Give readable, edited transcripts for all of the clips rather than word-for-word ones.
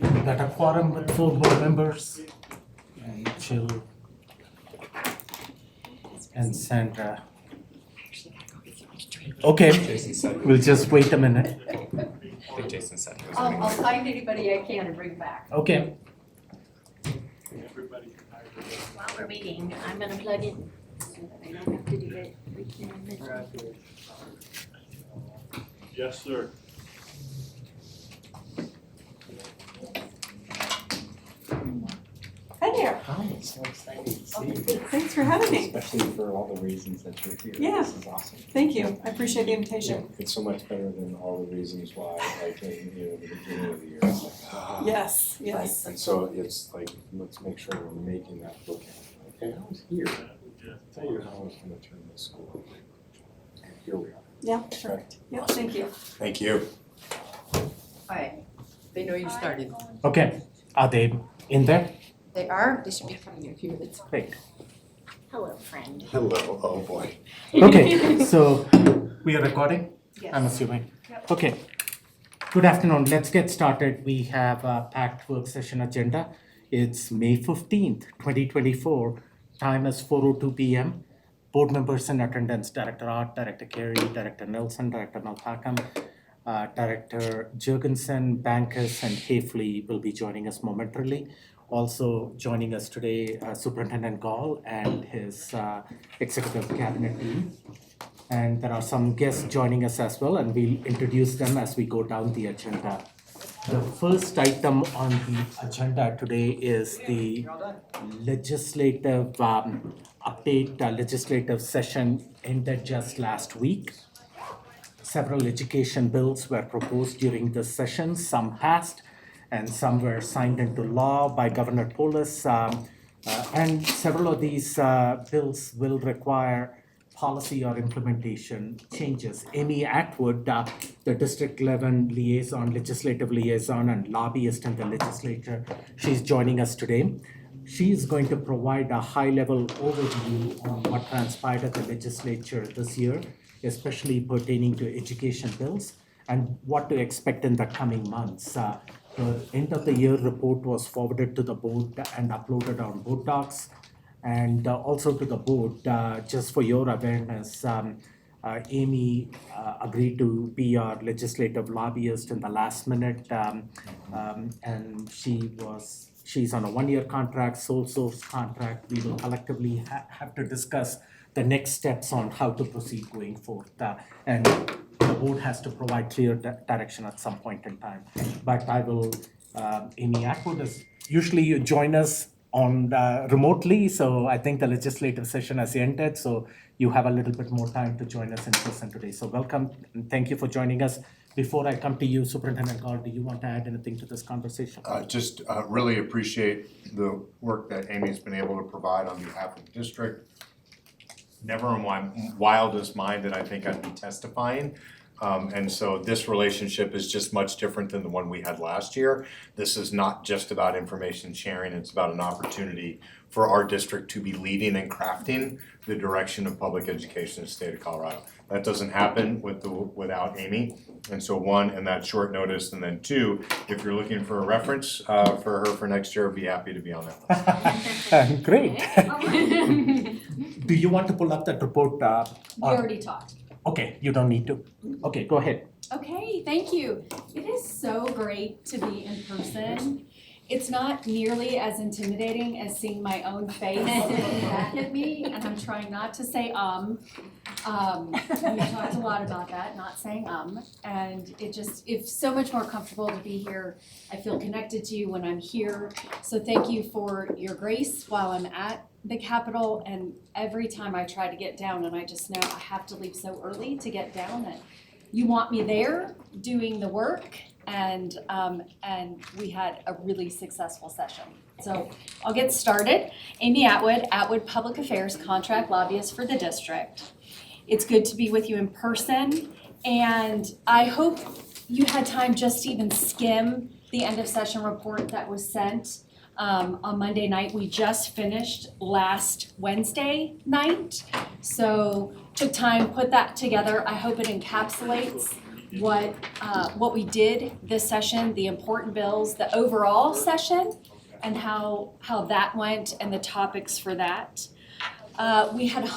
We got a quorum with 4 board members. And Jill and Sandra. Okay, Jason said. we'll just wait a minute. I think Jason said he was I'll leaving. find anybody I can and bring back. Okay. While we're meeting, I'm gonna plug in so that I don't have to do it. Yes, sir. Hi there. Hi, it's so exciting to see you. Thanks for having me. Especially for all the reasons that you're here. Yeah. This is awesome. Thank you. I appreciate the invitation. It's so much better than all the reasons why, like in, the beginning of the year, it's like, Yes, yes. And so it's like, let's make sure we're making that look at, okay, I was here. Tell you how I was gonna turn this school. And here we are. Yeah, perfect. Yeah, thank you. Thank you. Alright, they know you started. Okay, are they in there? They are, they should be coming in a few minutes. Great. Hello, friend. Hello, oh boy. Okay, so we are recording, I'm Yes. assuming. Okay. Good afternoon. Let's get started. We have a packed work session agenda. It's May 15th, 2024. Time is 4:02 p.m. Board members in attendance: Director Art, Director Carey, Director Nelson, Director Malpacum, Director Jurgensen, Bankus, and Hafley will be joining us momentarily. Also joining us today, Superintendent Gall and his executive cabinet team. And there are some guests joining us as well, and we'll introduce them as we go down the agenda. The first item on the agenda today is the legislative update. Legislative session ended just last week. Several education bills were proposed during this session. Some passed and some were signed into law by Governor Polis. And several of these bills will require policy or implementation changes. Amy Atwood, the District 11 liaison, legislative liaison, and lobbyist in the legislature, she's joining us today. She is going to provide a high-level overview on what transpired at the legislature this year, especially pertaining to education bills and what to expect in the coming months. The end of the year report was forwarded to the board and uploaded on board docs. And also to the board, just for your awareness, Amy agreed to be our legislative lobbyist in the last minute. And she's on a 1-year contract, sole source contract. We will collectively have to discuss the next steps on how to proceed going forth. And the board has to provide clear direction at some point in time. But I will, Amy Atwood is, usually you join us on remotely, so I think the legislative session has ended, so you have a little bit more time to join us in person today. So welcome and thank you for joining us. Before I come to you, Superintendent Gall, do you want to add anything to this conversation? Just really appreciate the work that Amy's been able to provide on behalf of the district. Never in my wildest mind did I think I'd be testifying. And so this relationship is just much different than the one we had last year. This is not just about information sharing, it's about an opportunity for our district to be leading and crafting the direction of public education in the state of Colorado. That doesn't happen without Amy. And so one, in that short notice, and then two, if you're looking for a reference for her for next year, I'd be happy to be on that list. Great. Do you want to pull up that report? We already talked. Okay, you don't need to. Okay, go ahead. Okay, thank you. It is so great to be in person. It's not nearly as intimidating as seeing my own face looking back at me, and I'm trying not to say we talked a lot about that, not saying and it's so much more comfortable to be here. I feel connected to you when I'm here, so thank you for your grace while I'm at the Capitol, and every time I try to get down and I just know I have to leave so early to get down, that you want me there doing the work, and we had a really successful session. So I'll get started. Amy Atwood, Atwood Public Affairs Contract Lobbyist for the district. It's good to be with you in person, and I hope you had time just to even skim the end of session report that was sent on Monday night. We just finished last Wednesday night, so took time, put that together. I hope it encapsulates what we did this session, the important bills, the overall session, and how that went and the topics for that. We had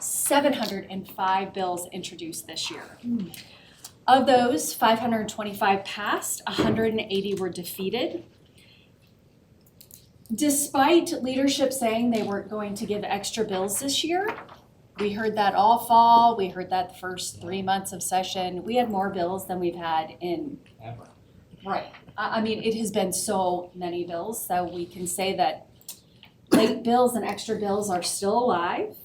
705 bills introduced this year. Of those, 525 passed, 180 were defeated. Despite leadership saying they weren't going to give extra bills this year, we heard that all fall, we heard that the first 3 months of session. We had more bills than we've had in Ever. Right. I mean, it has been so many bills, so we can say that late bills and extra bills are still alive.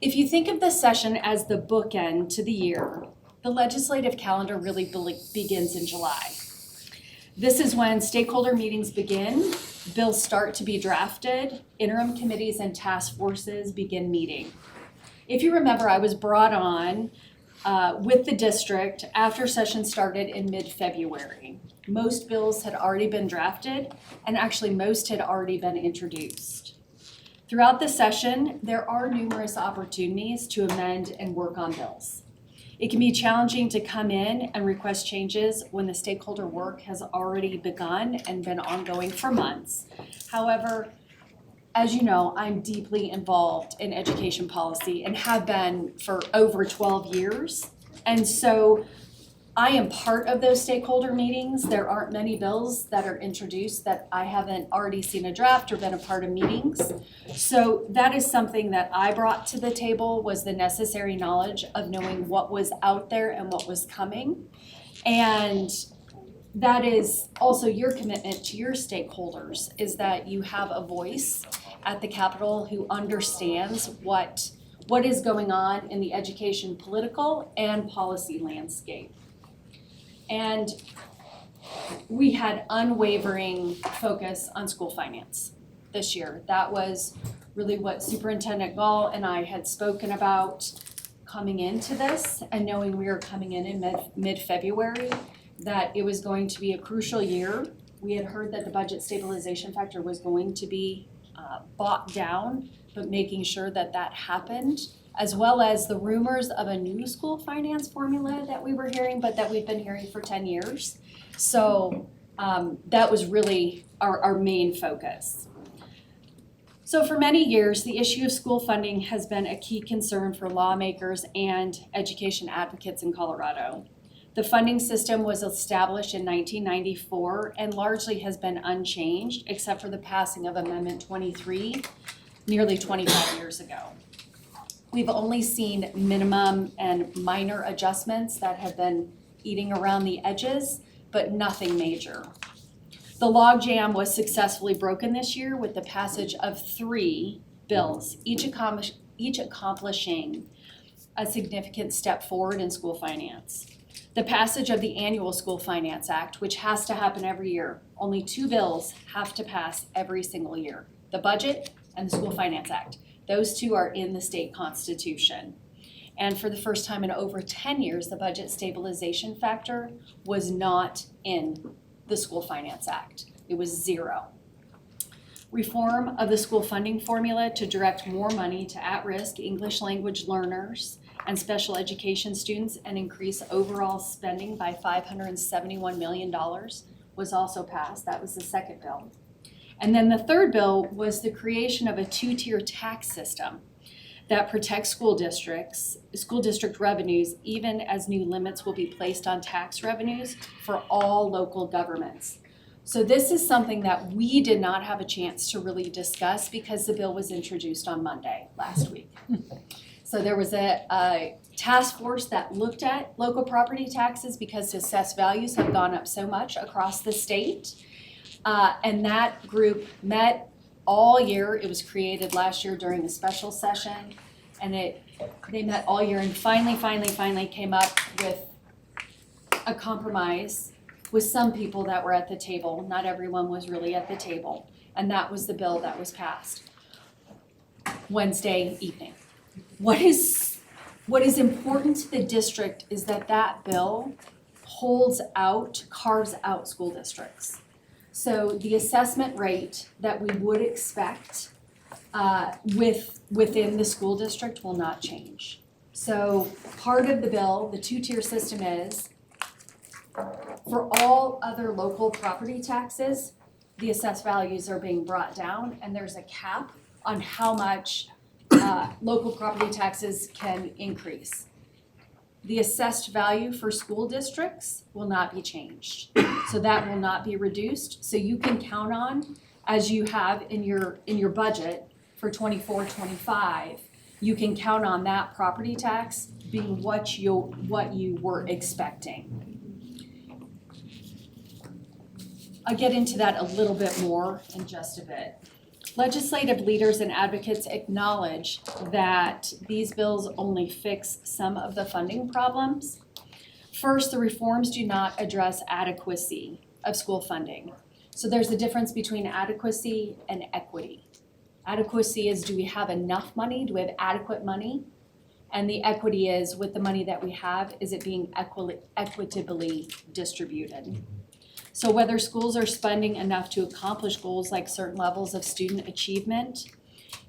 If you think of this session as the bookend to the year, the legislative calendar really begins in July. This is when stakeholder meetings begin, bills start to be drafted, interim committees and task forces begin meeting. If you remember, I was brought on with the district after session started in mid-February. Most bills had already been drafted, and actually most had already been introduced. Throughout the session, there are numerous opportunities to amend and work on bills. It can be challenging to come in and request changes when the stakeholder work has already begun and been ongoing for months. However, as you know, I'm deeply involved in education policy and have been for over 12 years. And so I am part of those stakeholder meetings. There aren't many bills that are introduced that I haven't already seen a draft or been a part of meetings. So that is something that I brought to the table, was the necessary knowledge of knowing what was out there and what was coming. And that is also your commitment to your stakeholders, is that you have a voice at the Capitol who understands what is going on in the education political and policy landscape. And we had unwavering focus on school finance this year. That was really what Superintendent Gall and I had spoken about coming into this, and knowing we were coming in mid-February, that it was going to be a crucial year. We had heard that the budget stabilization factor was going to be bought down, but making sure that that happened, as well as the rumors of a new school finance formula that we were hearing, but that we've been hearing for 10 years. So that was really our main focus. So for many years, the issue of school funding has been a key concern for lawmakers and education advocates in Colorado. The funding system was established in 1994 and largely has been unchanged, except for the passing of Amendment 23 nearly 25 years ago. We've only seen minimum and minor adjustments that have been eating around the edges, but nothing major. The logjam was successfully broken this year with the passage of 3 bills, each accomplishing a significant step forward in school finance. The passage of the annual School Finance Act, which has to happen every year. Only 2 bills have to pass every single year: the budget and the School Finance Act. Those 2 are in the state constitution. And for the first time in over 10 years, the budget stabilization factor was not in the School Finance Act. It was 0. Reform of the school funding formula to direct more money to at-risk English language learners and special education students and increase overall spending by $571 million was also passed. That was the second bill. And then the third bill was the creation of a 2-tier tax system that protects school district revenues, even as new limits will be placed on tax revenues for all local governments. So this is something that we did not have a chance to really discuss because the bill was introduced on Monday last week. So there was a task force that looked at local property taxes because assessed values have gone up so much across the state. And that group met all year. It was created last year during a special session, and they met all year and finally came up with a compromise with some people that were at the table. Not everyone was really at the table, and that was the bill that was passed Wednesday evening. What is important to the district is that bill carves out school districts. So the assessment rate that we would expect within the school district will not change. So part of the bill, the two-tier system is, for all other local property taxes, the assessed values are being brought down, and there's a cap on how much local property taxes can increase. The assessed value for school districts will not be changed. So that will not be reduced. So you can count on, as you have in your budget for 24-25, you can count on that property tax being what you were expecting. I'll get into that a little bit more in just a bit. Legislative leaders and advocates acknowledge that these bills only fix some of the funding problems. First, the reforms do not address adequacy of school funding. So there's a difference between adequacy and equity. Adequacy is, do we have enough money? Do we have adequate money? And the equity is, with the money that we have, is it being equitably distributed? So whether schools are spending enough to accomplish goals like certain levels of student achievement,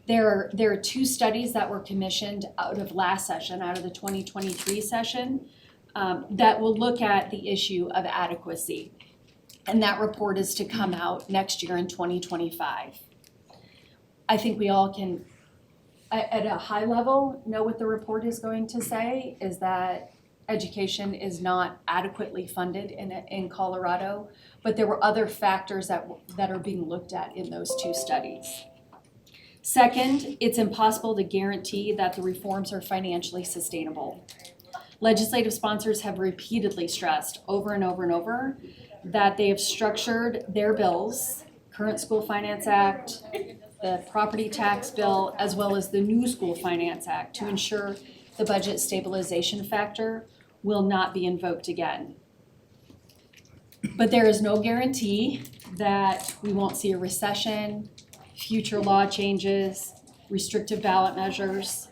there are two studies that were commissioned out of last session, out of the 2023 session, that will look at the issue of adequacy. And that report is to come out next year in 2025. I think we all can, at a high level, know what the report is going to say, is that education is not adequately funded in Colorado, but there were other factors that are being looked at in those two studies. Second, it's impossible to guarantee that the reforms are financially sustainable. Legislative sponsors have repeatedly stressed over and over and over that they have structured their bills, current School Finance Act, the property tax bill, as well as the new School Finance Act, to ensure the budget stabilization factor will not be invoked again. But there is no guarantee that we won't see a recession, future law changes, restrictive ballot measures,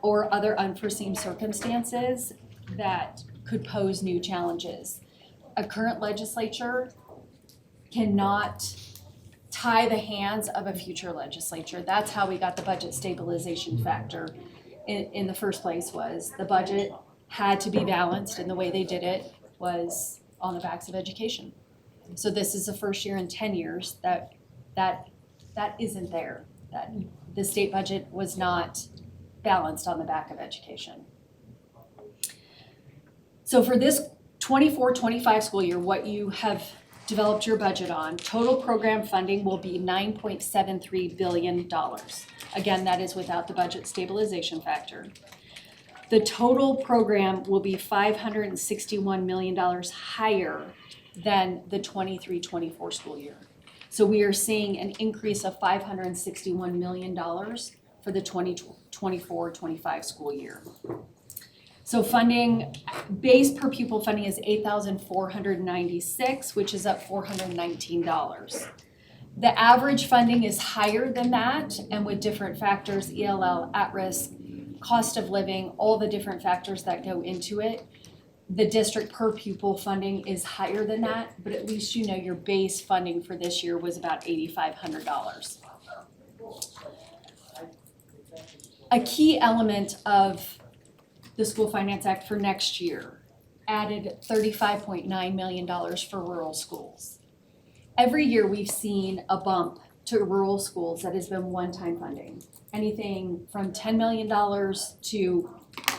or other unforeseen circumstances that could pose new challenges. A current legislature cannot tie the hands of a future legislature. That's how we got the budget stabilization factor in the first place, was the budget had to be balanced, and the way they did it was on the backs of education. So this is the first year in 10 years that isn't there, that the state budget was not balanced on the back of education. So for this 24-25 school year, what you have developed your budget on, total program funding will be $9.73 billion. Again, that is without the budget stabilization factor. The total program will be $561 million higher than the 23-24 school year. So we are seeing an increase of $561 million for the 2024-25 school year. So funding, base per pupil funding is $8,496, which is up $419. The average funding is higher than that, and with different factors, ELL, at-risk, cost of living, all the different factors that go into it, the district per pupil funding is higher than that, but at least you know your base funding for this year was about $8,500. A key element of the School Finance Act for next year added $35.9 million for rural schools. Every year we've seen a bump to rural schools that has been one-time funding, anything from $10 million to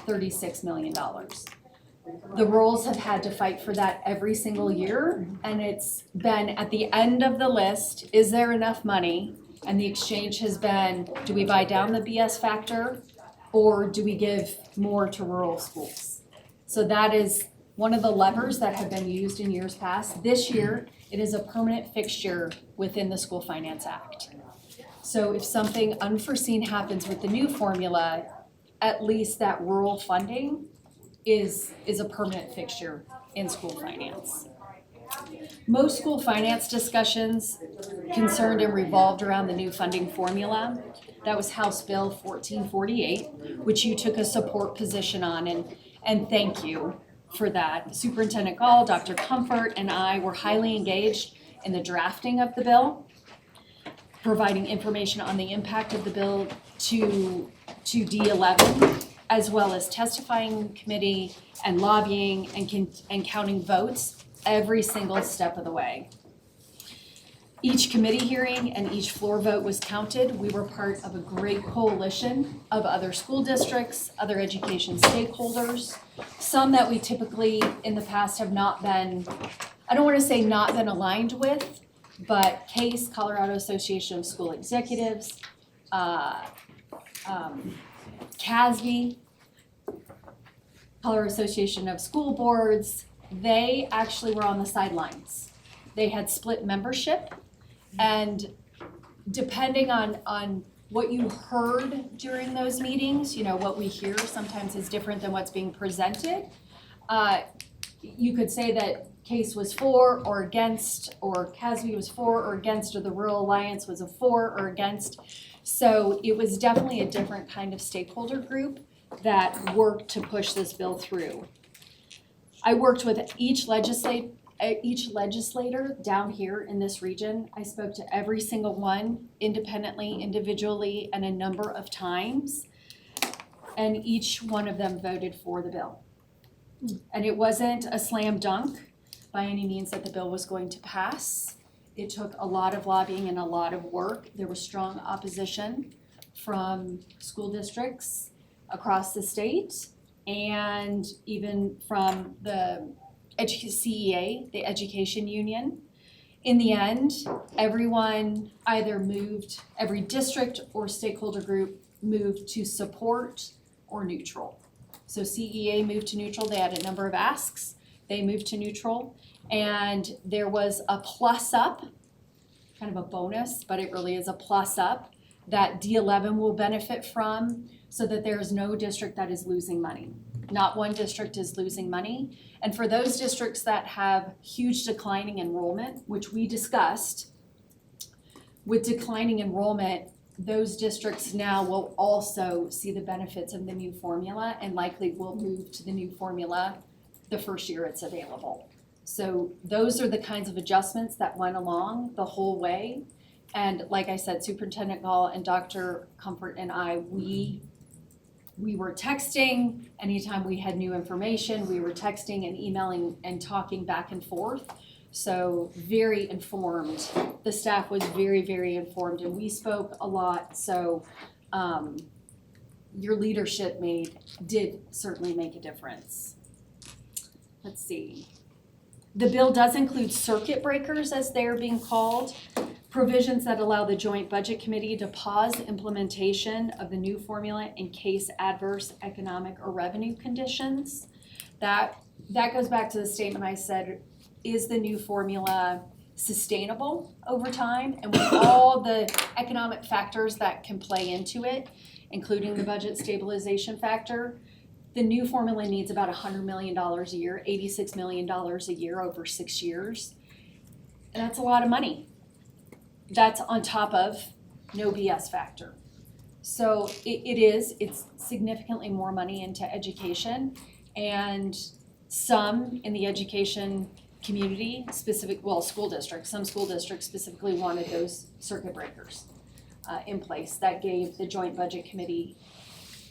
$36 million. The rurals have had to fight for that every single year, and it's been at the end of the list, is there enough money? And the exchange has been, do we buy down the BS factor, or do we give more to rural schools? So that is one of the levers that have been used in years past. This year, it is a permanent fixture within the School Finance Act. So if something unforeseen happens with the new formula, at least that rural funding is a permanent fixture in school finance. Most school finance discussions concerned and revolved around the new funding formula. That was House Bill 1448, which you took a support position on, and thank you for that. Superintendent Gall, Dr. Comfort, and I were highly engaged in the drafting of the bill, providing information on the impact of the bill to D11, as well as testifying committee and lobbying and counting votes every single step of the way. Each committee hearing and each floor vote was counted. We were part of a great coalition of other school districts, other education stakeholders, some that we typically in the past have not been, I don't want to say not been aligned with, but CASE, Colorado Association of School Executives, CASB, Colorado Association of School Boards, they actually were on the sidelines. They had split membership, and depending on what you heard during those meetings, you know, what we hear sometimes is different than what's being presented. You could say that CASE was for or against, or CASB was for or against, or the Rural Alliance was a for or against. So it was definitely a different kind of stakeholder group that worked to push this bill through. I worked with each legislator down here in this region. I spoke to every single one independently, individually, and a number of times. And each one of them voted for the bill. And it wasn't a slam dunk by any means that the bill was going to pass. It took a lot of lobbying and a lot of work. There was strong opposition from school districts across the state and even from the CEA, the Education Union. In the end, everyone either moved, every district or stakeholder group moved to support or neutral. So CEA moved to neutral. They had a number of asks. They moved to neutral. And there was a plus up, kind of a bonus, but it really is a plus up that D11 will benefit from, so that there is no district that is losing money. Not one district is losing money. And for those districts that have huge declining enrollment, which we discussed, with declining enrollment, those districts now will also see the benefits of the new formula and likely will move to the new formula the first year it's available. So those are the kinds of adjustments that went along the whole way. And like I said, Superintendent Gall and Dr. Comfort and I, we were texting anytime we had new information. We were texting and emailing and talking back and forth. So very informed. The staff was very, very informed, and we spoke a lot. So your leadership did certainly make a difference. Let's see. The bill does include circuit breakers, as they're being called, provisions that allow the Joint Budget Committee to pause implementation of the new formula in case adverse economic or revenue conditions. That goes back to the statement I said, is the new formula sustainable over time? And with all the economic factors that can play into it, including the budget stabilization factor, the new formula needs about $100 million a year, $86 million a year over 6 years. And that's a lot of money. That's on top of no BS factor. So it's significantly more money into education, and some in the education community, school districts, some school districts specifically wanted those circuit breakers in place. That gave the Joint Budget Committee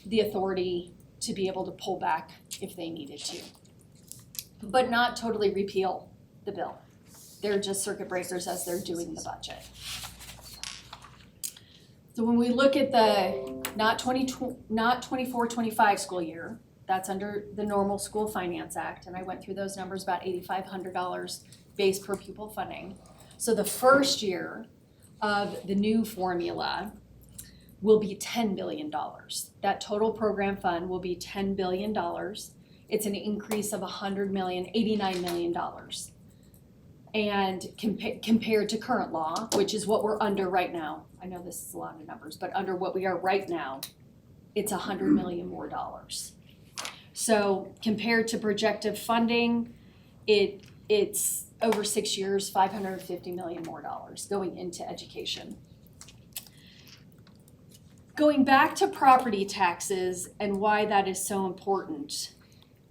the authority to be able to pull back if they needed to, but not totally repeal the bill. They're just circuit breakers as they're doing the budget. So when we look at the not 24-25 school year, that's under the normal School Finance Act, and I went through those numbers, about $8,500 base per pupil funding. So the first year of the new formula will be $10 billion. That total program fund will be $10 billion. It's an increase of $89 million. And compared to current law, which is what we're under right now, I know this is a lot of numbers, but under what we are right now, it's $100 million more dollars. So compared to projected funding, it's over 6 years, $550 million more dollars going into education. Going back to property taxes and why that is so important,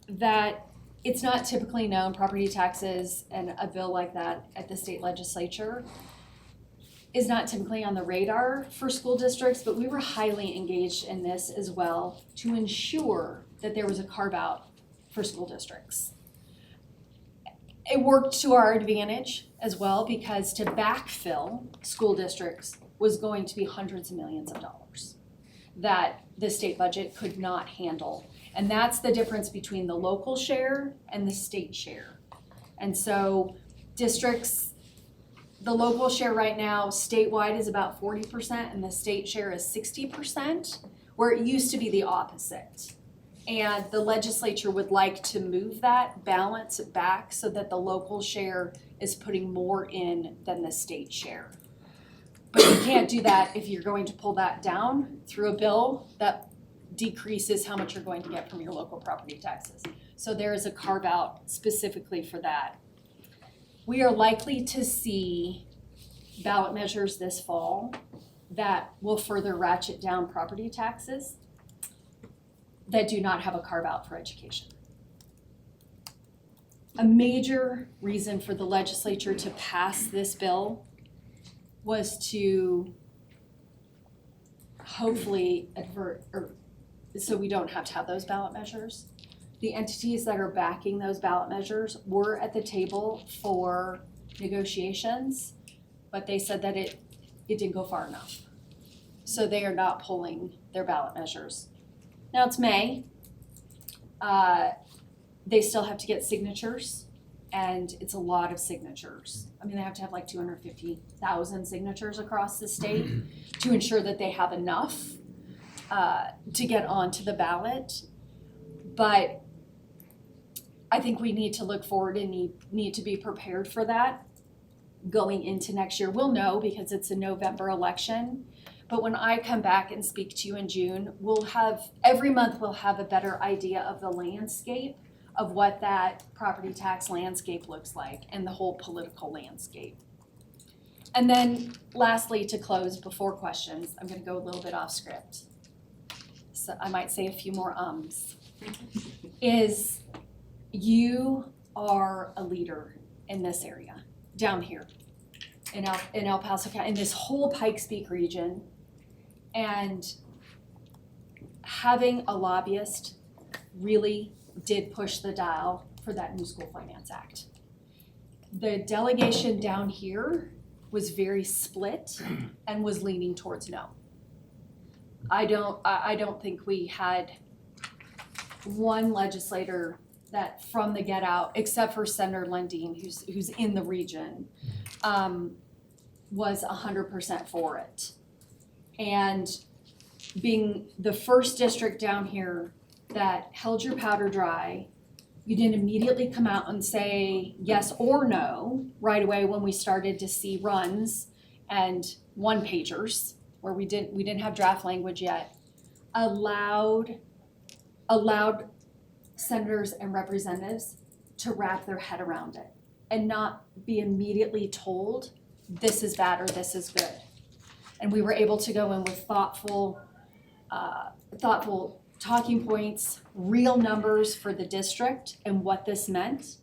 that it's not typically known, property taxes and a bill like that at the state legislature. is not typically on the radar for school districts, but we were highly engaged in this as well to ensure that there was a carve out for school districts. It worked to our advantage as well because to backfill school districts was going to be hundreds of millions of dollars that the state budget could not handle. And that's the difference between the local share and the state share. And so districts, the local share right now statewide is about 40% and the state share is 60%, where it used to be the opposite. And the legislature would like to move that, balance it back so that the local share is putting more in than the state share. But you can't do that if you're going to pull that down through a bill that decreases how much you're going to get from your local property taxes. So there is a carve out specifically for that. We are likely to see ballot measures this fall that will further ratchet down property taxes that do not have a carve out for education. A major reason for the legislature to pass this bill was to hopefully advert, or so we don't have to have those ballot measures. The entities that are backing those ballot measures were at the table for negotiations, but they said that it didn't go far enough. So they are not pulling their ballot measures. Now it's May. They still have to get signatures, and it's a lot of signatures. I mean, they have to have like 250,000 signatures across the state to ensure that they have enough to get onto the ballot. But I think we need to look forward and need to be prepared for that going into next year. We'll know because it's a November election. But when I come back and speak to you in June, every month we'll have a better idea of the landscape of what that property tax landscape looks like and the whole political landscape. And then lastly, to close before questions, I'm gonna go a little bit off script. So I might say a few more ums. Is you are a leader in this area, down here in El Paso County, in this whole Pikes Peak region. And having a lobbyist really did push the dial for that new School Finance Act. The delegation down here was very split and was leaning towards no. I don't think we had one legislator that from the get out, except for Senator Lundeen, who's in the region, was 100% for it. And being the first district down here that held your powder dry, you didn't immediately come out and say yes or no right away when we started to see runs and one pagers where we didn't have draft language yet, allowed senators and representatives to wrap their head around it and not be immediately told this is bad or this is good. And we were able to go in with thoughtful talking points, real numbers for the district and what this meant.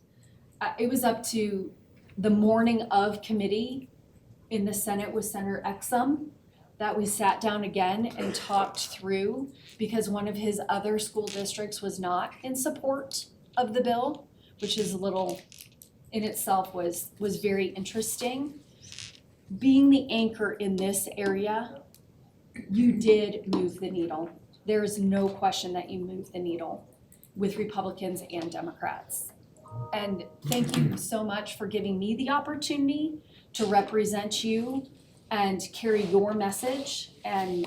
It was up to the morning of committee in the Senate with Senator Exum that we sat down again and talked through, because one of his other school districts was not in support of the bill, which is a little in itself was very interesting. Being the anchor in this area, you did move the needle. There is no question that you moved the needle with Republicans and Democrats. And thank you so much for giving me the opportunity to represent you and carry your message and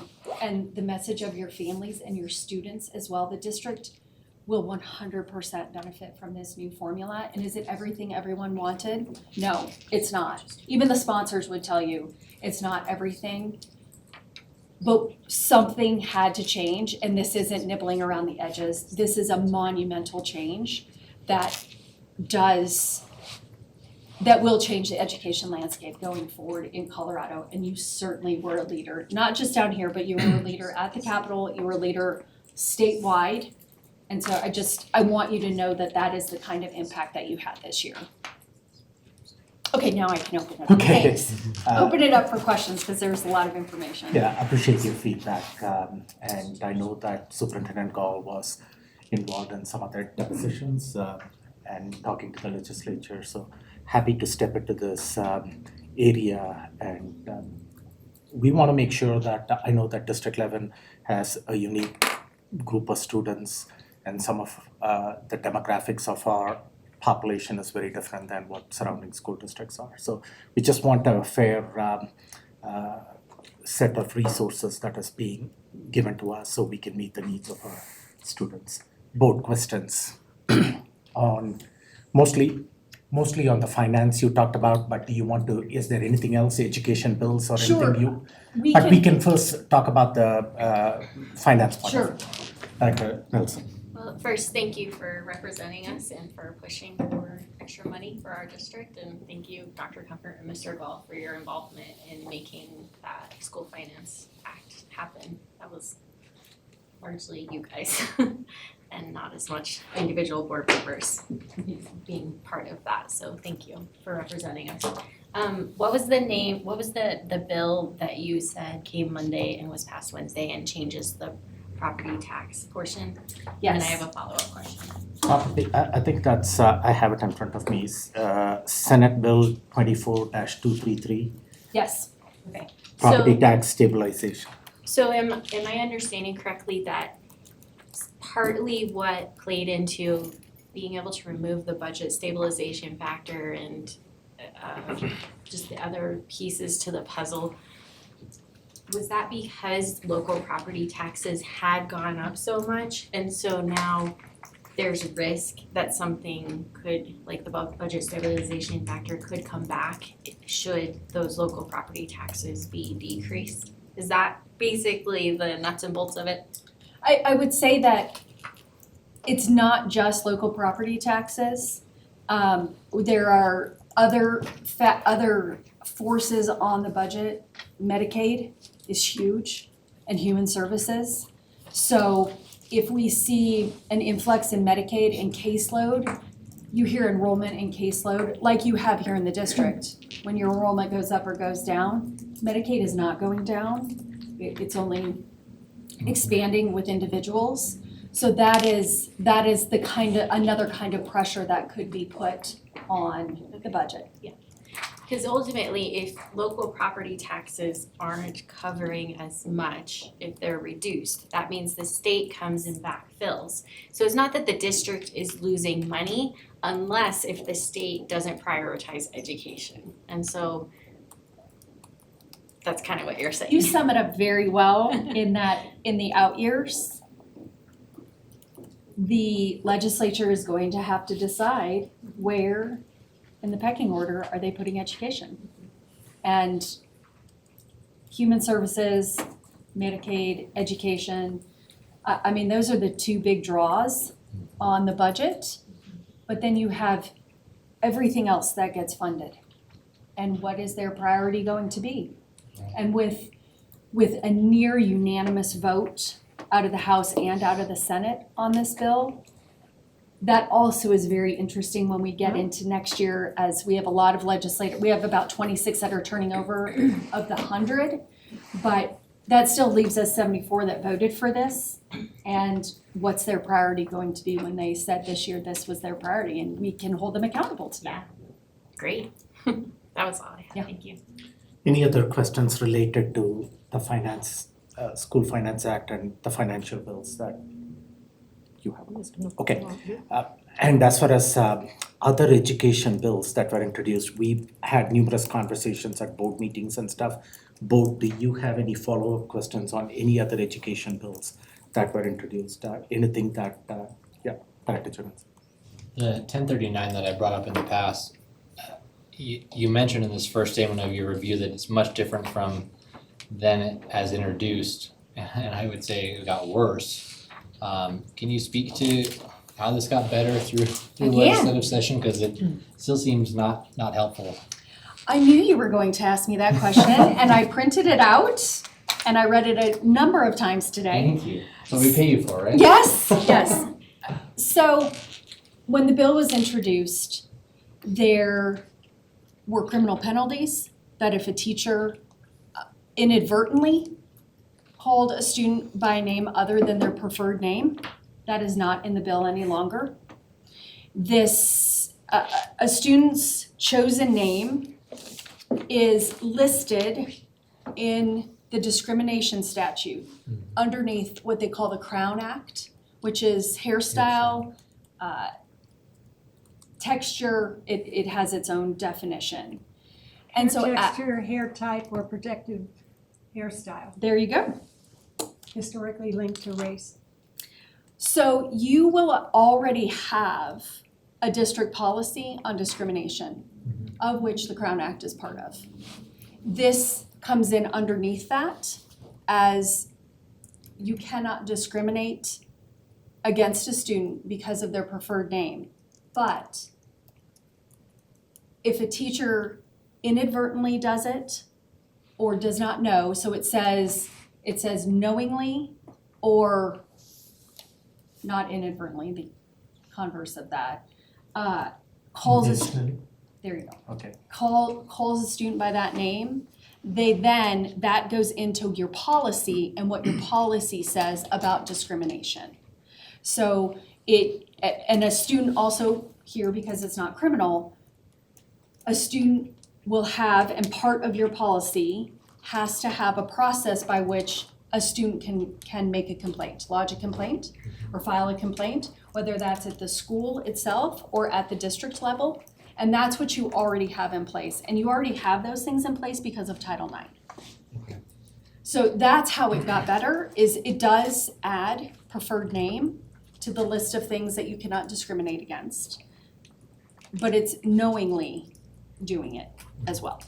the message of your families and your students as well. The district will 100% benefit from this new formula. And is it everything everyone wanted? No, it's not. Even the sponsors would tell you it's not everything. But something had to change, and this isn't nibbling around the edges. This is a monumental change that will change the education landscape going forward in Colorado. And you certainly were a leader, not just down here, but you were a leader at the Capitol, you were a leader statewide. And so I want you to know that that is the kind of impact that you had this year. Okay, now I can open it up. Okay. Thanks. Open it up for questions because there's a lot of information. Yeah, I appreciate your feedback, and I know that Superintendent Gall was involved in some other depositions and talking to the legislature, so happy to step into this area, and we want to make sure that, I know that District 11 has a unique group of students, and some of the demographics of our population is very different than what surrounding school districts are. So we just want a fair set of resources that is being given to us so we can meet the needs of our students. Board questions on mostly on the finance you talked about, but do you want to, is there anything else, education bills or Sure. anything you? We But we can, can first talk about the finance part. Sure. Director Nelson. Well, first, thank you for representing us and for pushing for extra money for our district. And thank you, Dr. Comfort and Mr. Gall, for your involvement in making that School Finance Act happen. That was largely you guys and not as much individual board members being part of that. So thank you for representing us. What was the bill that you said came Monday and was passed Wednesday and changes the property tax portion? yes. And I have a follow-up question. I think that's, I have it in front of me, Senate Bill 24-233, Yes. property tax stabilization. So am I understanding correctly that partly what played into being able to remove the budget stabilization factor and just the other pieces to the puzzle, was that because local property taxes had gone up so much and so now there's risk that something could, like the budget stabilization factor could come back should those local property taxes be decreased? Is that basically the nuts and bolts of it? I would say that it's not just local property taxes. There are other forces on the budget. Medicaid is huge, and human services. So if we see an influx in Medicaid and caseload, you hear enrollment and caseload like you have here in the district. When your enrollment goes up or goes down, Medicaid is not going down. It's only expanding with individuals. So that is the another kind of pressure that could be put on the budget. Because ultimately, if local property taxes aren't covering as much, if they're reduced, that means the state comes and backfills. So it's not that the district is losing money unless if the state doesn't prioritize education. And so that's kind of what you're saying. You sum it up very well in the out years, the legislature is going to have to decide where in the pecking order are they putting education. And human services, Medicaid, education, I mean, those are the two big draws on the budget. But then you have everything else that gets funded. And what is their priority going to be? And with a near unanimous vote out of the House and out of the Senate on this bill, that also is very interesting when we get into next year, as we have a lot of we have about 26 that are turning over of the 100, but that still leaves us 74 that voted for this. And what's their priority going to be when they said this year this was their priority, and we can hold them accountable to that. Great. That was all I had. Yeah. Thank you. Any other questions related to the finance, School Finance Act and the financial bills that you have? Okay. And as far as other education bills that were introduced, we had numerous conversations at board meetings and stuff. Board, do you have any follow-up questions on any other education bills that were introduced? Anything that, Director Jones? The 1039 that I brought up in the past, you mentioned in this first statement of your review that it's much different from then as introduced, and I would say it got worse. Can you speak to how this got better through legislative session? Because it still seems not helpful. I knew you were going to ask me that question, and I printed it out, and I read it a number of times today. Thank you. So we pay you for, right? Yes, yes. So when the bill was introduced, there were criminal penalties, that if a teacher inadvertently called a student by a name other than their preferred name, that is not in the bill any longer. This, a student's chosen name is listed in the discrimination statute underneath what they call the Crown Act, which is hairstyle, texture, it has its own definition. And so Hair texture, hair type, or protective hairstyle, there you go. historically linked to race. So you will already have a district policy on discrimination, of which the Crown Act is part of. This comes in underneath that as you cannot discriminate against a student because of their preferred name. But if a teacher inadvertently does it or does not know, so it says knowingly or not inadvertently, the converse of that, calls a, there you go. Okay. Calls a student by that name, that goes into your policy and what your policy says about discrimination. So and a student also here, because it's not criminal, a student will have, and part of your policy has to have a process by which a student can make a complaint, lodge a complaint or file a complaint, whether that's at the school itself or at the district level. And that's what you already have in place. And you already have those things in place because of Title IX. Okay. So that's how it got better, is it does add preferred name to the list of things that you cannot discriminate against. But it's knowingly doing it as well.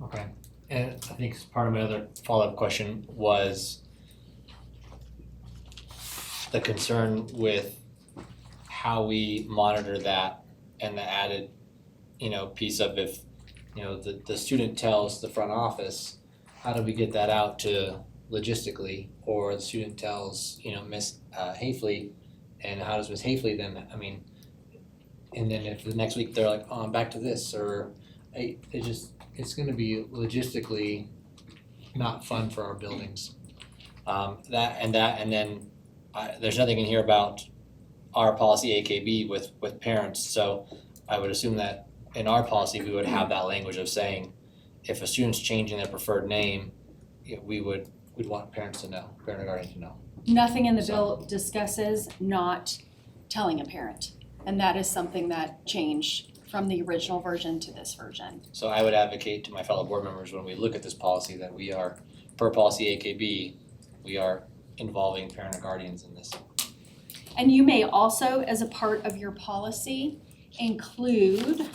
Okay, and I think part of my other follow-up question was the concern with how we monitor that and the added, piece of if, the student tells the front office, how do we get that out to logistically? Or the student tells, Miss Hafley, and how does Miss Hafley then, and then if the next week they're like, oh, I'm back to this, or it's gonna be logistically not fun for our buildings. And then there's nothing in here about our policy AKB with parents, so I would assume that in our policy, we would have that language of saying, if a student's changing their preferred name, we'd want parents to know, parent or guardian to know. Nothing in the bill discusses not telling a parent. And that is something that changed from the original version to this version. So I would advocate to my fellow board members when we look at this policy that we are, per policy AKB, we are involving parent or guardians in this. And you may also, as a part of your policy, include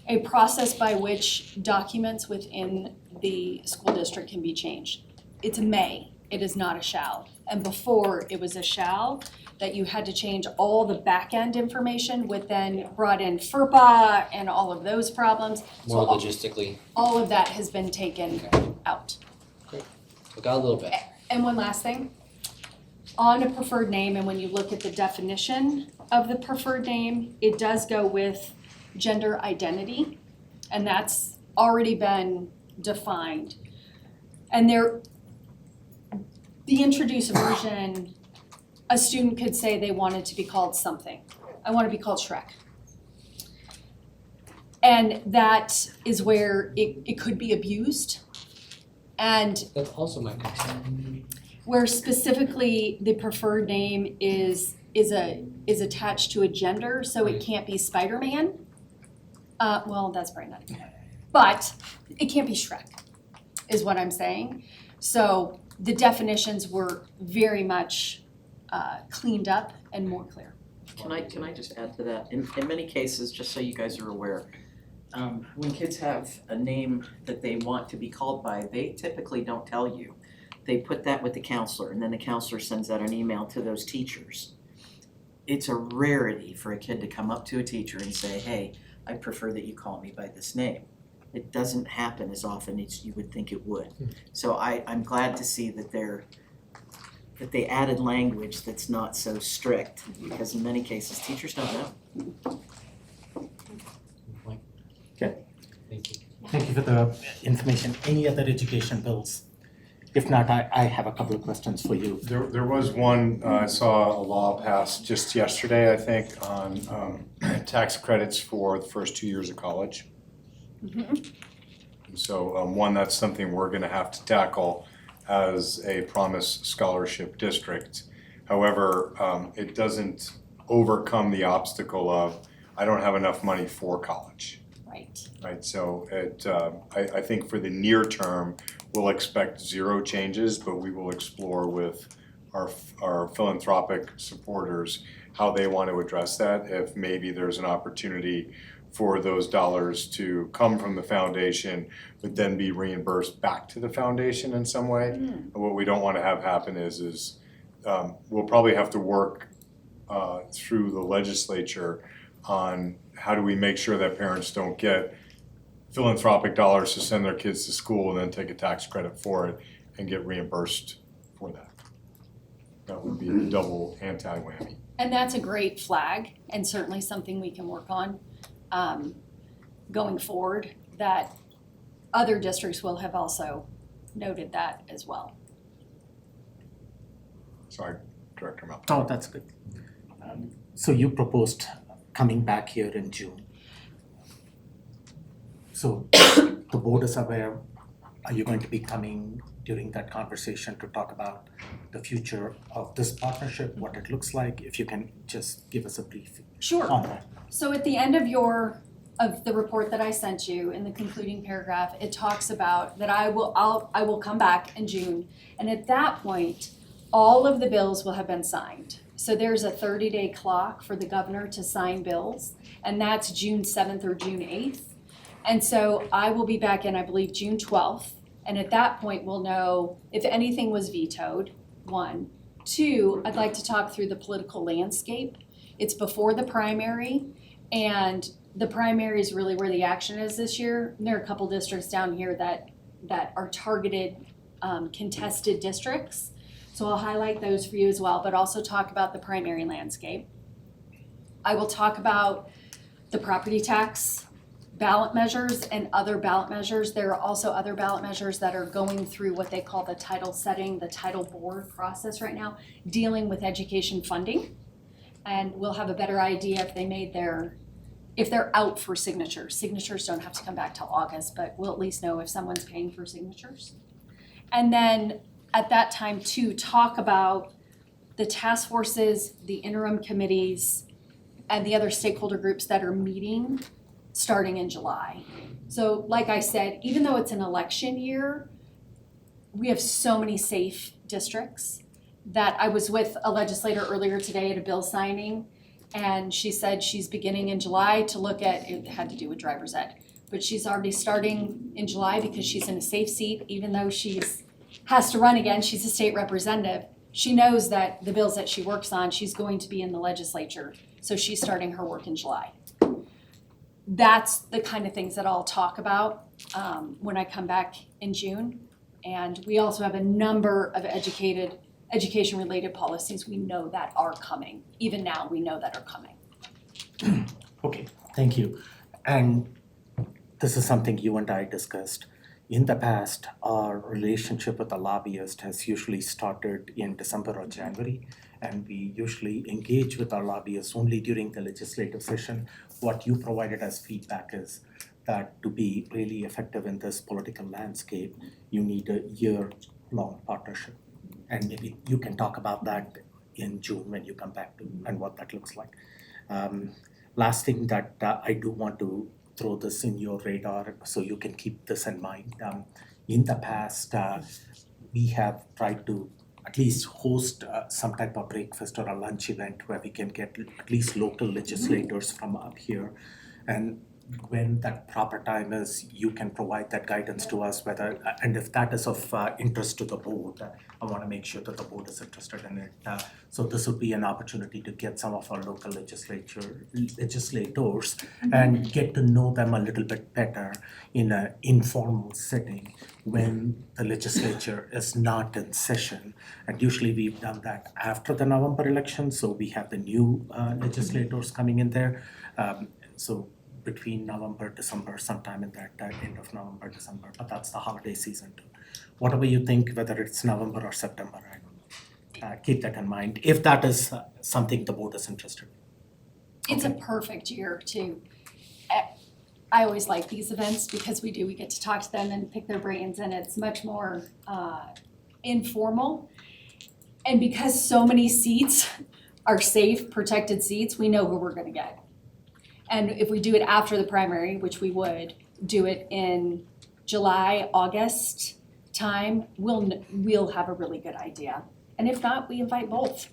a process by which documents within the school district can be changed. It's a may, it is not a shall. And before, it was a shall, that you had to change all the back-end information, which then brought in FERPA and all of those problems. More So logistically, all of that has been taken out. we got a little bit. And one last thing, on a preferred name, and when you look at the definition of the preferred name, it does go with gender identity, and that's already been defined. And the introduced version, a student could say they wanted to be called something. I want to be called Shrek. And that is where it could be abused. And That's also my concern. where specifically the preferred name is attached to a gender, so it can't be Spider-Man. Well, that's probably not good. But it can't be Shrek, is what I'm saying. So the definitions were very much cleaned up and more clear. Can I just add to that? In many cases, just so you guys are aware, when kids have a name that they want to be called by, they typically don't tell you. They put that with the counselor, and then the counselor sends out an email to those teachers. It's a rarity for a kid to come up to a teacher and say, hey, I prefer that you call me by this name. It doesn't happen as often as you would think it would. So I'm glad to see that they're that they added language that's not so strict, because in many cases, teachers don't know. Thank you. Thank you for the information. Any other education bills? If not, I have a couple of questions for you. There was one, I saw a law passed just yesterday, I think, on tax credits for the first 2 years of college. And so one, that's something we're gonna have to tackle as a Promise Scholarship district. However, it doesn't overcome the obstacle of, I don't have enough money for college. Right, so I think for the near term, we'll expect zero changes, but we will explore with our philanthropic supporters how they want to address that, if maybe there's an opportunity for those dollars to come from the foundation, but then be reimbursed back to the foundation in some way. And what we don't wanna have happen is we'll probably have to work through the legislature on how do we make sure that parents don't get philanthropic dollars to send their kids to school and then take a tax credit for it and get reimbursed for that. That would be a double anti-whammy. And that's a great flag and certainly something we can work on going forward, that other districts will have also noted that as well. Sorry, Director Malpass. Oh, that's good. So you proposed coming back here in June. So the board is aware, are you going to be coming during that conversation to talk about the future of this partnership, what it looks like? If you can just give us a brief Sure. on that. So at the end of the report that I sent you, in the concluding paragraph, it talks about that I will come back in June, and at that point, all of the bills will have been signed. So there's a 30-day clock for the governor to sign bills, and that's June 7th or June 8th. And so I will be back in, I believe, June 12th, and at that point, we'll know if anything was vetoed, 1. 2, I'd like to talk through the political landscape. It's before the primary, and the primary is really where the action is this year. And there are a couple districts down here that are targeted contested districts. So I'll highlight those for you as well, but also talk about the primary landscape. I will talk about the property tax ballot measures and other ballot measures. There are also other ballot measures that are going through what they call the title setting, the title board process right now, dealing with education funding. And we'll have a better idea if they're out for signatures. Signatures don't have to come back till August, but we'll at least know if someone's paying for signatures. And then at that time too, talk about the task forces, the interim committees, and the other stakeholder groups that are meeting starting in July. So like I said, even though it's an election year, we have so many safe districts that I was with a legislator earlier today at a bill signing, and she said she's beginning in July to look at, it had to do with driver's ed, but she's already starting in July because she's in a safe seat, even though has to run again, she's a state representative. She knows that the bills that she works on, she's going to be in the legislature, so she's starting her work in July. That's the kind of things that I'll talk about when I come back in June. And we also have a number of education-related policies we know that are coming. Even now, we know that are coming. Okay, thank you. And this is something you and I discussed. In the past, our relationship with the lobbyist has usually started in December or January, and we usually engage with our lobbyists only during the legislative session. What you provided as feedback is that to be really effective in this political landscape, you need a year-long partnership. And maybe you can talk about that in June when you come back to and what that looks like. Last thing that I do want to throw this in your radar so you can keep this in mind. In the past, we have tried to at least host some type of breakfast or a lunch event where we can get at least local legislators from up here. And when that proper time is, you can provide that guidance to us whether, and if that is of interest to the board, I want to make sure that the board is interested in it. So this would be an opportunity to get some of our local legislators and get to know them a little bit better in an informal setting when the legislature is not in session. And usually we've done that after the November election, so we have the new legislators coming in there. So between November, December, sometime in that end of November, December, but that's the holiday season too. Whatever you think, whether it's November or September, I don't know. Keep that in mind, if that is something the board is interested in. It's a perfect year to, I always like these events because we get to talk to them and pick their brains, and it's much more informal. And because so many seats are safe, protected seats, we know who we're gonna get. And if we do it after the primary, which we would, do it in July, August time, we'll have a really good idea. And if not, we invite both.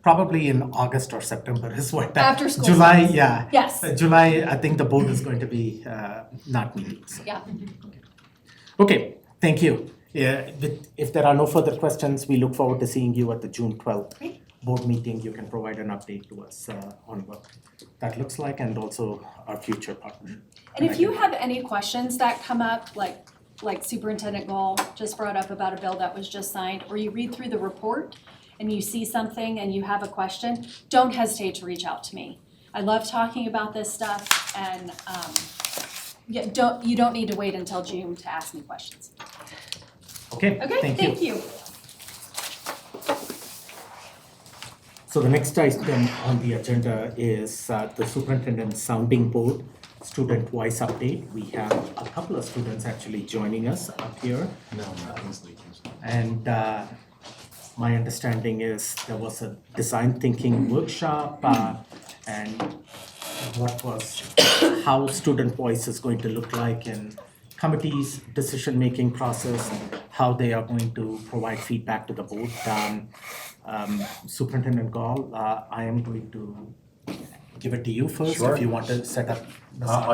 Probably in August or September is what. After school July, starts. yeah. Yes. July, I think the board is going to be not meeting, so. Yeah. Okay, thank you. Yeah, if there are no further questions, we look forward to seeing you at the June 12th board meeting. You can provide an update to us on what that looks like and also our future partnership. And if you have any questions that come up, like Superintendent Gall just brought up about a bill that was just signed, or you read through the report and you see something and you have a question, don't hesitate to reach out to me. I love talking about this stuff, and you don't need to wait until June to ask me questions. Okay, Okay, thank you. So the next item on the agenda is the superintendent sounding board student voice update. We have a couple of students actually joining us up here. No, nothing's leaking. And my understanding is there was a design thinking workshop and how student voice is going to look like in committees, decision-making process, how they are going to provide feedback to the board. Superintendent Gall, I am going to give it to you first, Sure. if you want to set up.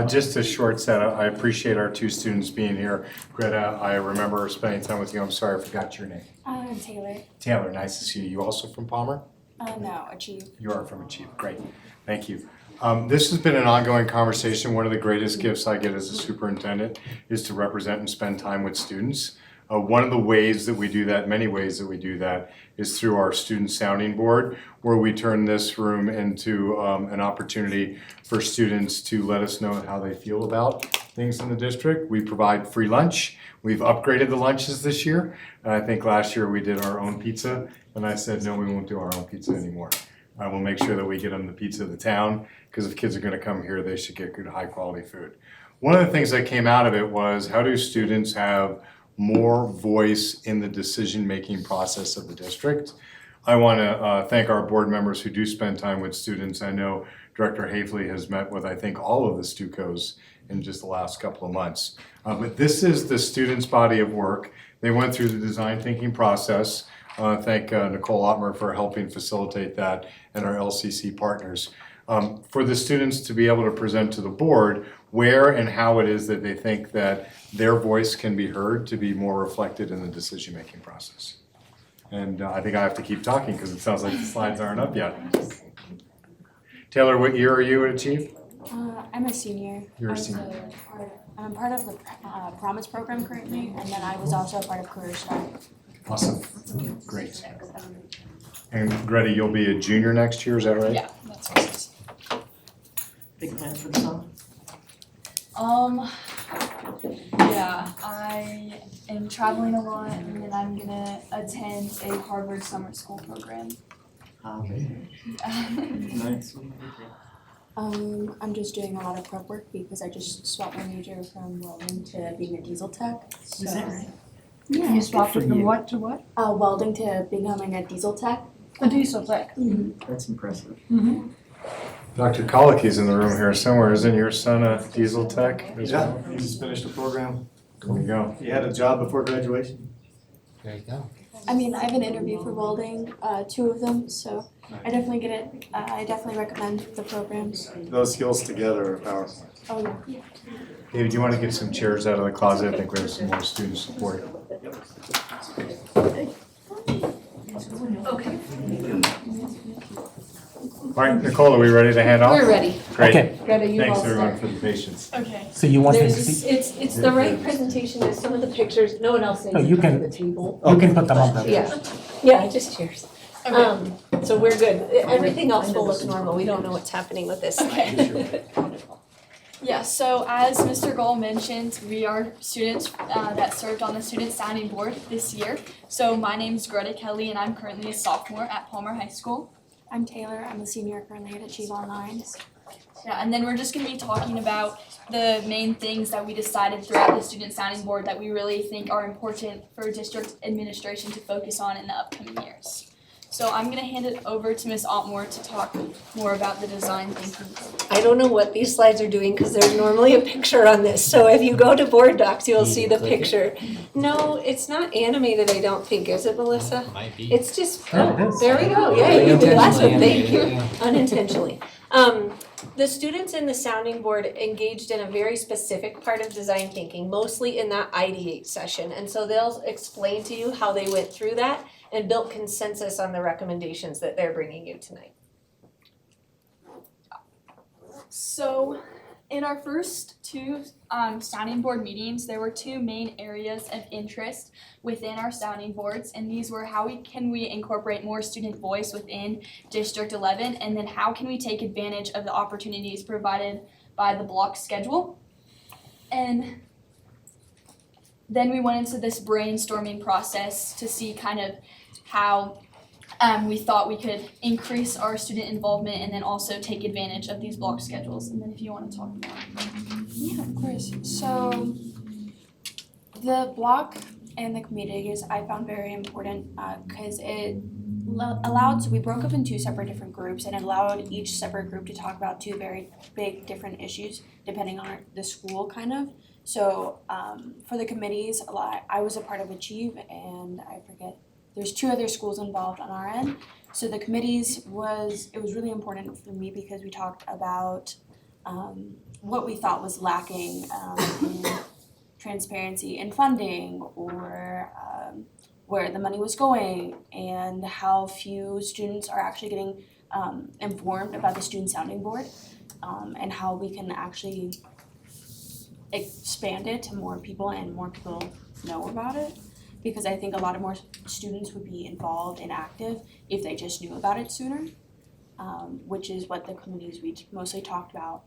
Just a short setup. I appreciate our two students being here. Greta, I remember spending time with you. I'm sorry I forgot your name. Taylor. Taylor, nice to see you. You also from Palmer? No, Achieve. You are from Achieve. Great. Thank you. This has been an ongoing conversation. One of the greatest gifts I get as a superintendent is to represent and spend time with students. One of the ways that we do that, many ways that we do that, is through our student sounding board, where we turn this room into an opportunity for students to let us know how they feel about things in the district. We provide free lunch. We've upgraded the lunches this year. And I think last year we did our own pizza, and I said, no, we won't do our own pizza anymore. We'll make sure that we get them the pizza of the town, because if kids are gonna come here, they should get good, high quality food. One of the things that came out of it was, how do students have more voice in the decision-making process of the district? I wanna thank our board members who do spend time with students. I know Director Hafley has met with, I think, all of the Stucos in just the last couple of months. But this is the students' body of work. They went through the design thinking process. Thank Nicole Ottmer for helping facilitate that, and our LCC partners. For the students to be able to present to the board where and how it is that they think that their voice can be heard to be more reflected in the decision-making process. And I think I have to keep talking because it sounds like the slides aren't up yet. Taylor, what year are you at Achieve? I'm a senior. You're a senior. I'm part of the Promise program currently, and then I was also a part of Career Start. Awesome, great. And Greta, you'll be a junior next year, is that right? Yeah, that's what it is. Big plan for the summer? Yeah, I am traveling a lot, and then I'm gonna attend a Harvard summer school program. Nice. I'm just doing a lot of prep work because I just swapped my major from welding to being a diesel tech. So, Is that right? yeah, You swapped it from what to what? welding to becoming a diesel tech. A diesel tech. That's impressive. Dr. Colickey's in the room here somewhere. Isn't your son a diesel tech as well? Yeah, he just finished a program. There we go. He had a job before graduation. There you go. I mean, I have an interview for welding, 2 of them, so I definitely get it. I definitely recommend the programs. Those skills together are powerful. Oh, yeah. David, do you want to get some chairs out of the closet? I think we have some more student support. Okay. All right, Nicole, are we ready to hand off? We're ready. Great. Okay, Greta, you all Thanks everyone start. for the patience. Okay. so you want them to There's, see? it's the right presentation, there's some of the pictures, no one else needs No, to you come can- to the table. You can put them on the. Yeah, just cheers. Okay. So we're good, everything else will look normal, we don't know what's happening with this slide. Okay. Yeah, so as Mr. Gold mentioned, we are students that served on the Student Sounding Board this year. So my name is Greta Kelly and I'm currently a sophomore at Palmer High School. I'm Taylor, I'm a senior currently at Achieve Online. Yeah, and then we're just gonna be talking about the main things that we decided throughout the Student Sounding Board that we really think are important for district administration to focus on in the upcoming years. So I'm gonna hand it over to Ms. Otmore to talk more about the design thinking. I don't know what these slides are doing, cause there's normally a picture on this, so if you go to board docs, you'll see the Click it. picture. No, it's not animated, I don't think, is it, Melissa? Might be. It's just, Oh, it is. there we go, yeah, you did last one, thank you. Yeah. Unintentionally. The students in the sounding board engaged in a very specific part of design thinking, mostly in that ideate session. And so they'll explain to you how they went through that and built consensus on the recommendations that they're bringing you tonight. So, in our first 2 sounding board meetings, there were 2 main areas of interest within our sounding boards, and these were how can we incorporate more student voice within District 11, and then how can we take advantage of the opportunities provided by the block schedule. And then we went into this brainstorming process to see kind of how we thought we could increase our student involvement and then also take advantage of these block schedules. And then if you want to talk more. Yeah, of course. So the block and the communities I found very important because it allowed, so we broke up in 2 separate different groups and it allowed each separate group to talk about 2 very big different issues depending on the school kind of. So for the committees, I was a part of Achieve and I forget, there's 2 other schools involved on our end. So the committees it was really important for me because we talked about what we thought was lacking in transparency in funding or where the money was going and how few students are actually getting informed about the Student Sounding Board and how we can actually expand it to more people and more people know about it. Because I think a lot of more students would be involved and active if they just knew about it sooner, which is what the committees we mostly talked about.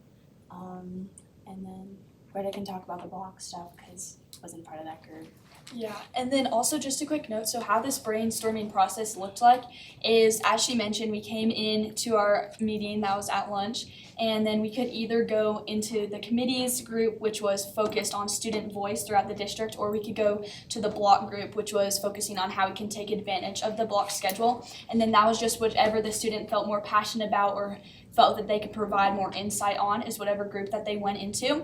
And then Greta can talk about the block stuff because I wasn't part of that group. Yeah, and then also just a quick note, so how this brainstorming process looked like is, as she mentioned, we came in to our meeting that was at lunch, and then we could either go into the committees group, which was focused on student voice throughout the district, or we could go to the block group, which was focusing on how we can take advantage of the block schedule, and then that was just whichever the student felt more passionate about or felt that they could provide more insight on is whatever group that they went into.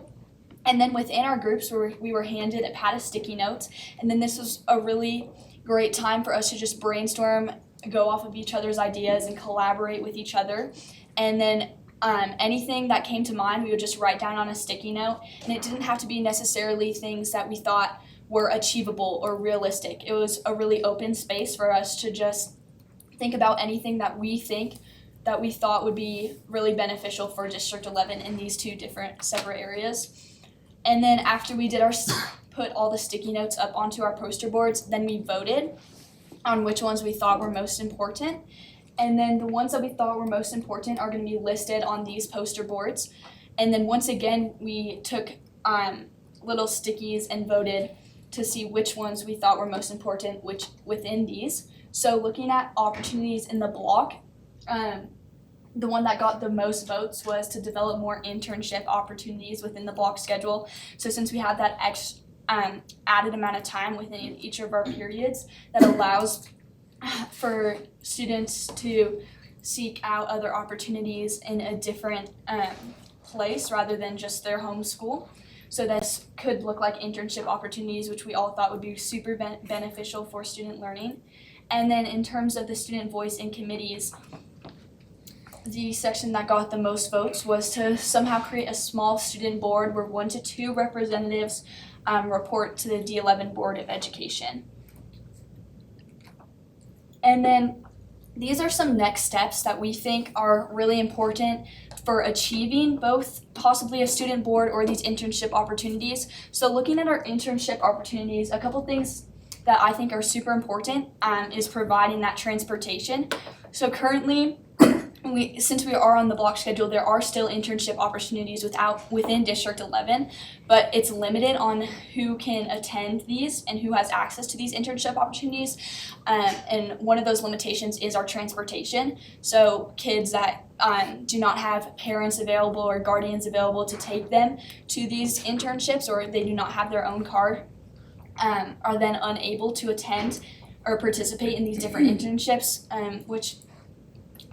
And then within our groups, we were handed a pad of sticky notes, and then this was a really great time for us to just brainstorm, go off of each other's ideas, and collaborate with each other. And then anything that came to mind, we would just write down on a sticky note, and it didn't have to be necessarily things that we thought were achievable or realistic. It was a really open space for us to just think about anything that we thought would be really beneficial for District 11 in these 2 different separate areas. And then after we did put all the sticky notes up onto our poster boards, then we voted on which ones we thought were most important. And then the ones that we thought were most important are going to be listed on these poster boards. And then once again, we took little stickies and voted to see which ones we thought were most important, which within these. So looking at opportunities in the block, the one that got the most votes was to develop more internship opportunities within the block schedule. So since we had that added amount of time within each of our periods, that allows for students to seek out other opportunities in a different place rather than just their home school. So this could look like internship opportunities, which we all thought would be super beneficial for student learning. And then in terms of the student voice in committees, the section that got the most votes was to somehow create a small student board where 1 to 2 representatives report to the D11 Board of Education. And then these are some next steps that we think are really important for achieving both possibly a student board or these internship opportunities. So looking at our internship opportunities, a couple things that I think are super important is providing that transportation. So currently, since we are on the block schedule, there are still internship opportunities within District 11, but it's limited on who can attend these and who has access to these internship opportunities. And one of those limitations is our transportation. So kids that do not have parents available or guardians available to take them to these internships, or they do not have their own car, are then unable to attend or participate in these different internships, which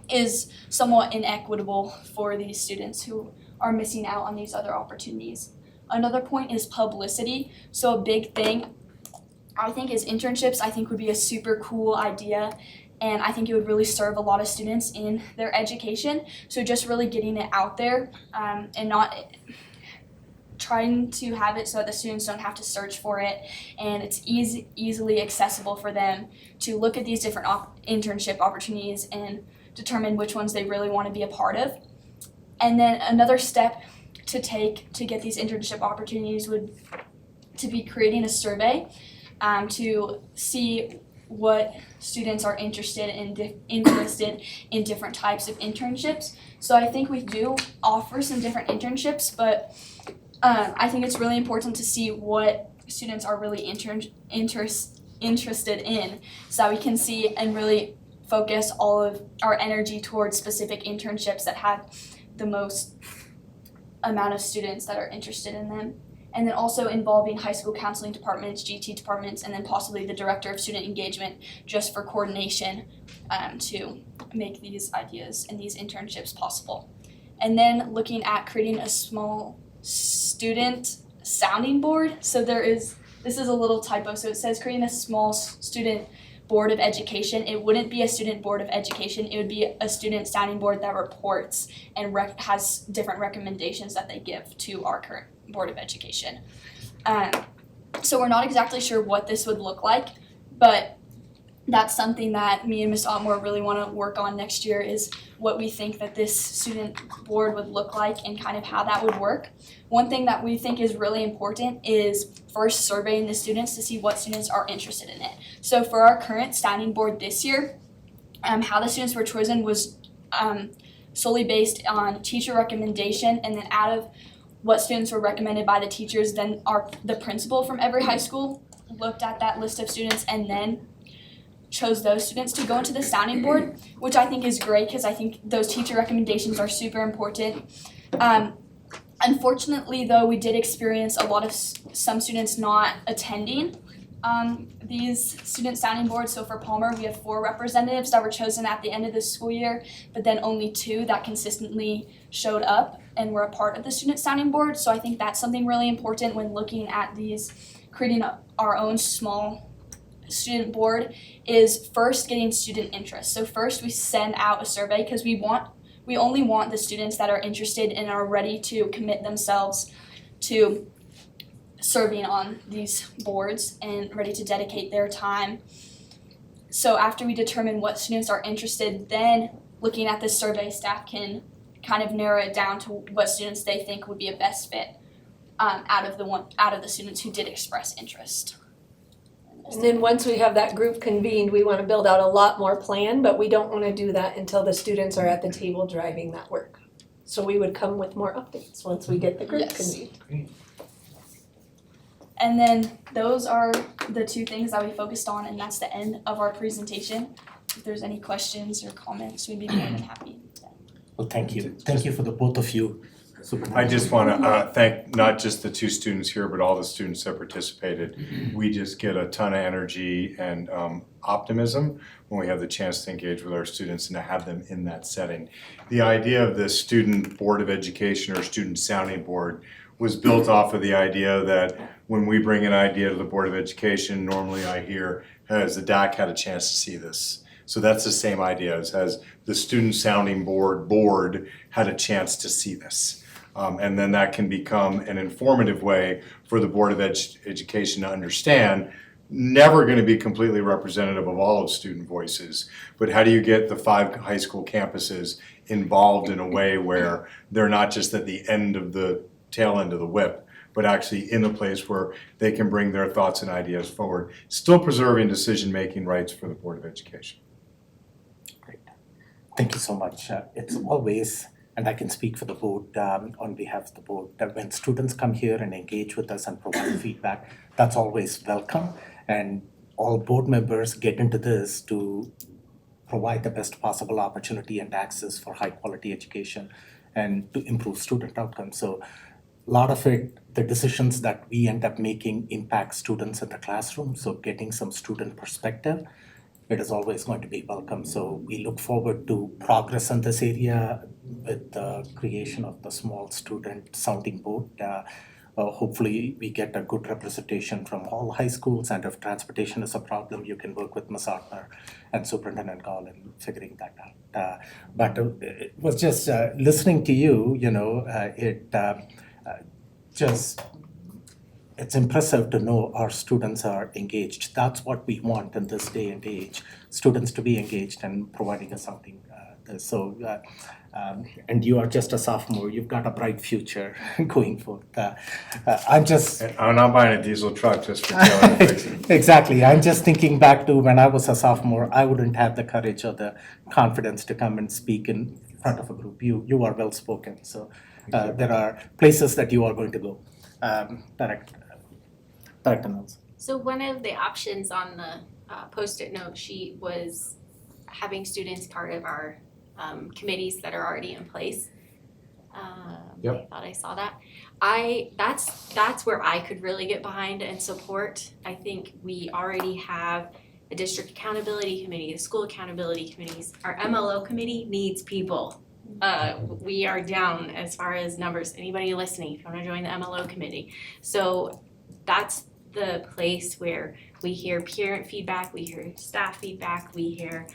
is somewhat inequitable for these students who are missing out on these other opportunities. Another point is publicity. So a big thing I think is internships. I think would be a super cool idea, and I think it would really serve a lot of students in their education. So just really getting it out there and not trying to have it so that the students don't have to search for it, and it's easily accessible for them to look at these different internship opportunities and determine which ones they really want to be a part of. And then another step to take to get these internship opportunities would to be creating a survey to see what students are interested in different types of internships. So I think we do offer some different internships, but I think it's really important to see what students are really interested in, so that we can see and really focus all of our energy towards specific internships that have the most amount of students that are interested in them. And then also involving high school counseling departments, GT departments, and then possibly the director of student engagement, just for coordination to make these ideas and these internships possible. And then looking at creating a small student sounding board. So this is a little typo, so it says creating a small student board of education. It wouldn't be a student board of education, it would be a student sounding board that reports and has different recommendations that they give to our current board of education. So we're not exactly sure what this would look like, but that's something that me and Ms. Otmore really want to work on next year, is what we think that this student board would look like and kind of how that would work. One thing that we think is really important is first surveying the students to see what students are interested in it. So for our current standing board this year, how the students were chosen was solely based on teacher recommendation, and then out of what students were recommended by the teachers, then the principal from every high school looked at that list of students and then chose those students to go into the sounding board, which I think is great because I think those teacher recommendations are super important. Unfortunately, though, we did experience a lot of some students not attending these student sounding boards. So for Palmer, we have 4 representatives that were chosen at the end of the school year, but then only 2 that consistently showed up and were a part of the student sounding board. So I think that's something really important when looking at these, creating our own small student board, is first getting student interest. So first we send out a survey because we only want the students that are interested and are ready to commit themselves to serving on these boards and ready to dedicate their time. So after we determine what students are interested, then looking at this survey, staff can kind of narrow it down to what students they think would be a best fit out of the students who did express interest. And then once we have that group convened, we want to build out a lot more plan, but we don't want to do that until the students are at the table driving that work. So we would come with more updates once we get the group convened. And then those are the 2 things that we focused on, and that's the end of our presentation. If there's any questions or comments, we'd be more than happy. Well, thank you. Thank you for the both of you. I just want to thank not just the 2 students here, but all the students that participated. We just get a ton of energy and optimism when we have the chance to engage with our students and to have them in that setting. The idea of the student board of education or student sounding board was built off of the idea that when we bring an idea to the Board of Education, normally I hear, has the DAC had a chance to see this? So that's the same idea, as has the student sounding board had a chance to see this? And then that can become an informative way for the Board of Education to understand, never gonna be completely representative of all of student voices, but how do you get the 5 high school campuses involved in a way where they're not just at the end of the tail end of the whip, but actually in a place where they can bring their thoughts and ideas forward, still preserving decision-making rights for the Board of Education. Great. Thank you so much. It's always, and I can speak for the board on behalf of the board, that when students come here and engage with us and provide feedback, that's always welcome. And all board members get into this to provide the best possible opportunity and access for high quality education and to improve student outcomes. So a lot of it, the decisions that we end up making impact students in the classroom. So getting some student perspective, it is always going to be welcome. So we look forward to progress in this area with the creation of the small student sounding board. Hopefully we get a good representation from all high schools, and if transportation is a problem, you can work with Ms. Arthur and Superintendent Gall in figuring that out. But it was just listening to you, it's impressive to know our students are engaged. That's what we want in this day and age, students to be engaged and providing us something. And you are just a sophomore, you've got a bright future going forth. I'm not buying a diesel truck just for Taylor to fix it. Exactly, I'm just thinking back to when I was a sophomore, I wouldn't have the courage or the confidence to come and speak in front of a group. You are well spoken, so there are places that you are going to go. Director Knowles. So one of the options on the Post-it note sheet was having students part of our committees that are already in place. Yep. I thought I saw that. That's where I could really get behind and support. I think we already have a district accountability committee, the school accountability committees. Our MLO committee needs people. We are down as far as numbers. Anybody listening, if you want to join the MLO committee. So that's the place where we hear parent feedback, we hear staff feedback, we hear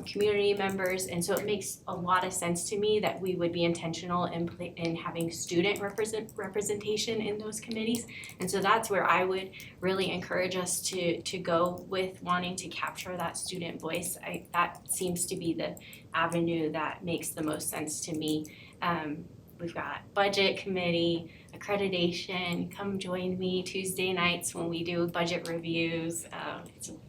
community members, and so it makes a lot of sense to me that we would be intentional in having student representation in those committees. And so that's where I would really encourage us to go with wanting to capture that student voice. That seems to be the avenue that makes the most sense to me. We've got budget committee, accreditation, come join me Tuesday nights when we do budget reviews.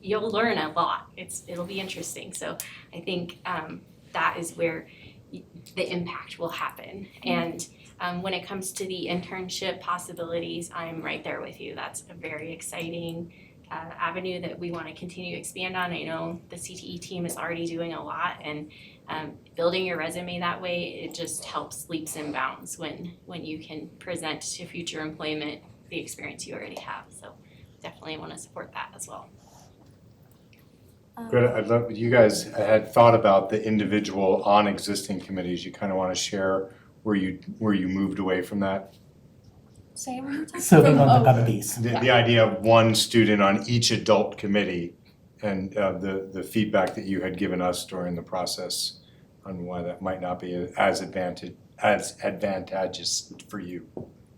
You'll learn a lot, it'll be interesting. So I think that is where the impact will happen. And when it comes to the internship possibilities, I'm right there with you. That's a very exciting avenue that we want to continue to expand on. I know the CTE team is already doing a lot, and building your resume that way, it just helps leaps and bounds when you can present to future employment the experience you already have. So definitely want to support that as well. Greta, I'd love, you guys had thought about the individual on existing committees. You kind of want to share where you moved away from that? Say it one more time. Serving on the committees. The idea of one student on each adult committee and the feedback that you had given us during the process on why that might not be as advantageous for you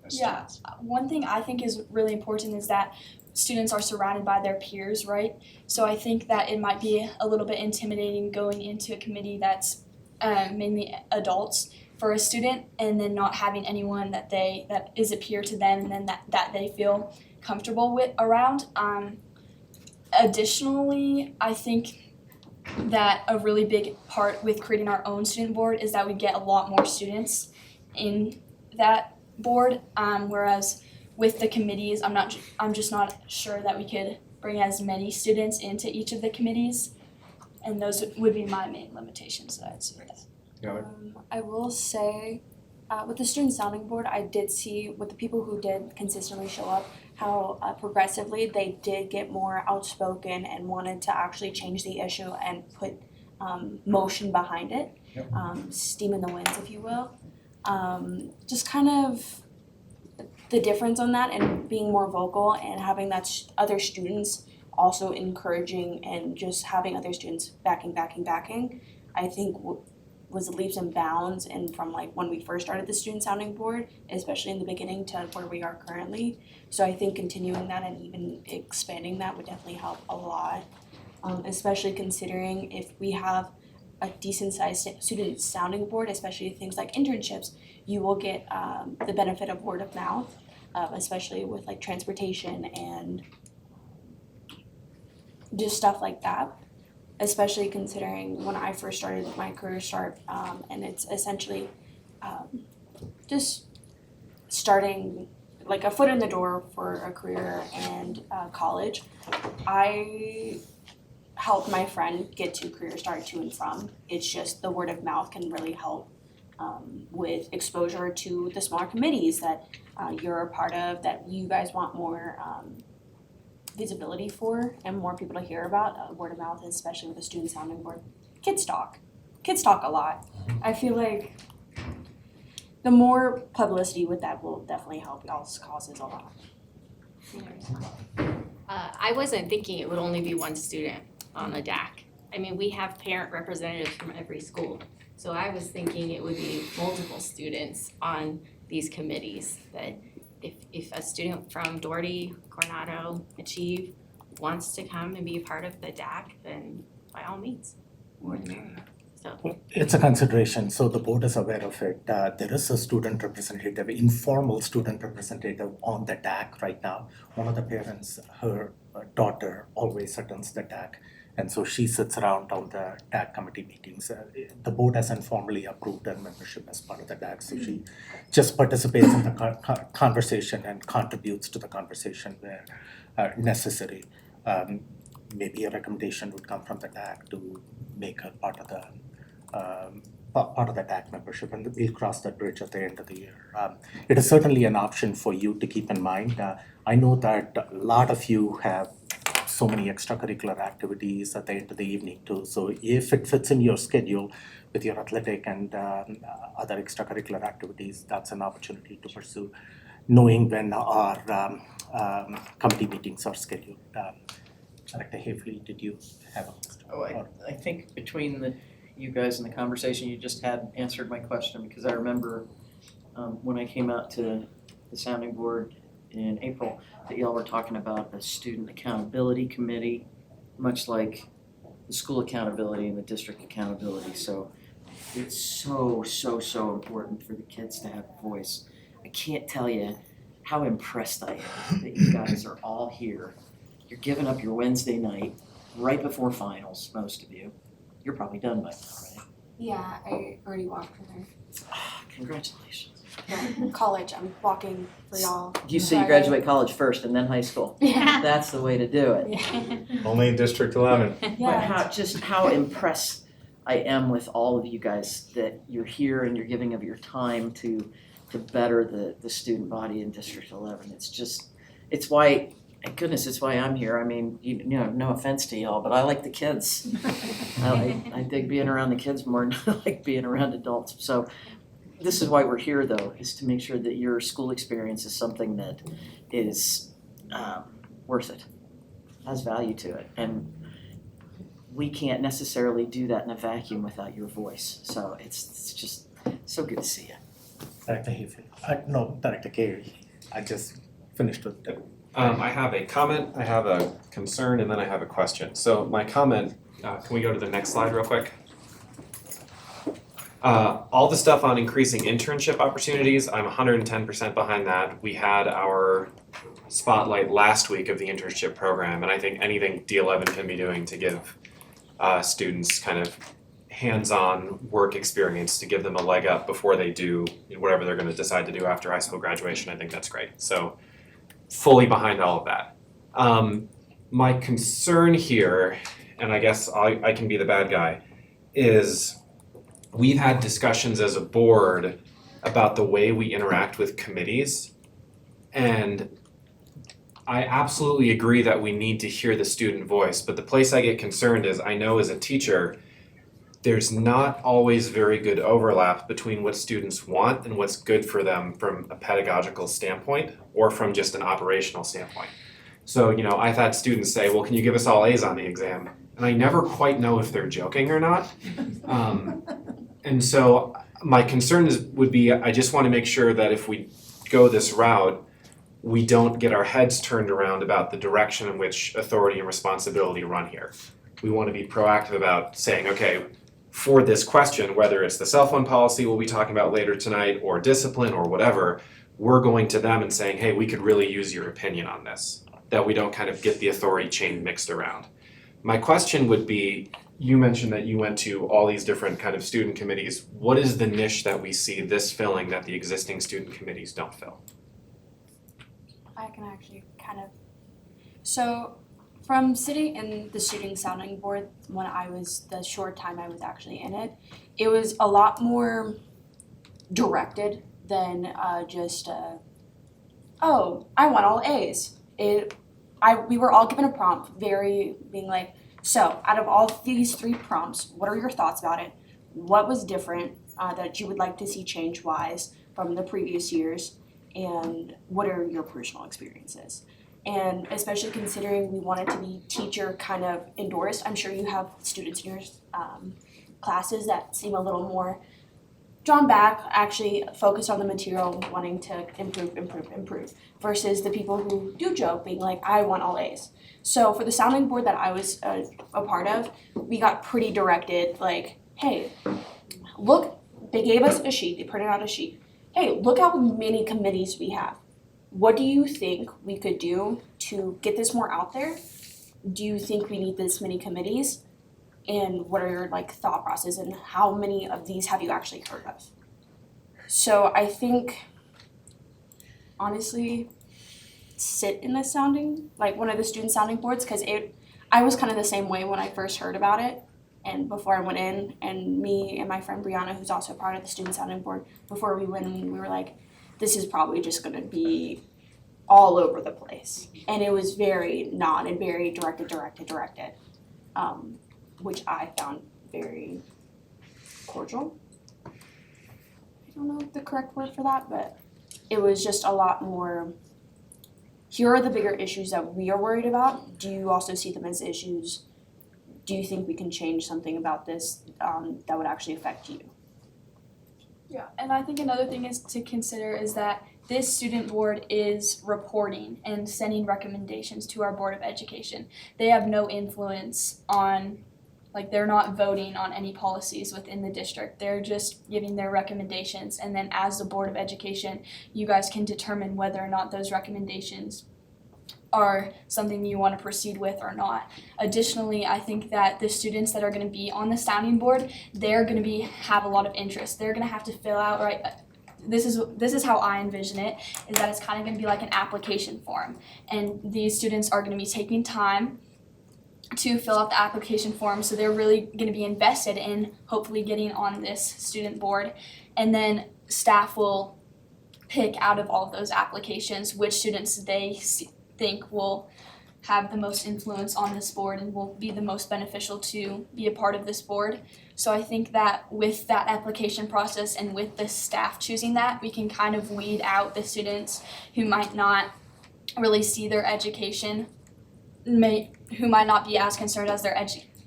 as students. One thing I think is really important is that students are surrounded by their peers, right? So I think that it might be a little bit intimidating going into a committee that's mainly adults for a student, and then not having anyone that is a peer to them, and then that they feel comfortable with around. Additionally, I think that a really big part with creating our own student board is that we get a lot more students in that board, whereas with the committees, I'm just not sure that we could bring as many students into each of the committees, and those would be my main limitations that I'd say. I will say, with the student sounding board, I did see with the people who did consistently show up, how progressively they did get more outspoken and wanted to actually change the issue and put motion behind it, steam in the winds, if you will. Just kind of the difference on that and being more vocal and having that other students also encouraging and just having other students backing, I think was leaps and bounds, and from like when we first started the student sounding board, especially in the beginning, to where we are currently. So I think continuing that and even expanding that would definitely help a lot, especially considering if we have a decent sized student sounding board, especially things like internships, you will get the benefit of word of mouth, especially with like transportation and just stuff like that. Especially considering when I first started my career and it's essentially just starting like a foot in the door for a career and college. I helped my friend get to Career Start to and from. It's just the word of mouth can really help with exposure to the smaller committees that you're a part of, that you guys want more visibility for and more people to hear about. Word of mouth, especially with the student sounding board. Kids talk a lot. I feel like the more publicity with that will definitely help y'all's causes a lot. I wasn't thinking it would only be one student on the DAC. I mean, we have parent representatives from every school. So I was thinking it would be multiple students on these committees, that if a student from Doherty, Coronado, Achieve wants to come and be a part of the DAC, then by all means, more the merrier. So It's a consideration, so the board is aware of it. There is a student representative, informal student representative on the DAC right now. One of the parents, her daughter always attends the DAC, and so she sits around on the DAC committee meetings. The board has informally approved her membership as part of the DAC, so she just participates in the conversation and contributes to the conversation where necessary. Maybe a recommendation would come from the DAC to make her part of the DAC membership, and we'll cross that bridge at the end of the year. It is certainly an option for you to keep in mind. I know that a lot of you have so many extracurricular activities at the end of the evening too. So if it fits in your schedule with your athletic and other extracurricular activities, that's an opportunity to pursue, knowing when our committee meetings are scheduled. Director Haefele, did you have a question? I think between you guys and the conversation you just had answered my question, because I remember when I came out to the sounding board in April that y'all were talking about a student accountability committee, much like the school accountability and the district accountability. So it's so important for the kids to have a voice. I can't tell you how impressed I am that you guys are all here. You're giving up your Wednesday night right before finals, most of you. You're probably done by now, right? Yeah, I already walked for her. Congratulations. Yeah, college, I'm walking for y'all. You say you graduate college first and then high school. Yeah. That's the way to do it. Only in District 11. But how impressed I am with all of you guys that you're here and you're giving of your time to better the student body in District 11. It's why, thank goodness, it's why I'm here. I mean, you know, no offense to y'all, but I like the kids. I dig being around the kids more than I like being around adults. So this is why we're here, though, is to make sure that your school experience is something that is worth it, has value to it. And we can't necessarily do that in a vacuum without your voice. So it's just so good to see you. Director Haefele. No, Director Carey. I just finished with that. I have a comment, I have a concern, and then I have a question. So my comment, can we go to the next slide real quick? All the stuff on increasing internship opportunities, I'm 110% behind that. We had our spotlight last week of the internship program, and I think anything D11 can be doing to give students kind of hands-on work experience, to give them a leg up before they do whatever they're going to decide to do after high school graduation, I think that's great. So fully behind all of that. My concern here, and I guess I can be the bad guy, is we've had discussions as a board about the way we interact with committees, and I absolutely agree that we need to hear the student voice, but the place I get concerned is I know as a teacher, there's not always very good overlap between what students want and what's good for them from a pedagogical standpoint or from just an operational standpoint. So, I've had students say, well, can you give us all A's on the exam? And I never quite know if they're joking or not. And so my concern would be, I just want to make sure that if we go this route, we don't get our heads turned around about the direction in which authority and responsibility run here. We want to be proactive about saying, okay, for this question, whether it's the cell phone policy we'll be talking about later tonight or discipline or whatever, we're going to them and saying, hey, we could really use your opinion on this, that we don't kind of get the authority chain mixed around. My question would be, you mentioned that you went to all these different kind of student committees. What is the niche that we see this filling that the existing student committees don't fill? I can actually so from sitting in the student sounding board when the short time I was actually in it, it was a lot more directed than just oh, I want all A's. We were all given a prompt, being like, so out of all these 3 prompts, what are your thoughts about it? What was different that you would like to see change-wise from the previous years? And what are your personal experiences? And especially considering we wanted to be teacher kind of endorsed, I'm sure you have students in your classes that seem a little more drawn back, actually focused on the material, wanting to improve, versus the people who do joke, being like, I want all A's. So for the sounding board that I was a part of, we got pretty directed, like, hey, look, they gave us a sheet, they printed out a sheet. Hey, look how many committees we have. What do you think we could do to get this more out there? Do you think we need this many committees? And what are your thought process and how many of these have you actually heard of? So I think, honestly, sit in the one of the student sounding boards, because I was kind of the same way when I first heard about it. And before I went in, and me and my friend Brianna, who's also part of the student sounding board, before we went in, we were like, this is probably just going to be all over the place. And it was very and very directed, which I found very cordial. I don't know the correct word for that, but it was just a lot more, here are the bigger issues that we are worried about. Do you also see them as issues? Do you think we can change something about this that would actually affect you? Yeah, and I think another thing is to consider is that this student board is reporting and sending recommendations to our Board of Education. They have no influence on, they're not voting on any policies within the district. They're just giving their recommendations, and then as the Board of Education, you guys can determine whether or not those recommendations are something you want to proceed with or not. Additionally, I think that the students that are going to be on the sounding board, they're going to have a lot of interest. They're going to have to fill out, this is how I envision it, is that it's kind of going to be like an application form. And these students are going to be taking time to fill out the application form, so they're really going to be invested in hopefully getting on this student board. And then staff will pick out of all of those applications which students they think will have the most influence on this board and will be the most beneficial to be a part of this board. So I think that with that application process and with the staff choosing that, we can kind of weed out the students who might not really see their education, who might not be as concerned as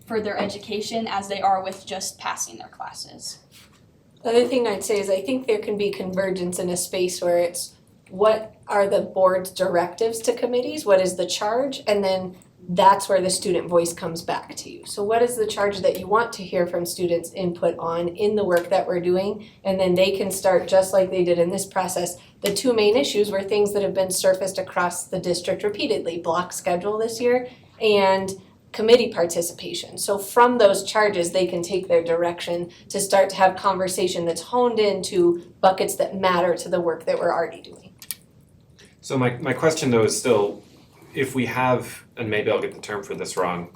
for their education as they are with just passing their classes. The other thing I'd say is I think there can be convergence in a space where it's what are the board's directives to committees, what is the charge, and then that's where the student voice comes back to you. So what is the charge that you want to hear from students' input on in the work that we're doing? And then they can start, just like they did in this process. The 2 main issues were things that have been surfaced across the district repeatedly, block schedule this year and committee participation. So from those charges, they can take their direction to start to have conversation that's honed into buckets that matter to the work that we're already doing. So my question though is still, if we have, and maybe I'll get the term for this wrong,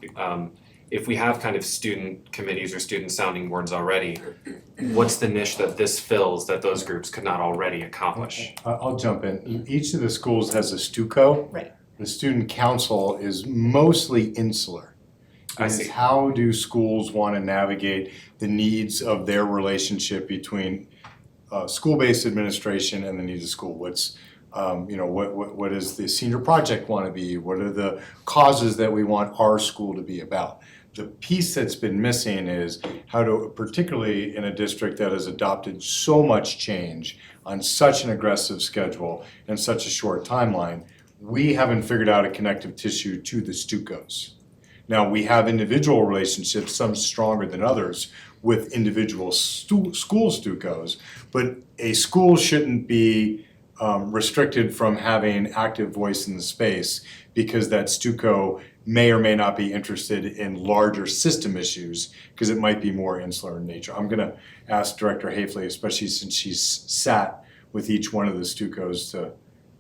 if we have kind of student committees or student sounding boards already, what's the niche that this fills that those groups could not already accomplish? I'll jump in. Each of the schools has a STUCO. Right. The student council is mostly insular. I is see. how do schools want to navigate the needs of their relationship between school-based administration and the needs of school? What's what does the senior project want to be? What are the causes that we want our school to be about? The piece that's been missing is how to, particularly in a district that has adopted so much change on such an aggressive schedule and such a short timeline, we haven't figured out a connective tissue to the Stucos. Now, we have individual relationships, some stronger than others, with individual school Stucos, but a school shouldn't be restricted from having active voice in the space because that Stuco may or may not be interested in larger system issues because it might be more insular in nature. I'm gonna ask Director Hafley, especially since she's sat with each one of the Stucos, to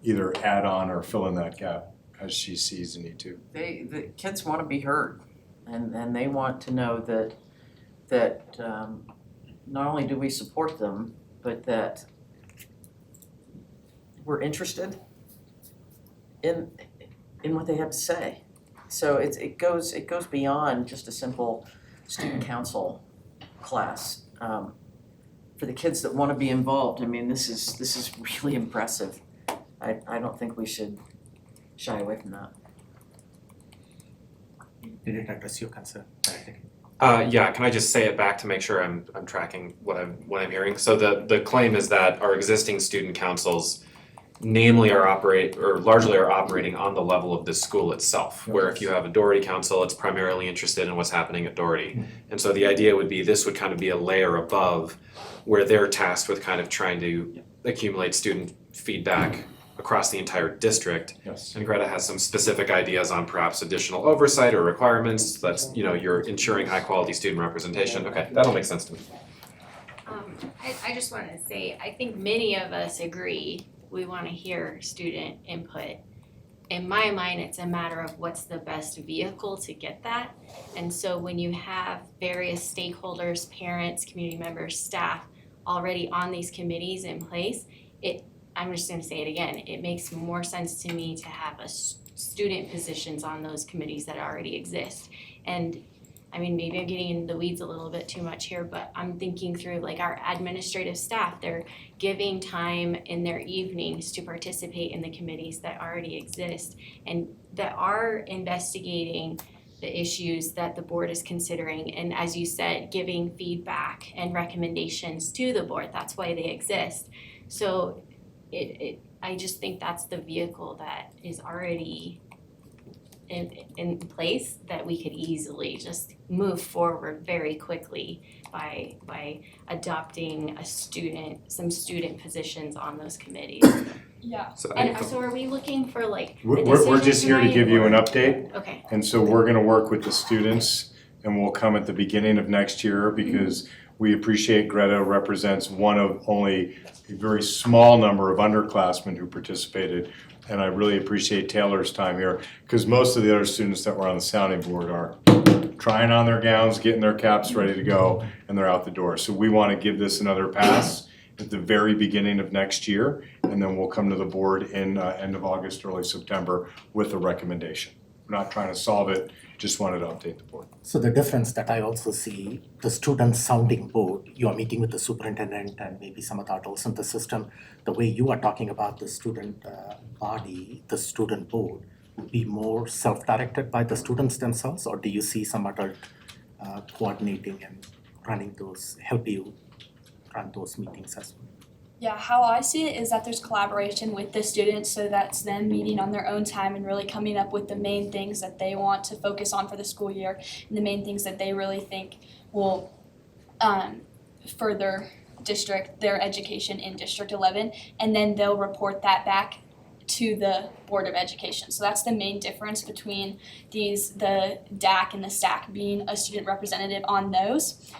either add on or fill in that gap as she sees the need to. The kids wanna be heard, and they want to know that not only do we support them, but that we're interested in what they have to say. So it goes beyond just a simple student council class. For the kids that wanna be involved, I mean, this is really impressive. I don't think we should shy away from that. Did it address your concern? Yeah, can I just say it back to make sure I'm tracking what I'm hearing? So the claim is that our existing student councils largely are operating on the level of the school itself, where if you have a Doherty council, it's primarily interested in what's happening at Doherty. And so the idea would be this would kind of be a layer above where they're tasked with kind of trying to accumulate student feedback across the entire district. Yes. And Greta has some specific ideas on perhaps additional oversight or requirements that's, you're ensuring high quality student representation. Okay, that'll make sense to me. I just wanted to say, I think many of us agree we want to hear student input. In my mind, it's a matter of what's the best vehicle to get that. And so when you have various stakeholders, parents, community members, staff already on these committees in place, I'm just gonna say it again, it makes more sense to me to have student positions on those committees that already exist. And I mean, maybe I'm getting in the weeds a little bit too much here, but I'm thinking through like our administrative staff, they're giving time in their evenings to participate in the committees that already exist and that are investigating the issues that the board is considering. And as you said, giving feedback and recommendations to the board, that's why they exist. So I just think that's the vehicle that is already in place that we could easily just move forward very quickly by adopting some student positions on those committees. Yeah. So So are we looking for like a We're decision just here to tonight, give you an or- update. Okay. And so we're gonna work with the students and we'll come at the beginning of next year because we appreciate Greta represents one of only a very small number of underclassmen who participated. And I really appreciate Taylor's time here because most of the other students that were on the sounding board are trying on their gowns, getting their caps ready to go, and they're out the door. So we wanna give this another pass at the very beginning of next year, and then we'll come to the board in end of August, early September with a recommendation. We're not trying to solve it, just wanted to update the board. So the difference that I also see, the student sounding board, you are meeting with the superintendent and maybe some of the adults in the system. The way you are talking about the student body, the student board, would be more self-directed by the students themselves, or do you see some adult coordinating and running those, help you run those meetings as well? Yeah, how I see it is that there's collaboration with the students, so that's them meeting on their own time and really coming up with the main things that they want to focus on for the school year and the main things that they really think will further their education in District 11, and then they'll report that back to the Board of Education. So that's the main difference between the DAC and the STAC being a student representative on those.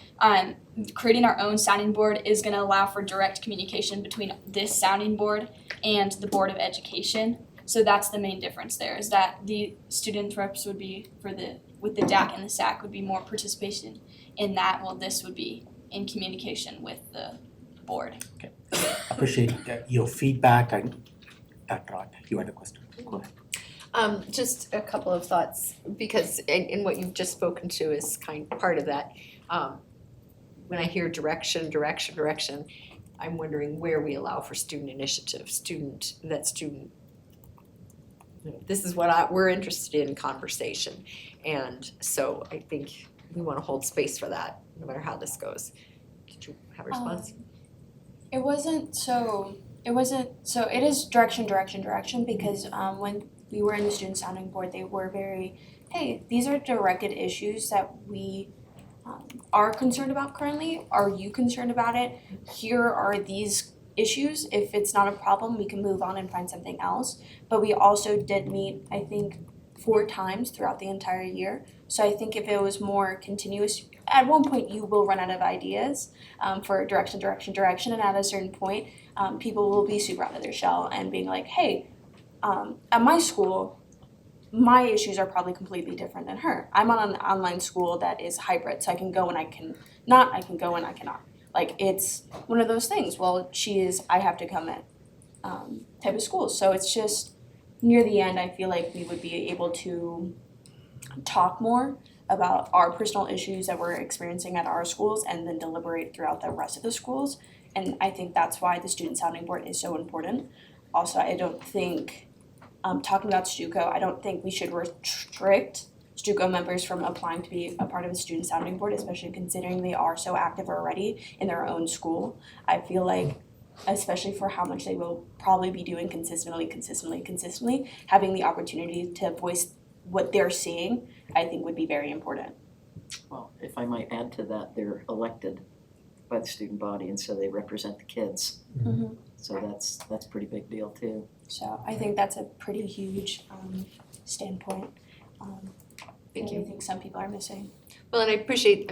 Creating our own sounding board is going to allow for direct communication between this sounding board and the Board of Education. So that's the main difference there, is that the student reps would be with the DAC and the STAC would be more participation in that, while this would be in communication with the board. Okay, appreciate your feedback. And Dr. Rod, you had a question, go ahead. Just a couple of thoughts, because in what you've just spoken to is part of that. When I hear direction, I'm wondering where we allow for student initiative, this is what we're interested in conversation. And so I think we wanna hold space for that, no matter how this goes. Did you have a response? It is direction because when we were in the student sounding board, they were very, hey, these are directed issues that we are concerned about currently. Are you concerned about it? Here are these issues. If it's not a problem, we can move on and find something else. But we also did meet, I think, 4 times throughout the entire year. So I think if it was more continuous, at one point you will run out of ideas for direction, and at a certain point, people will be super out of their shell and being like, hey, at my school, my issues are probably completely different than her. I'm on an online school that is hybrid, so I can go and I cannot, I can go and I cannot. Like, it's one of those things. Well, I have to come at type of school. So it's just near the end, I feel like we would be able to talk more about our personal issues that we're experiencing at our schools and then deliberate throughout the rest of the schools. And I think that's why the student sounding board is so important. Also, I don't think, talking about STUCO, I don't think we should restrict STUCO members from applying to be a part of the student sounding board, especially considering they are so active already in their own school. I feel like, especially for how much they will probably be doing consistently, having the opportunity to voice what they're seeing, I think would be very important. Well, if I might add to that, they're elected by the student body, and so they represent the kids. Mm-hmm. So that's a pretty big deal too. So I think that's a pretty huge standpoint. Thank that you. I think some people are missing. Well, and I appreciate,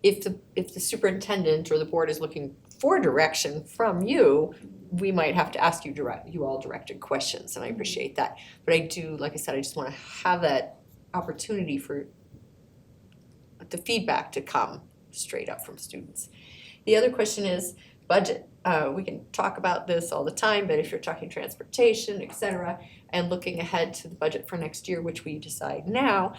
if the superintendent or the board is looking for direction from you, we might have to ask you all directed questions, and I appreciate that. But I do, like I said, I just wanna have that opportunity for the feedback to come straight up from students. The other question is budget. We can talk about this all the time, but if you're talking transportation, et cetera, and looking ahead to the budget for next year, which we decide now,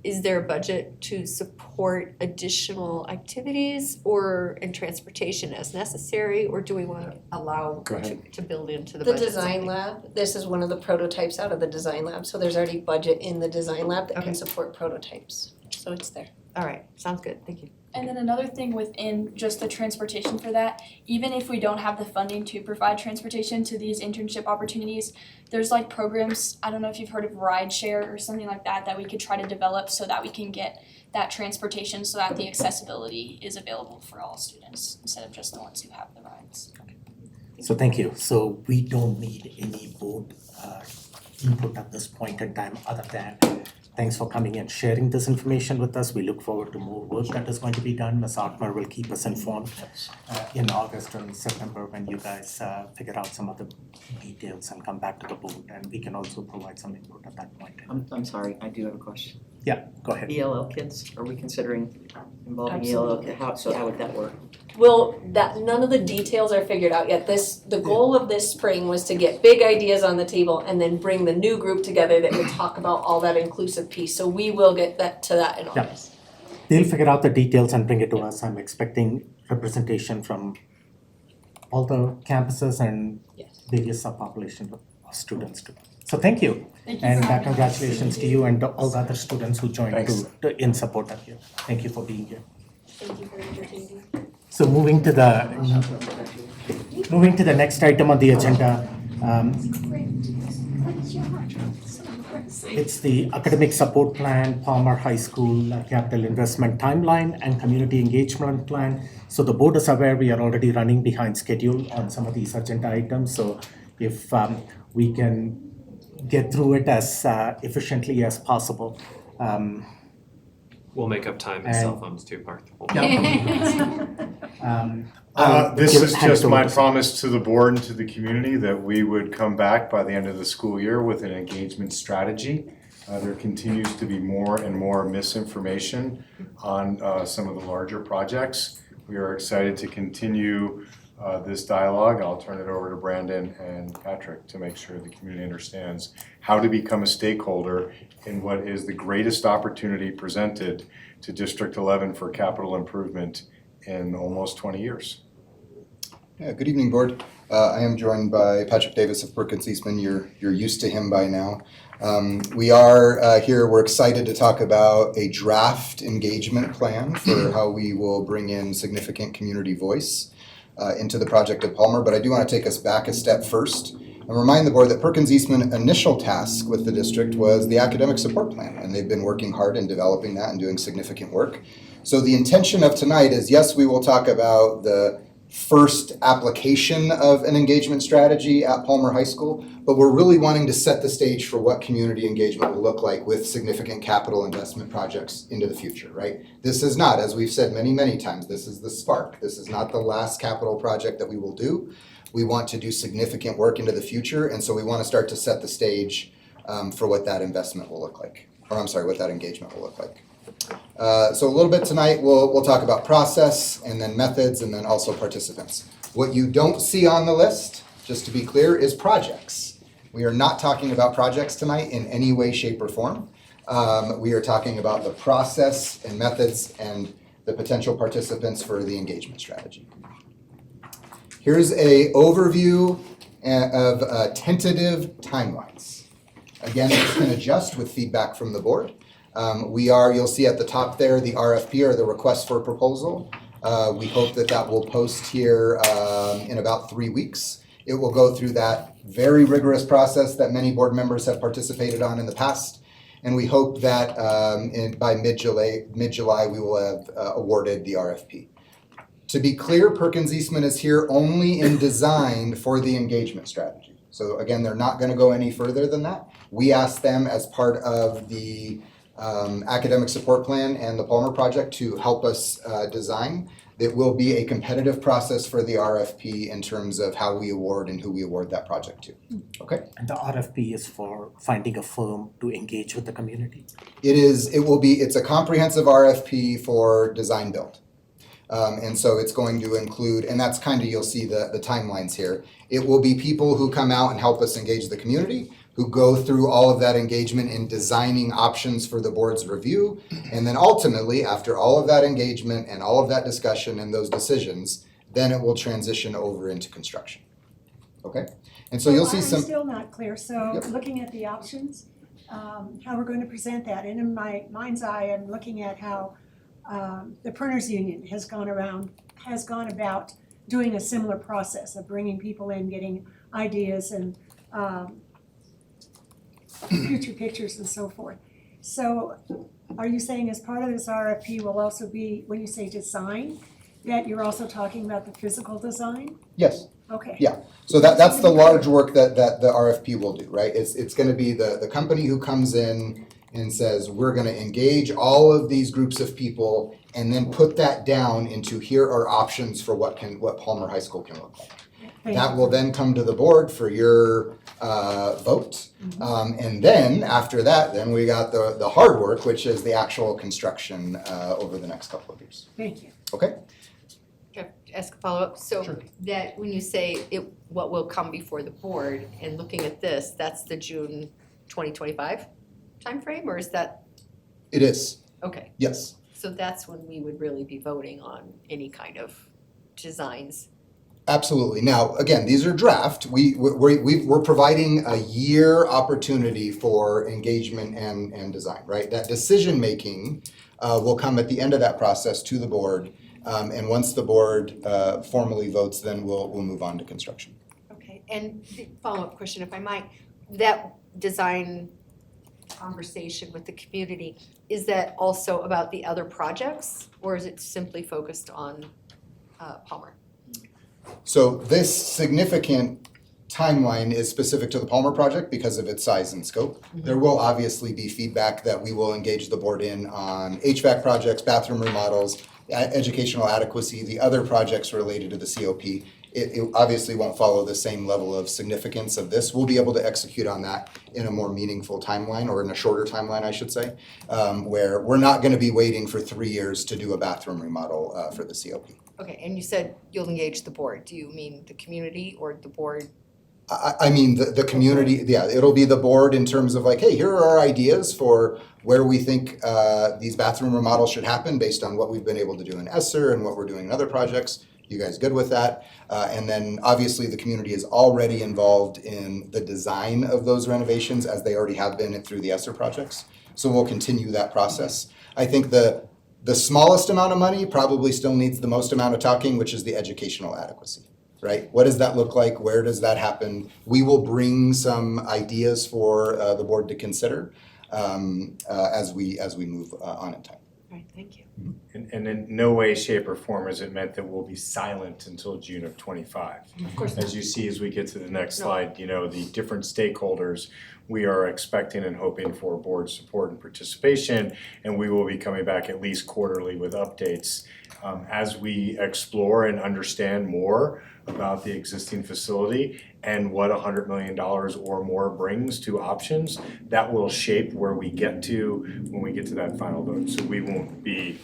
is there a budget to support additional activities in transportation as necessary, or do we want to allow to build into the The budget? design lab, this is one of the prototypes out of the design lab, so there's already budget in the design lab that Okay. can support prototypes, so it's there. All right, sounds good, thank you. And then another thing within just the transportation for that, even if we don't have the funding to provide transportation to these internship opportunities, there's like programs, I don't know if you've heard of rideshare or something like that, that we could try to develop so that we can get that transportation so that the accessibility is available for all students instead of just the ones who have the rides. So thank you. So we don't need any board input at this point in time other than thanks for coming and sharing this information with us. We look forward to more work that is going to be done. Ms. Altmer will keep us informed in August and September when you guys figure out some other details and come back to the board, and we can also provide some input at that point. I'm sorry, I do have a question. Yeah, go ahead. ELL kids, are we considering involving ELL kids? How would that work? Well, none of the details are figured out yet. The goal of this spring was to get big ideas on the table and then bring the new group together that would talk about all that inclusive piece. So we will get to that in August. They'll figure out the details and bring it to us. I'm expecting representation from all the campuses and various subpopulation of students too. So thank you. Thank you And for having us. congratulations to you and all the other students who joined Thanks. in support of you. Thank you for being here. Thank you for the opportunity. So moving to the next item on the agenda, it's the academic support plan, Palmer High School capital investment timeline and community engagement plan. So the board is aware we are already running behind schedule on some of these agenda items. So if we can get through it as efficiently as possible. We'll make up time and cell phones too, Parth. This is hand just it over my to- promise to the board and to the community that we would come back by the end of the school year with an engagement strategy. There continues to be more and more misinformation on some of the larger projects. We are excited to continue this dialogue. I'll turn it over to Brandon and Patrick to make sure the community understands how to become a stakeholder in what is the greatest opportunity presented to District 11 for capital improvement in almost 20 years. Yeah, good evening, Board. I am joined by Patrick Davis of Perkins Eastman. You're used to him by now. We are here, we're excited to talk about a draft engagement plan for how we will bring in significant community voice into the project at Palmer, but I do want to take us back a step first and remind the board that Perkins Eastman's initial task with the district was the academic support plan, and they've been working hard in developing that and doing significant work. So the intention of tonight is, yes, we will talk about the first application of an engagement strategy at Palmer High School, but we're really wanting to set the stage for what community engagement will look like with significant capital investment projects into the future, right? This is not, as we've said many, many times, this is the spark. This is not the last capital project that we will do. We want to do significant work into the future, and so we want to start to set the stage for what that investment will look like, or I'm sorry, what that engagement will look like. So a little bit tonight, we'll talk about process and then methods and then also participants. What you don't see on the list, just to be clear, is projects. We are not talking about projects tonight in any way, shape, or form. We are talking about the process and methods and the potential participants for the engagement strategy. Here's an overview of tentative timelines. Again, this can adjust with feedback from the board. You'll see at the top there, the RFP, or the request for proposal. We hope that will post here in about 3 weeks. It will go through that very rigorous process that many board members have participated on in the past. And we hope that by mid-July, we will have awarded the RFP. To be clear, Perkins Eastman is here only in design for the engagement strategy. So again, they're not going to go any further than that. We asked them as part of the academic support plan and the Palmer project to help us design. It will be a competitive process for the RFP in terms of how we award and who we award that project to. Okay? And the RFP is for finding a firm to engage with the community? It's a comprehensive RFP for design build. And so it's going to include, and that's kind of, you'll see the timelines here. It will be people who come out and help us engage the community, who go through all of that engagement in designing options for the board's review. And then ultimately, after all of that engagement and all of that discussion and those decisions, then it will transition over into construction. Okay? And so you'll see some. I'm still not clear. So Yep. looking at the options, how we're going to present that. And in my mind's eye, I'm looking at how the Printers Union has gone about doing a similar process of bringing people in, getting ideas and future pictures and so forth. So are you saying as part of this RFP will also be, when you say design, that you're also talking about the physical design? Yes. Okay. Yeah. So that's the large work that the RFP will do, right? It's going to be the company who comes in and says, we're going to engage all of these groups of people and then put that down into here are options for what Palmer High School can look like. That will then come to the board for your vote. And then after that, then we got the hard work, which is the actual construction over the next couple of years. Thank you. Okay? Can I ask a follow-up? So Sure. that when you say what will come before the board and looking at this, that's the June 2025 timeframe, or is that? It is. Okay. Yes. So that's when we would really be voting on any kind of designs. Absolutely. Now, again, these are draft. We're providing a year opportunity for engagement and design, right? That decision making will come at the end of that process to the board, and once the board formally votes, then we'll move on to construction. Okay. And the follow-up question, if I might, that design conversation with the community, is that also about the other projects, or is it simply focused on Palmer? So this significant timeline is specific to the Palmer project because of its size and scope. There will obviously be feedback that we will engage the board in on HVAC projects, bathroom remodels, educational adequacy, the other projects related to the COP. it obviously won't follow the same level of significance of this. We'll be able to execute on that in a more meaningful timeline, or in a shorter timeline, I should say, where we're not gonna be waiting for 3 years to do a bathroom remodel for the COP. Okay, and you said you'll engage the board. Do you mean the community or the board? I mean, the community, yeah, it'll be the board in terms of like, hey, here are our ideas for where we think these bathroom remodels should happen based on what we've been able to do in ESSER and what we're doing in other projects. You guys good with that? And then obviously the community is already involved in the design of those renovations, as they already have been through the ESSER projects. So we'll continue that process. I think the smallest amount of money probably still needs the most amount of talking, which is the educational adequacy. Right? What does that look like? Where does that happen? We will bring some ideas for the board to consider as we move on in time. All right, thank you. And in no way, shape, or form is it meant that we'll be silent until June of '25. Of course not. As you see, as we get to the next slide, you know, the different stakeholders, we are expecting and hoping for board support and participation, and we will be coming back at least quarterly with updates as we explore and understand more about the existing facility and what $100 million or more brings to options. That will shape where we get to when we get to that final vote. So we won't be,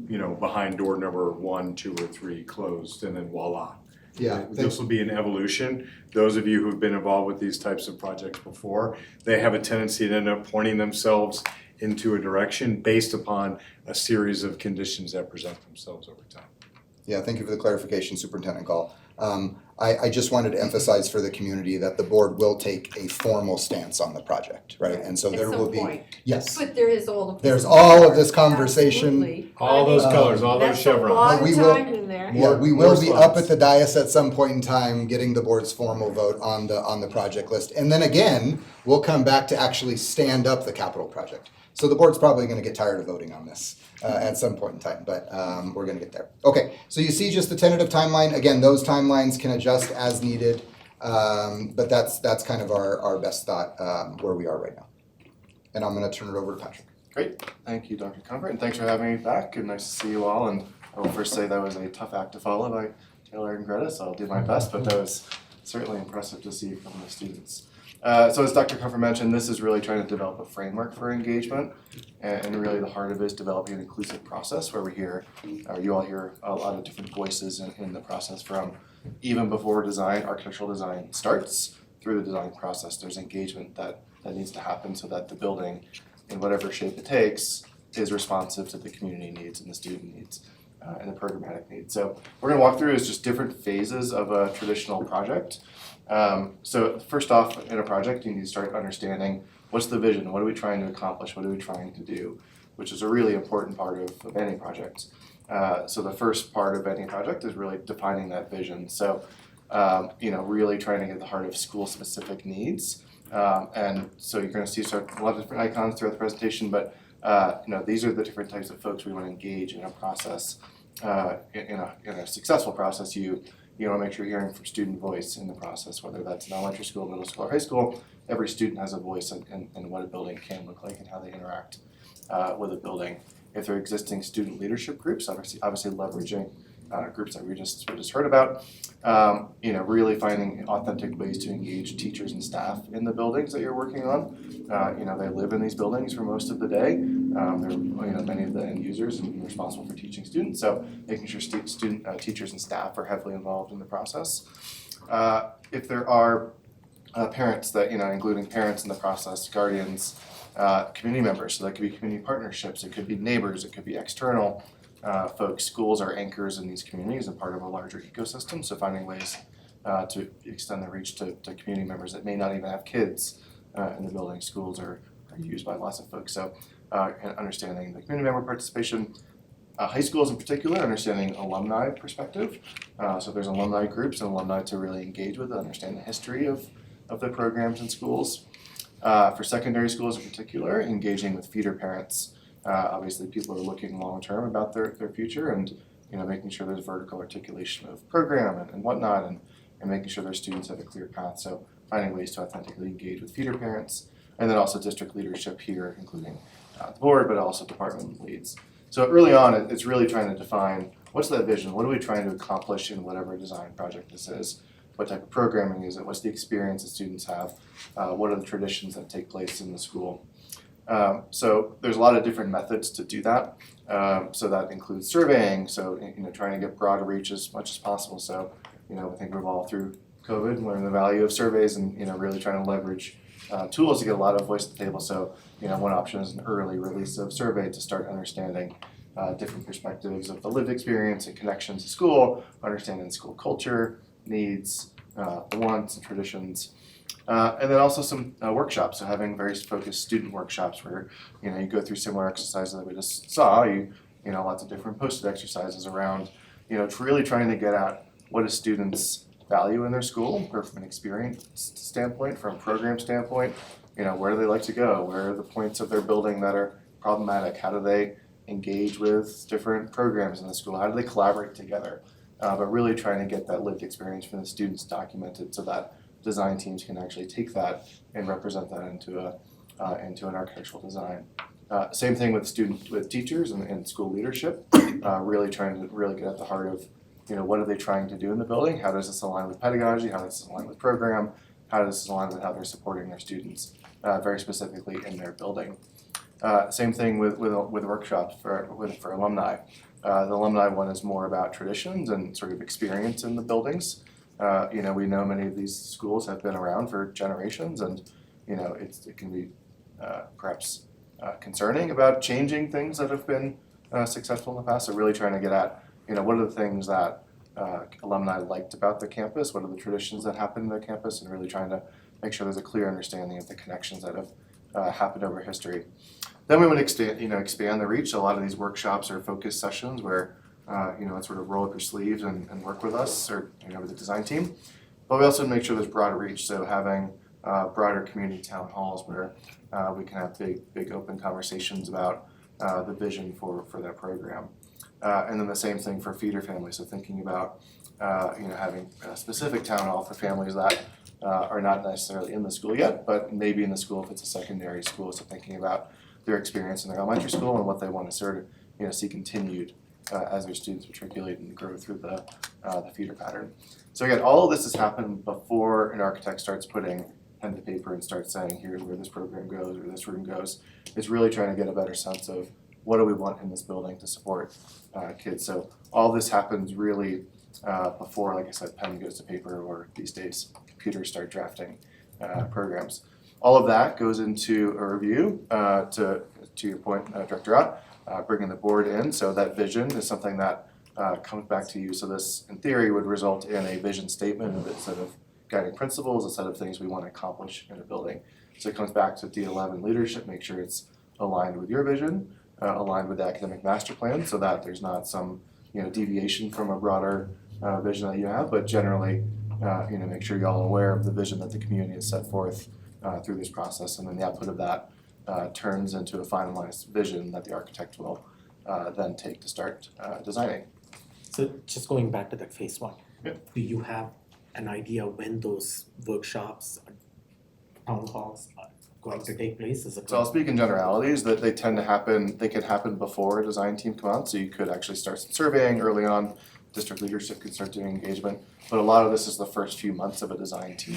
you know, behind door number 1, 2, or 3 closed and then voila. Yeah. This will be an evolution. Those of you who've been involved with these types of projects before, they have a tendency to end up pointing themselves into a direction based upon a series of conditions that present themselves over time. Yeah, thank you for the clarification, Superintendent Gall. I just wanted to emphasize for the community that the board will take a formal stance on the project, right? And so there will be, yes. But there is all of this. There's all of this conversation. Absolutely. All those colors, all those chevrons. But we That's a will- long time in there. Yeah, we will be up at the dais at some point in time, getting the board's formal vote on the project list. And then again, we'll come back to actually stand up the capital project. So the board's probably gonna get tired of voting on this at some point in time, but we're gonna get there. Okay, so you see just the tentative timeline. Again, those timelines can adjust as needed, but that's kind of our best thought where we are right now. And I'm gonna turn it over to Patrick. Great, thank you, Dr. Comfort, and thanks for having me back, and nice to see you all. And I will first say that was a tough act to follow by Taylor and Greta, so I'll do my best, but that was certainly impressive to see from the students. So as Dr. Comfort mentioned, this is really trying to develop a framework for engagement, and really the heart of it is developing an inclusive process where we hear, you all hear a lot of different voices in the process, from even before architectural design starts, through the design process. There's engagement that needs to happen so that the building, in whatever shape it takes, is responsive to the community needs and the student needs and the programmatic needs. So we're gonna walk through is just different phases of a traditional project. So first off, in a project, you need to start understanding what's the vision, what are we trying to accomplish, what are we trying to do, which is a really important part of any project. So the first part of any project is really defining that vision. So, really trying to get at the heart of school-specific needs. And so you're gonna see a lot of different icons throughout the presentation, but these are the different types of folks we want to engage in a process. In a successful process, you want to make sure you're hearing from student voice in the process, whether that's in elementary school, middle school, or high school. Every student has a voice in what a building can look like and how they interact with a building. If there are existing student leadership groups, obviously leveraging groups that we just heard about, really finding authentic ways to engage teachers and staff in the buildings that you're working on. They live in these buildings for most of the day. They're many of the end users and responsible for teaching students. So making sure teachers and staff are heavily involved in the process. If there are parents that including parents in the process, guardians, community members, so that could be community partnerships, it could be neighbors, it could be external folks. Schools are anchors in these communities and part of a larger ecosystem, so finding ways to extend the reach to community members that may not even have kids in the building. Schools are used by lots of folks, so understanding the community member participation. High schools in particular, understanding alumni perspective, so there's alumni groups and alumni to really engage with and understand the history of the programs in schools. For secondary schools in particular, engaging with feeder parents. Obviously people are looking long-term about their future and making sure there's vertical articulation of program and whatnot and making sure their students have a clear path. So finding ways to authentically engage with feeder parents, and then also district leadership here, including the board, but also department leads. So early on, it's really trying to define, what's that vision? What are we trying to accomplish in whatever design project this is? What type of programming is it? What's the experience that students have? What are the traditions that take place in the school? So there's a lot of different methods to do that. So that includes surveying, so trying to get broad reach as much as possible. So I think we've all through COVID learned the value of surveys and really trying to leverage tools to get a lot of voice at the table. So one option is an early release of survey to start understanding different perspectives of the lived experience and connections to school, understanding school culture, needs, wants and traditions. And then also some workshops, so having very focused student workshops where you go through similar exercises that we just saw. Lots of different posted exercises around really trying to get at what do students value in their school, or from an experience standpoint, from a program standpoint. Where do they like to go? Where are the points of their building that are problematic? How do they engage with different programs in the school? How do they collaborate together? But really trying to get that lived experience from the students documented so that design teams can actually take that and represent that into an architectural design. Same thing with teachers and school leadership. Really trying to get at the heart of what are they trying to do in the building? How does this align with pedagogy? How does this align with program? How does this align with how they're supporting their students, very specifically in their building? Same thing with workshops for alumni. The alumni one is more about traditions and sort of experience in the buildings. We know many of these schools have been around for generations, and it can be perhaps concerning about changing things that have been successful in the past. So really trying to get at what are the things that alumni liked about their campus, what are the traditions that happen in their campus, and really trying to make sure there's a clear understanding of the connections that have happened over history. Then we want to expand the reach. A lot of these workshops are focus sessions where it's sort of roll up your sleeves and work with us or with the design team. But we also make sure there's broader reach, so having broader community town halls where we can have big open conversations about the vision for that program. And then the same thing for feeder families, so thinking about having a specific town hall for families that are not necessarily in the school yet, but maybe in the school if it's a secondary school, so thinking about their experience in their elementary school and what they want to sort of see continued as their students matriculate and grow through the feeder pattern. So again, all of this has happened before an architect starts putting pen to paper and starts saying, here's where this program goes or this room goes. It's really trying to get a better sense of what do we want in this building to support kids. So all this happens really before, like I said, pen goes to paper, or these days computers start drafting programs. All of that goes into a review to your point, Director Ott. Bringing the board in, so that vision is something that comes back to you. So this, in theory, would result in a vision statement of a set of guiding principles, a set of things we want to accomplish in a building. So it comes back to D11 leadership, make sure it's aligned with your vision, aligned with the academic master plan, so that there's not some deviation from a broader vision that you have, but generally make sure you're all aware of the vision that the community has set forth through this process, and then the output of that turns into a finalized vision that the architect will then take to start designing. So just going back to that phase one, Yep. do you have an idea when those workshops, town halls are going to take place? Is it? So I'll speak in generalities, that they tend to happen, they could happen before a design team come out, so you could actually start some surveying early on, district leadership could start doing engagement, but a lot of this is the first few months of a design team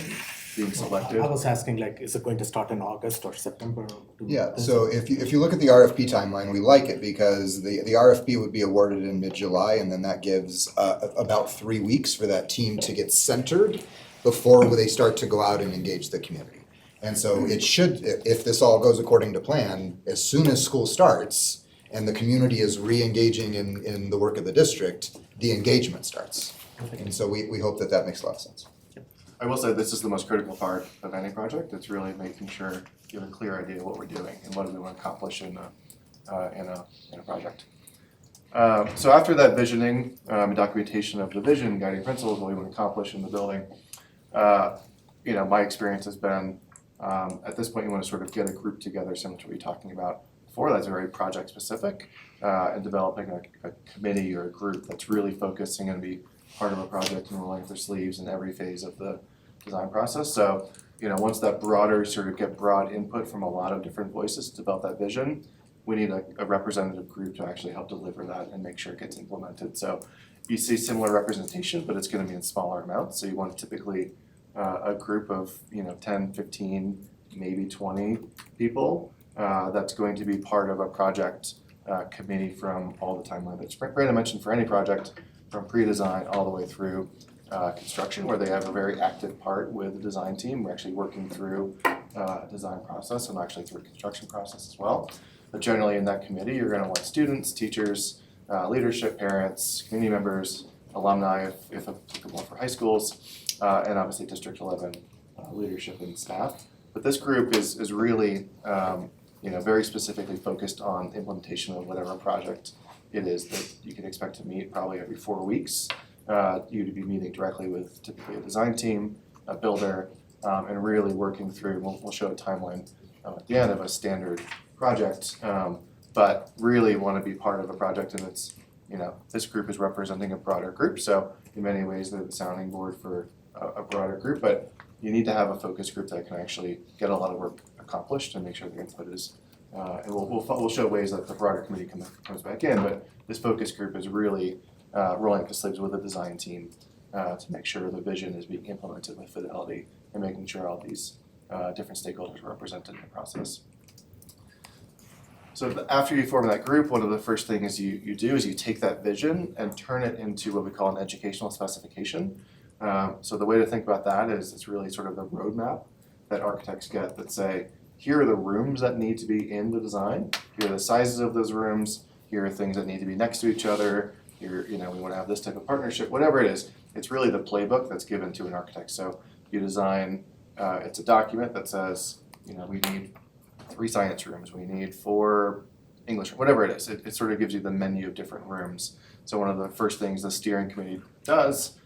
being selected. I was asking, is it going to start in August or September? Yeah, so if you look at the RFP timeline, we like it because the RFP would be awarded in mid-July, and then that gives about 3 weeks for that team to get centered before they start to go out and engage the community. And so it should, if this all goes according to plan, as soon as school starts and the community is re-engaging in the work of the district, the engagement starts. And so we hope that makes a lot of sense. I will say this is the most critical part of any project. It's really making sure you have a clear idea of what we're doing and what do we want to accomplish in a project. So after that visioning and documentation of the vision, guiding principles, what we want to accomplish in the building, my experience has been at this point you want to sort of get a group together, similar to what you're talking about before. That's very project specific, and developing a committee or a group that's really focused and going to be part of a project and rolling up their sleeves in every phase of the design process. So, once that broad input from a lot of different voices to develop that vision, we need a representative group to actually help deliver that and make sure it gets implemented. So you see similar representation, but it's gonna be in smaller amounts. So you want typically a group of, 10, 15, maybe 20 people that's going to be part of a project committee from all the timeline that Brandon mentioned for any project, from pre-design all the way through construction, where they have a very active part with the design team. We're actually working through a design process and actually through a construction process as well. But generally in that committee, you're gonna want students, teachers, leadership, parents, community members, alumni if applicable for high schools, and obviously District 11 leadership and staff. But this group is really very specifically focused on implementation of whatever project it is that you can expect to meet probably every 4 weeks. You to be meeting directly with typically a design team, a builder, and really working through, we'll show a timeline at the end of a standard project, but really want to be part of a project, and it's, this group is representing a broader group, so in many ways they're the sounding board for a broader group, but you need to have a focus group that can actually get a lot of work accomplished and make sure the input is, and we'll show ways that the broader committee comes back in, but this focus group is really rolling up the sleeves with the design team to make sure the vision is being implemented with fidelity and making sure all these different stakeholders are represented in the process. So after you form that group, one of the first things you do is you take that vision and turn it into what we call an educational specification. So the way to think about that is it's really sort of the roadmap that architects get that say, here are the rooms that need to be in the design, here are the sizes of those rooms, here are things that need to be next to each other, here, we want to have this type of partnership, whatever it is. It's really the playbook that's given to an architect. So you design, it's a document that says, we need 3 science rooms, we need 4 English, whatever it is. It sort of gives you the menu of different rooms. So one of the first things the steering committee does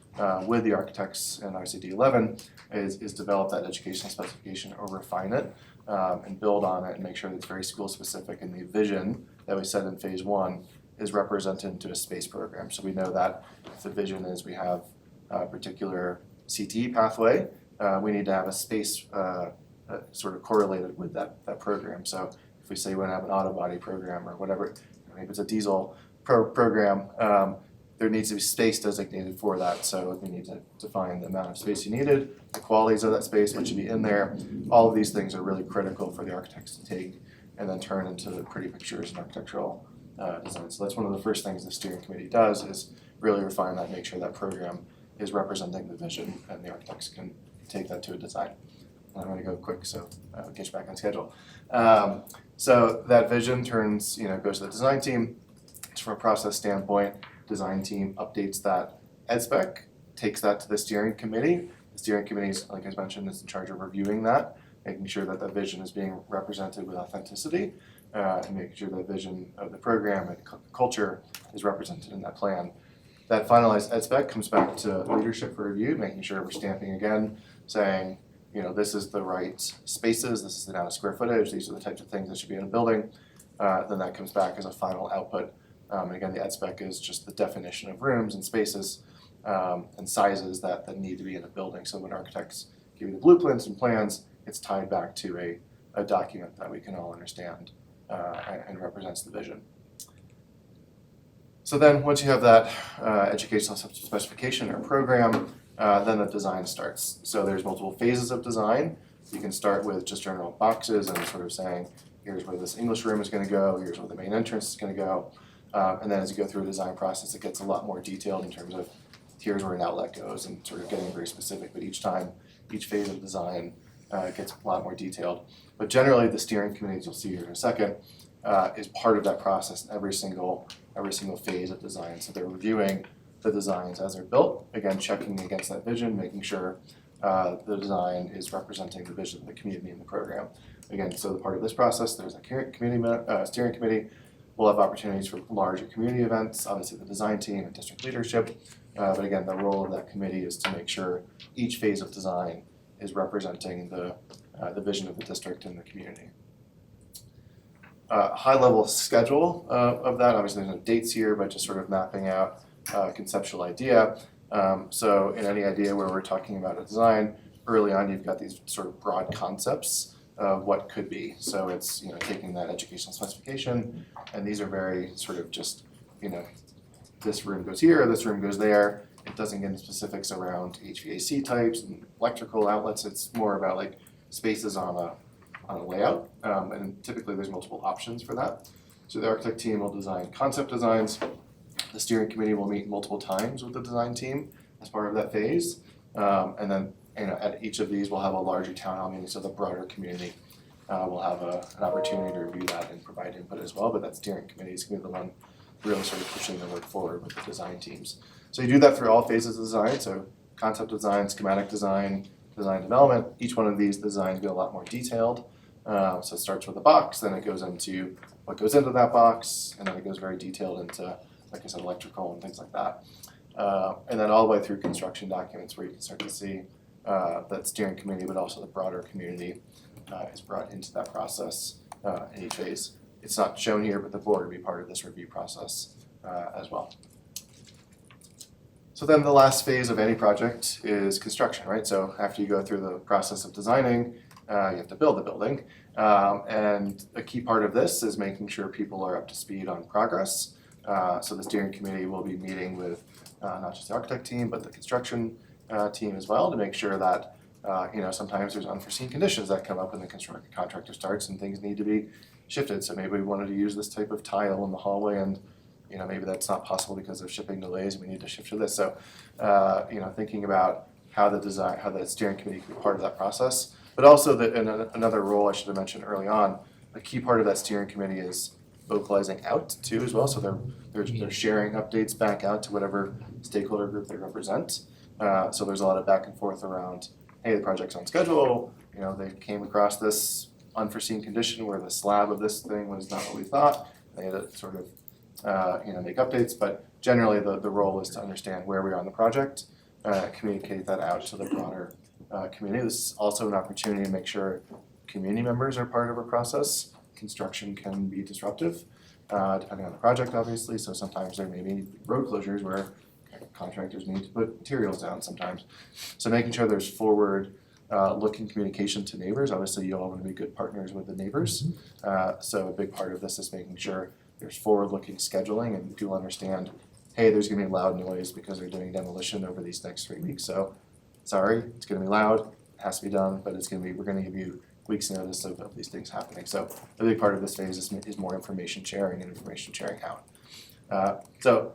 with the architects and obviously D11 is develop that educational specification or refine it and build on it and make sure that it's very school specific, and the vision that we set in phase 1 is represented into a space program. So we know that if the vision is we have a particular CTE pathway, we need to have a space sort of correlated with that program. So if we say we want to have an auto body program or whatever, maybe it's a diesel program, there needs to be space designated for that. So we need to define the amount of space you needed, the qualities of that space, what should be in there. All of these things are really critical for the architects to take and then turn into pretty pictures and architectural design. So that's one of the first things the steering committee does is really refine that, make sure that program is representing the vision, and the architects can take that to a design. And I'm going to go quick, so I'll get you back on schedule. So that vision turns, goes to the design team. From a process standpoint, design team updates that ed spec, takes that to the steering committee. The steering committee, like I mentioned, is in charge of reviewing that, making sure that the vision is being represented with authenticity, and making sure the vision of the program and culture is represented in that plan. That finalized ed spec comes back to leadership for review, making sure we're stamping again, saying, this is the right spaces, this is the amount of square footage, these are the types of things that should be in a building. Then that comes back as a final output. And again, the ed spec is just the definition of rooms and spaces and sizes that need to be in a building. So when architects give you the blueprints and plans, it's tied back to a document that we can all understand and represents the vision. So then once you have that educational specification or program, then the design starts. So there's multiple phases of design. You can start with just general boxes and sort of saying, here's where this English room is going to go, here's where the main entrance is going to go. And then as you go through a design process, it gets a lot more detailed in terms of here's where an outlet goes and sort of getting very specific. But each time, each phase of design gets a lot more detailed. But generally, the steering committee, as you'll see here in a second, is part of that process in every single phase of design. So they're reviewing the designs as they're built, again, checking against that vision, making sure the design is representing the vision of the community and the program. Again, so the part of this process, there's a steering committee. We'll have opportunities for larger community events, obviously the design team and district leadership. But again, the role of that committee is to make sure each phase of design is representing the vision of the district and the community. High-level schedule of that, obviously there's no dates here, but just sort of mapping out a conceptual idea. So in any idea where we're talking about a design, early on you've got these sort of broad concepts of what could be. So it's, taking that educational specification, and these are very sort of just, this room goes here, this room goes there. It doesn't get into specifics around HVAC types and electrical outlets. It's more about like spaces on a layout, and typically there's multiple options for that. So the architect team will design concept designs. The steering committee will meet multiple times with the design team as part of that phase. And then, at each of these, we'll have a larger town hall meeting, so the broader community will have an opportunity to review that and provide input as well. But that steering committee is going to be the one really sort of pushing the work forward with the design teams. So you do that through all phases of design, so concept design, schematic design, design development. Each one of these designs get a lot more detailed. So it starts with a box, then it goes into what goes into that box, and then it goes very detailed into, like I said, electrical and things like that. And then all the way through construction documents where you can start to see that steering committee, but also the broader community is brought into that process in each phase. It's not shown here, but the board will be part of this review process as well. So then the last phase of any project is construction, right? So after you go through the process of designing, you have to build the building. And a key part of this is making sure people are up to speed on progress. So the steering committee will be meeting with not just the architect team, but the construction team as well to make sure that, sometimes there's unforeseen conditions that come up when the contractor starts and things need to be shifted. So maybe we wanted to use this type of tile in the hallway and maybe that's not possible because of shipping delays and we need to shift to this. So, thinking about how the steering committee can be part of that process. But also another role I should have mentioned early on, a key part of that steering committee is vocalizing out too as well. So they're sharing updates back out to whatever stakeholder group they represent. So there's a lot of back and forth around, hey, the project's on schedule, they came across this unforeseen condition where the slab of this thing was not what we thought. They had to sort of make updates, but generally the role is to understand where we are on the project, communicate that out to the broader community. This is also an opportunity to make sure community members are part of a process. Construction can be disruptive, depending on the project, obviously. So sometimes there may be road closures where contractors need to put materials down sometimes. So making sure there's forward looking communication to neighbors. Obviously, you all want to be good partners with the neighbors. So a big part of this is making sure there's forward-looking scheduling and people understand, hey, there's gonna be loud noise because they're doing demolition over these next 3 weeks. So sorry, it's gonna be loud, it has to be done, but we're gonna give you weeks notice of these things happening. So a big part of this phase is more information sharing and information sharing out. So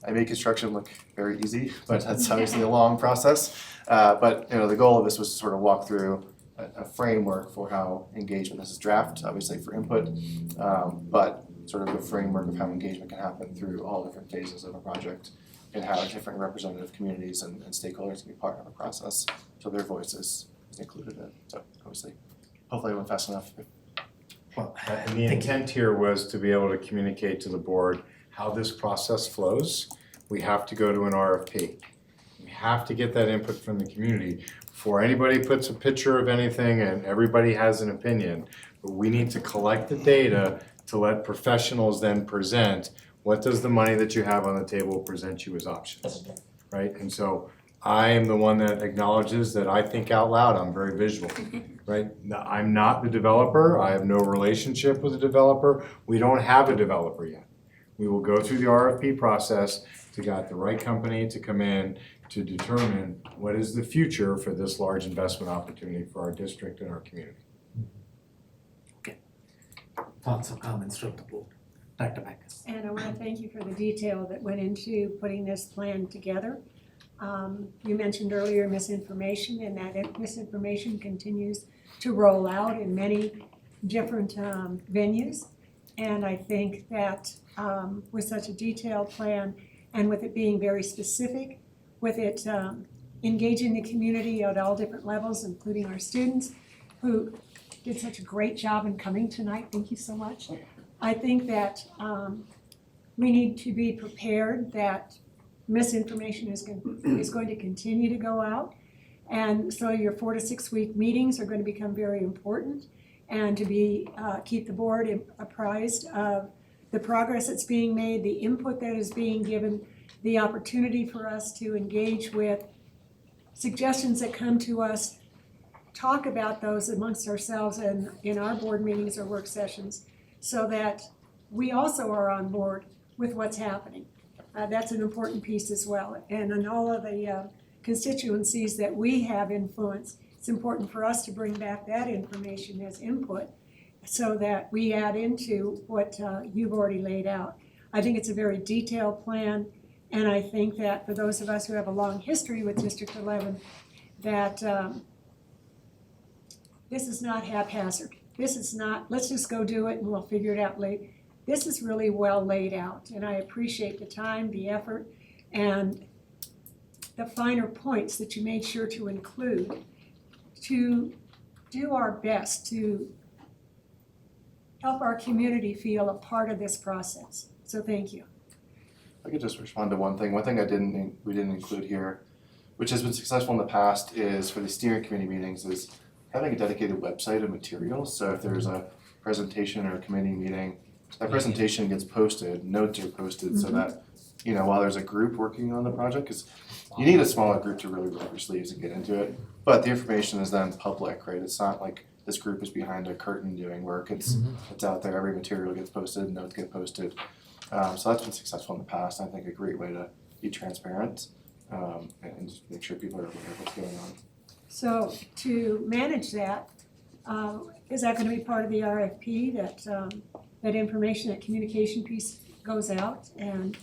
I made construction look very easy, but that's obviously a long process. But the goal of this was to sort of walk through a framework for how engagement, this is draft, obviously for input, but sort of a framework of how engagement can happen through all different phases of a project and how different representative communities and stakeholders can be part of the process. So their voice is included in it. So obviously, hopefully I went fast enough. Well, and the intent here was to be able to communicate to the board how this process flows. We have to go to an RFP. We have to get that input from the community before anybody puts a picture of anything and everybody has an opinion. But we need to collect the data to let professionals then present what does the money that you have on the table present you as options, right? And so I am the one that acknowledges that I think out loud, I'm very visual, right? I'm not the developer, I have no relationship with the developer, we don't have a developer yet. We will go through the RFP process to get the right company to come in to determine what is the future for this large investment opportunity for our district and our community. Thoughts or comments from the board? Dr. Backus. And I want to thank you for the detail that went into putting this plan together. You mentioned earlier misinformation, and that misinformation continues to roll out in many different venues. And I think that with such a detailed plan and with it being very specific, with it engaging the community at all different levels, including our students who did such a great job in coming tonight. Thank you so much. I think that we need to be prepared that misinformation is going to continue to go out. And so your 4 to 6 week meetings are going to become very important, and to keep the board apprised of the progress that's being made, the input that is being given, the opportunity for us to engage with suggestions that come to us talk about those amongst ourselves and in our board meetings or work sessions so that we also are on board with what's happening. That's an important piece as well. And in all of the constituencies that we have influence, it's important for us to bring back that information as input so that we add into what you've already laid out. I think it's a very detailed plan, and I think that for those of us who have a long history with District 11, that this is not haphazard. This is not, let's just go do it and we'll figure it out later. This is really well laid out, and I appreciate the time, the effort, and the finer points that you made sure to include to do our best to help our community feel a part of this process. So thank you. I could just respond to one thing. One thing we didn't include here, which has been successful in the past, is for the steering committee meetings, is having a dedicated website of materials. So if there's a presentation or a committee meeting, that presentation gets posted, notes are posted so that, you know, while there's a group working on the project, because you need a smaller group to really roll up your sleeves and get into it. But the information is then public, right? It's not like this group is behind a curtain doing work. It's out there. Every material gets posted, notes get posted. So that's been successful in the past. I think a great way to be transparent and just make sure people are aware of what's going on. So to manage that, is that going to be part of the RFP that that information, that communication piece goes out and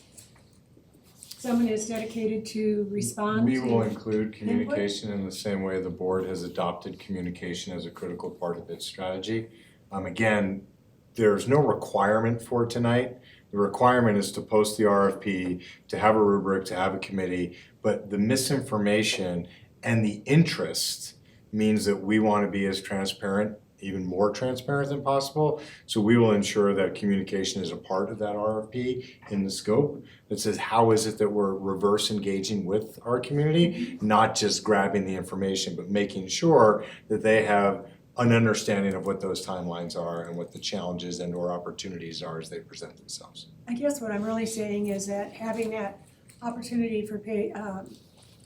someone is dedicated to respond We to will include input? communication in the same way the board has adopted communication as a critical part of its strategy. Again, there's no requirement for tonight. The requirement is to post the RFP, to have a rubric, to have a committee, but the misinformation and the interest means that we want to be as transparent, even more transparent than possible. So we will ensure that communication is a part of that RFP in the scope that says, how is it that we're reverse engaging with our community, not just grabbing the information, but making sure that they have an understanding of what those timelines are and what the challenges and or opportunities are as they present themselves. I guess what I'm really saying is that having that opportunity for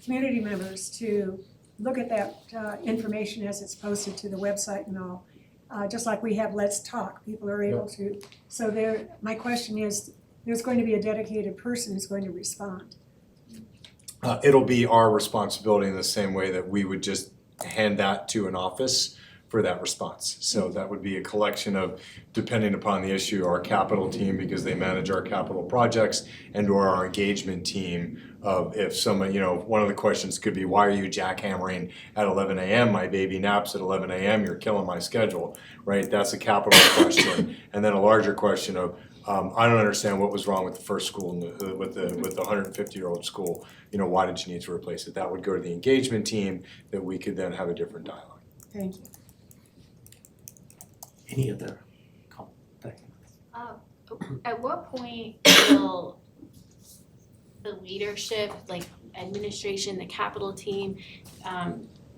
community members to look at that information as it's posted to the website and all, just like we have Let's Talk, people are able to. So my question is, there's going to be a dedicated person who's going to respond. It'll be our responsibility in the same way that we would just hand that to an office for that response. So that would be a collection of, depending upon the issue, our capital team, because they manage our capital projects, and or our engagement team of if someone, you know, one of the questions could be, why are you jackhammering at 11 a.m.? My baby naps at 11 a.m., you're killing my schedule, right? That's a capital question. And then a larger question of, I don't understand what was wrong with the first school, with the 150-year-old school. You know, why did you need to replace it? That would go to the engagement team that we could then have a different dialogue. Thank you. Any other comment? At what point will the leadership, like administration, the capital team,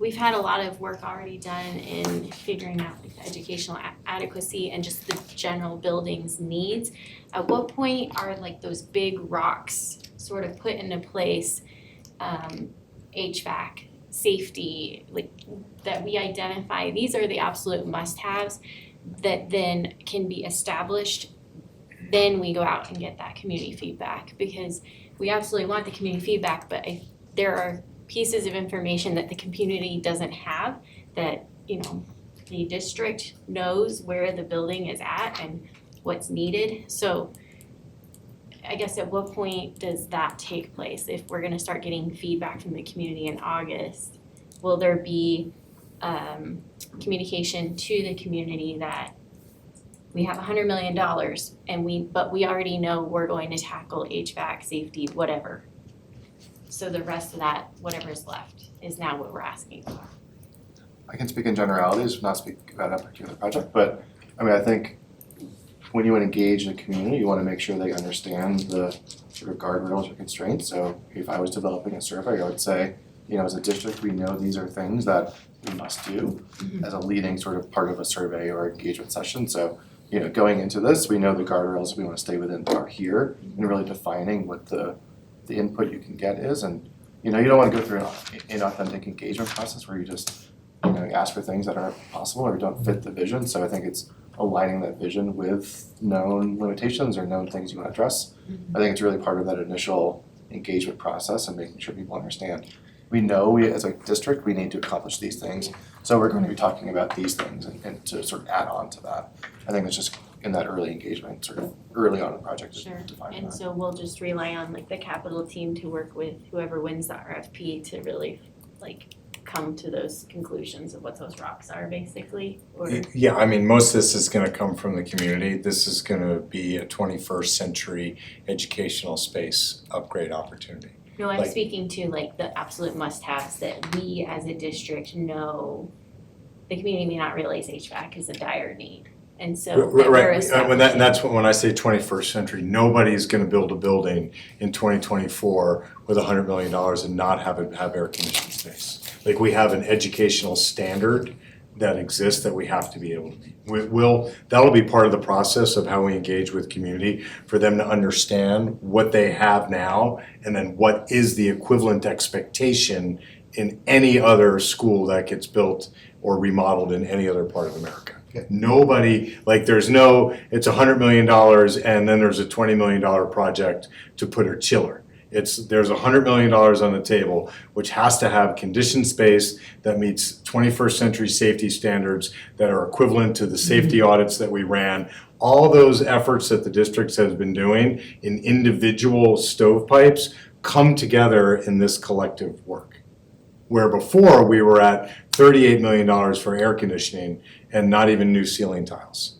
we've had a lot of work already done in figuring out like the educational adequacy and just the general building's needs. At what point are like those big rocks sort of put into place, HVAC, safety, like that we identify, these are the absolute must-haves that then can be established, then we go out and get that community feedback, because we absolutely want the community feedback, but there are pieces of information that the community doesn't have that, you know, the district knows where the building is at and what's needed. So I guess at what point does that take place? If we're gonna start getting feedback from the community in August, will there be communication to the community that we have $100 million and but we already know we're going to tackle HVAC, safety, whatever. So the rest of that, whatever is left, is now what we're asking for. I can speak in generalities, not speak about a particular project, but I mean, I think when you engage the community, you want to make sure they understand the sort of guardrails or constraints. So if I was developing a survey, I would say, you know, as a district, we know these are things that we must do as a leading sort of part of a survey or engagement session. So, you know, going into this, we know the guardrails we want to stay within are here, and really defining what the input you can get is. And, you know, you don't want to go through an inauthentic engagement process where you just ask for things that aren't possible or don't fit the vision. So I think it's aligning that vision with known limitations or known things you want to address. I think it's really part of that initial engagement process and making sure people understand. We know we as a district, we need to accomplish these things. So we're going to be talking about these things and to sort of add on to that. I think it's just in that early engagement, sort of early on in the project, Sure. defining And that. so we'll just rely on like the capital team to work with whoever wins the RFP to really like come to those conclusions of what those rocks are basically, or? Yeah, I mean, most of this is gonna come from the community. This is gonna be a 21st century educational space upgrade opportunity. No, I'm Like- speaking to like the absolute must-haves that we as a district know the community may not realize HVAC is a dire need. And so that we're Right, establishing. when I say 21st century, nobody's gonna build a building in 2024 with $100 million and not have air conditioned space. Like, we have an educational standard that exists that we have to be able to meet. That'll be part of the process of how we engage with community, for them to understand what they have now and then what is the equivalent expectation in any other school that gets built or remodeled in any other part of America. Nobody, like, there's no, it's $100 million and then there's a $20 million project to put a chiller. There's $100 million on the table, which has to have conditioned space that meets 21st century safety standards that are equivalent to the safety audits that we ran. All those efforts that the district has been doing in individual stovepipes come together in this collective work. Where before we were at $38 million for air conditioning and not even new ceiling tiles.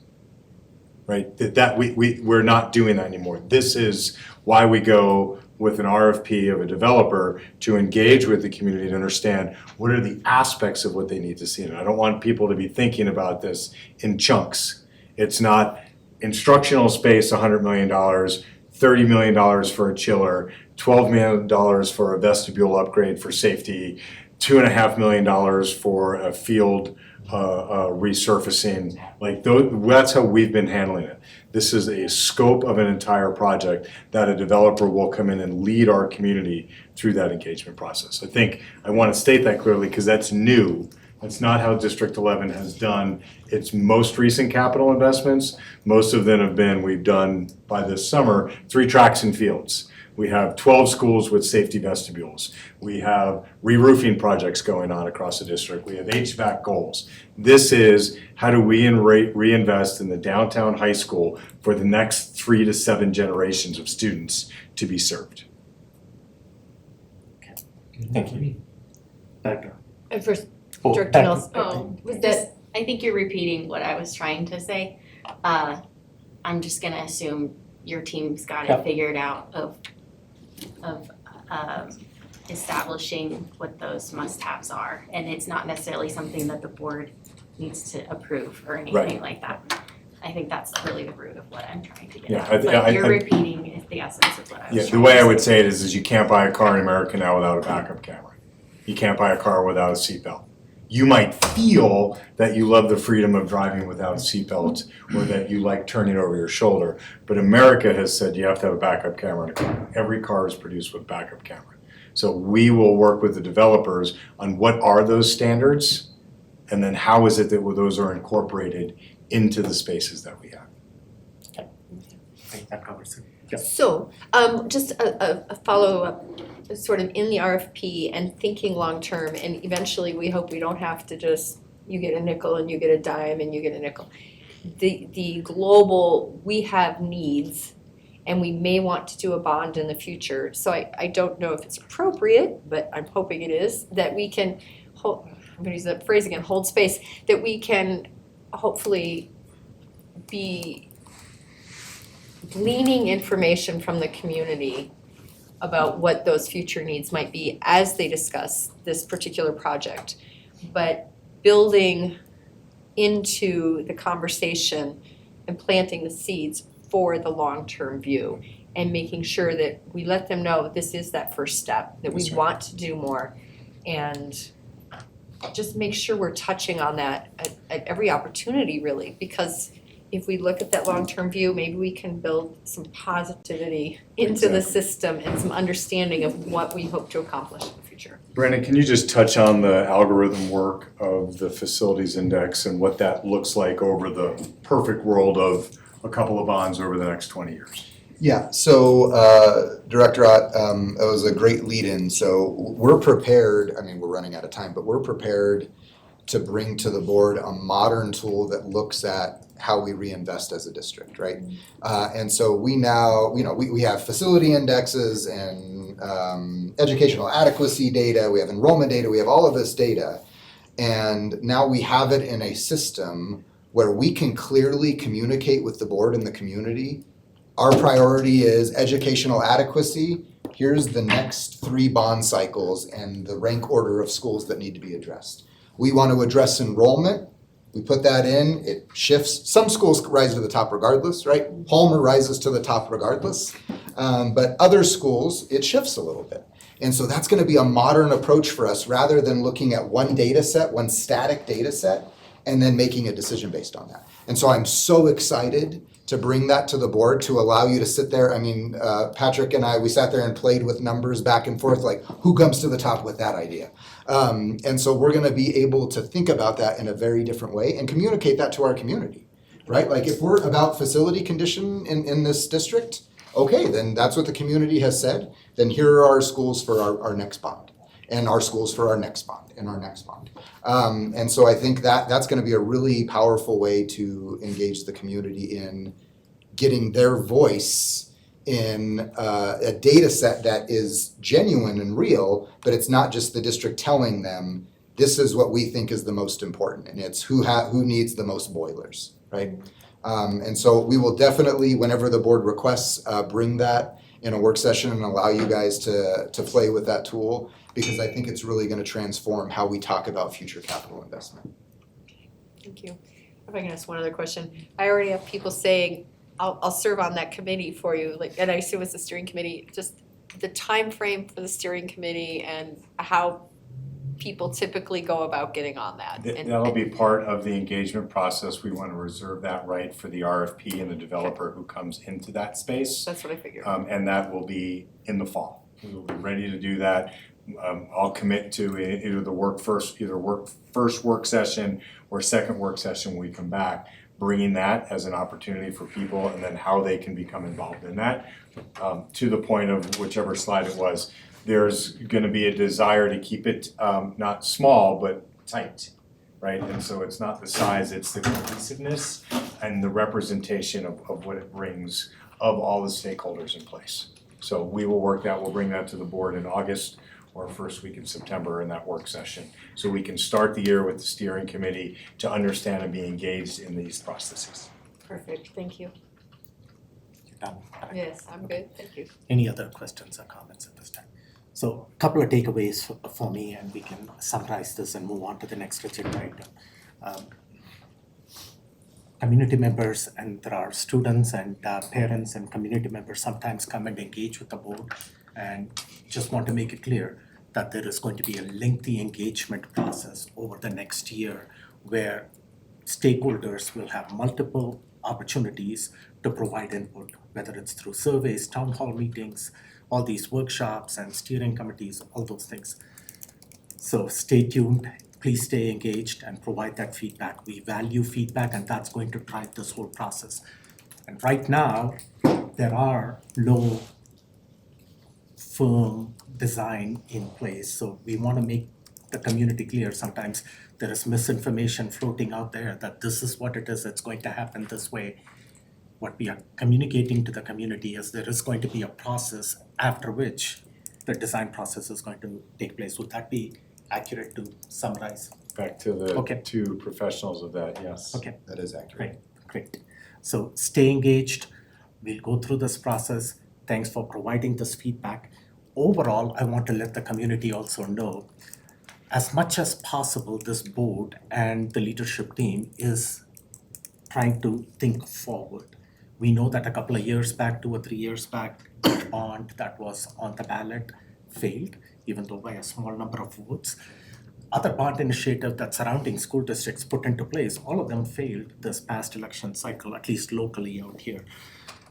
Right, we're not doing that anymore. This is why we go with an RFP of a developer to engage with the community to understand what are the aspects of what they need to see. And I don't want people to be thinking about this in chunks. It's not instructional space, $100 million, $30 million for a chiller, $12 million for a vestibule upgrade for safety, $2.5 million for a field resurfacing. Like, that's how we've been handling it. This is a scope of an entire project that a developer will come in and lead our community through that engagement process. I want to state that clearly because that's new. That's not how District 11 has done its most recent capital investments. Most of them have been, we've done by this summer, 3 tracks and fields. We have 12 schools with safety vestibules. We have re-roofing projects going on across the district. We have HVAC goals. This is how do we reinvest in the downtown high school for the next 3 to 7 generations of students to be served. Thank you. Back And first, Oh, Director back- Nelson. Was that, I think you're repeating what I was trying to say. I'm just gonna assume your team's got Yep. it figured out of establishing what those must-haves are. And it's not necessarily something that the board needs to approve or anything Right. like that. I think that's really the root of what I'm trying to get Yeah, at. But you're I- repeating is the essence of what I was Yeah, trying the way to I say. would say it is you can't buy a car in America now without a backup camera. You can't buy a car without a seatbelt. You might feel that you love the freedom of driving without a seatbelt or that you like turning over your shoulder, but America has said you have to have a backup camera in a car. Every car is produced with backup camera. So we will work with the developers on what are those standards and then how is it that those are incorporated into the spaces that we have. I think that covers it. Yeah. So, just a follow-up, sort of in the RFP and thinking long-term, and eventually we hope we don't have to just, you get a nickel and you get a dime and you get a nickel. The global, we have needs and we may want to do a bond in the future. So I don't know if it's appropriate, but I'm hoping it is, that we can hold, I'm gonna use that phrase again, hold space, that we can hopefully be gleaning information from the community about what those future needs might be as they discuss this particular project. But building into the conversation and planting the seeds for the long-term view and making sure that we let them know this is that first step, that we That's right. want to do more. And just make sure we're touching on that at every opportunity really, because if we look at that long-term view, maybe we can build some positivity into the system and some understanding of what we hope to accomplish in the future. Brandon, can you just touch on the algorithm work of the facilities index and what that looks like over the perfect world of a couple of bonds over the next 20 years? Yeah, so Director Ott, that was a great lead-in. So we're prepared, I mean, we're running out of time, but we're prepared to bring to the board a modern tool that looks at how we reinvest as a district, right? And so we now, we have facility indexes and educational adequacy data, we have enrollment data, we have all of this data. And now we have it in a system where we can clearly communicate with the board and the community. Our priority is educational adequacy. Here's the next 3 bond cycles and the rank order of schools that need to be addressed. We want to address enrollment. We put that in, it shifts. Some schools rise to the top regardless, right? Palmer rises to the top regardless. But other schools, it shifts a little bit. And so that's going to be a modern approach for us rather than looking at one data set, one static data set, and then making a decision based on that. And so I'm so excited to bring that to the board to allow you to sit there. I mean, Patrick and I, we sat there and played with numbers back and forth, like who comes to the top with that idea? And so we're gonna be able to think about that in a very different way and communicate that to our community, right? Like if we're about facility condition in this district, okay, then that's what the community has said. Then here are our schools for our next bond and our schools for our next bond and our next bond. And so I think that's gonna be a really powerful way to engage the community in getting their voice in a data set that is genuine and real, but it's not just the district telling them, this is what we think is the most important, and it's who needs the most boilers, right? And so we will definitely, whenever the board requests, bring that in a work session and allow you guys to play with that tool, because I think it's really gonna transform how we talk about future capital investment. Thank you. If I can ask one other question, I already have people saying, I'll serve on that committee for you, like, and I assume it's the steering committee, just the time frame for the steering committee and how people typically go about getting on that. That'll be part of the engagement process. We want to reserve that right for the RFP and the developer who comes into that space. That's what I figured. And that will be in the fall. We will be ready to do that. I'll commit to either first work session or second work session when we come back, bringing that as an opportunity for people and then how they can become involved in that. To the point of whichever slide it was, there's gonna be a desire to keep it not small, but tight, right? And so it's not the size, it's the cohesiveness and the representation of what it brings of all the stakeholders in place. So we will work that, we'll bring that to the board in August or first week in September in that work session. So we can start the year with the steering committee to understand and be engaged in these processes. Perfect, thank you. You're done. Yes, I'm good, thank you. Any other questions or comments at this time? So a couple of takeaways for me, and we can summarize this and move on to the next agenda item. Community members, and there are students and parents and community members sometimes come and engage with the board, and just want to make it clear that there is going to be a lengthy engagement process over the next year where stakeholders will have multiple opportunities to provide input, whether it's through surveys, town hall meetings, all these workshops and steering committees, all those things. So stay tuned, please stay engaged and provide that feedback. We value feedback, and that's going to drive this whole process. And right now, there are no firm design in place. So we want to make the community clear. Sometimes there is misinformation floating out there that this is what it is, it's going to happen this way. What we are communicating to the community is there is going to be a process after which the design process is going to take place. Would that be accurate to summarize? Back to the two professionals of that, yes. Okay. That is accurate. Great. So stay engaged. We'll go through this process. Thanks for providing this feedback. Overall, I want to let the community also know, as much as possible, this board and the leadership team is trying to think forward. We know that a couple of years back, 2 or 3 years back, the bond that was on the ballot failed, even though by a small number of votes. other bond initiatives that surrounding school districts put into place, all of them failed this past election cycle, at least locally out here.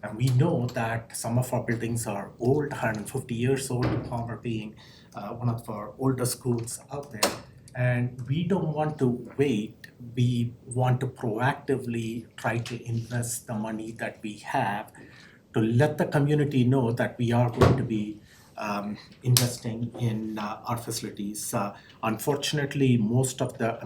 And we know that some of our buildings are old, 150 years old, Palmer being one of our older schools out there. And we don't want to wait. We want to proactively try to invest the money that we have to let the community know that we are going to be investing in our facilities. Unfortunately, most of the,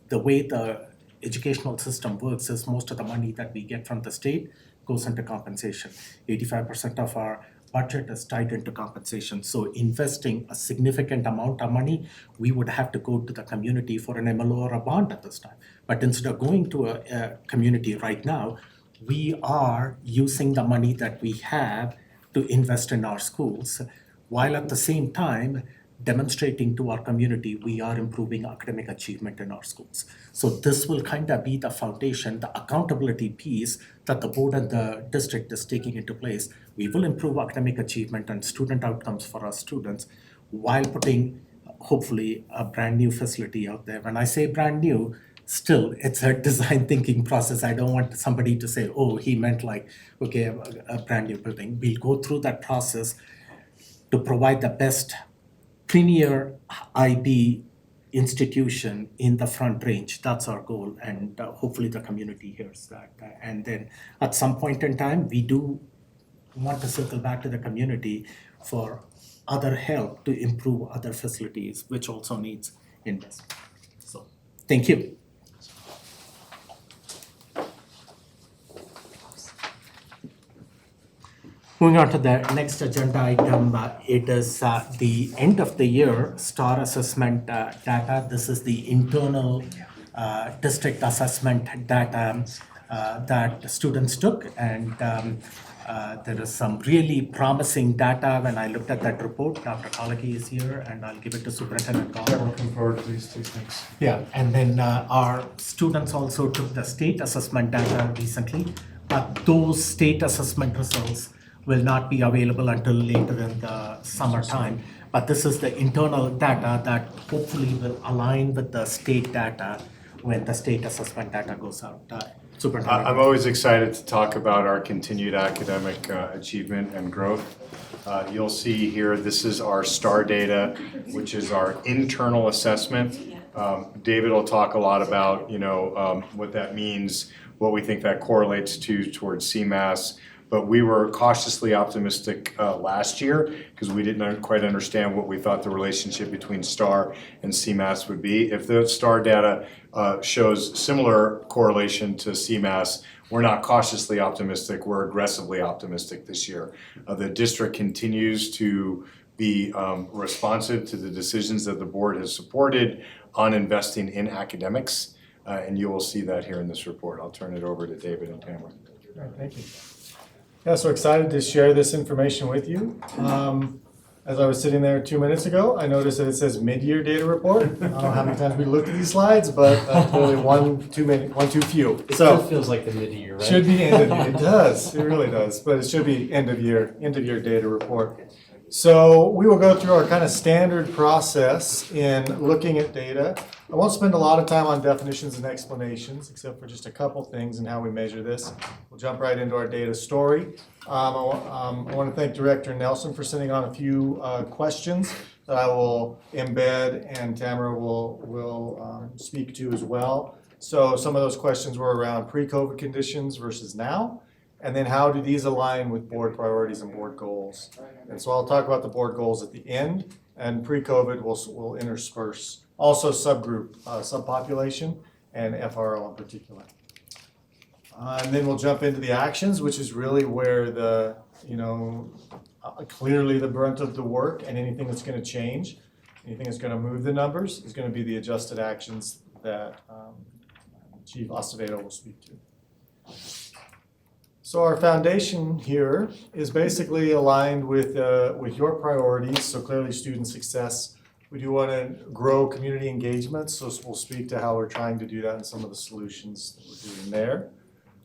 the way the educational system works is most of the money that we get from the state goes into compensation. 85% of our budget is tied into compensation. So investing a significant amount of money, we would have to go to the community for an MLO or a bond at this time. But instead of going to a community right now, we are using the money that we have to invest in our schools, while at the same time demonstrating to our community we are improving academic achievement in our schools. So this will kind of be the foundation, the accountability piece that the board and the district is taking into place. We will improve academic achievement and student outcomes for our students while putting, hopefully, a brand new facility out there. When I say brand new, still, it's a design thinking process. I don't want somebody to say, oh, he meant like, okay, a brand new building. We'll go through that process to provide the best premier IB institution in the Front Range. That's our goal, and hopefully the community hears that. And then at some point in time, we do want to circle back to the community for other help to improve other facilities, which also needs investment. So, thank you. Moving on to the next agenda item, it is the end of the year STAR assessment data. This is the internal district assessment data that students took, and there is some really promising data. When I looked at that report, Dr. Kalaki is here, and I'll give it to Superintendent Gall. Yeah, looking forward to these two things. Yeah, and then our students also took the state assessment data recently, but those state assessment results will not be available until later in the summertime. But this is the internal data that hopefully will align with the state data when the state assessment data goes out. Superintendent. I'm always excited to talk about our continued academic achievement and growth. You'll see here, this is our STAR data, which is our internal assessment. David will talk a lot about, what that means, what we think that correlates to towards CMAS. But we were cautiously optimistic last year because we didn't quite understand what we thought the relationship between STAR and CMAS would be. If the STAR data shows similar correlation to CMAS, we're not cautiously optimistic, we're aggressively optimistic this year. The district continues to be responsive to the decisions that the board has supported on investing in academics, and you will see that here in this report. I'll turn it over to David and Tamara. All right, thank you. Yeah, so excited to share this information with you. As I was sitting there 2 minutes ago, I noticed that it says mid-year data report. I don't know how many times we looked at these slides, but clearly one too few. It still feels like the mid-year, right? Should be end of year. It does. It really does. But it should be end of year data report. So we will go through our kind of standard process in looking at data. I won't spend a lot of time on definitions and explanations, except for just a couple things and how we measure this. We'll jump right into our data story. I want to thank Director Nelson for sending on a few questions that I will embed and Tamara will speak to as well. So some of those questions were around pre-COVID conditions versus now. And then how do these align with board priorities and board goals? And so I'll talk about the board goals at the end, and pre-COVID we'll intersperse. Also subgroup, subpopulation, and FRL in particular. And then we'll jump into the actions, which is really where the, clearly the brunt of the work, and anything that's going to change, anything that's going to move the numbers is going to be the adjusted actions that Chief Acevedo will speak to. So our foundation here is basically aligned with your priorities, so clearly student success. We do want to grow community engagement, so we'll speak to how we're trying to do that and some of the solutions that we're doing there.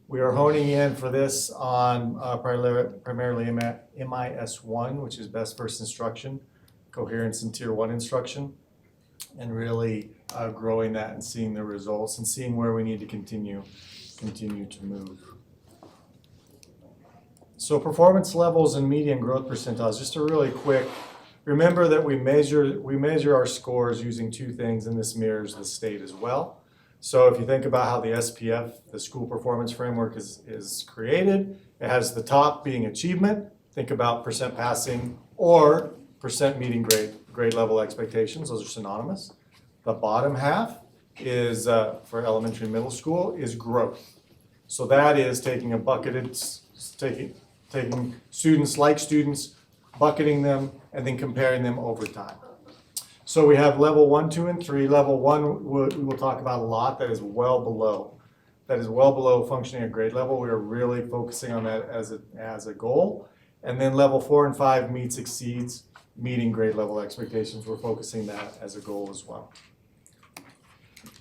We are honing in for this on primarily MIS 1, which is best first instruction, coherence in Tier 1 instruction. really growing that and seeing the results and seeing where we need to continue to move. So performance levels and median growth percentiles, just a really quick, remember that we measure our scores using two things, and this mirrors the state as well. So if you think about how the SPF, the school performance framework is created, it has the top being achievement, think about percent passing or percent meeting grade level expectations, those are synonymous. The bottom half is, for elementary and middle school, is growth. So that is taking a bucketed, taking students, bucketing them, and then comparing them over time. So we have level 1, 2, and 3. Level 1 we will talk about a lot, that is well below functioning at grade level. We are really focusing on that as a goal. And then level 4 and 5 exceeds meeting grade level expectations. We're focusing that as a goal as well.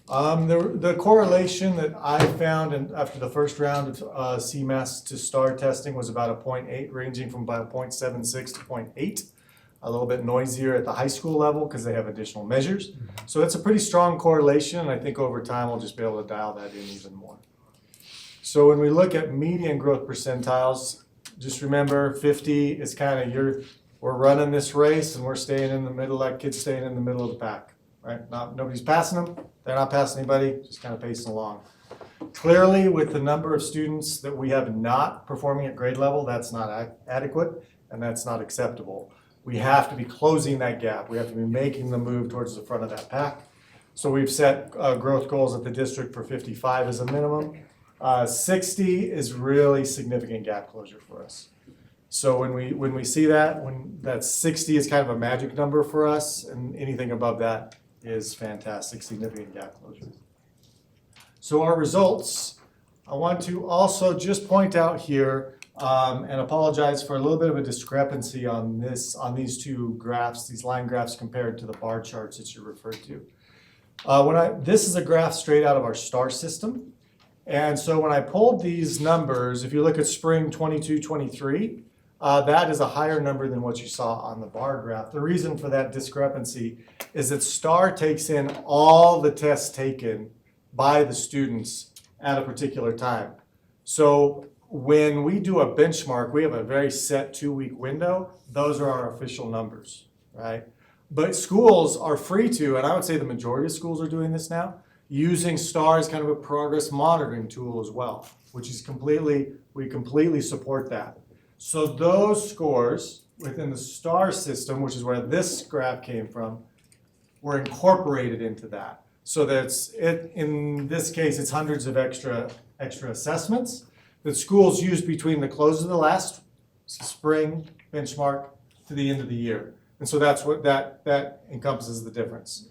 The correlation that I found after the first round of CMAS to STAR testing was about a 0.8, ranging from about 0.76 to 0.8. A little bit noisier at the high school level because they have additional measures. So it's a pretty strong correlation, and I think over time we'll just be able to dial that in even more. So when we look at median growth percentiles, just remember 50 is kind of we're running this race and we're staying in the middle, that kid's staying in the middle of the pack, right? Nobody's passing them, they're not passing anybody, just kind of pacing along. Clearly, with the number of students that we have not performing at grade level, that's not adequate and that's not acceptable. We have to be closing that gap. We have to be making the move towards the front of that pack. So we've set growth goals at the district for 55 as a minimum. 60 is really significant gap closure for us. So when we see that, when that 60 is kind of a magic number for us, and anything above that is fantastic, significant gap closure. So our results, I want to also just point out here and apologize for a little bit of a discrepancy on these two graphs, these line graphs compared to the bar charts that you referred to. This is a graph straight out of our STAR system. And so when I pulled these numbers, if you look at spring 22-23, that is a higher number than what you saw on the bar graph. The reason for that discrepancy is that STAR takes in all the tests taken by the students at a particular time. So when we do a benchmark, we have a very set 2-week window. Those are our official numbers, right? But schools are free to, and I would say the majority of schools are doing this now, using STAR as kind of a progress monitoring tool as well, which is we completely support that. So those scores within the STAR system, which is where this graph came from, were incorporated into that. So that's in this case, it's hundreds of extra assessments that schools use between the close of the last spring benchmark to the end of the year. And so that's what that encompasses the difference.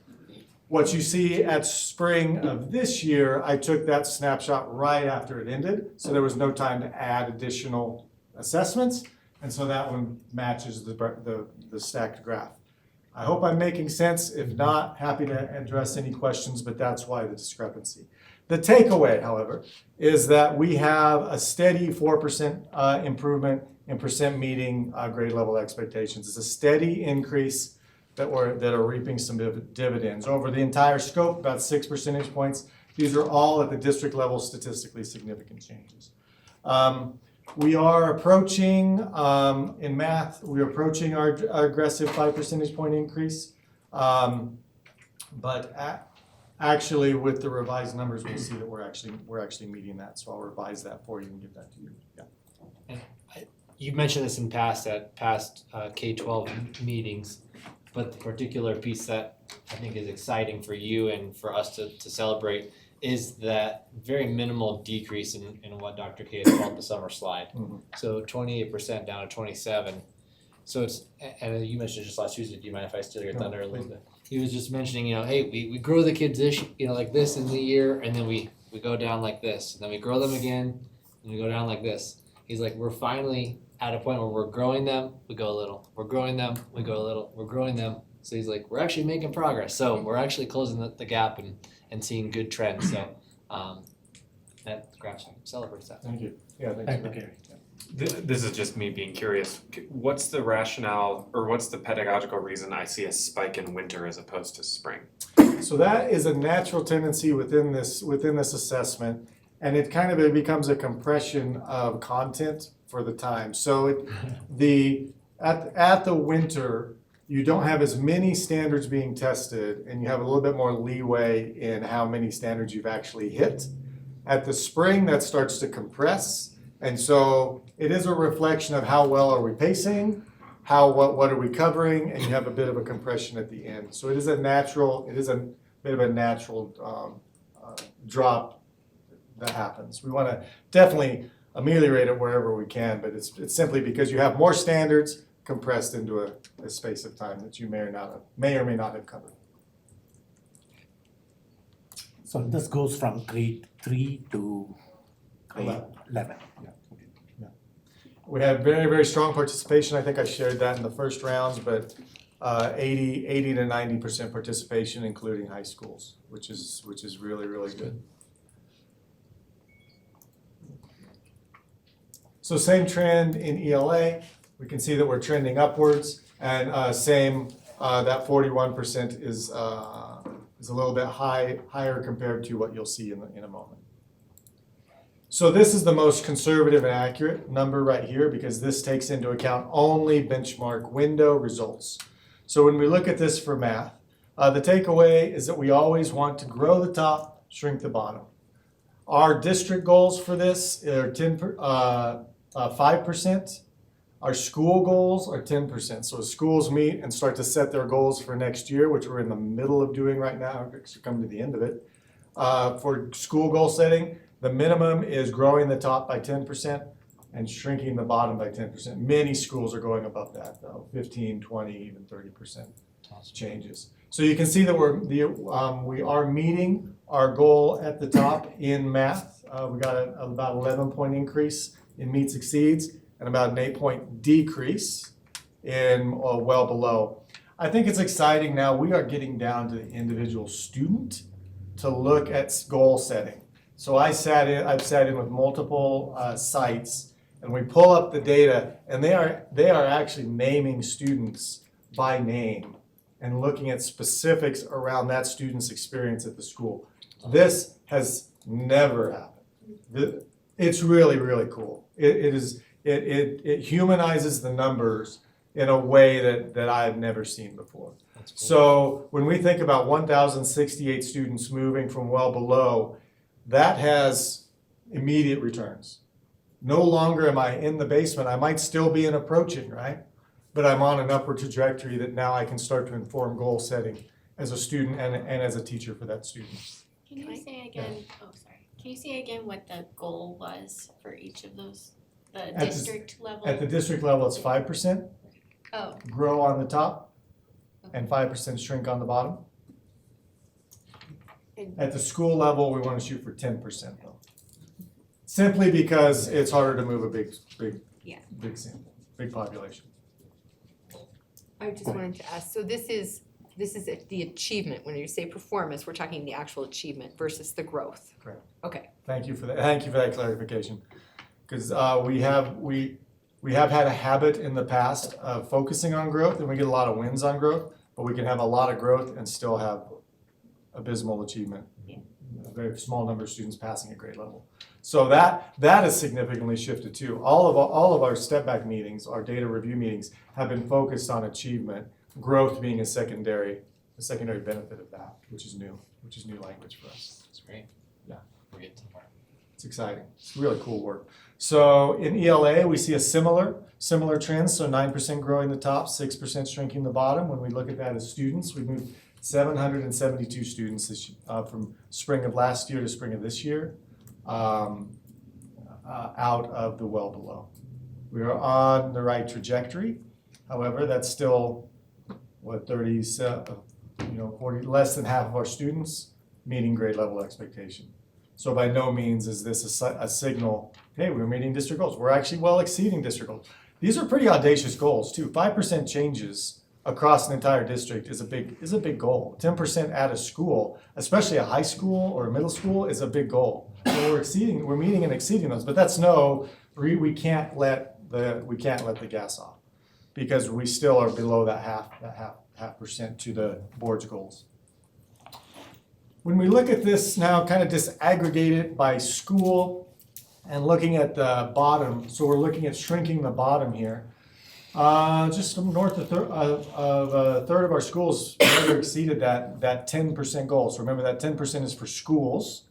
What you see at spring of this year, I took that snapshot right after it ended, so there was no time to add additional assessments, and so that one matches the stacked graph. I hope I'm making sense. If not, happy to address any questions, but that's why the discrepancy. The takeaway, however, is that we have a steady 4% improvement in percent meeting grade level expectations. It's a steady increase that are reaping some dividends. Over the entire scope, about 6 percentage points. These are all at the district level statistically significant changes. We are approaching, in math, we're approaching our aggressive 5 percentage point increase. But actually, with the revised numbers, we'll see that we're actually meeting that. So I'll revise that for you and give that to you. Yeah. And you mentioned this in past K-12 meetings, but the particular piece that I think is exciting for you and for us to celebrate is that very minimal decrease in what Dr. K has called the summer slide. Mm-hmm. So 28% down to 27. So it's, and you mentioned just last Tuesday, do you mind if I steal your thunder a little bit? He was just mentioning, hey, we grow the kids this, like this in the year, and then we go down like this, and then we grow them again, and we go down like this. He's like, we're finally at a point where we're growing them, we go a little. We're growing them, we go a little. We're growing them. So he's like, we're actually making progress. So we're actually closing the gap and seeing good trends. So that graph celebrates that. Thank you. Yeah, thanks. Thank you. This is just me being curious. What's the rationale or what's the pedagogical reason I see a spike in winter as opposed to spring? So that is a natural tendency within this assessment, and it kind of becomes a compression of content for the time. So at the winter, you don't have as many standards being tested, and you have a little bit more leeway in how many standards you've actually hit. At the spring, that starts to compress, and so it is a reflection of how well are we pacing, what are we covering, and you have a bit of a compression at the end. So it is a bit of a natural drop that happens. We want to definitely ameliorate it wherever we can, but it's simply because you have more standards compressed into a space of time that you may or may not have covered. So this goes from grade 3 to grade 11. Yeah. We had very, very strong participation. I think I shared that in the first rounds, but 80 to 90% participation, including high schools, which is really, really good. So same trend in ELA. We can see that we're trending upwards, and that 41% is a little bit higher compared to what you'll see in a moment. So this is the most conservative and accurate number right here because this takes into account only benchmark window results. So when we look at this for math, the takeaway is that we always want to grow the top, shrink the bottom. Our district goals for this are 5%. Our school goals are 10%. So as schools meet and start to set their goals for next year, which we're in the middle of doing right now, we're coming to the end of it, for school goal setting, the minimum is growing the top by 10% and shrinking the bottom by 10%. Many schools are going above that though, 15, 20, even 30% changes. So you can see that we are meeting our goal at the top in math. We got about 11-point increase in meets exceeds and about an 8-point decrease in well below. I think it's exciting now. We are getting down to the individual student to look at goal setting. So I've sat in with multiple sites, and we pull up the data, and they are actually naming students by name and looking at specifics around that student's experience at the school. This has never happened. It's really, really cool. It humanizes the numbers in a way that I've never seen before. Cool. So when we think about 1,068 students moving from well below, that has immediate returns. No longer am I in the basement. I might still be in approaching, right? But I'm on an upward trajectory that now I can start to inform goal setting as a student and as a teacher for that student. Can you say again, Can you say again what the goal was for each of those, district level? At the district level, it's 5%. Oh. Grow on the top and 5% shrink on the bottom. At the school level, we want to shoot for 10% though. Simply because it's harder to move a big sample, big population. I just wanted to ask, so this is the achievement, when you say performance, we're talking the actual achievement versus the growth. Correct. Okay. Thank you for that clarification. Because we have had a habit in the past of focusing on growth, and we get a lot of wins on growth, but we can have a lot of growth and still have abysmal achievement. Yeah. A very small number of students passing at grade level. So that has significantly shifted too. All of our step back meetings, our data review meetings, have been focused on achievement, growth being a secondary benefit of that, which is new language for us. That's great. Yeah. We're getting somewhere. It's exciting. It's really cool work. So in ELA, we see a similar trends. So 9% growing the top, 6% shrinking the bottom. When we look at that as students, we moved 772 students from spring of last year to spring of this year out of the well below. We are on the right trajectory. However, that's still 40, less than half of our students meeting grade level expectation. So by no means is this a signal, hey, we're meeting district goals. We're actually well exceeding district goals. These are pretty audacious goals too. 5% changes across an entire district is a big goal. 10% at a school, especially a high school or a middle school, is a big goal. So we're meeting and exceeding those, but that's no we can't let the gas off because we still are below that half percent to the board's goals. When we look at this now, kind of disaggregate it by school and looking at the bottom, so we're looking at shrinking the bottom here. Just north of a third of our schools never exceeded that 10% goal. So remember that 10% is for schools.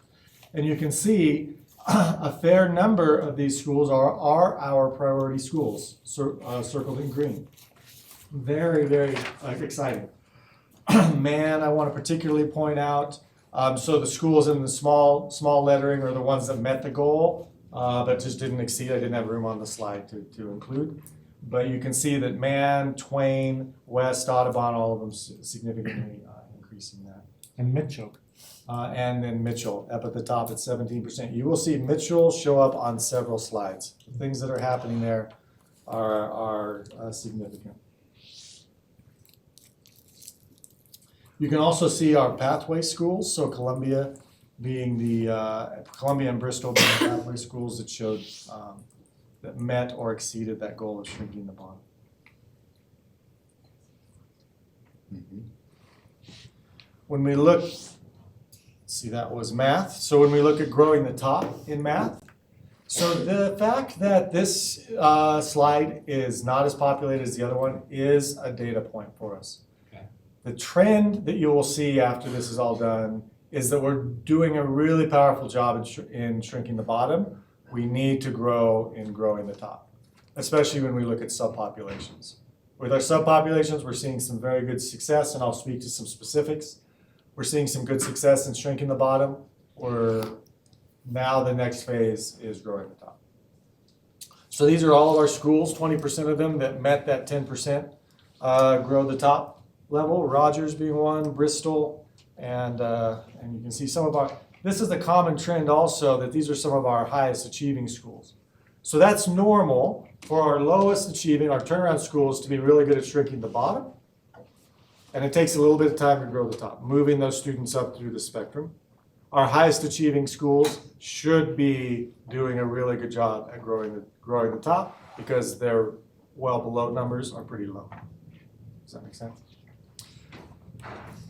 And you can see a fair number of these schools are our priority schools, circled in green. Very, very exciting. Man, I want to particularly point out, so the schools in the small lettering are the ones that met the goal, but just didn't exceed. I didn't have room on the slide to include. But you can see that Man, Twain, West, Audubon, all of them significantly increasing that. And Mitchell. And then Mitchell up at the top at 17%. You will see Mitchell show up on several slides. The things that are happening there are significant. You can also see our pathway schools. So Columbia being Columbia and Bristol being pathway schools that showed that met or exceeded that goal of shrinking the bond. When we look, see that was math. So when we look at growing the top in math, so the fact that this slide is not as populated as the other one is a data point for us. Okay. The trend that you will see after this is all done is that we're doing a really powerful job in shrinking the bottom. We need to grow in growing the top, especially when we look at subpopulations. With our subpopulations, we're seeing some very good success, and I'll speak to some specifics. We're seeing some good success in shrinking the bottom. Now the next phase is growing the top. So these are all of our schools, 20% of them that met that 10% grow the top level. Rogers being one, Bristol, and you can see some of our, this is the common trend also that these are some of our highest achieving schools. So that's normal for our lowest achieving, our turnaround schools to be really good at shrinking the bottom. And it takes a little bit of time to grow the top, moving those students up through the spectrum. Our highest achieving schools should be doing a really good job at growing the top because their well below numbers are pretty low. Does that make sense?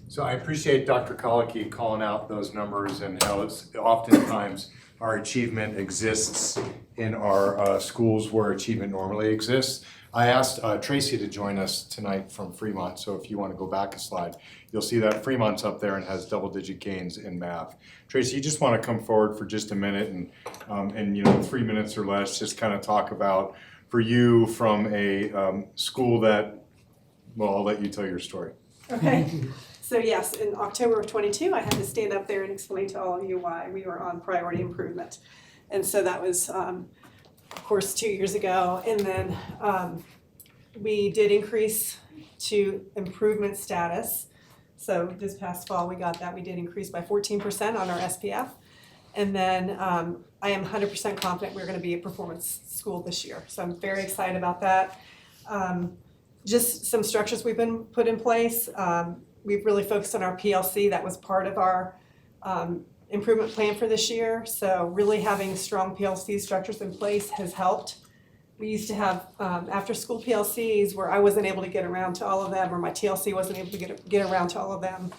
So I appreciate Dr. Colicky calling out those numbers and how it's oftentimes our achievement exists in our schools where achievement normally exists. I asked Tracy to join us tonight from Fremont, so if you want to go back a slide, you'll see that Fremont's up there and has double-digit gains in math. Tracy, you just want to come forward for just a minute and 3 minutes or less, just kind of talk about for you from a school that, well, I'll let you tell your story. Okay. So yes, in October of 22, I had to stand up there and explain to all of you why we were on priority improvement. And so that was, of course, 2 years ago. And then we did increase to improvement status. So this past fall, we got that. We did increase by 14% on our SPF. And then I am 100% confident we're going to be a performance school this year. So I'm very excited about that. Just some structures we've been put in place. We've really focused on our PLC. That was part of our improvement plan for this year. So really having strong PLC structures in place has helped. We used to have after-school PLCs where I wasn't able to get around to all of them, or my TLC wasn't able to get around to all of them.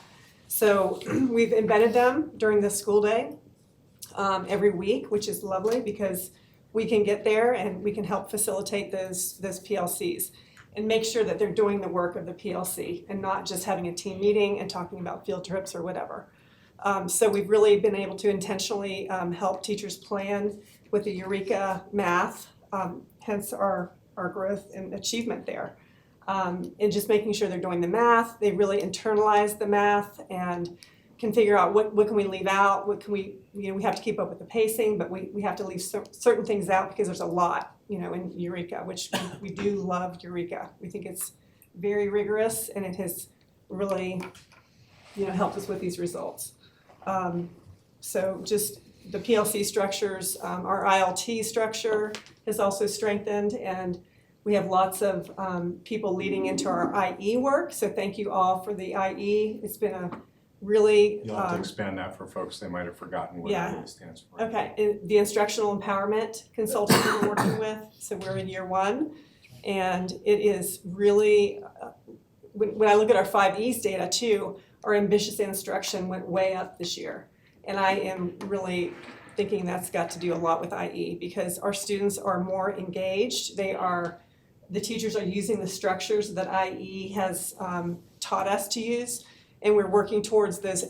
So we've embedded them during the school day every week, which is lovely because we can get there and we can help facilitate those PLCs and make sure that they're doing the work of the PLC and not just having a team meeting and talking about field trips or whatever. So we've really been able to intentionally help teachers plan with the Eureka math, hence our growth and achievement there. And just making sure they're doing the math, they really internalize the math and can figure out what can we leave out, what can we have to keep up with the pacing, but we have to leave certain things out because there's a lot, in Eureka, which we do love Eureka. We think it's very rigorous and it has really, helped us with these results. So just the PLC structures, our ILT structure has also strengthened, and we have lots of people leading into our IE work. So thank you all for the IE. It's been really, You'll have to expand that for folks, they might have forgotten what yeah. it stands for. okay, the instructional empowerment consultant that we're working with, so we're in year 1. And it is really, when I look at our 5 E's data too, our ambitious instruction went way up this year. And I am really thinking that's got to do a lot with IE because our students are more engaged. The teachers are using the structures that IE has taught us to use. And we're working towards those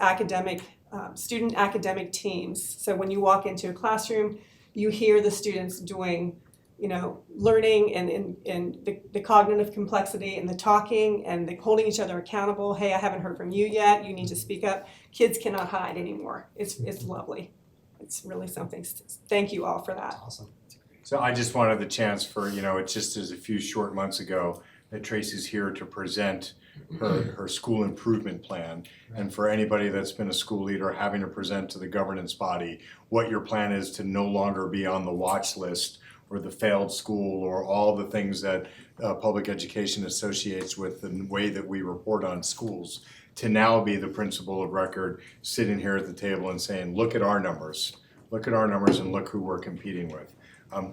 student academic teams. So when you walk into a classroom, you hear the students doing, learning and the cognitive complexity and the talking and the holding each other accountable. Hey, I haven't heard from you yet. You need to speak up. Kids cannot hide anymore. It's lovely. It's really something. Thank you all for that. Awesome. So I just wanted the chance for, it just is a few short months ago that Tracy's here to present her school improvement plan. And for anybody that's been a school leader having to present to the governance body what your plan is to no longer be on the watch list or the failed school or all the things that public education associates with the way that we report on schools, to now be the principal of record sitting here at the table and saying, look at our numbers and look who we're competing with.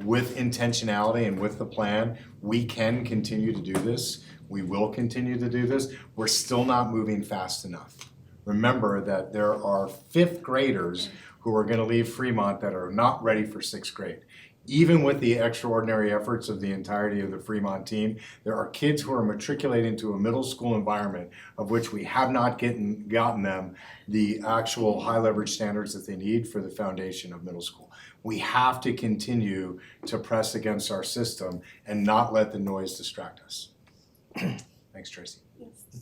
With intentionality and with the plan, we can continue to do this. We will continue to do this. We're still not moving fast enough. Remember that there are 5th graders who are going to leave Fremont that are not ready for 6th grade. Even with the extraordinary efforts of the entirety of the Fremont team, there are kids who are matriculating to a middle school environment of which we have not gotten them the actual high leverage standards that they need for the foundation of middle school. We have to continue to press against our system and not let the noise distract us. Thanks, Tracy.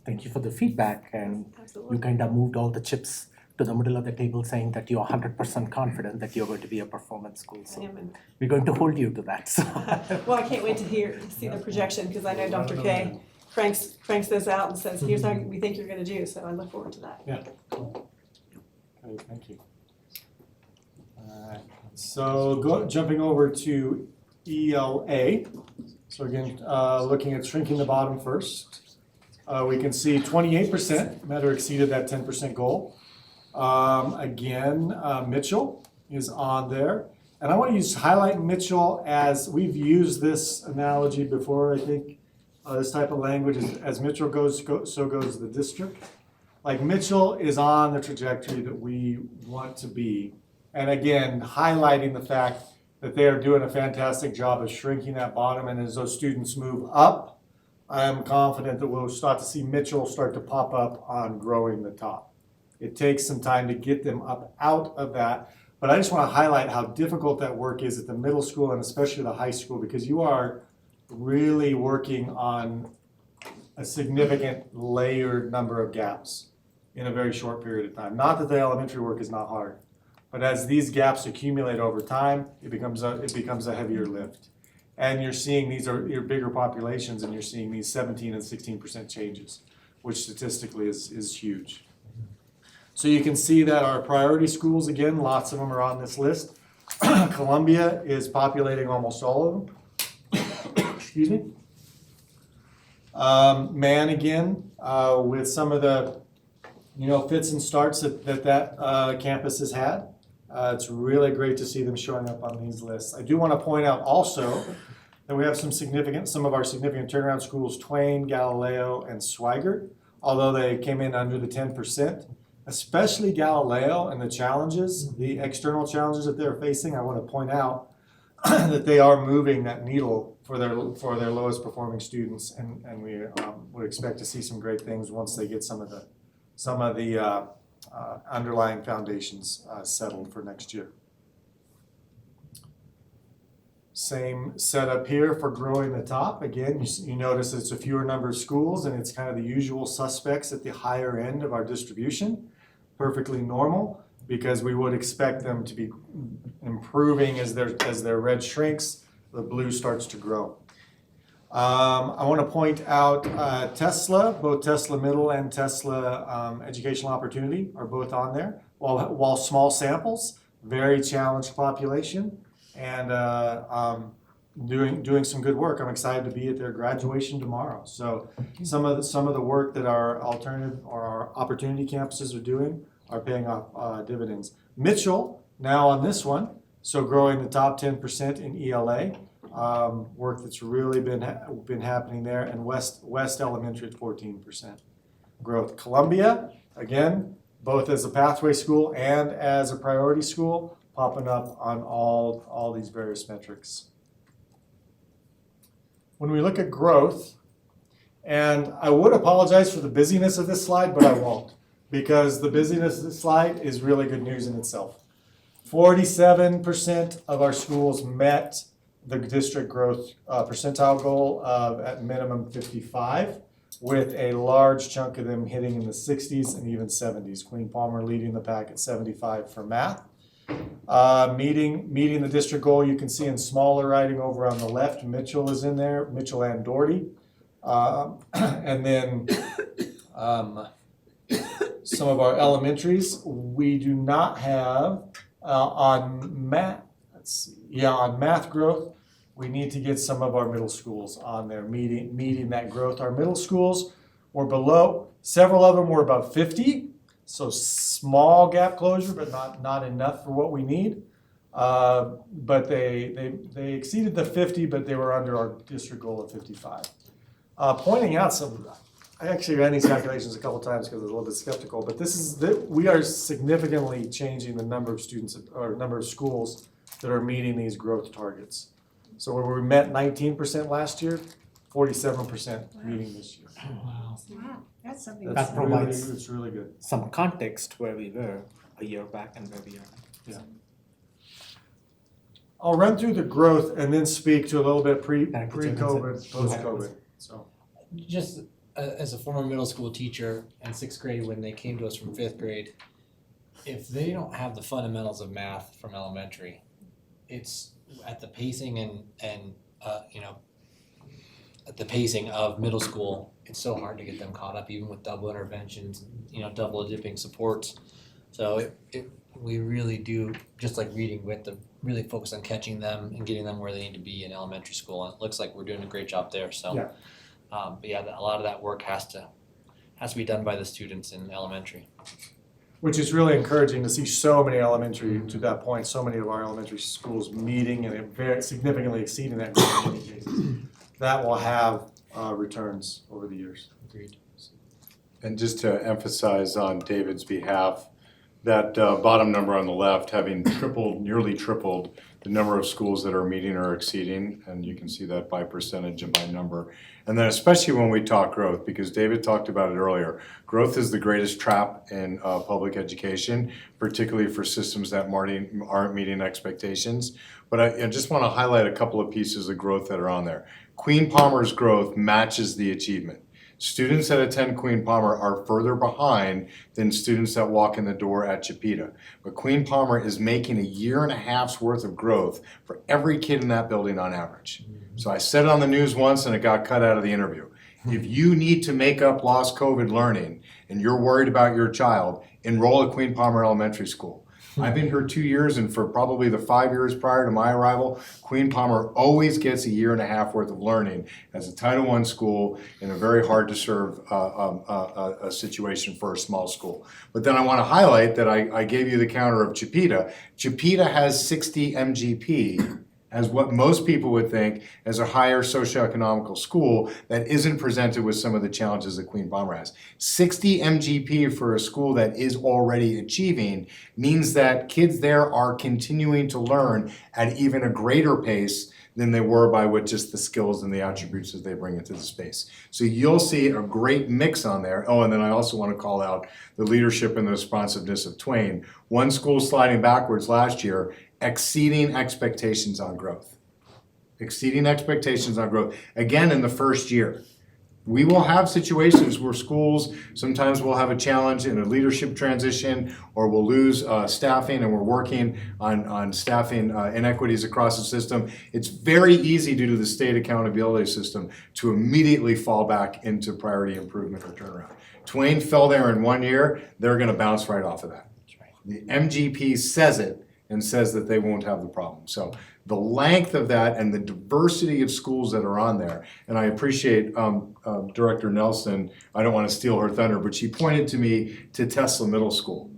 Thank you for the feedback, and Absolutely. you kind of moved all the chips to the middle of the table saying that you're 100% confident that you're going to be a performance school. I So am in- we're going to hold you to that. So Well, I can't wait to see the projection because I know Dr. K cranks those out and says, here's how we think you're going to do. So I look forward to that. Okay, thank you. So jumping over to ELA. So again, looking at shrinking the bottom first. We can see 28% met or exceeded that 10% goal. Again, Mitchell is on there. And I want to highlight Mitchell as we've used this analogy before, I think, this type of language. As Mitchell goes, so goes the district. Like Mitchell is on the trajectory that we want to be. And again, highlighting the fact that they are doing a fantastic job of shrinking that bottom. And as those students move up, I am confident that we'll start to see Mitchell start to pop up on growing the top. It takes some time to get them up out of that. But I just want to highlight how difficult that work is at the middle school and especially the high school, because you are really working on a significant layered number of gaps in a very short period of time. Not that the elementary work is not hard, but as these gaps accumulate over time, it becomes a heavier lift. And you're seeing these are your bigger populations, and you're seeing these 17 and 16% changes, which statistically is huge. So you can see that our priority schools, again, lots of them are on this list. Columbia is populating almost all of them. Excuse me. Man, again, with some of the fits and starts that campus has had. It's really great to see them showing up on these lists. I do want to point out also that we have some of our significant turnaround schools, Twain, Galileo, and Swigert, although they came in under the 10%. Especially Galileo and the challenges, the external challenges that they're facing. I want to point out that they are moving that needle for their lowest performing students, and we would expect to see some great things once they get some of the underlying foundations settled for next year. Same setup here for growing the top. Again, you notice it's a fewer number of schools, and it's kind of the usual suspects at the higher end of our distribution. Perfectly normal, because we would expect them to be improving as their red shrinks, the blue starts to grow. I want to point out Tesla, both Tesla Middle and Tesla Educational Opportunity are both on there. While small samples, very challenged population, and doing some good work. I'm excited to be at their graduation tomorrow. So some of the work that our alternative or our opportunity campuses are doing are paying off dividends. Mitchell, now on this one, so growing the top 10% in ELA, work that's really been happening there, and West Elementary at 14% growth. Columbia, again, both as a pathway school and as a priority school, popping up on all these various metrics. When we look at growth, and I would apologize for the busyness of this slide, but I won't, because the busyness of this slide is really good news in itself. 47% of our schools met the district growth percentile goal of at minimum 55, with a large chunk of them hitting in the 60s and even 70s. Queen Palmer leading the pack at 75 for math. Meeting the district goal, you can see in smaller writing over on the left, Mitchell is in there, Mitchell and Doherty. And then some of our elementaries, we do not have on math, on math growth, we need to get some of our middle schools on there meeting that growth. Our middle schools were below, several of them were above 50, so small gap closure, but not enough for what we need. But they exceeded the 50, but they were under our district goal of 55. Pointing out I actually ran these calculations a couple times because I was a little bit skeptical, but we are significantly changing the number of students or number of schools that are meeting these growth targets. So where we met 19% last year, 47% meeting this year. Wow, that's something. That provides it's really good. some context where we were a year back and where we are. Yeah. I'll run through the growth and then speak to a little bit pre-COVID, post-COVID. So Just as a former middle school teacher in sixth grade, when they came to us from fifth grade, if they don't have the fundamentals of math from elementary, it's at the pacing and at the pacing of middle school, it's so hard to get them caught up, even with double interventions, double dipping supports. So we really do, just like reading, we have to really focus on catching them and getting them where they need to be in elementary school. And it looks like we're doing a great job there. So, Yeah. But yeah, a lot of that work has to be done by the students in elementary. which is really encouraging to see so many elementary, to that point, so many of our elementary schools meeting and very significantly exceeding that goal in many cases. That will have returns over the years. Agreed. And just to emphasize on David's behalf, that bottom number on the left, having nearly tripled the number of schools that are meeting or exceeding, and you can see that by percentage and by number. And then especially when we talk growth, because David talked about it earlier, growth is the greatest trap in public education, particularly for systems that aren't meeting expectations. But I just want to highlight a couple of pieces of growth that are on there. Queen Palmer's growth matches the achievement. Students that attend Queen Palmer are further behind than students that walk in the door at Chipeta. But Queen Palmer is making a year and a half's worth of growth for every kid in that building on average. So I said it on the news once and it got cut out of the interview. If you need to make up lost COVID learning and you're worried about your child, enroll at Queen Palmer Elementary School. I've been here 2 years, and for probably the 5 years prior to my arrival, Queen Palmer always gets a year and a half worth of learning as a Title I school in a very hard to serve a situation for a small school. But then I want to highlight that I gave you the counter of Chipeta. Chipeta has 60 MGP as what most people would think as a higher socioeconomical school that isn't presented with some of the challenges that Queen Palmer has. 60 MGP for a school that is already achieving means that kids there are continuing to learn at even a greater pace than they were by with just the skills and the attributes that they bring into the space. So you'll see a great mix on there. Oh, and then I also want to call out the leadership and the responsiveness of Twain. One school sliding backwards last year, exceeding expectations on growth. Exceeding expectations on growth. Again, in the first year. We will have situations where schools sometimes will have a challenge in a leadership transition, or we'll lose staffing, and we're working on staffing inequities across the system. It's very easy due to the state accountability system to immediately fall back into priority improvement or turnaround. Twain fell there in 1 year, they're gonna bounce right off of that. The MGP says it and says that they won't have the problem. So the length of that and the diversity of schools that are on there. And I appreciate Director Nelson, I don't want to steal her thunder, but she pointed to me to Tesla Middle School.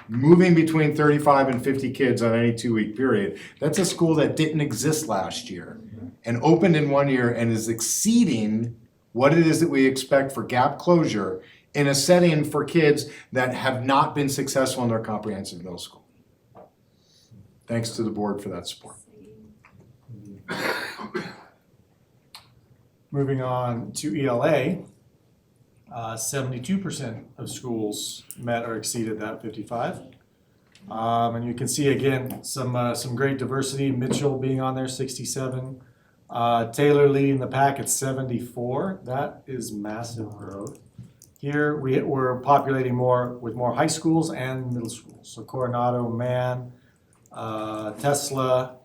Moving between 35 and 50 kids on any 2-week period, that's a school that didn't exist last year and opened in 1 year and is exceeding what it is that we expect for gap closure in a setting for kids that have not been successful in their comprehensive middle school. Thanks to the board for that support. Moving on to ELA, 72% of schools met or exceeded that 55. And you can see again some great diversity. Mitchell being on there, 67. Taylor leading the pack at 74. That is massive growth. Here we're populating more with more high schools and middle schools. So Coronado, Mann, Tesla,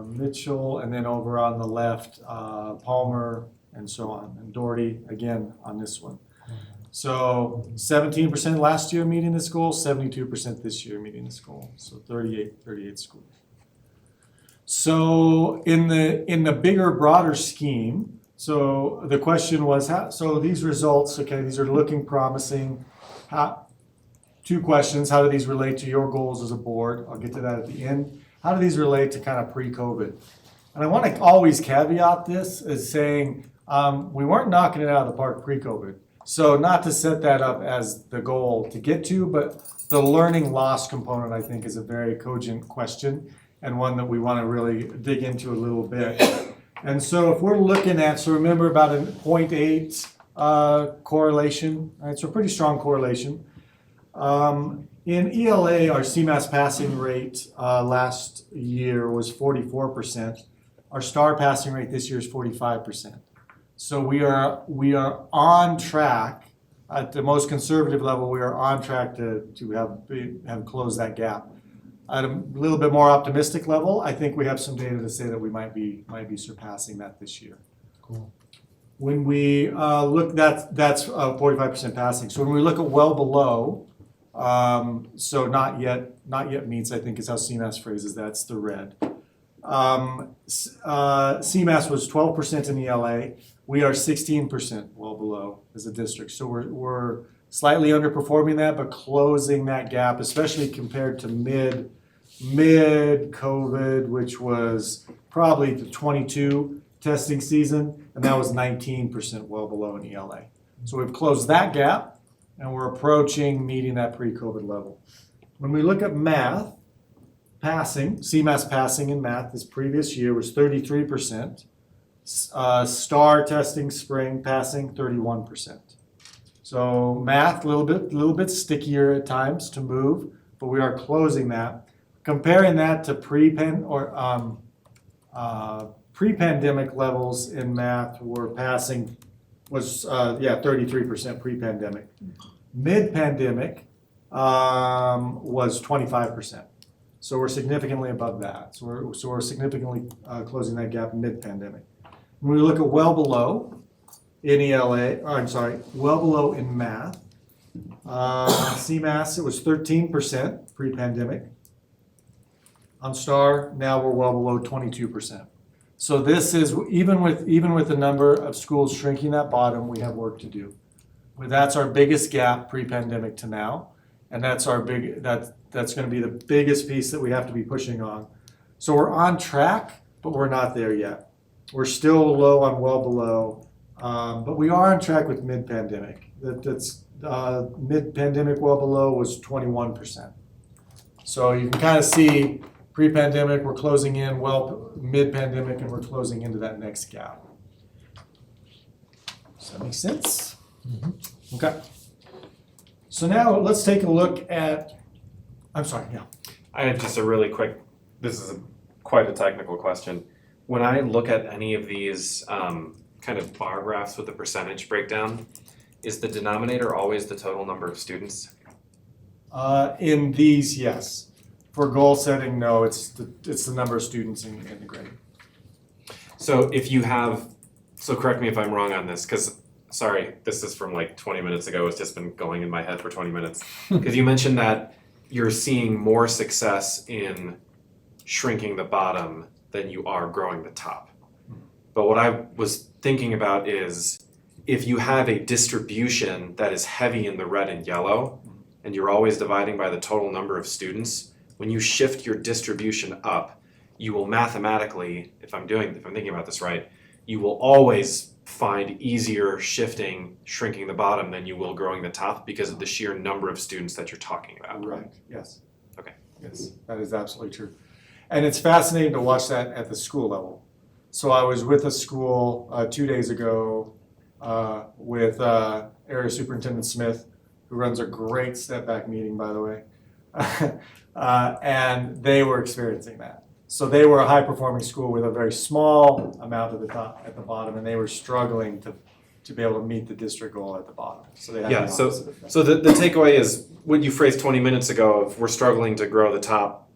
Mitchell, and then over on the left, Palmer, and so on. And Doherty again on this one. So 17% last year meeting this goal, 72% this year meeting this goal. So 38 schools. So in the bigger, broader scheme, so the question was, so these results, okay, these are looking promising. Two questions, how do these relate to your goals as a board? I'll get to that at the end. How do these relate to kind of pre-COVID? And I want to always caveat this as saying we weren't knocking it out of the park pre-COVID. So not to set that up as the goal to get to, but the learning loss component I think is a very cogent question and one that we want to really dig into a little bit. And so if we're looking at, so remember about a 0.8 correlation, right? So pretty strong correlation. In ELA, our CMAS passing rate last year was 44%. Our STAR passing rate this year is 45%. So we are on track at the most conservative level. We are on track to have closed that gap. At a little bit more optimistic level, I think we have some data to say that we might be surpassing that this year. Cool. When we look, that's 45% passing. So when we look at well below, so not yet meets, I think is how CMAS phrases that's the red. CMAS was 12% in ELA. We are 16% well below as a district. So we're slightly underperforming that, but closing that gap, especially compared to mid-COVID, which was probably the 22 testing season, and that was 19% well below in ELA. So we've closed that gap, and we're approaching meeting that pre-COVID level. When we look at math, passing, CMAS passing in math this previous year was 33%. STAR testing spring passing 31%. So math a little bit stickier at times to move, but we are closing that. Comparing that to pre-pandemic levels in math, we're passing was 33% pre-pandemic. Mid-pandemic was 25%. So we're significantly above that. So we're significantly closing that gap mid-pandemic. When we look at well below in well below in math, CMAS, it was 13% pre-pandemic. On STAR, now we're well below 22%. So this is, even with the number of schools shrinking that bottom, we have work to do. That's our biggest gap pre-pandemic to now. And that's that's going to be the biggest piece that we have to be pushing on. So we're on track, but we're not there yet. We're still low on well below, but we are on track with mid-pandemic. That's mid-pandemic well below was 21%. So you can kind of see pre-pandemic, we're closing in, well, mid-pandemic, and we're closing into that next gap. Does that make sense? Mm-hmm. Okay. So now let's take a look at, I'm sorry, yeah. I had just a really quick, this is quite a technical question. When I look at any of these kind of bar graphs with the percentage breakdown, is the denominator always the total number of students? In these, yes. For goal setting, no, it's the number of students in the grade. So if you have, so correct me if I'm wrong on this, because sorry, this is from like 20 minutes ago, it's just been going in my head for 20 minutes. Because you mentioned that you're seeing more success in shrinking the bottom than you are growing the top. But what I was thinking about is if you have a distribution that is heavy in the red and yellow, and you're always dividing by the total number of students, when you shift your distribution up, you will mathematically, if I'm thinking about this right, you will always find easier shrinking the bottom than you will growing the top because of the sheer number of students that you're talking about. Right, yes. Okay. Yes, that is absolutely true. And it's fascinating to watch that at the school level. So I was with a school 2 days ago with Area Superintendent Smith, who runs a great step back meeting, by the way. And they were experiencing that. So they were a high performing school with a very small amount at the bottom, and they were struggling to be able to meet the district goal at the bottom. So they had Yeah, the opposite effect. so the takeaway is what you phrased 20 minutes ago of we're struggling to grow the top.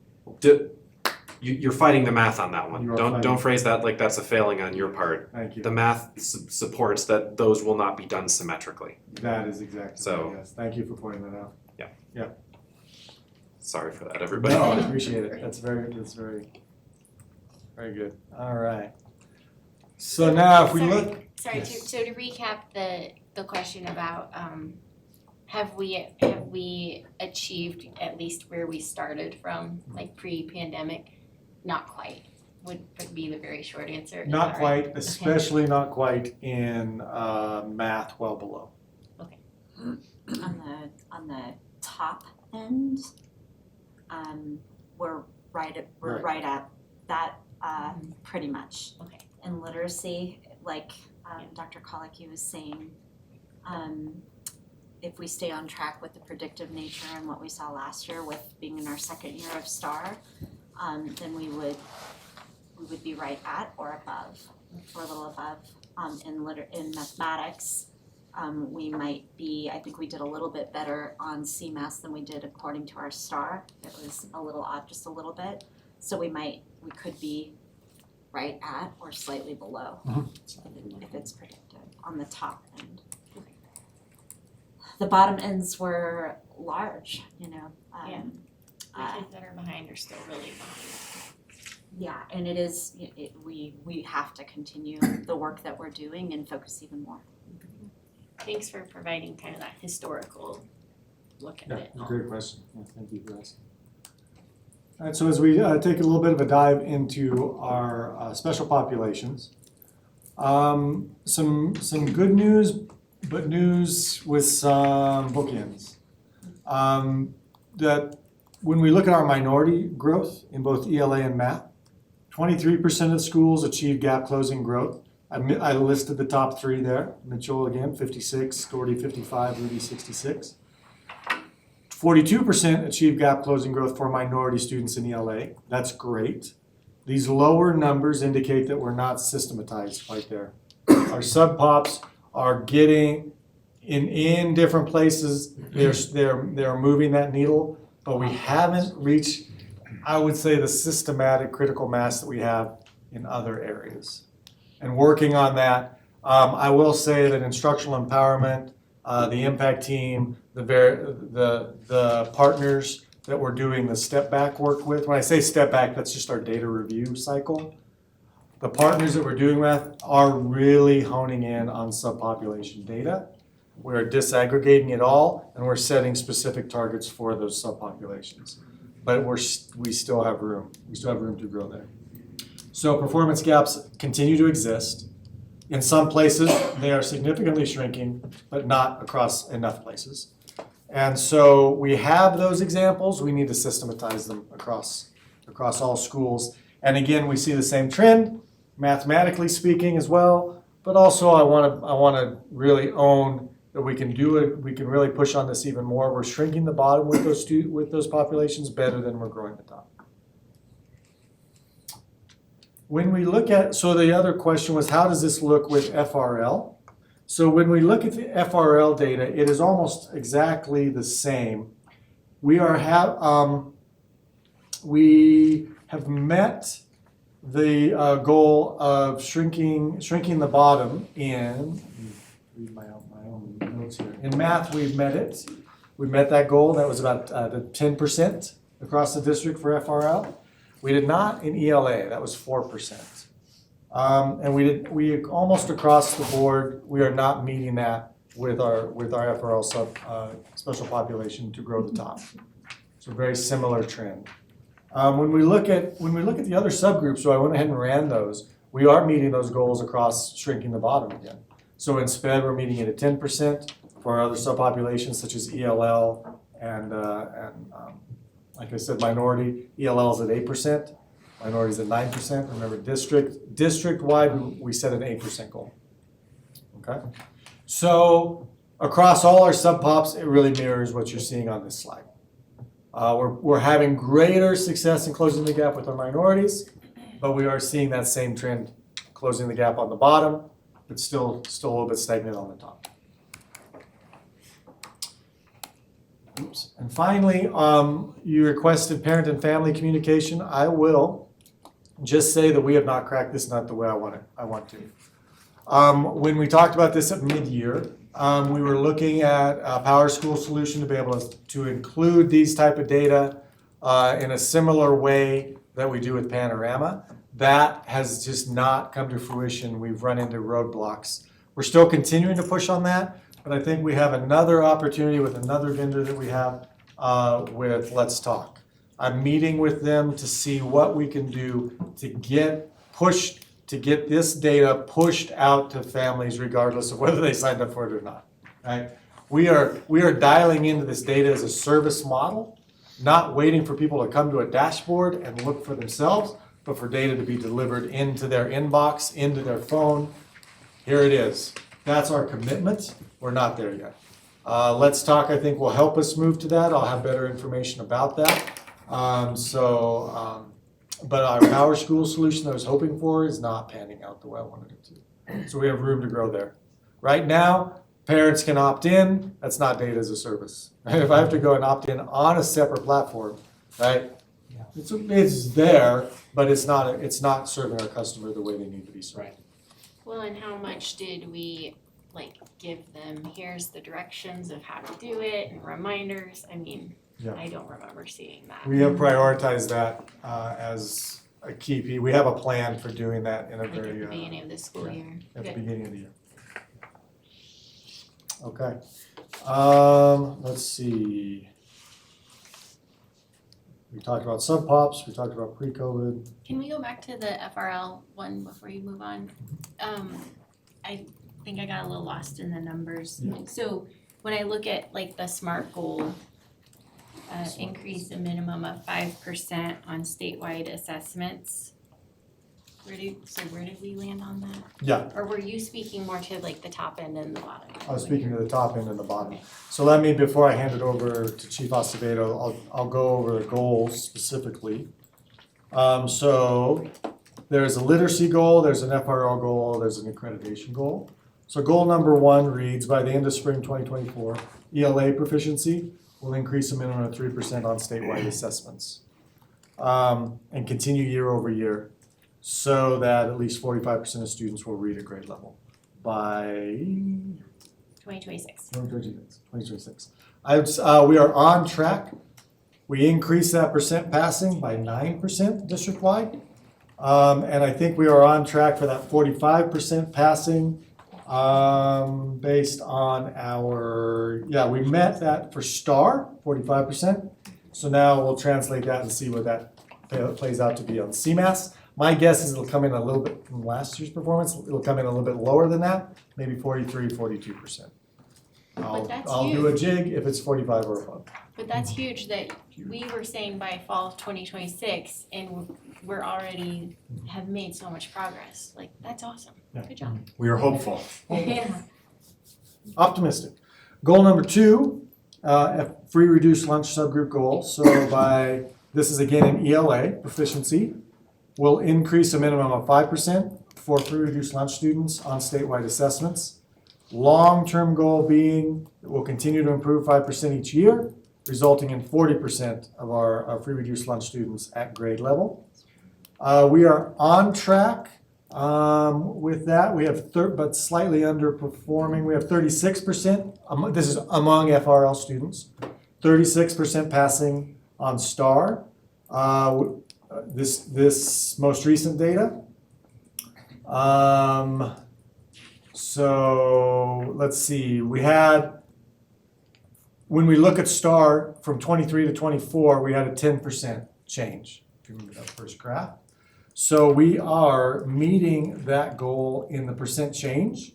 You're fighting the math on that one. You are Don't fighting. phrase that like that's a failing on your part. Thank you. The math supports that those will not be done symmetrically. That is exactly So- right, yes. Thank you for pointing that out. Sorry for that, everybody. No, I appreciate it. That's very good. All right. So now if we look. Sorry, Yes. so to recap the question about, have we achieved at least where we started from, like pre-pandemic? Not quite, would be the very short answer. Is Not that right? quite, especially not quite in math, well below. On the top end, we're right at that pretty much. Okay. In literacy, like Dr. Kolicki was saying, if we stay on track with the predictive nature and what we saw last year with being in our second year of STAR, then we would be right at or above, or a little above. In mathematics, we might be, I think we did a little bit better on CMAS than we did according to our STAR. It was a little off, just a little bit. So we could be right at or slightly below if it's predicted on the top end. The bottom ends were large, The kids that are behind are still really behind. Yeah, and it is, we have to continue the work that we're doing and focus even more. Thanks for providing kind of that historical look at Yeah, it. it's a great question. Yeah, thank you for asking. All right, so as we take a little bit of a dive into our special populations, some good news, but news with some bookends. That when we look at our minority growth in both ELA and math, 23% of schools achieve gap closing growth. I listed the top three there. Mitchell again, 56, Doherty 55, Ruby 66. 42% achieve gap closing growth for minority students in ELA. That's great. These lower numbers indicate that we're not systematized quite there. Our sub-pops are getting in different places. They're moving that needle, but we haven't reached, I would say, the systematic critical mass that we have in other areas. And working on that, I will say that instructional empowerment, the impact team, the partners that we're doing the step back work with. When I say step back, that's just our data review cycle. The partners that we're doing with are really honing in on subpopulation data. We're disaggregating it all, and we're setting specific targets for those subpopulations. But we still have room. We still have room to grow there. So performance gaps continue to exist. In some places, they are significantly shrinking, but not across enough places. And so we have those examples. We need to systematize them across all schools. And again, we see the same trend, mathematically speaking as well. But also, I want to really own that we can do it. We can really push on this even more. We're shrinking the bottom with those populations better than we're growing the top. When we look at, so the other question was, how does this look with FRL? So when we look at the FRL data, it is almost exactly the same. We have met the goal of shrinking the bottom in, read my own notes here. In math, we've met it. We met that goal. That was about 10% across the district for FRL. We did not in ELA, that was 4%. And we almost across the board, we are not meeting that with our FRL special population to grow the top. So very similar trend. When we look at the other subgroups, so I went ahead and ran those, we are meeting those goals across shrinking the bottom again. So in SPED, we're meeting it at 10%. For our other subpopulations such as ELL and like I said, minority, ELL is at 8%, minorities at 9%. Remember, district-wide, we set an 8% goal. Okay? So across all our subpops, it really mirrors what you're seeing on this slide. We're having greater success in closing the gap with our minorities, but we are seeing that same trend, closing the gap on the bottom, but still a little bit stagnant on the top. Oops. And finally, you requested parent and family communication. I will just say that we have not cracked this nut the way I want to. When we talked about this at mid-year, we were looking at a Power School solution to be able to include these type of data in a similar way that we do with Panorama. That has just not come to fruition. We've run into roadblocks. We're still continuing to push on that. But I think we have another opportunity with another vendor that we have with Let's Talk. I'm meeting with them to see what we can do to get this data pushed out to families regardless of whether they signed up for it or not. Right? We are dialing into this data as a service model, not waiting for people to come to a dashboard and look for themselves, but for data to be delivered into their inbox, into their phone. Here it is. That's our commitment. We're not there yet. Let's Talk, I think, will help us move to that. I'll have better information about that. But our Power School solution that I was hoping for is not panning out the way I wanted it to. So we have room to grow there. Right now, parents can opt in. That's not data as a service. Right? If I have to go and opt in on a separate platform, right? It's there, but it's not serving our customer the way they need to be served. Right. Well, and how much did we give them, here's the directions of how to do it and reminders? I mean, Yeah. I don't remember seeing that. We have prioritized that as a key piece. We have a plan for doing that in a very At the beginning of the school year. at the Good. beginning of the year. Okay. Let's see. We talked about sub-pops. We talked about pre-COVID. Can we go back to the FRL one before you move on? I think I got a little lost in the numbers. Yeah. So when I look at the SMART goal, increase a minimum of 5% on statewide assessments. Where did we land on that? Yeah. Or were you speaking more to the top end and the bottom end? I was speaking to the top end and the bottom. So let me, before I hand it over to Chief Acevedo, I'll go over the goals specifically. So there's a literacy goal, there's an FRL goal, there's an accreditation goal. So goal number 1 reads, by the end of spring 2024, ELA proficiency will increase a minimum of 3% on statewide assessments. And continue year over year, so that at least 45% of students will read at grade level by 2026. 2026. We are on track. We increased that percent passing by 9% district-wide. And I think we are on track for that 45% passing based on we met that for STAR, 45%. So now we'll translate that and see what that plays out to be on CMAS. My guess is it'll come in a little bit from last year's performance. It'll come in a little bit lower than that, maybe 43, 42%. I'll do a jig if it's 45 or above. But that's huge that we were saying by fall of 2026 and we're already have made so much progress. That's awesome. Yeah. Good job. We are hopeful. Yeah. Optimistic. Goal number 2, a free reduced lunch subgroup goal. So this is again in ELA proficiency, will increase a minimum of 5% for free reduced lunch students on statewide assessments. Long-term goal being that we'll continue to improve 5% each year, resulting in 40% of our free reduced lunch students at grade level. We are on track with that. We have but slightly underperforming. We have 36%, this is among FRL students, 36% passing on STAR. this most recent data. So let's see, when we look at STAR from 23 to 24, we had a 10% change, if you remember that first graph. So we are meeting that goal in the percent change.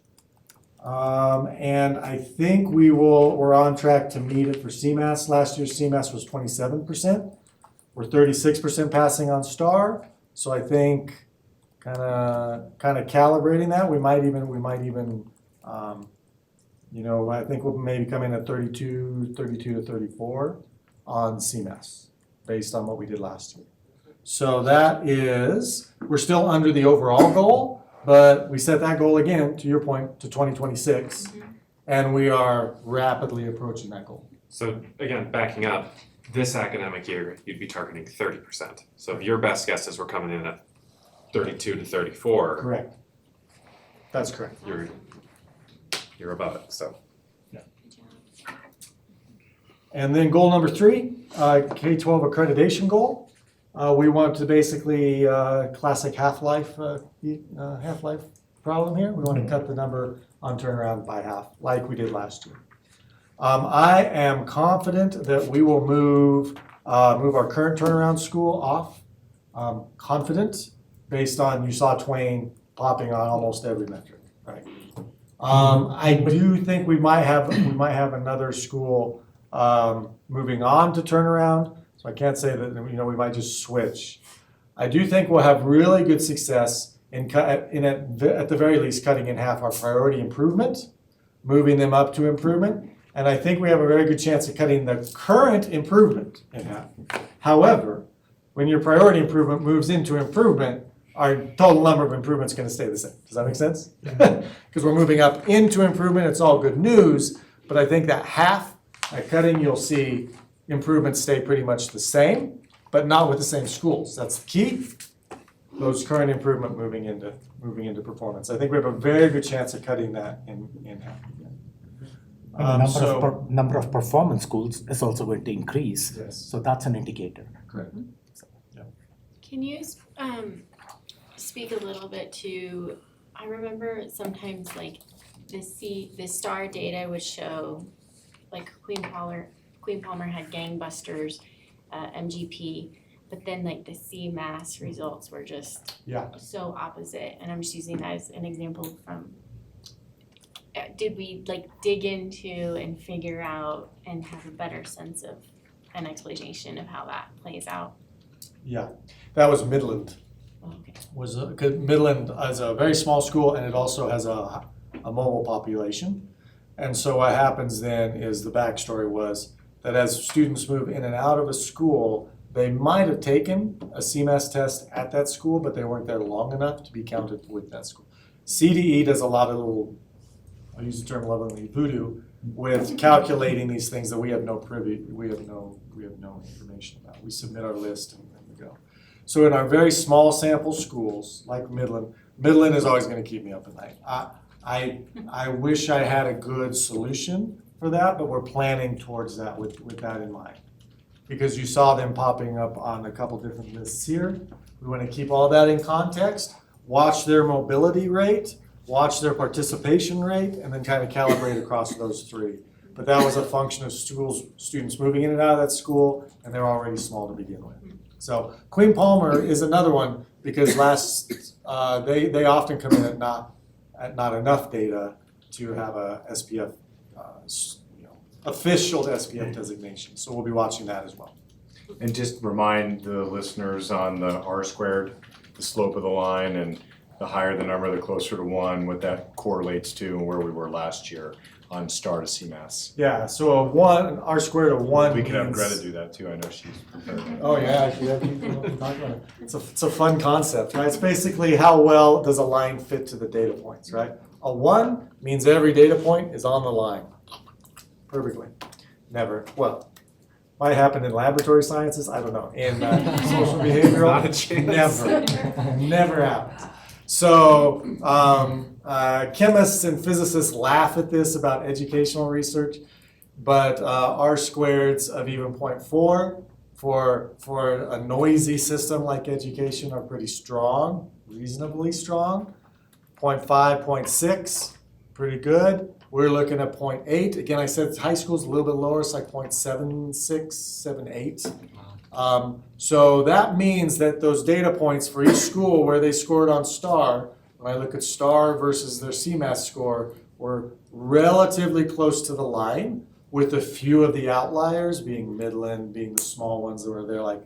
And I think we're on track to meet it for CMAS. Last year's CMAS was 27%. We're 36% passing on STAR. So I think kind of calibrating that. We might even I think we'll maybe come in at 32 to 34 on CMAS based on what we did last year. So we're still under the overall goal, but we set that goal again, to your point, to 2026, and we are rapidly approaching that goal. So again, backing up, this academic year, you'd be targeting 30%. So if your best guess is we're coming in at 32 to 34. Correct. That's correct. You're above it, so. Yeah. And then goal number 3, K-12 accreditation goal. We want to basically classic half-life problem here. We want to cut the number on turnaround by half, like we did last year. I am confident that we will move our current turnaround school off. Confident, based on you saw Twain popping on almost every metric, right? I do think we might have another school moving on to turnaround. So I can't say that we might just switch. I do think we'll have really good success in at the very least cutting in half our priority improvement, moving them up to improvement, and I think we have a very good chance of cutting the current improvement in half. However, when your priority improvement moves into improvement, our total number of improvements is going to stay the same. Does that make sense? Because we're moving up into improvement, it's all good news, but I think that half, by cutting, you'll see improvements stay pretty much the same, but not with the same schools. That's the key. Those current improvement moving into performance. I think we have a very good chance of cutting that in half. The number of performance schools is also going to increase. Yes. So that's an indicator. Correct. Can you speak a little bit to, I remember sometimes like the STAR data would show like Queen Palmer had gangbusters, MGP, but then like the CMAS results were just so opposite. And I'm just using that as an example from, did we like dig into and figure out and have a better sense of an explanation of how that plays out? Yeah, that was Midland. Okay. Because Midland is a very small school and it also has a mobile population. And so what happens then is the backstory was that as students move in and out of a school, they might have taken a CMAS test at that school, but they weren't there long enough to be counted with that school. CDE does a lot of little, I'll use the term lovingly, voodoo, with calculating these things that we have no information about. We submit our list and then we go. So in our very small sample schools, like Midland is always going to keep me up at night. I wish I had a good solution for that, but we're planning towards that with that in mind. Because you saw them popping up on a couple different lists here. We want to keep all that in context, watch their mobility rate, watch their participation rate, and then kind of calibrate across those three. But that was a function of students moving in and out of that school, and they're already small to begin with. So Queen Palmer is another one because they often come in at not enough data to have a SPF, official SPF designation. So we'll be watching that as well. And just remind the listeners on the R-squared, the slope of the line, and the higher the number, the closer to 1, what that correlates to and where we were last year on STAR to CMAS. Yeah, so an R-squared of 1 We could have means- Greta do that too, I know she's prepared. Oh yeah, it's a fun concept, right? It's basically how well does a line fit to the data points, right? A 1 means every data point is on the line. Perfectly. Never. Well, might happen in laboratory sciences, I don't know. In social behavioral, Not a chance. never happens. So chemists and physicists laugh at this about educational research, but R-squareds of even 0.4 for a noisy system like education are pretty strong, reasonably strong. 0.5, 0.6, pretty good. We're looking at 0.8. Again, I said high school's a little bit lower, it's like 0.76, 0.78. So that means that those data points for each school where they scored on STAR, when I look at STAR versus their CMAS score, were relatively close to the line, with a few of the outliers being Midland, being the small ones where they're like,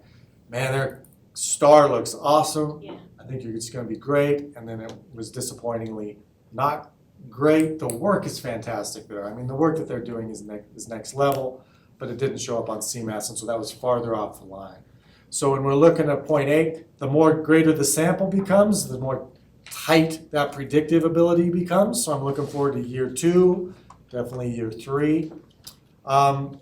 man, their STAR looks awesome. Yeah. I think it's going to be great. And then it was disappointingly not great. The work is fantastic there. I mean, the work that they're doing is next level, but it didn't show up on CMAS, and so that was farther off the line. So when we're looking at 0.8, the more greater the sample becomes, the more tight that predictive ability becomes. So I'm looking forward to year 2, definitely year 3.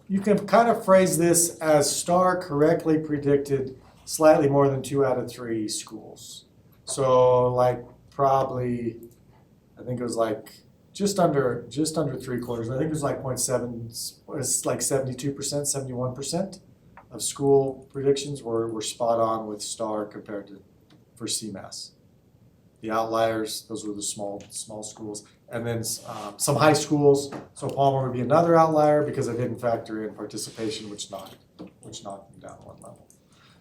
You can kind of phrase this as STAR correctly predicted slightly more than 2 out of 3 schools. So like probably, I think it was like just under 3/4. I think it was like 0.7, it's like 72%, 71% of school predictions were spot on with STAR compared to for CMAS. The outliers, those were the small schools. And then some high schools, so Palmer would be another outlier because it didn't factor in participation, which knocked them down 1 level.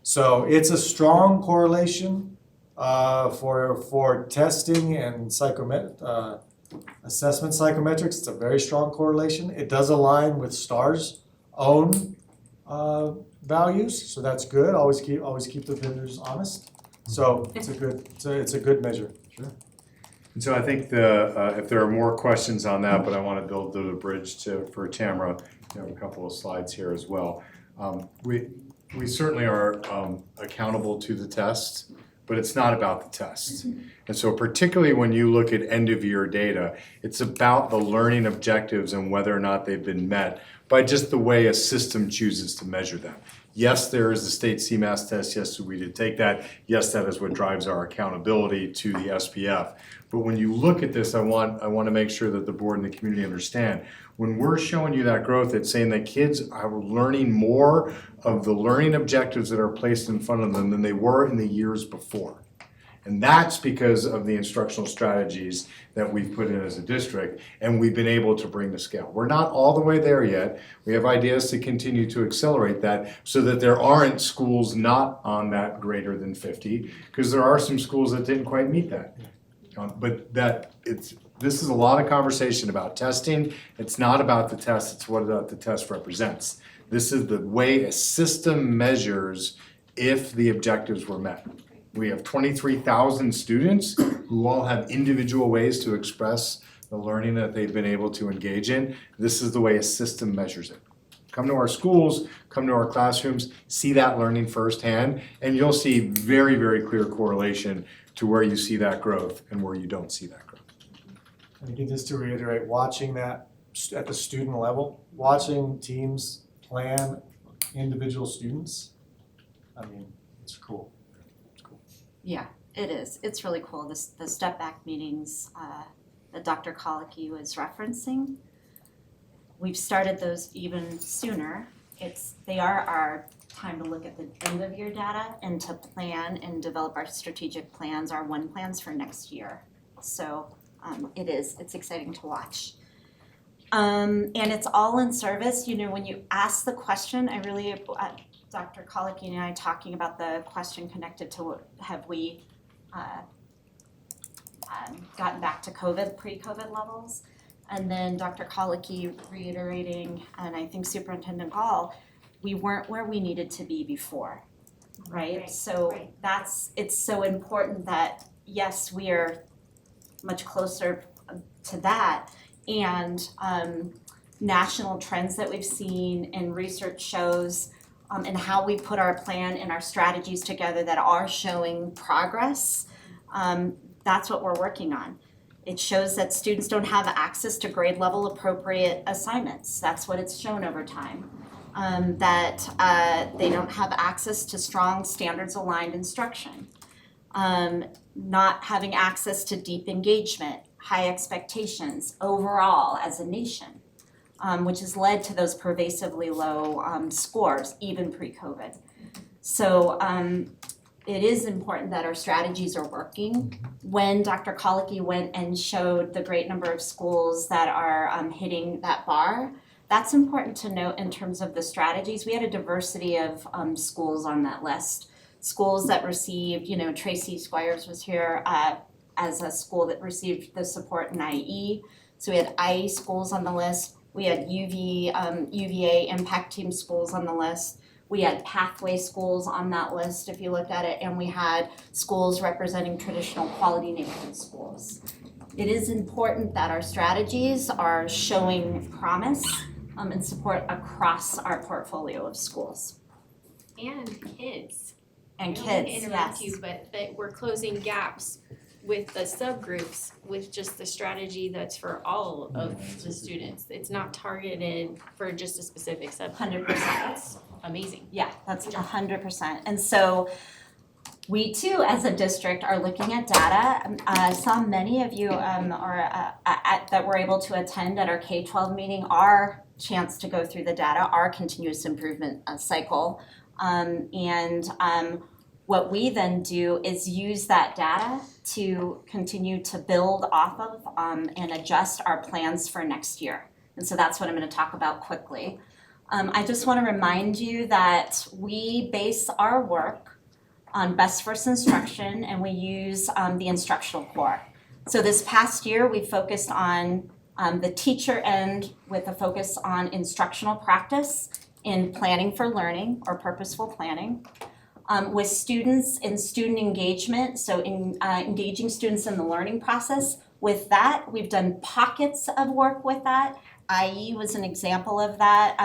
So it's a strong correlation for testing and assessment psychometrics. It's a very strong correlation. It does align with STAR's own values, so that's good. Always keep the vendors honest. So it's a good measure. Sure. And so I think if there are more questions on that, but I want to build the bridge for Tamara, you have a couple of slides here as well. We certainly are accountable to the test, but it's not about the test. And so particularly when you look at end of year data, it's about the learning objectives and whether or not they've been met by just the way a system chooses to measure them. Yes, there is the state CMAS test. Yes, we did take that. Yes, that is what drives our accountability to the SPF. But when you look at this, I want to make sure that the board and the community understand. When we're showing you that growth, it's saying that kids are learning more of the learning objectives that are placed in front of them than they were in the years before. And that's because of the instructional strategies that we've put in as a district, and we've been able to bring the scale. We're not all the way there yet. We have ideas to continue to accelerate that so that there aren't schools not on that greater than 50, because there are some schools that didn't quite meet that. But this is a lot of conversation about testing. It's not about the test, it's what the test represents. This is the way a system measures if the objectives were met. We have 23,000 students who all have individual ways to express the learning that they've been able to engage in. This is the way a system measures it. Come to our schools, come to our classrooms, see that learning firsthand, and you'll see very, very clear correlation to where you see that growth and where you don't see that growth. And again, just to reiterate, watching that at the student level, watching teams plan individual students, I mean, it's cool. Yeah, it is. It's really cool. The step back meetings that Dr. Colicky was referencing, we've started those even sooner. They are our time to look at the end of year data and to plan and develop our strategic plans, our one plans for next year. So it's exciting to watch. And it's all in service. You know, when you ask the question, I really, Dr. Colicky and I talking about the question connected to have we gotten back to pre-COVID levels? And then Dr. Colicky reiterating, and I think Superintendent Gall, we weren't where we needed to be before, right? So it's so important that, yes, we are much closer to that, and national trends that we've seen and research shows and how we put our plan and our strategies together that are showing progress, that's what we're working on. It shows that students don't have access to grade level appropriate assignments. That's what it's shown over time. That they don't have access to strong standards aligned instruction. Not having access to deep engagement, high expectations overall as a nation, which has led to those pervasively low scores, even pre-COVID. So it is important that our strategies are working. When Dr. Colicky went and showed the great number of schools that are hitting that bar, that's important to note in terms of the strategies. We had a diversity of schools on that list. Schools that received, Tracy Squires was here as a school that received the support in IE. So we had IE schools on the list. We had UVA impact team schools on the list. We had pathway schools on that list if you looked at it, and we had schools representing traditional quality neighborhood schools. It is important that our strategies are showing promise and support across our portfolio of schools. And kids. And I don't mean kids, to interrupt yes. you, but that we're closing gaps with the subgroups with just the strategy that's for all of the students. It's not targeted for just a specific subgroup. 100%. That's amazing. Yeah, that's 100%. And so we too, as a district, are looking at data. I saw many of you that were able to attend at our K-12 meeting, our chance to go through the data, our continuous improvement cycle. What we then do is use that data to continue to build off of and adjust our plans for next year. And so that's what I'm going to talk about quickly. I just want to remind you that we base our work on best first instruction, and we use the instructional core. So this past year, we focused on the teacher end with a focus on instructional practice in planning for learning or purposeful planning. With students in student engagement, so in engaging students in the learning process. With that, we've done pockets of work with that. IE was an example of that.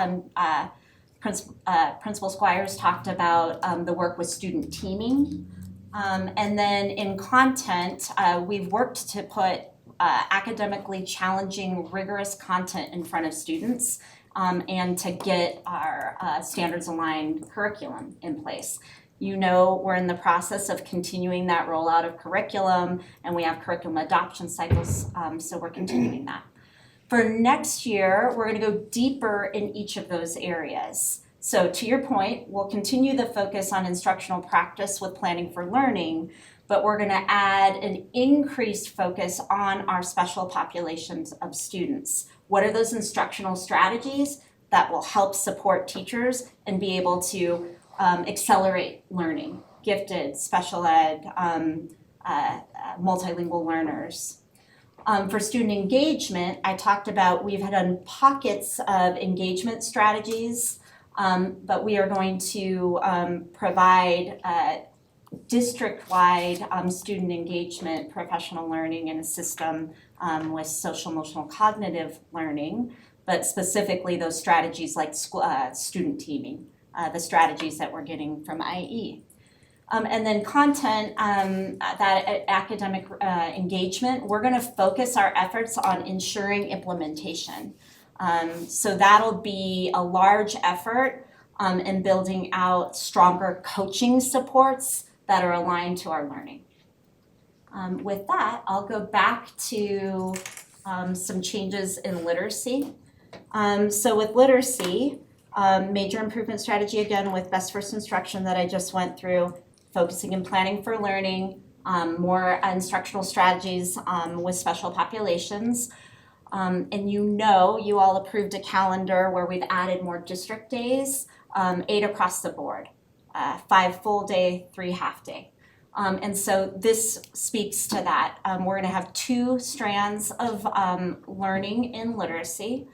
Principal Squires talked about the work with student teaming. And then in content, we've worked to put academically challenging, rigorous content in front of students and to get our standards aligned curriculum in place. We're in the process of continuing that rollout of curriculum, and we have curriculum adoption cycles, so we're continuing that. For next year, we're going to go deeper in each of those areas. So to your point, we'll continue the focus on instructional practice with planning for learning, but we're going to add an increased focus on our special populations of students. What are those instructional strategies that will help support teachers and be able to accelerate learning, gifted, special ed, multilingual learners. For student engagement, I talked about we've done pockets of engagement strategies, but we are going to provide district-wide student engagement, professional learning in a system with social emotional cognitive learning, but specifically those strategies like student teaming. The strategies that we're getting from IE. And then content, that academic engagement, we're going to focus our efforts on ensuring implementation. So that'll be a large effort in building out stronger coaching supports that are aligned to our learning. With that, I'll go back to some changes in literacy. So with literacy, major improvement strategy again with best first instruction that I just went through, focusing and planning for learning, more instructional strategies with special populations. And you all approved a calendar where we've added more district days, 8 across the board, 5 full day, 3 half day. And so this speaks to that. We're gonna have 2 strands of learning in literacy.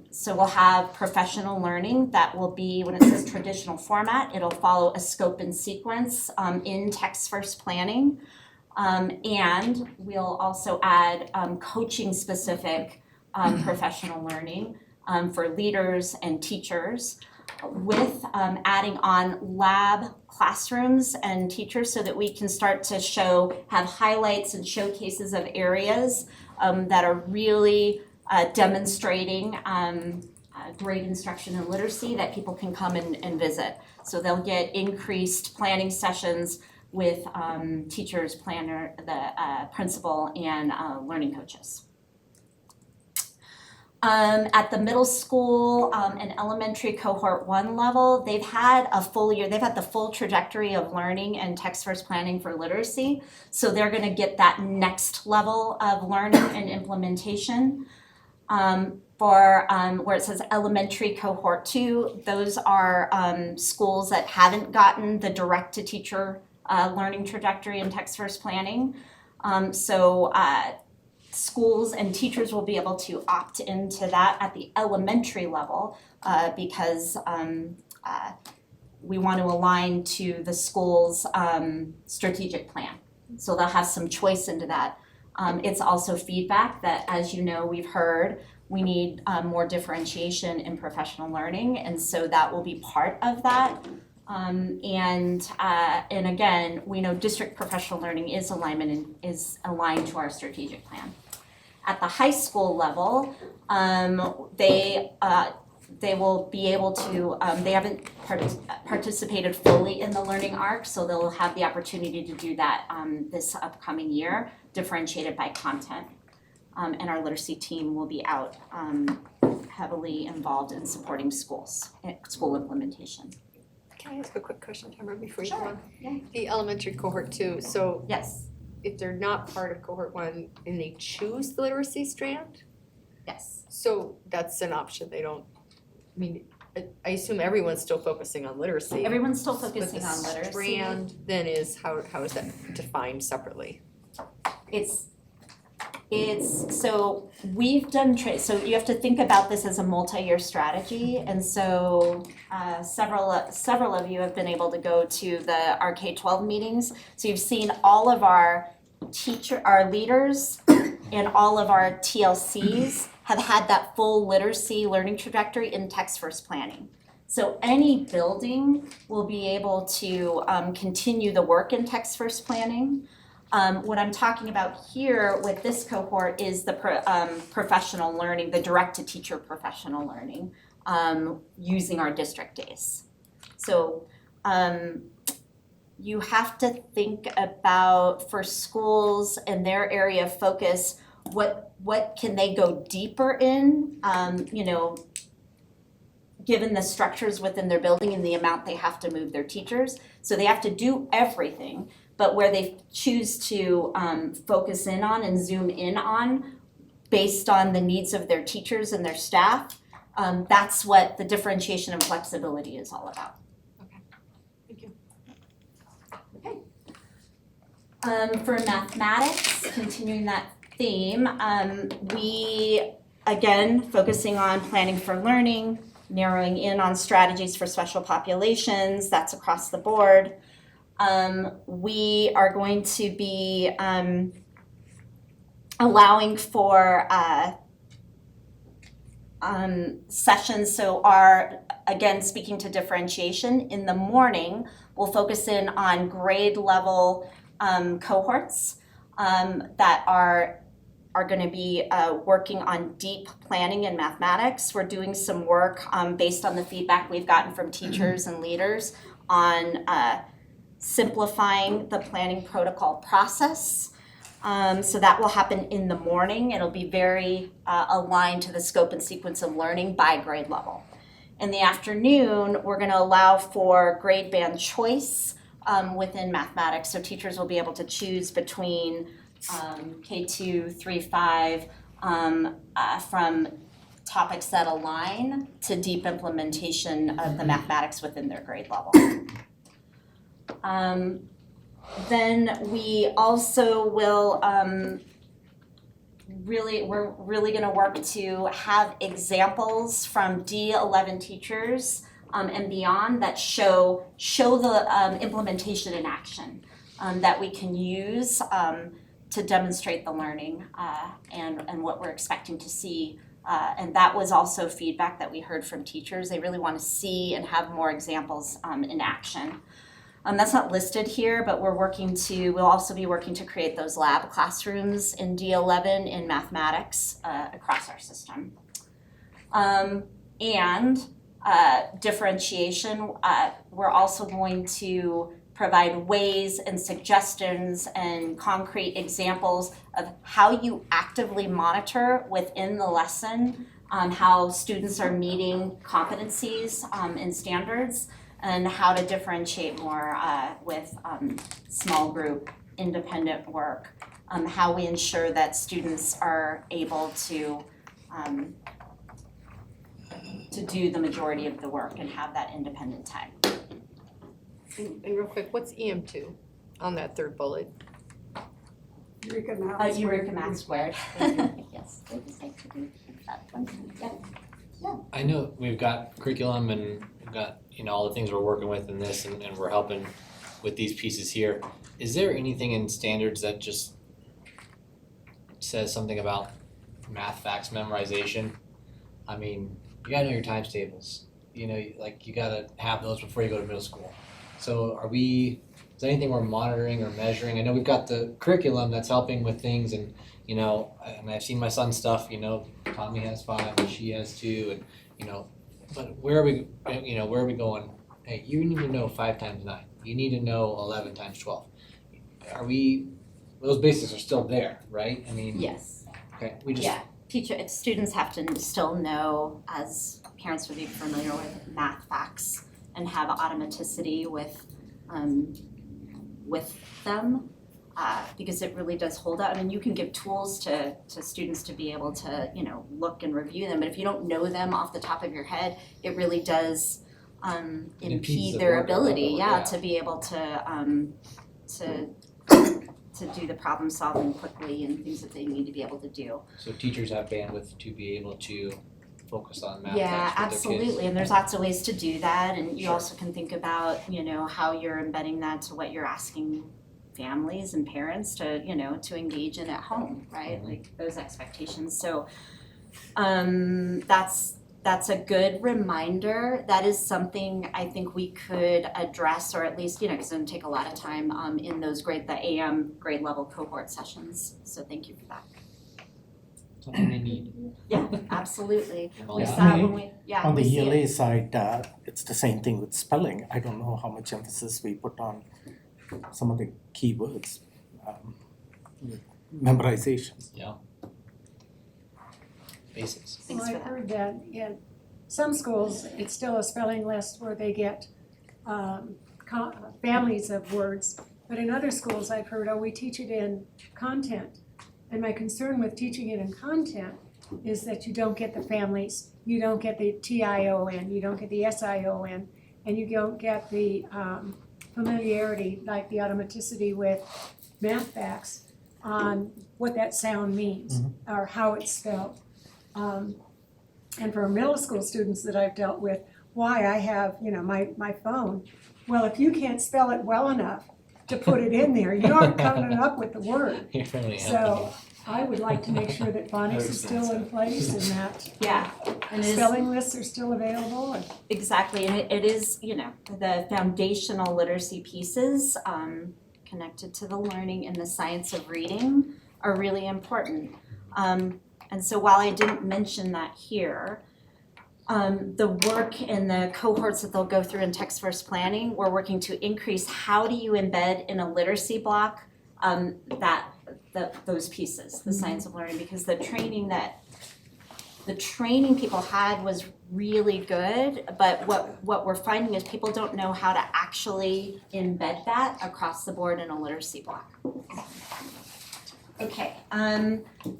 So we'll have professional learning that will be, when it says traditional format, it'll follow a scope and sequence in text first planning. And we'll also add coaching specific professional learning for leaders and teachers with adding on lab classrooms and teachers so that we can start to have highlights and showcases of areas that are really demonstrating great instruction and literacy that people can come and visit. So they'll get increased planning sessions with teachers, planner, the principal, and learning coaches. At the middle school and elementary cohort 1 level, they've had a full year, they've had the full trajectory of learning and text-first planning for literacy. So they're gonna get that next level of learning and implementation. For where it says elementary cohort 2, those are schools that haven't gotten the direct-to-teacher learning trajectory and text-first planning. Schools and teachers will be able to opt into that at the elementary level because we want to align to the school's strategic plan. So they'll have some choice into that. It's also feedback that, as you know, we've heard, we need more differentiation in professional learning, and so that will be part of that. And again, we know district professional learning is aligned to our strategic plan. At the high school level, they will be able to, they haven't participated fully in the learning arc, so they'll have the opportunity to do that this upcoming year, differentiated by content. And our literacy team will be out heavily involved in supporting school implementation. Can I ask a quick question, Tamara, before you go Sure, on? yeah. The elementary cohort 2, so Yes, if they're not part of cohort 1 and they choose the literacy strand, yes. so that's an option, they don't, I mean, I assume everyone's still focusing on literacy. Everyone's still focusing on But the literacy. strand then is, how is that defined separately? So we've done, so you have to think about this as a multi-year strategy, and so several of you have been able to go to our K-12 meetings. So you've seen all of our leaders and all of our TLCs have had that full literacy learning trajectory in text-first planning. So any building will be able to continue the work in text-first planning. What I'm talking about here with this cohort is the professional learning, the direct-to-teacher professional learning using our district days. So you have to think about, for schools and their area of focus, what can they go deeper in, given the structures within their building and the amount they have to move their teachers. So they have to do everything, but where they choose to focus in on and zoom in on based on the needs of their teachers and their staff, that's what the differentiation and flexibility is all about. Okay, thank you. Okay. For mathematics, continuing that theme, we, again, focusing on planning for learning, narrowing in on strategies for special populations, that's across the board. We are going to be allowing for sessions, so again, speaking to differentiation, in the morning, we'll focus in on grade level cohorts that are going to be working on deep planning in mathematics. We're doing some work based on the feedback we've gotten from teachers and leaders on simplifying the planning protocol process. So that will happen in the morning. It'll be very aligned to the scope and sequence of learning by grade level. In the afternoon, we're going to allow for grade band choice within mathematics. So teachers will be able to choose between K2, 3, 5 from topics that align to deep implementation of the mathematics within their grade level. Then we also will we're really going to work to have examples from D11 teachers and beyond that show the implementation in action that we can use to demonstrate the learning and what we're expecting to see. And that was also feedback that we heard from teachers. They really want to see and have more examples in action. That's not listed here, but we'll also be working to create those lab classrooms in D11 in mathematics across our system. And differentiation, we're also going to provide ways and suggestions and concrete examples of how you actively monitor within the lesson how students are meeting competencies and standards, and how to differentiate more with small group, independent work, how we ensure that students are able to do the majority of the work and have that independent time. And real quick, what's EM2 on that third bullet? Eureka Math. Eureka Math Squared. Yes, I just like to do that one. Yeah. I know we've got curriculum and we've got, all the things we're working with in this and we're helping with these pieces here. Is there anything in standards that just says something about math facts memorization? I mean, you gotta know your times tables. You gotta have those before you go to middle school. So is there anything we're monitoring or measuring? I know we've got the curriculum that's helping with things and I've seen my son's stuff, Tommy has 5 and she has 2 and but where are we going? Hey, you need to know 5 times 9. You need to know 11 times 12. Those basics are still there, right? I mean, Yes. Okay, students have to still know, as parents would be familiar with, math facts and have automaticity with them, because it really does hold up. I mean, you can give tools to students to be able to, look and review them, but if you don't know them off the top of your head, it really does impede their ability, to be able to do the problem solving quickly and things that they need to be able to do. So teachers have bandwidth to be able to focus on math. Yeah, facts with their absolutely, kids. and there's lots of ways to do that, and you Sure. also can think about, how you're embedding that to what you're asking families and parents to, to engage in at home, right? Mhm. Like those expectations. So that's a good reminder. That is something I think we could address, or at least, because it's gonna take a lot of time in those the AM grade level cohort sessions. So thank you for that. Something they need. Yeah, absolutely. Well, We yeah. saw when we, On the we see it. ELA side, it's the same thing with spelling. I don't know how much emphasis we put on some of the keywords, memorization. Basics. Well, Thanks for I've that. heard that in some schools, it's still a spelling list where they get families of words. But in other schools, I've heard, we teach it in content. And my concern with teaching it in content is that you don't get the families, you don't get the TION, you don't get the SION, and you don't get the familiarity, like the automaticity with math facts on what that sound means or how it's spelled. And for middle school students that I've dealt with, why I have, my phone. Well, if you can't spell it well enough to put it in there, you aren't coming up with the word. You're really So I would like to make sure that phonics is still in place and that Yeah, and it is- spelling lists are still available. And Exactly, and it is, the foundational literacy pieces connected to the learning and the science of reading are really important. And so while I didn't mention that here, the work in the cohorts that they'll go through in text first planning, we're working to increase how do you embed in a literacy block those pieces, the science of learning, because the training people had was really good, but what we're finding is people don't know how to actually embed that across the board in a literacy block. Okay,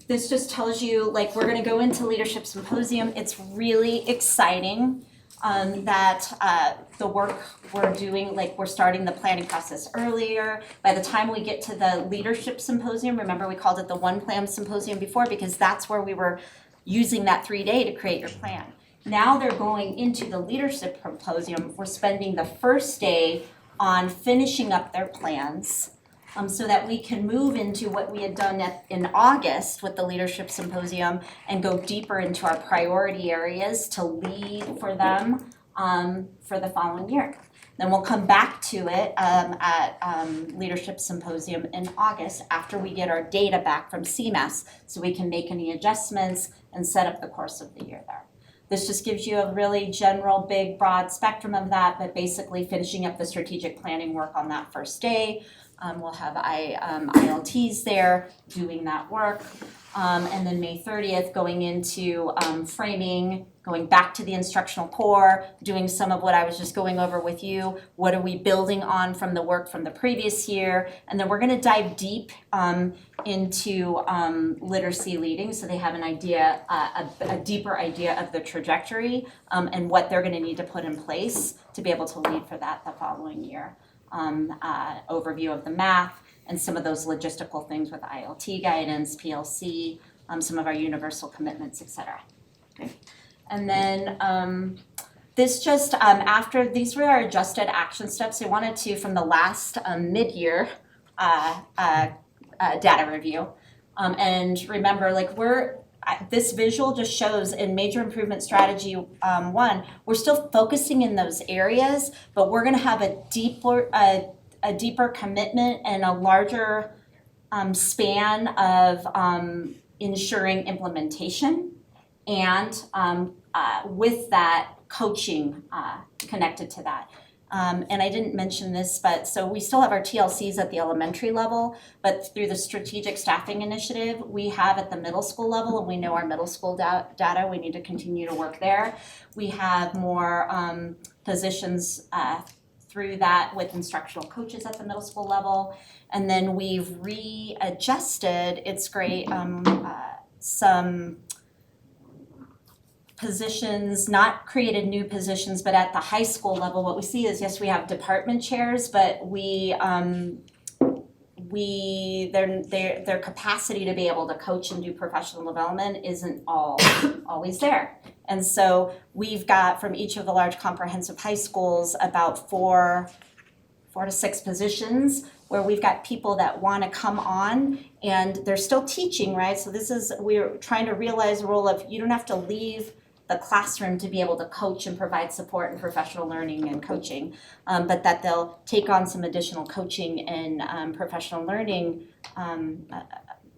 this just tells you, we're gonna go into Leadership Symposium. It's really exciting that the work we're doing, we're starting the planning process earlier. By the time we get to the Leadership Symposium, remember we called it the One Plan Symposium before, because that's where we were using that 3-day to create your plan. Now they're going into the Leadership Symposium. We're spending the first day on finishing up their plans, so that we can move into what we had done in August with the Leadership Symposium and go deeper into our priority areas to lead for them for the following year. Then we'll come back to it at Leadership Symposium in August after we get our data back from CMAS, so we can make any adjustments and set up the course of the year there. This just gives you a really general, big, broad spectrum of that, but basically finishing up the strategic planning work on that first day, We'll have ILTs there doing that work. And then May 30th, going into framing, going back to the instructional core, doing some of what I was just going over with you. What are we building on from the work from the previous year? And then we're gonna dive deep into literacy leading, so they have an idea, a deeper idea of the trajectory and what they're gonna need to put in place to be able to lead for that the following year. Overview of the math and some of those logistical things with ILT guidance, PLC, some of our universal commitments, et cetera. Okay. And then this just, after, these were our adjusted action steps. I wanted to, from the last mid-year data review. And remember, like this visual just shows in major improvement strategy 1, we're still focusing in those areas, but we're gonna have a deeper commitment and a larger span of ensuring implementation and with that coaching connected to that. And I didn't mention this, but so we still have our TLCs at the elementary level, but through the strategic staffing initiative, we have at the middle school level, and we know our middle school data, we need to continue to work there. We have more positions through that with instructional coaches at the middle school level. And then we've readjusted, it's great, some positions, not created new positions, but at the high school level, what we see is, yes, we have department chairs, but their capacity to be able to coach and do professional development isn't always there. And so we've got from each of the large comprehensive high schools about four to six positions where we've got people that want to come on and they're still teaching, right? So we're trying to realize the role of, you don't have to leave the classroom to be able to coach and provide support and professional learning and coaching, but that they'll take on some additional coaching and professional learning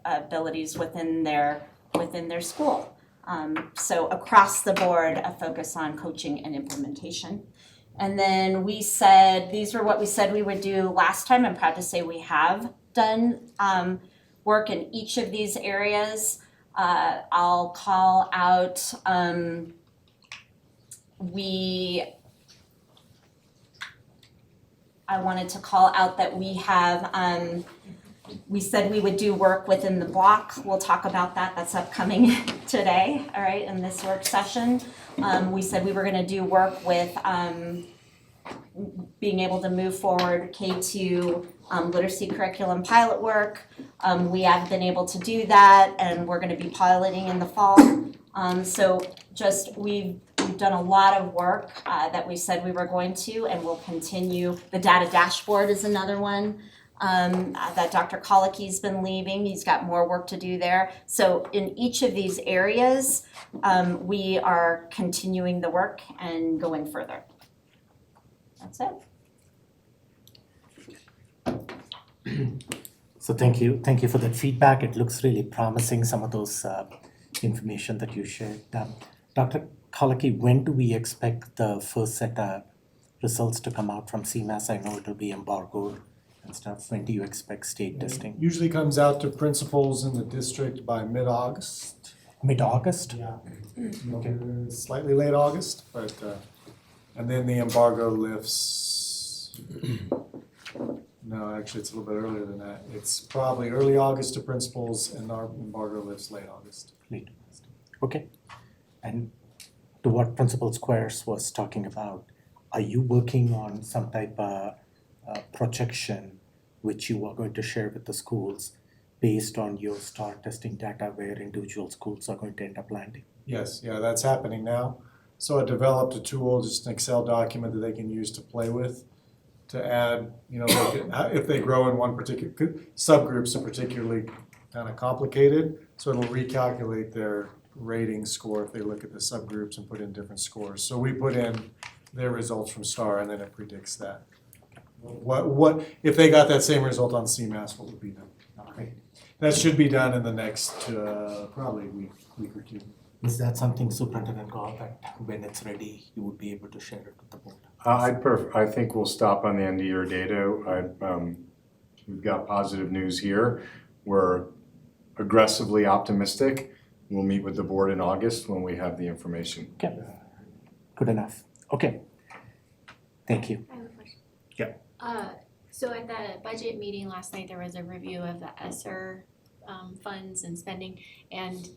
abilities within their school. So across the board, a focus on coaching and implementation. And then we said, these were what we said we would do last time. I'm proud to say we have done work in each of these areas. I'll call out, I wanted to call out that we have, we said we would do work within the block. We'll talk about that. That's upcoming today, all right, in this work session. We said we were gonna do work with being able to move forward K2 literacy curriculum pilot work. We have been able to do that, and we're gonna be piloting in the fall. So just we've done a lot of work that we said we were going to, and we'll continue. The data dashboard is another one that Dr. Kolicki's been leaving. He's got more work to do there. So in each of these areas, we are continuing the work and going further. That's it. So thank you for that feedback. It looks really promising, some of those information that you shared. Dr. Kolicki, when do we expect the first set of results to come out from CMAS? I know it'll be embargoed and stuff. When do you expect state testing? Usually comes out to principals in the district by mid-August. Mid-August? Yeah. Okay. Slightly late August, but and then the embargo lifts. No, actually, it's a little bit earlier than that. It's probably early August to principals, and our embargo lifts late August. Late August. Okay. And to what Principal Squares was talking about, are you working on some type of projection which you are going to share with the schools based on your STAR testing data where individual schools are going to end up landing? Yes, yeah, that's happening now. So I developed a tool, just an Excel document that they can use to play with, to add, if they grow in one particular, subgroups are particularly kind of complicated, so it'll recalculate their rating score if they look at the subgroups and put in different scores. So we put in their results from STAR and then it predicts that. What if they got that same result on CMAS, what would be done? Okay. That should be done in the next probably week or two. Is that something Superintendent Gall, that when it's ready, you would be able to share it with the board? I think we'll stop on the end of year data. we've got positive news here. We're aggressively optimistic. We'll meet with the board in August when we have the information. Okay, good enough. Okay, thank you. I have a question. Yeah. So at the budget meeting last night, there was a review of the ESSER funds and spending, and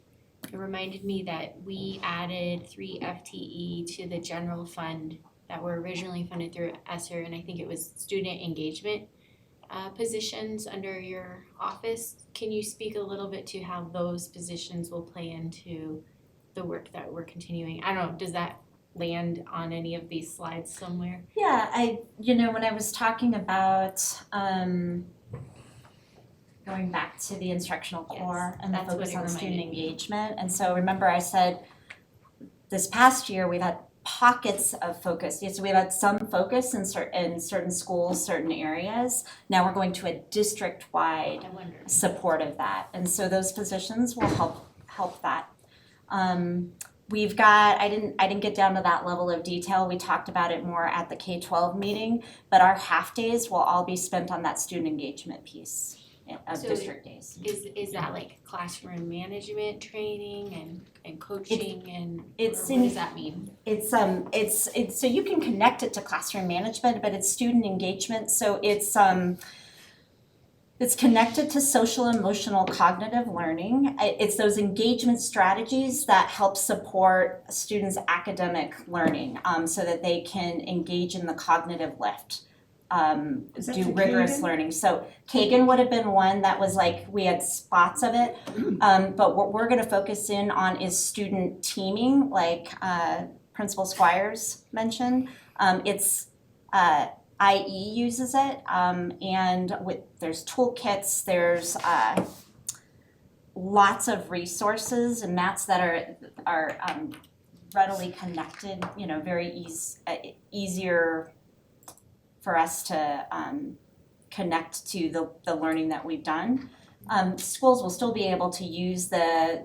it reminded me that we added 3 FTE to the general fund that were originally funded through ESSER, and I think it was student engagement positions under your office. Can you speak a little bit to how those positions will play into the work that we're continuing? I don't know, does that land on any of these slides somewhere? Yeah, when I was talking about going back to the instructional core and the that's what focus it on student reminded me. engagement. And so remember I said this past year we've had pockets of focus. Yes, we've had some focus in certain schools, certain areas. Now we're going to a district-wide support of that. And so those positions will help that. We've got, I didn't get down to that level of detail. We talked about it more at the K-12 meeting, but our half days will all be spent on that student engagement piece of So district days. Is that like classroom management training and coaching and It's or what does that mean? It's so you can connect it to classroom management, but it's student engagement. So it's connected to social, emotional, cognitive learning. It's those engagement strategies that help support students' academic learning, so that they can engage in the cognitive lift. Is that Do for rigorous Kagan? learning. So Kagan would have been one that was like, we had spots of it. But what we're gonna focus in on is student teaming, like Principal Squires mentioned. IE uses it, and there's toolkits, there's lots of resources and mats that are readily connected, very easier for us to connect to the learning that we've done. Schools will still be able to use the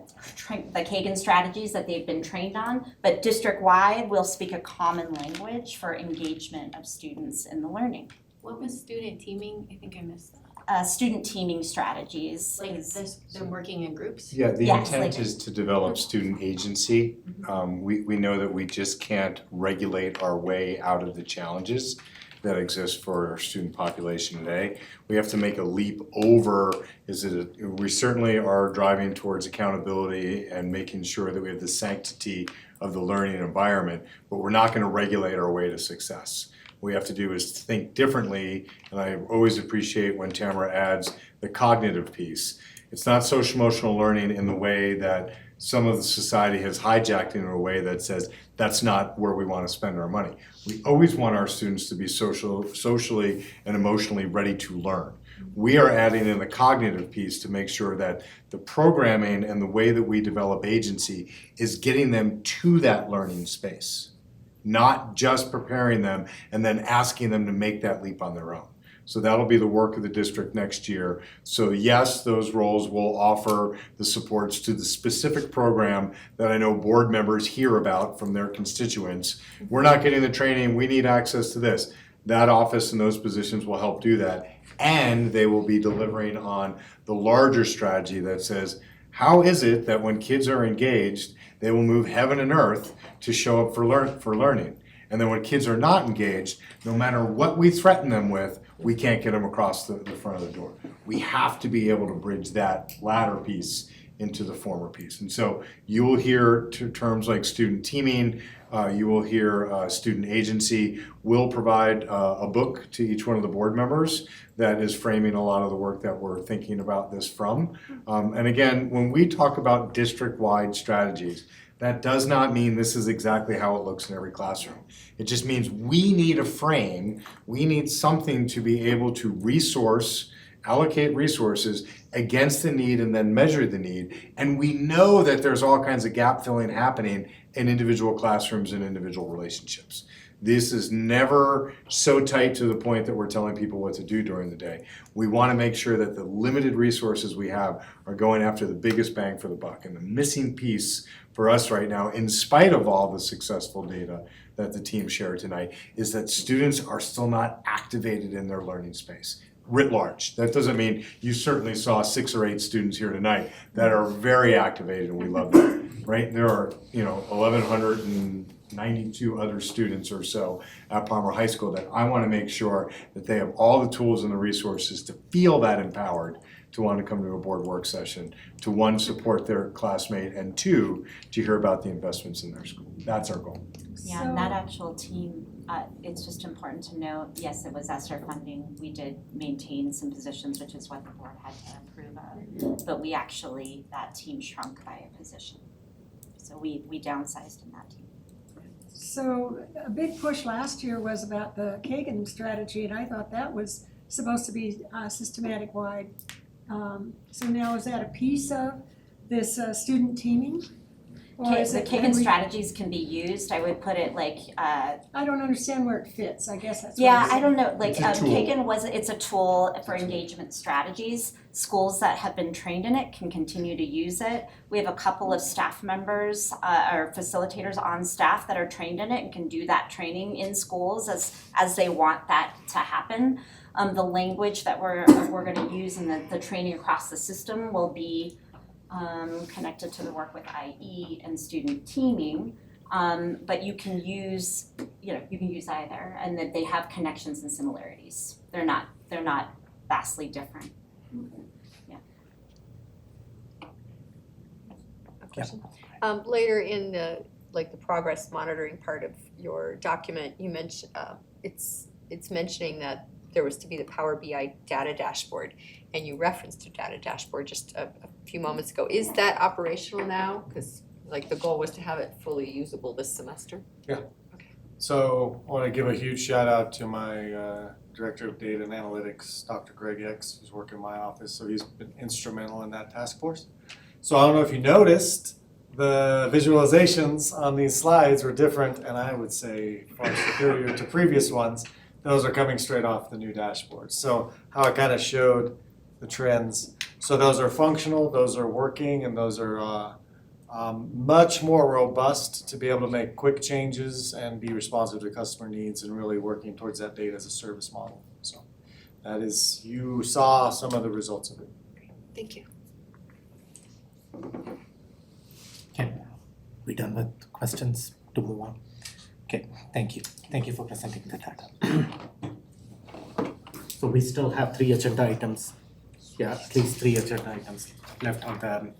Kagan strategies that they've been trained on, but district-wide, we'll speak a common language for engagement of students in the learning. What was student teaming? I think I missed that. Student teaming strategies Like they're working in groups? Yeah, the Yes, intent like- is to develop student agency. We know that we just can't regulate our way out of the challenges that exist for our student population today. We have to make a leap over, we certainly are driving towards accountability and making sure that we have the sanctity of the learning environment, but we're not gonna regulate our way to success. What we have to do is think differently, and I always appreciate when Tamara adds the cognitive piece. It's not social emotional learning in the way that some of the society has hijacked in a way that says that's not where we want to spend our money. We always want our students to be socially and emotionally ready to learn. We are adding in the cognitive piece to make sure that the programming and the way that we develop agency is getting them to that learning space, not just preparing them and then asking them to make that leap on their own. So that'll be the work of the district next year. So yes, those roles will offer the supports to the specific program that I know board members hear about from their constituents. We're not getting the training, we need access to this. That office and those positions will help do that. And they will be delivering on the larger strategy that says, how is it that when kids are engaged, they will move heaven and earth to show up for learning? And then when kids are not engaged, no matter what we threaten them with, we can't get them across the front of the door. We have to be able to bridge that latter piece into the former piece. And so you will hear terms like student teaming, you will hear student agency. We'll provide a book to each one of the board members that is framing a lot of the work that we're thinking about this from. And again, when we talk about district-wide strategies, that does not mean this is exactly how it looks in every classroom. It just means we need a frame, we need something to be able to allocate resources against the need and then measure the need. And we know that there's all kinds of gap filling happening in individual classrooms and individual relationships. This is never so tight to the point that we're telling people what to do during the day. We want to make sure that the limited resources we have are going after the biggest bang for the buck. And the missing piece for us right now, in spite of all the successful data that the team shared tonight, is that students are still not activated in their learning space. writ large. That doesn't mean you certainly saw 6 or 8 students here tonight that are very activated, and we love that, right? There are, 1,192 other students or so at Palmer High School that I want to make sure that they have all the tools and the resources to feel that empowered to want to come to a board work session, to 1, support their classmate, and 2, to hear about the investments in their school. That's our goal. Yeah, and that actual team, it's just important to note, yes, it was ESSER funding. We did maintain some positions, which is what the board had to approve of. But we actually, that team shrunk by a position. So we downsized in that team. So a big push last year was about the Kagan strategy, and I thought that was supposed to be systematic wide. So now is that a piece of this student teaming? Or is The it- Kagan strategies can be used, I would put it like, I don't understand where it fits, I guess that's what yeah, I'm I saying. don't know, like, It's a tool. Kagan it's a tool for engagement strategies. Schools that have been trained in it can continue to use it. We have a couple of staff members, or facilitators on staff that are trained in it and can do that training in schools as they want that to happen. The language that we're gonna use in the training across the system will be connected to the work with IE and student teaming. But you can use either, and that they have connections and similarities. They're not vastly different. Later in the progress monitoring part of your document, you mentioned, it's mentioning that there was to be the Power BI data dashboard, and you referenced a data dashboard just a few moments ago. Is that operational now? Because the goal was to have it fully usable this semester. So I want to give a huge shout out to my Director of Data and Analytics, Dr. Greg X, who's working in my office. So he's been instrumental in that task force. So I don't know if you noticed, the visualizations on these slides were different, and I would say far superior to previous ones. Those are coming straight off the new dashboard. So how I kind of showed the trends. So those are functional, those are working, and those are much more robust to be able to make quick changes and be responsive to customer needs and really working towards that data as a service model. So that is, you saw some of the results of it. Thank you. Okay, we done with questions to move on? Okay, thank you. Thank you for presenting the data. So we still have 3 agenda items. Yeah, at least 3 agenda items left on the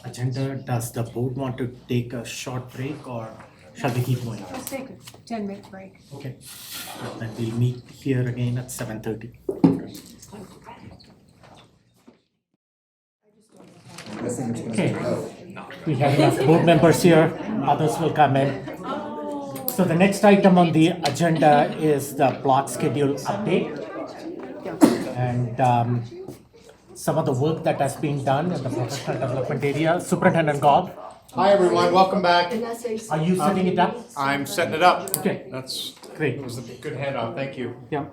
agenda. Does the board want to take a short break, or shall we keep going? Let's take a 10-minute break. Okay, then we'll meet here again at 7:30. Okay, we have enough board members here, others will come in. So the next item on the agenda is the block schedule update. And some of the work that has been done in the professional development area. Superintendent Gobb, Hi, everyone. Welcome back. are you setting it up? I'm setting it up. Okay, That's, great. it was a good handout. Thank you. Yeah.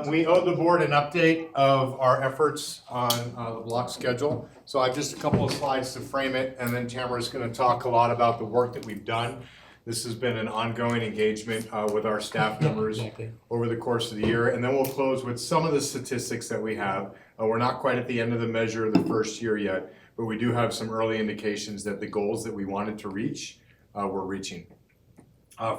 We owe the board an update of our efforts on the block schedule. So I have just a couple of slides to frame it, and then Tamara's going to talk a lot about the work that we've done. This has been an ongoing engagement with our staff members over the course of the year. And then we'll close with some of the statistics that we have. We're not quite at the end of the measure of the first year yet, but we do have some early indications that the goals that we wanted to reach, we're reaching.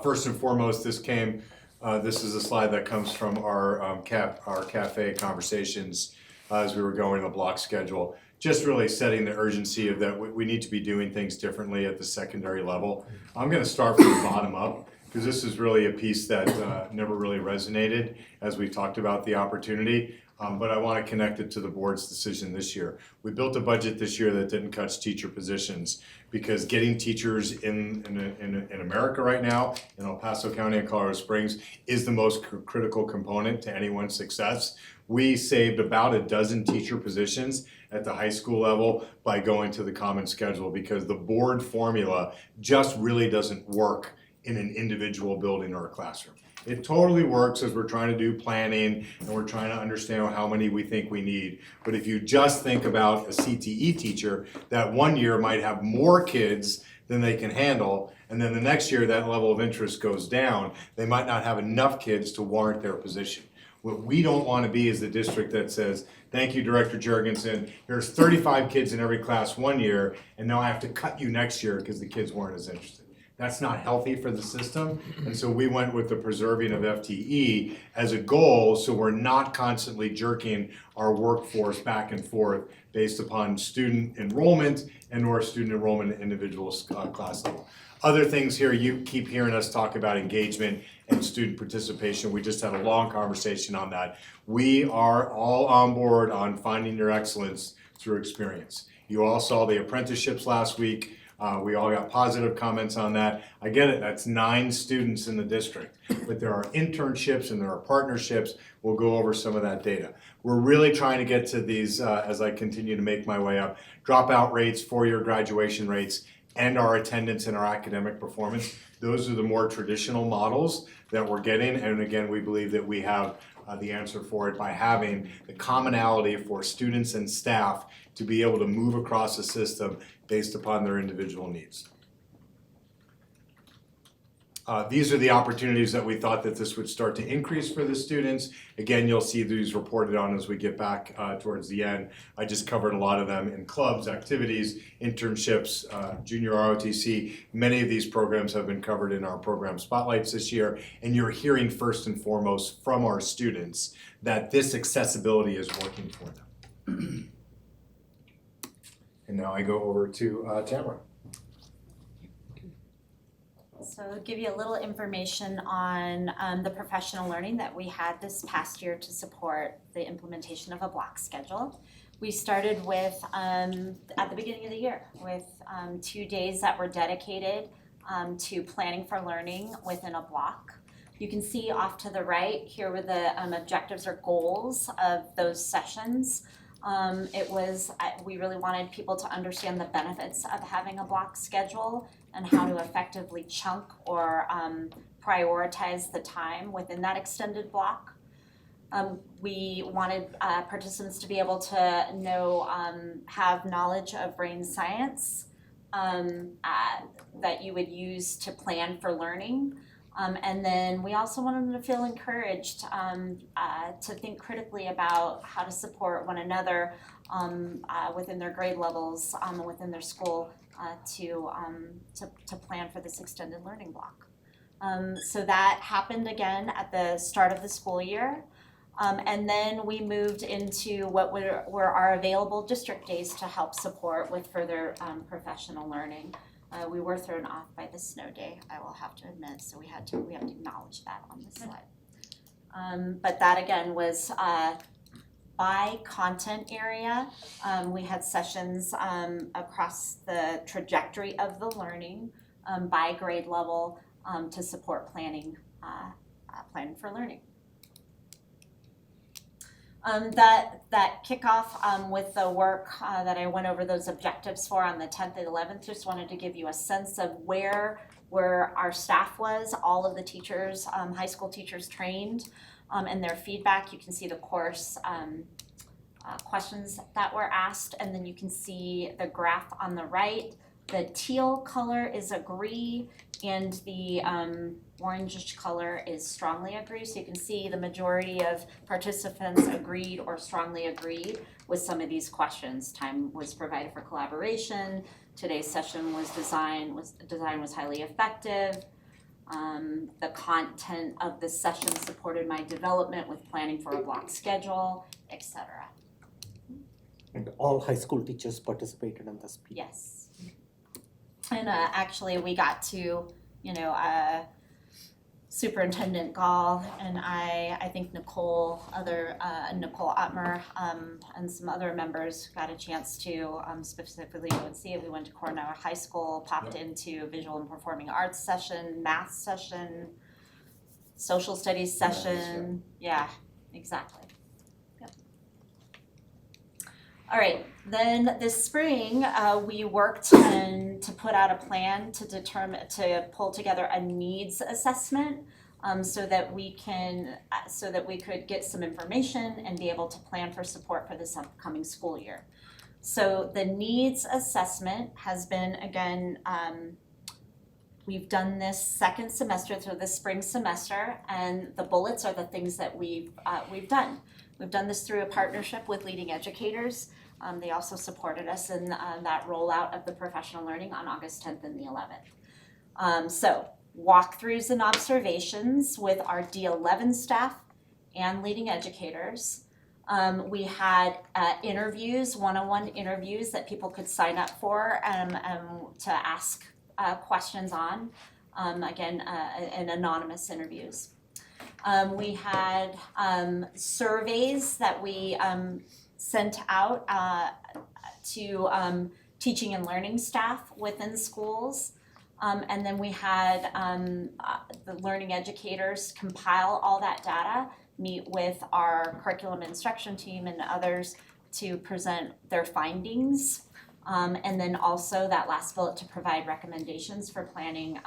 First and foremost, this is a slide that comes from our cafe conversations as we were going the block schedule. Just really setting the urgency of that we need to be doing things differently at the secondary level. I'm going to start from the bottom up, because this is really a piece that never really resonated as we talked about the opportunity. But I want to connect it to the board's decision this year. We built a budget this year that didn't cut teacher positions, because getting teachers in America right now, in El Paso County and Colorado Springs, is the most critical component to anyone's success. We saved about a dozen teacher positions at the high school level by going to the common schedule, because the board formula just really doesn't work in an individual building or a classroom. It totally works as we're trying to do planning and we're trying to understand how many we think we need. But if you just think about a CTE teacher, that one year might have more kids than they can handle, and then the next year that level of interest goes down, they might not have enough kids to warrant their position. What we don't wanna be is the district that says, thank you, Director Jurgensen, here's 35 kids in every class one year, and now I have to cut you next year because the kids weren't as interested. That's not healthy for the system, and so we went with the preserving of FTE as a goal, so we're not constantly jerking our workforce back and forth based upon student enrollment and or student enrollment at individual class level. Other things here, you keep hearing us talk about engagement and student participation. We just had a long conversation on that. We are all on board on finding your excellence through experience. You all saw the apprenticeships last week. We all got positive comments on that. I get it, that's 9 students in the district, but there are internships and there are partnerships. We'll go over some of that data. We're really trying to get to these, as I continue to make my way up, dropout rates, 4-year graduation rates, and our attendance and our academic performance. Those are the more traditional models that we're getting, and again, we believe that we have the answer for it by having the commonality for students and staff to be able to move across the system based upon their individual needs. These are the opportunities that we thought that this would start to increase for the students. Again, you'll see these reported on as we get back towards the end. I just covered a lot of them in clubs, activities, internships, junior ROTC. Many of these programs have been covered in our program spotlights this year, and you're hearing first and foremost from our students that this accessibility is working for them. And now I go over to Tamara. So I'll give you a little information on the professional learning that we had this past year to support the implementation of a block schedule. We started with, at the beginning of the year, with 2 days that were dedicated to planning for learning within a block. You can see off to the right, here were the objectives or goals of those sessions. We really wanted people to understand the benefits of having a block schedule and how to effectively chunk or prioritize the time within that extended block. We wanted participants to be able to know, have knowledge of brain science that you would use to plan for learning. And then we also wanted them to feel encouraged to think critically about how to support one another within their grade levels, within their school, to plan for this extended learning block. So that happened again at the start of the school year. And then we moved into what were our available district days to help support with further professional learning. We were thrown off by the snow day, I will have to admit, so we have to acknowledge that on the slide. But that again was by content area. We had sessions across the trajectory of the learning by grade level to support planning for learning. That kickoff with the work that I went over those objectives for on the 10th and 11th, just wanted to give you a sense of where our staff was, all of the teachers, high school teachers trained, and their feedback. You can see the course questions that were asked, and then you can see the graph on the right. The teal color is agree, and the orangish color is strongly agree. So you can see the majority of participants agreed or strongly agreed with some of these questions. Time was provided for collaboration. Today's session was design was highly effective. The content of the session supported my development with planning for a block schedule, etc. And all high school teachers participated in this piece. Yes. And actually we got to, Superintendent Gall and I think Nicole Ottmer, and some other members got a chance to specifically go and see it. We went to Cornell High School, popped into visual and performing arts session, math session, social studies session. Yeah, exactly. All right, then this spring, we worked to put out a plan to pull together a needs assessment so that we could get some information and be able to plan for support for this upcoming school year. So the needs assessment has been, again, We've done this second semester through the spring semester, and the bullets are the things that we've done. We've done this through a partnership with leading educators. They also supported us in that rollout of the professional learning on August 10th and the 11th. So walkthroughs and observations with our D11 staff and leading educators. We had interviews, one-on-one interviews that people could sign up for to ask questions on, again, and anonymous interviews. We had surveys that we sent out to teaching and learning staff within schools. And then we had the learning educators compile all that data, meet with our curriculum instruction team and others to present their findings. And then also that last bullet to provide recommendations for planning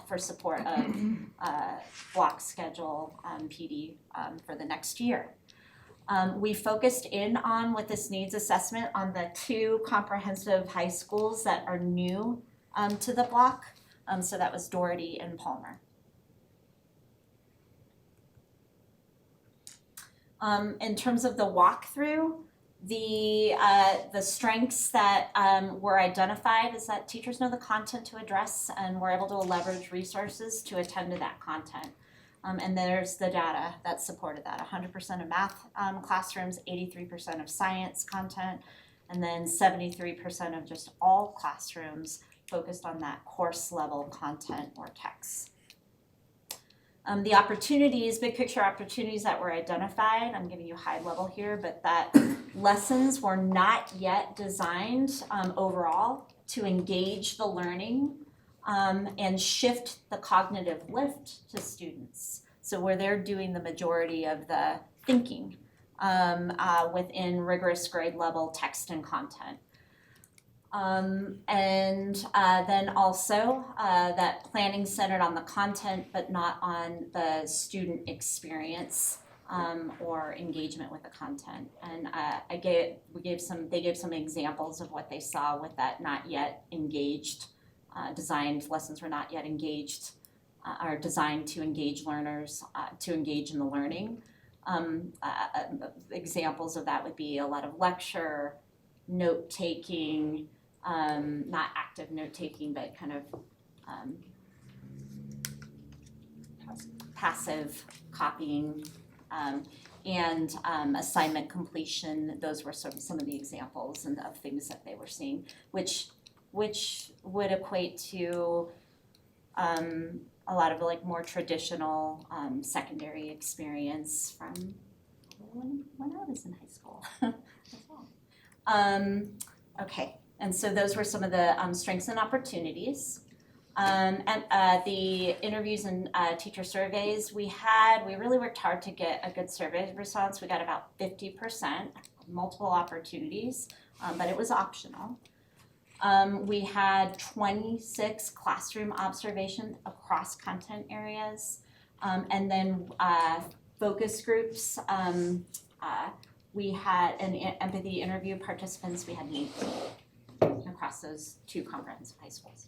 for support of block schedule PD for the next year. We focused in on with this needs assessment on the 2 comprehensive high schools that are new to the block. So that was Doherty and Palmer. In terms of the walkthrough, the strengths that were identified is that teachers know the content to address and we're able to leverage resources to attend to that content. And there's the data that supported that. 100% of math classrooms, 83% of science content, and then 73% of just all classrooms focused on that course level content or text. The opportunities, big picture opportunities that were identified, I'm giving you high level here, but that lessons were not yet designed overall to engage the learning and shift the cognitive lift to students. So where they're doing the majority of the thinking within rigorous grade level text and content. Then also that planning centered on the content but not on the student experience or engagement with the content. And they gave some examples of what they saw with that not yet engaged, designed lessons were not yet engaged, are designed to engage learners, to engage in the learning. Examples of that would be a lot of lecture, note-taking, not active note-taking, but kind of passive copying, and assignment completion. Those were some of the examples and of things that they were seeing, which would equate to a lot of like more traditional secondary experience from when I was in high school as well. Okay. And so those were some of the strengths and opportunities. And the interviews and teacher surveys we really worked hard to get a good survey response. We got about 50%, multiple opportunities, but it was optional. We had 26 classroom observations across content areas. And then focus groups, we had an empathy interview participants, we had 18. Across those 2 comprehensive high schools.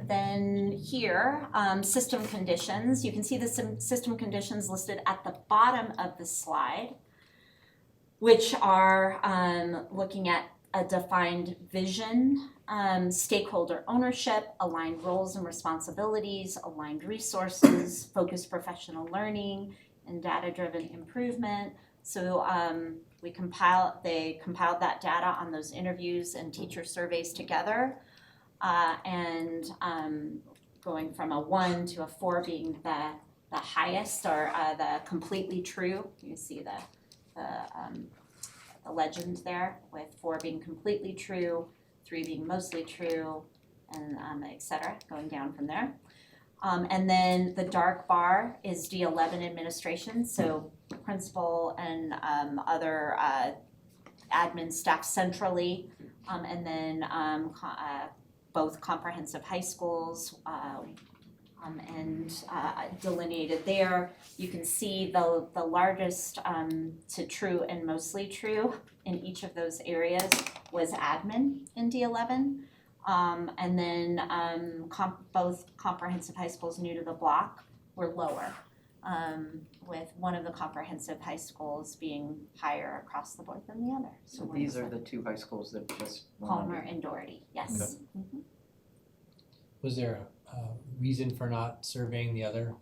Then here, system conditions. You can see the system conditions listed at the bottom of the slide, which are looking at a defined vision, stakeholder ownership, aligned roles and responsibilities, aligned resources, focused professional learning, and data-driven improvement. So they compiled that data on those interviews and teacher surveys together, and going from a 1 to a 4 being the highest, or the completely true. You see the legend there, with 4 being completely true, 3 being mostly true, and et cetera, going down from there. And then the dark bar is D11 administration, so principal and other admin staff centrally, and then both comprehensive high schools, and delineated there. You can see the largest to true and mostly true in each of those areas was admin in D11. And then both comprehensive high schools new to the block were lower, with one of the comprehensive high schools being higher across the board than the other. So these are the two high schools that just. Palmer and Doherty, yes. Mhm. Was there a reason for not surveying the other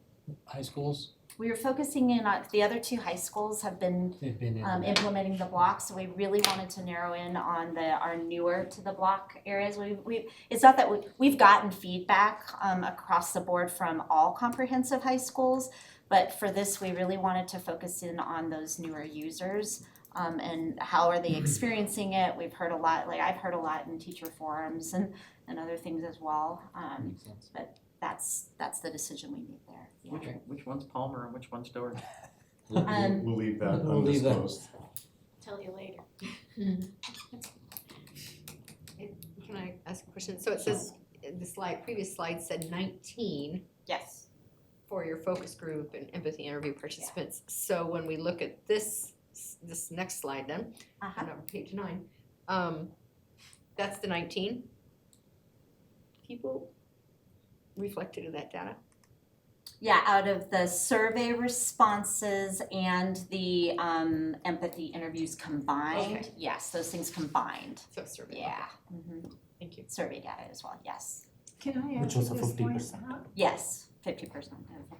high schools? We were focusing in on, the other two high schools have been They've been in implementing the block, so we really wanted to narrow in on our newer to the block areas. It's not that we've gotten feedback across the board from all comprehensive high schools, but for this, we really wanted to focus in on those newer users, and how are they experiencing it. We've heard a lot, like I've heard a lot in teacher forums and other things as well, but that's the decision we made there. Yeah. Which one's Palmer and which one's Doherty? We'll leave that We'll leave that. undisclosed. Tell you later. Can I ask a question? So it says, the previous slide said 19 Yes. for your focus group and empathy interview participants. So when we look at this next slide then, on page 9, that's the 19 people reflected in that data? Yeah, out of the survey responses and the empathy interviews combined, Okay. yes, those things combined. So survey. Yeah. Thank you. Survey data as well, yes. Can I Which ask was at a this point, 50%. Yes, 50%,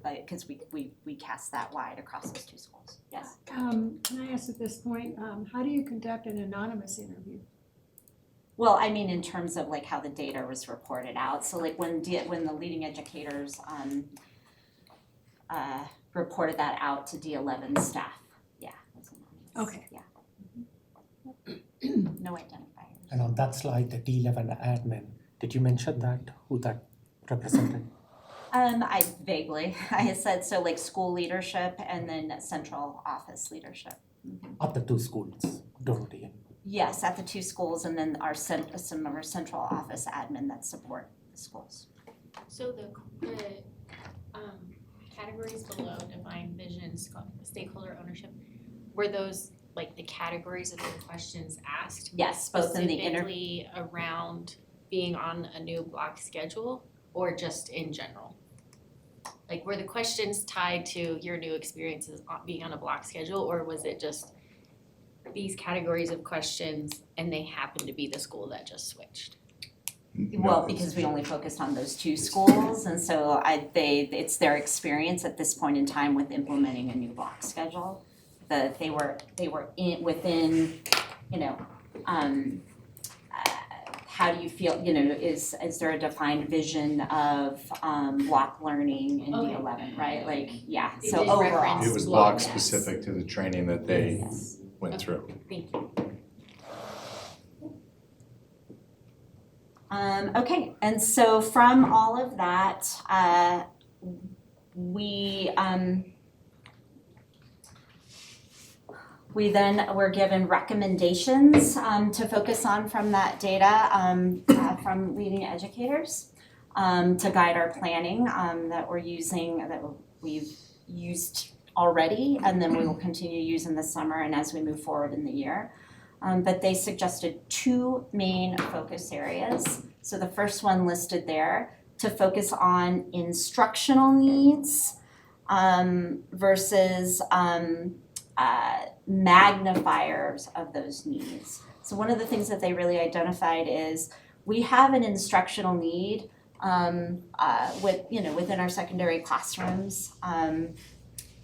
because we cast that wide across those two schools, yes. can I ask at this point, how do you conduct an anonymous interview? Well, I mean, in terms of like how the data was reported out, so like when the leading educators reported that out to D11 staff, yeah. It was anonymous. Okay. Yeah. No identifiers. And on that slide, the D11 admin, did you mention that, who that represented? I vaguely, I had said, so like school leadership and then central office leadership. Of the two schools, Doherty and Yes, at the two schools, and then some of our central office admin that support the schools. So the categories below, define vision, stakeholder ownership, were those like the categories of the questions asked? Yes, both in the Specifically around being on a new block schedule or just in general? Like were the questions tied to your new experiences being on a block schedule, or was it just these categories of questions and they happen to be the school that just switched? Well, because we only focused on those two schools, and so it's their experience at this point in time with implementing a new block schedule. That they were within, you know, how do you feel, you know, is there a defined vision of block learning in D11, right? Like, yeah, They so did overall. reference It was block specific to the training that they went through. Thank you. Okay, and so from all of that, we then were given recommendations to focus on from that data from leading educators to guide our planning that we've used already, and then we will continue to use in the summer and as we move forward in the year. But they suggested two main focus areas. So the first one listed there, to focus on instructional needs versus magnifiers of those needs. So one of the things that they really identified is we have an instructional need within our secondary classrooms,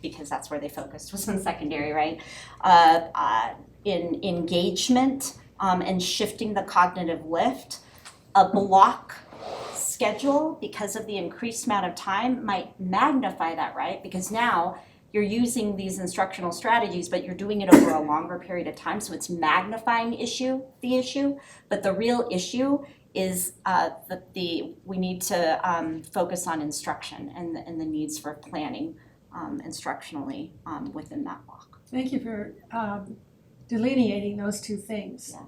because that's where they focused, was in secondary, right? In engagement and shifting the cognitive lift. A block schedule, because of the increased amount of time, might magnify that, right? Because now you're using these instructional strategies, but you're doing it over a longer period of time, so it's magnifying the issue. But the real issue is we need to focus on instruction and the needs for planning instructionally within that block. Thank you for delineating those two things. Yeah.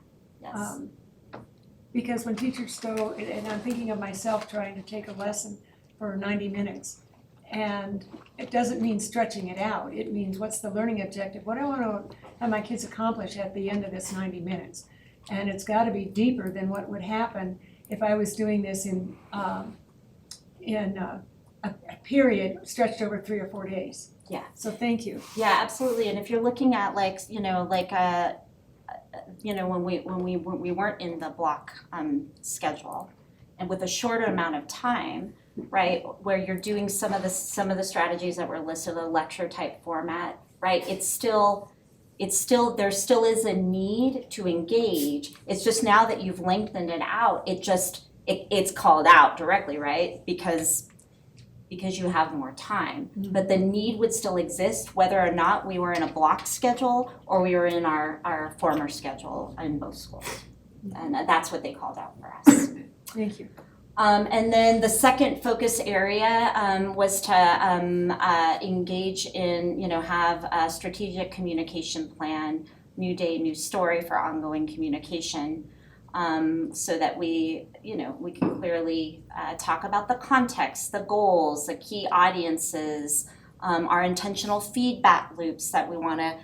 Yes. Because when teachers go, and I'm thinking of myself trying to take a lesson for 90 minutes, and it doesn't mean stretching it out. It means what's the learning objective? What do I want to have my kids accomplish at the end of this 90 minutes? And it's got to be deeper than what would happen if I was doing this in a period stretched over 3 or 4 days. Yeah. So thank you. Yeah, absolutely. And if you're looking at like, when we weren't in the block schedule and with a shorter amount of time, right, where you're doing some of the strategies that were listed, the lecture type format, right, there still is a need to engage. It's just now that you've lengthened it out, it's called out directly, right? Because you have more time. But the need would still exist whether or not we were in a block schedule or we were in our former schedule in both schools. And that's what they called out for us. Thank you. And then the second focus area was to engage in, have a strategic communication plan, new day, new story for ongoing communication. So that we can clearly talk about the context, the goals, the key audiences, our intentional feedback loops that we want to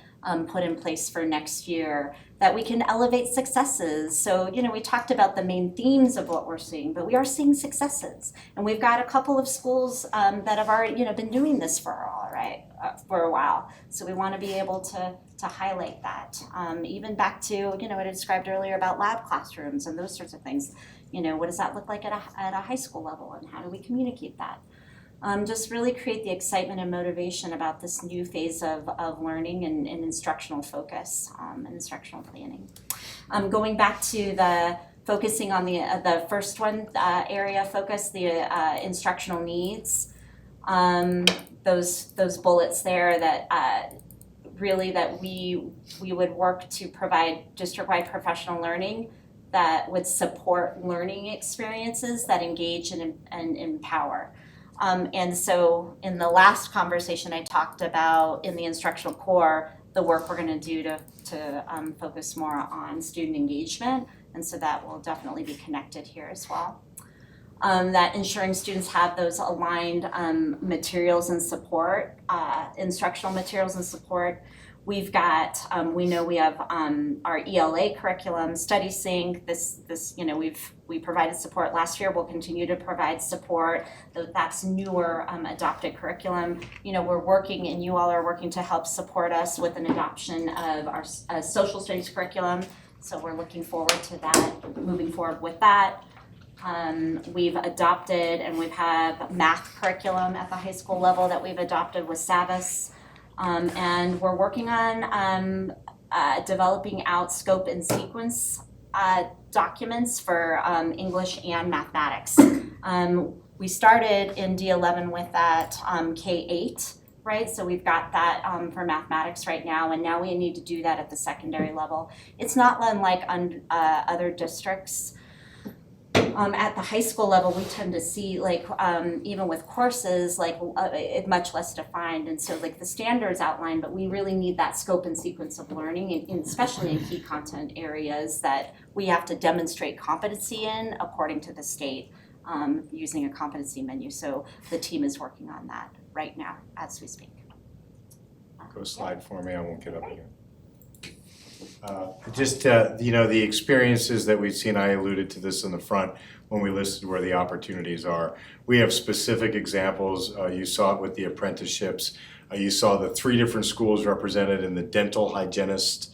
put in place for next year, that we can elevate successes. So, we talked about the main themes of what we're seeing, but we are seeing successes. And we've got a couple of schools that have already, been doing this for a while. So we want to be able to highlight that. Even back to, what I described earlier about lab classrooms and those sorts of things. What does that look like at a high school level, and how do we communicate that? Just really create the excitement and motivation about this new phase of learning and instructional focus and instructional planning. Going back to focusing on the first one, area of focus, the instructional needs, those bullets there that really that we would work to provide district-wide professional learning that would support learning experiences that engage and empower. And so in the last conversation I talked about in the instructional core, the work we're going to do to focus more on student engagement, and so that will definitely be connected here as well. That ensuring students have those aligned materials and support, instructional materials and support. We've got, we know we have our ELA curriculum, Study Sync. This we provided support last year. We'll continue to provide support. That's newer adopted curriculum. We're working, and you all are working to help support us with an adoption of our social studies curriculum. So we're looking forward to that, moving forward with that. We've adopted, and we've had math curriculum at the high school level that we've adopted with Savas. And we're working on developing out scope and sequence documents for English and mathematics. We started in D11 with that K-8, right? So we've got that for mathematics right now, and now we need to do that at the secondary level. It's not unlike other districts. At the high school level, we tend to see even with courses, much less defined. And so the standards outlined, but we really need that scope and sequence of learning, especially in key content areas that we have to demonstrate competency in according to the state using a competency menu. So the team is working on that right now as we speak. Go slide for me, I won't get up again. The experiences that we've seen, I alluded to this in the front when we listed where the opportunities are. We have specific examples. You saw it with the apprenticeships. You saw the 3 different schools represented in the dental hygienist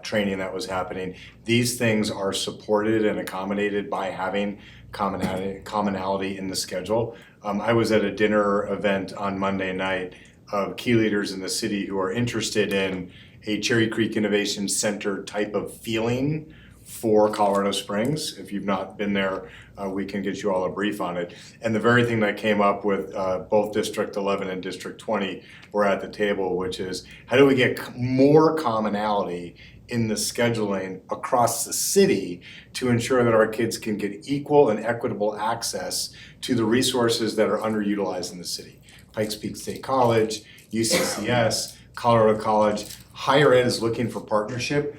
training that was happening. These things are supported and accommodated by having commonality in the schedule. I was at a dinner event on Monday night of key leaders in the city who are interested in a Cherry Creek Innovation Center type of feeling for Colorado Springs. If you've not been there, we can get you all a brief on it. And the very thing that came up with both District 11 and District 20 were at the table, which is how do we get more commonality in the scheduling across the city to ensure that our kids can get equal and equitable access to the resources that are underutilized in the city. Pikes Peak State College, UCCS, Colorado College. Higher ed is looking for partnership,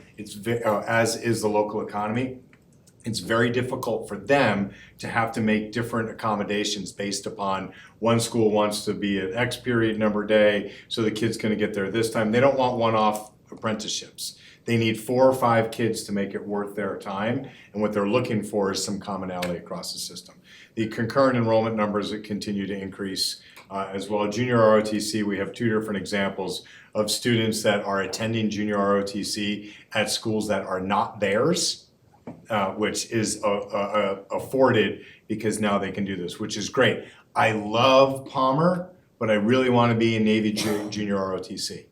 as is the local economy. It's very difficult for them to have to make different accommodations based upon one school wants to be at X period number day, so the kid's gonna get there this time. They don't want one-off apprenticeships. They need 4 or 5 kids to make it worth their time, and what they're looking for is some commonality across the system. The concurrent enrollment numbers that continue to increase as well. Junior ROTC, we have 2 different examples of students that are attending junior ROTC at schools that are not theirs, which is afforded because now they can do this, which is great. I love Palmer, but I really want to be in Navy Junior ROTC,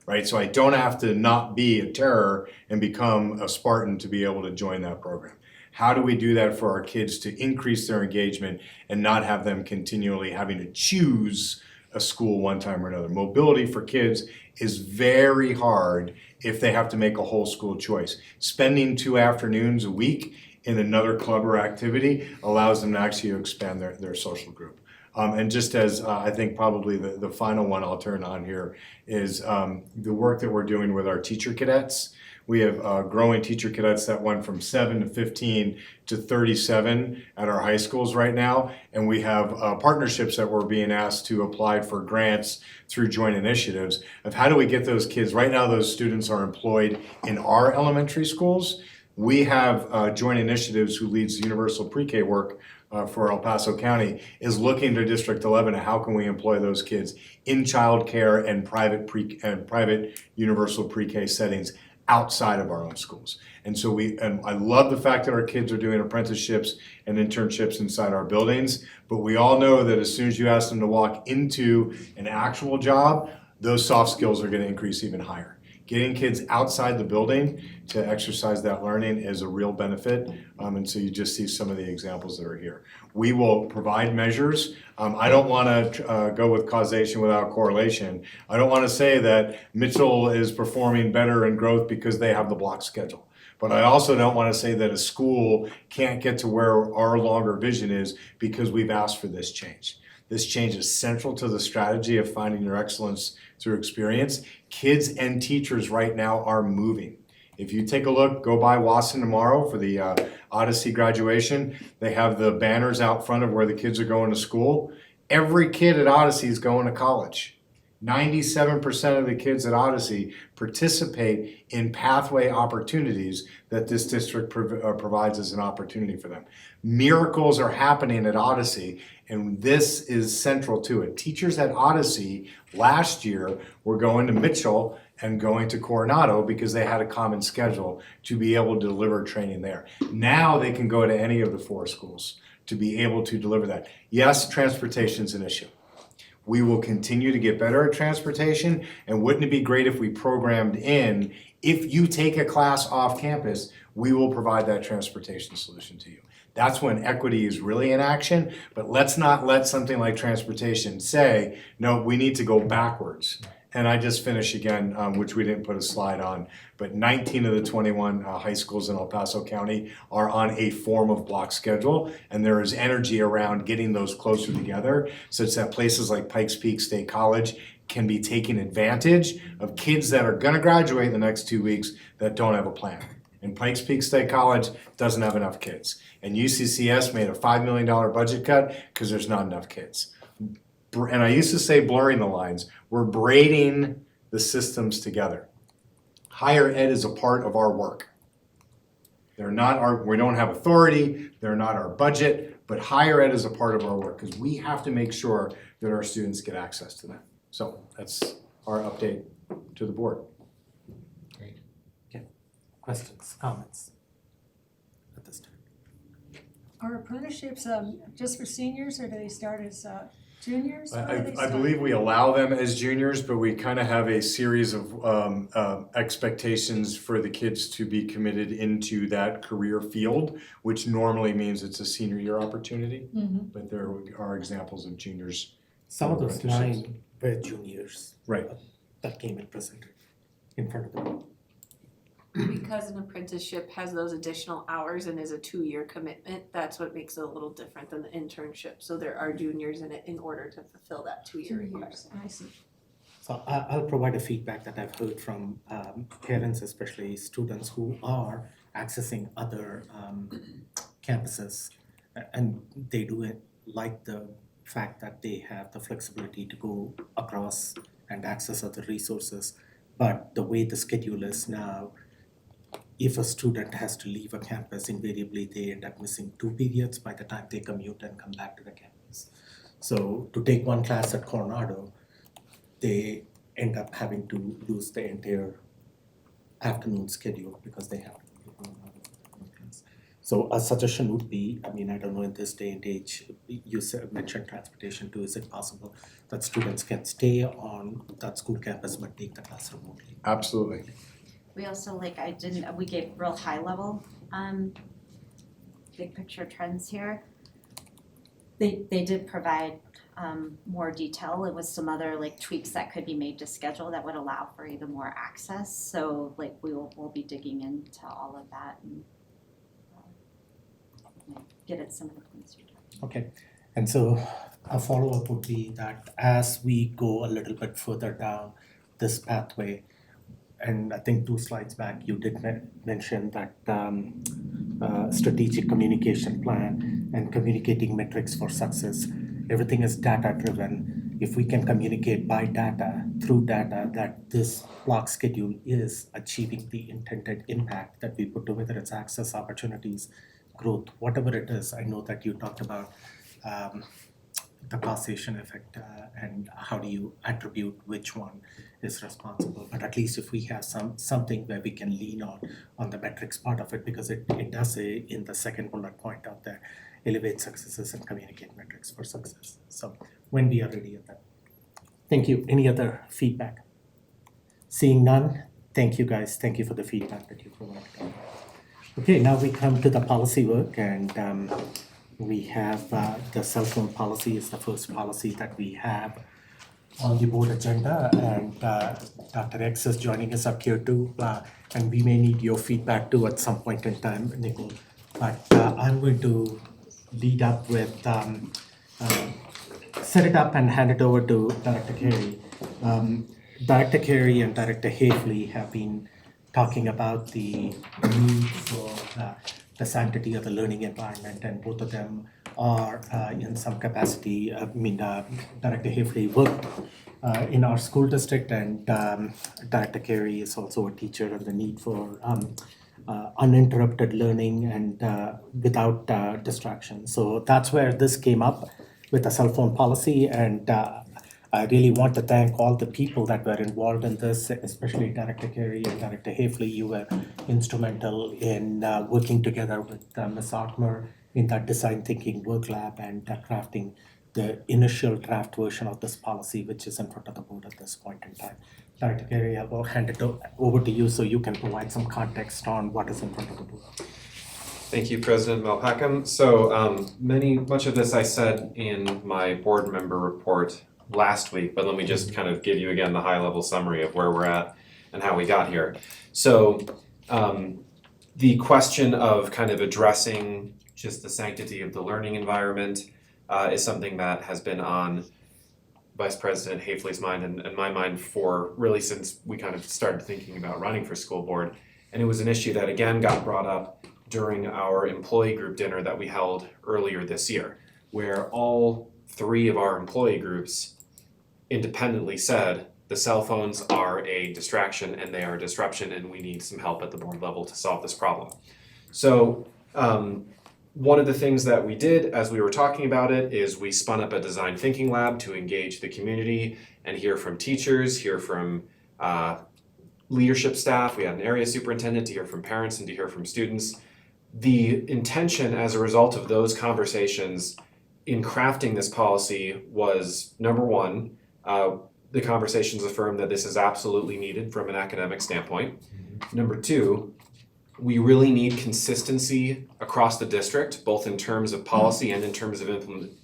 right? So I don't have to not be a terror and become a Spartan to be able to join that program. How do we do that for our kids to increase their engagement and not have them continually having to choose a school one time or another? Mobility for kids is very hard if they have to make a whole school choice. Spending 2 afternoons a week in another club or activity allows them to actually expand their social group. And just as I think probably the final one I'll turn on here is the work that we're doing with our teacher cadets. We have growing teacher cadets that went from 7 to 15 to 37 at our high schools right now. And we have partnerships that we're being asked to apply for grants through joint initiatives of how do we get those kids. Right now, those students are employed in our elementary schools. We have joint initiatives who leads universal pre-K work for El Paso County is looking to District 11 at how can we employ those kids in childcare and private universal pre-K settings outside of our own schools. And so I love the fact that our kids are doing apprenticeships and internships inside our buildings, but we all know that as soon as you ask them to walk into an actual job, those soft skills are going to increase even higher. Getting kids outside the building to exercise that learning is a real benefit, and so you just see some of the examples that are here. We will provide measures. I don't want to go with causation without correlation. I don't want to say that Mitchell is performing better in growth because they have the block schedule. But I also don't want to say that a school can't get to where our longer vision is because we've asked for this change. This change is central to the strategy of finding your excellence through experience. Kids and teachers right now are moving. If you take a look, go by Wasson tomorrow for the Odyssey graduation. They have the banners out front of where the kids are going to school. Every kid at Odyssey is going to college. 97% of the kids at Odyssey participate in pathway opportunities that this district provides as an opportunity for them. Miracles are happening at Odyssey, and this is central to it. Teachers at Odyssey last year were going to Mitchell and going to Coronado because they had a common schedule to be able to deliver training there. Now they can go to any of the 4 schools to be able to deliver that. Yes, transportation's an issue. We will continue to get better at transportation, and wouldn't it be great if we programmed in, if you take a class off campus, we will provide that transportation solution to you. That's when equity is really in action, but let's not let something like transportation say, no, we need to go backwards. And I just finished again, which we didn't put a slide on, but 19 of the 21 high schools in El Paso County are on a form of block schedule, and there is energy around getting those closer together such that places like Pikes Peak State College can be taking advantage of kids that are gonna graduate in the next 2 weeks that don't have a plan. And Pikes Peak State College doesn't have enough kids. And UCCS made a $5 million budget cut because there's not enough kids. And I used to say blurring the lines. We're braiding the systems together. Higher ed is a part of our work. They're not we don't have authority, they're not our budget, but higher ed is a part of our work because we have to make sure that our students get access to that. So that's our update to the board. Great. Okay. Questions, comments at this time? Are apprenticeships just for seniors, or do they start as juniors? When do they I start? believe we allow them as juniors, but we kind of have a series of expectations for the kids to be committed into that career field, which normally means it's a senior year opportunity. But there are examples of juniors. Some of those 9 were juniors. Right. That came and presented in front of them. Because an apprenticeship has those additional hours and is a 2-year commitment, that's what makes it a little different than the internship. So there are juniors in it in order to fulfill that 2-year requirement. I see. So I'll provide a feedback that I've heard from parents, especially students who are accessing other campuses. And they do like the fact that they have the flexibility to go across and access other resources. But the way the schedule is now, if a student has to leave a campus, invariably they end up missing 2 periods by the time they commute and come back to the campus. So to take one class at Coronado, they end up having to lose the entire afternoon schedule because they have to go to Coronado for one class. So a suggestion would be, I mean, I don't know, in this day and age, you mentioned transportation too, is it possible that students can stay on that school campus but take the class remotely? Absolutely. We also, we gave real high level, big picture trends here. They did provide more detail. It was some other tweaks that could be made to schedule that would allow for even more access. So we'll be digging into all of that and get at some of the points you talked. Okay, and so a follow-up would be that as we go a little bit further down this pathway, and I think 2 slides back, you did mention that strategic communication plan and communicating metrics for success. Everything is data-driven. If we can communicate by data, through data, that this block schedule is achieving the intended impact that we put to, whether it's access, opportunities, growth, whatever it is. I know that you talked about the causation effect and how do you attribute which one is responsible, but at least if we have something where we can lean on the metrics part of it, because it does say in the second bullet point out there, elevate successes and communicate metrics for success. So when we are ready at that. Thank you. Any other feedback? Seeing none, thank you guys. Thank you for the feedback that you provided. Okay, now we come to the policy work, and we have the cell phone policy is the first policy that we have on the board agenda, and Dr. X is joining us up here too, and we may need your feedback too at some point in time, Nicole. But I'm going to lead up with, set it up and hand it over to Director Carey. Director Carey and Director Hafley have been talking about the need for the sanctity of the learning environment, and both of them are in some capacity. Director Hafley worked in our school district, and Director Carey is also a teacher, and the need for uninterrupted learning and without distraction. So that's where this came up with the cell phone policy, and I really want to thank all the people that were involved in this, especially Director Carey and Director Hafley. You were instrumental in working together with Ms. Otmer in that design thinking work lab and crafting the initial draft version of this policy, which is in front of the board at this point in time. Director Carey, I will hand it over to you so you can provide some context on what is in front of the board. Thank you, President Malpacum. So much of this I said in my board member report last week, but let me just kind of give you again the high level summary of where we're at and how we got here. So the question of kind of addressing just the sanctity of the learning environment is something that has been on Vice President Hafley's mind and my mind for really since we kind of started thinking about running for school board. And it was an issue that again got brought up during our employee group dinner that we held earlier this year, where all 3 of our employee groups independently said the cell phones are a distraction and they are a disruption, and we need some help at the board level to solve this problem. So one of the things that we did as we were talking about it is we spun up a design thinking lab to engage the community and hear from teachers, hear from leadership staff. We had an area superintendent to hear from parents and to hear from students. The intention as a result of those conversations in crafting this policy was, number one, the conversations affirmed that this is absolutely needed from an academic standpoint. Number 2, we really need consistency across the district, both in terms of policy and in terms of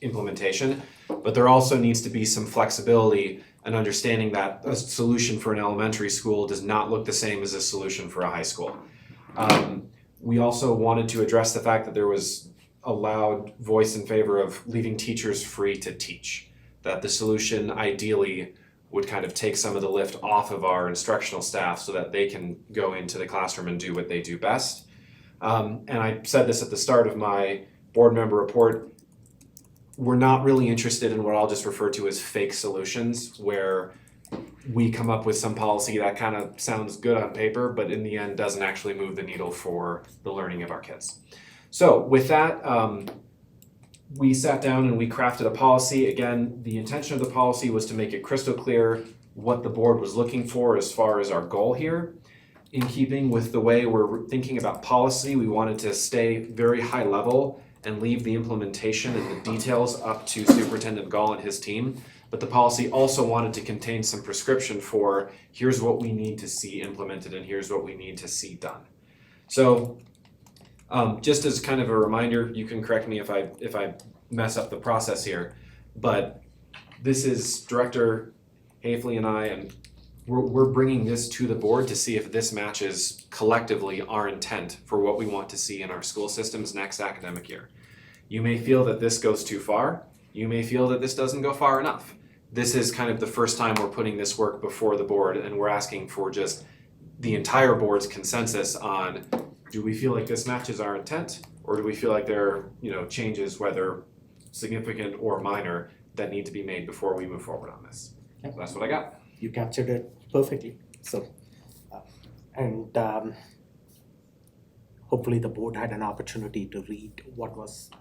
implementation. But there also needs to be some flexibility and understanding that a solution for an elementary school does not look the same as a solution for a high school. We also wanted to address the fact that there was a loud voice in favor of leaving teachers free to teach. That the solution ideally would kind of take some of the lift off of our instructional staff so that they can go into the classroom and do what they do best. And I said this at the start of my board member report, we're not really interested in what I'll just refer to as fake solutions, where we come up with some policy that kind of sounds good on paper, but in the end doesn't actually move the needle for the learning of our kids. So with that, we sat down and we crafted a policy. Again, the intention of the policy was to make it crystal clear what the board was looking for as far as our goal here. In keeping with the way we're thinking about policy, we wanted to stay very high level and leave the implementation and the details up to Superintendent Gall and his team. But the policy also wanted to contain some prescription for here's what we need to see implemented and here's what we need to see done. So just as kind of a reminder, you can correct me if I mess up the process here, but this is Director Hafley and I, and we're bringing this to the board to see if this matches collectively our intent for what we want to see in our school systems next academic year. You may feel that this goes too far. You may feel that this doesn't go far enough. This is kind of the first time we're putting this work before the board, and we're asking for just the entire board's consensus on, do we feel like this matches our intent, or do we feel like there are, changes, whether significant or minor, that need to be made before we move forward on this? So that's what I got. You captured it perfectly. So, hopefully the board had an opportunity to read what was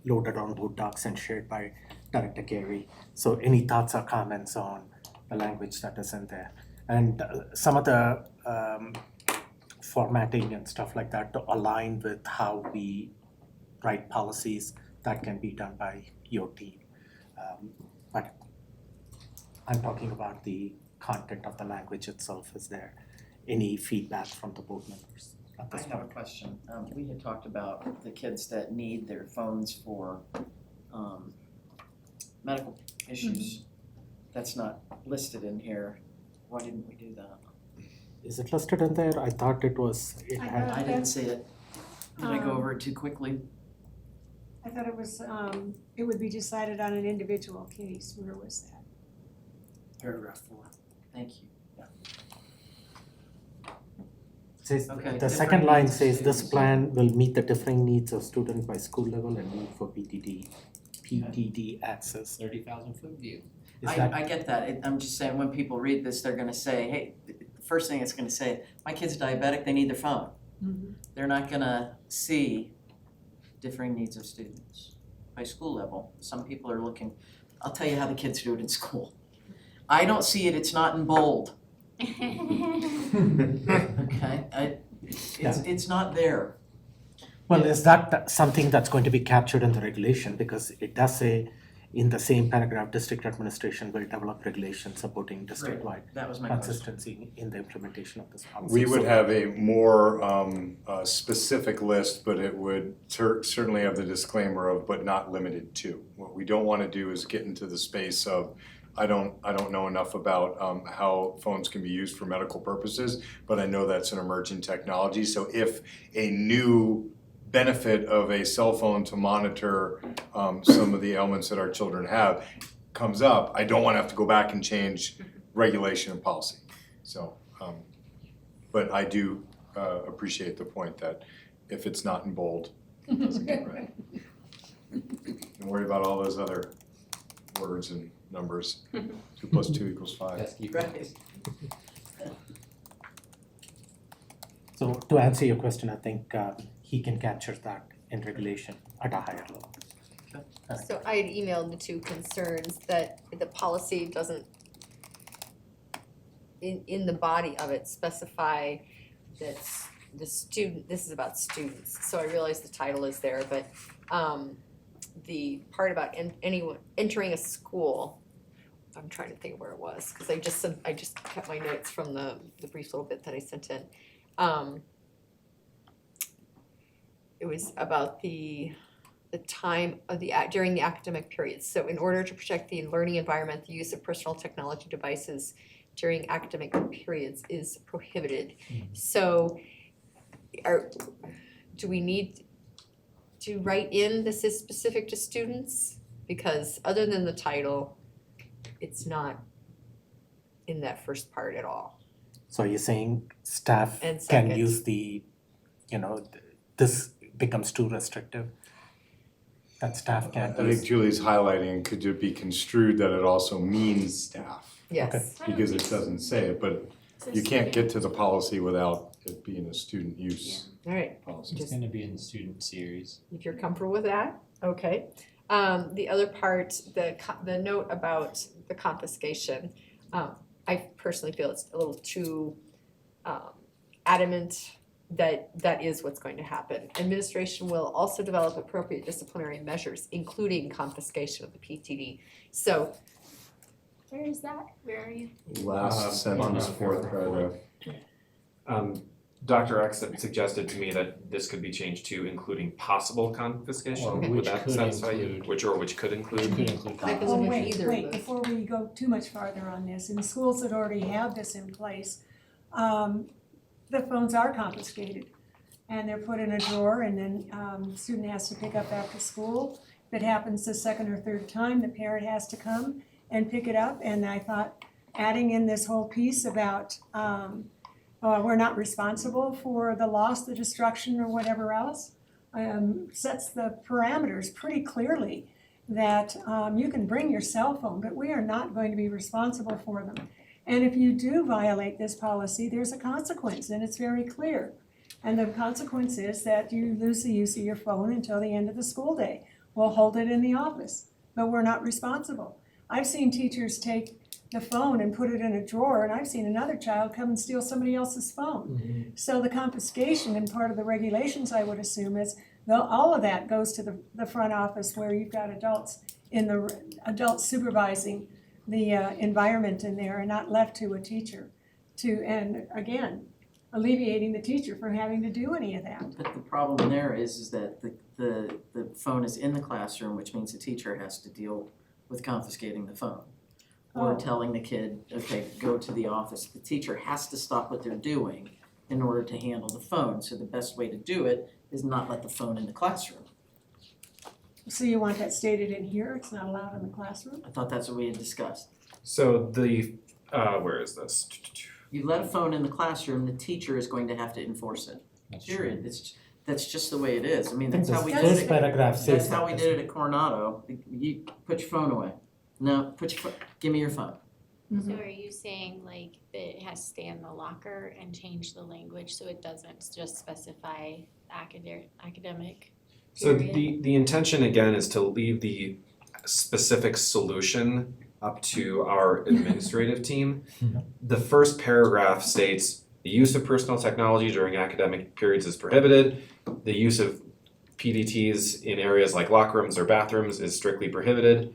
loaded on board docs and shared by Director Gary. So any thoughts or comments on the language that is in there? And some of the formatting and stuff like that to align with how we write policies, that can be done by your team. But I'm talking about the content of the language itself. Is there any feedback from the board members at I this have a point? question. We had talked about the kids that need their phones for medical issues. That's not listed in here. Why didn't we do that? Is it listed in there? I thought it was, it had. I didn't see it. Did I go over it too quickly? I thought it was, it would be decided on an individual case. Where was that? Paragraph 4. Thank you. Says, Okay, the different second line needs of says this students. plan will meet the differing needs of students by school level and need for PTD access. 30,000 foot view. Is that, I get that. I'm just saying, when people read this, they're gonna say, hey, the first thing it's gonna say, my kid's diabetic, they need their phone. They're not gonna see differing needs of students by school level. Some people are looking, I'll tell you how the kids do it in school. I don't see it, it's not in bold. Okay, it's not there. well, is that something that's going to be captured in the regulation? Because it does say in the same paragraph, district administration will develop regulations supporting district-wide That was my question. consistency in the implementation of this policy. We would So- have a more specific list, but it would certainly have the disclaimer of but not limited to. What we don't want to do is get into the space of I don't know enough about how phones can be used for medical purposes, but I know that's an emerging technology. So if a new benefit of a cell phone to monitor some of the ailments that our children have comes up, I don't want to have to go back and change regulation and policy. So, but I do appreciate the point that if it's not in bold, it doesn't get right. Don't worry about all those other words and numbers. 2 + 2 = 5. Yes, keep Right. So to answer your question, I think he can capture that in regulation at a higher level. So I had emailed the two concerns that the policy doesn't, in the body of it, specify that the student, this is about students, so I realize the title is there, but the part about anyone entering a school, I'm trying to think of where it was, because I just kept my notes from the brief little bit that I sent in. It was about the time of during the academic period. So in order to protect the learning environment, the use of personal technology devices during academic periods is prohibited. So do we need to write in this is specific to students? Because other than the title, it's not in that first part at all. So you're saying staff And can second. use this becomes too restrictive? That staff I can't think use? Julie's highlighting, could it be construed that it also means staff? Yes. because it doesn't say it, but you can't get to the policy without it being a student use Alright, policy. It's gonna be in the student series. if you're comfortable with that, okay. The other part, the note about the confiscation, I personally feel it's a little too adamant that that is what's going to happen. Administration will also develop appropriate disciplinary measures, including confiscation of the PTD. So, Where is that? Where are you? Last sentence, fourth paragraph. Dr. X had suggested to me that this could be changed to including possible confiscation. Or Would which that could satisfy you? include. Which could include? Could include. I can Oh, look at wait, either of wait, those. before we go too much farther on this, in schools that already have this in place, the phones are confiscated. And they're put in a drawer and then, the student has to pick up after school. If it happens the second or third time, the parent has to come and pick it up. And I thought adding in this whole piece about, we're not responsible for the loss, the destruction, or whatever else, sets the parameters pretty clearly that you can bring your cell phone, but we are not going to be responsible for them. And if you do violate this policy, there's a consequence, and it's very clear. And the consequence is that you lose the use of your phone until the end of the school day. We'll hold it in the office, but we're not responsible. I've seen teachers take the phone and put it in a drawer, and I've seen another child come and steal somebody else's phone. So the confiscation and part of the regulations, I would assume, is all of that goes to the front office where you've got adults supervising the environment in there and not left to a teacher and again, alleviating the teacher from having to do any of that. But the problem there is that the phone is in the classroom, which means the teacher has to deal with confiscating the phone. Or Oh. telling the kid, okay, go to the office. The teacher has to stop what they're doing in order to handle the phone. So the best way to do it is not let the phone in the classroom. So you want that stated in here, it's not allowed in the classroom? I thought that's what we had discussed. So the, where is this? You let a phone in the classroom, the teacher is going to have to enforce it. That's Period. That's just the way it is. I mean, I think that's how we this did first it. paragraph says That's how we that. did it at Coronado. You put your phone away. No, give me your phone. So are you saying like that it has to stay in the locker and change the language so it doesn't just specify academic? So period? the intention again is to leave the specific solution up to our administrative team. The first paragraph states, the use of personal technology during academic periods is prohibited. The use of PDTs in areas like locker rooms or bathrooms is strictly prohibited.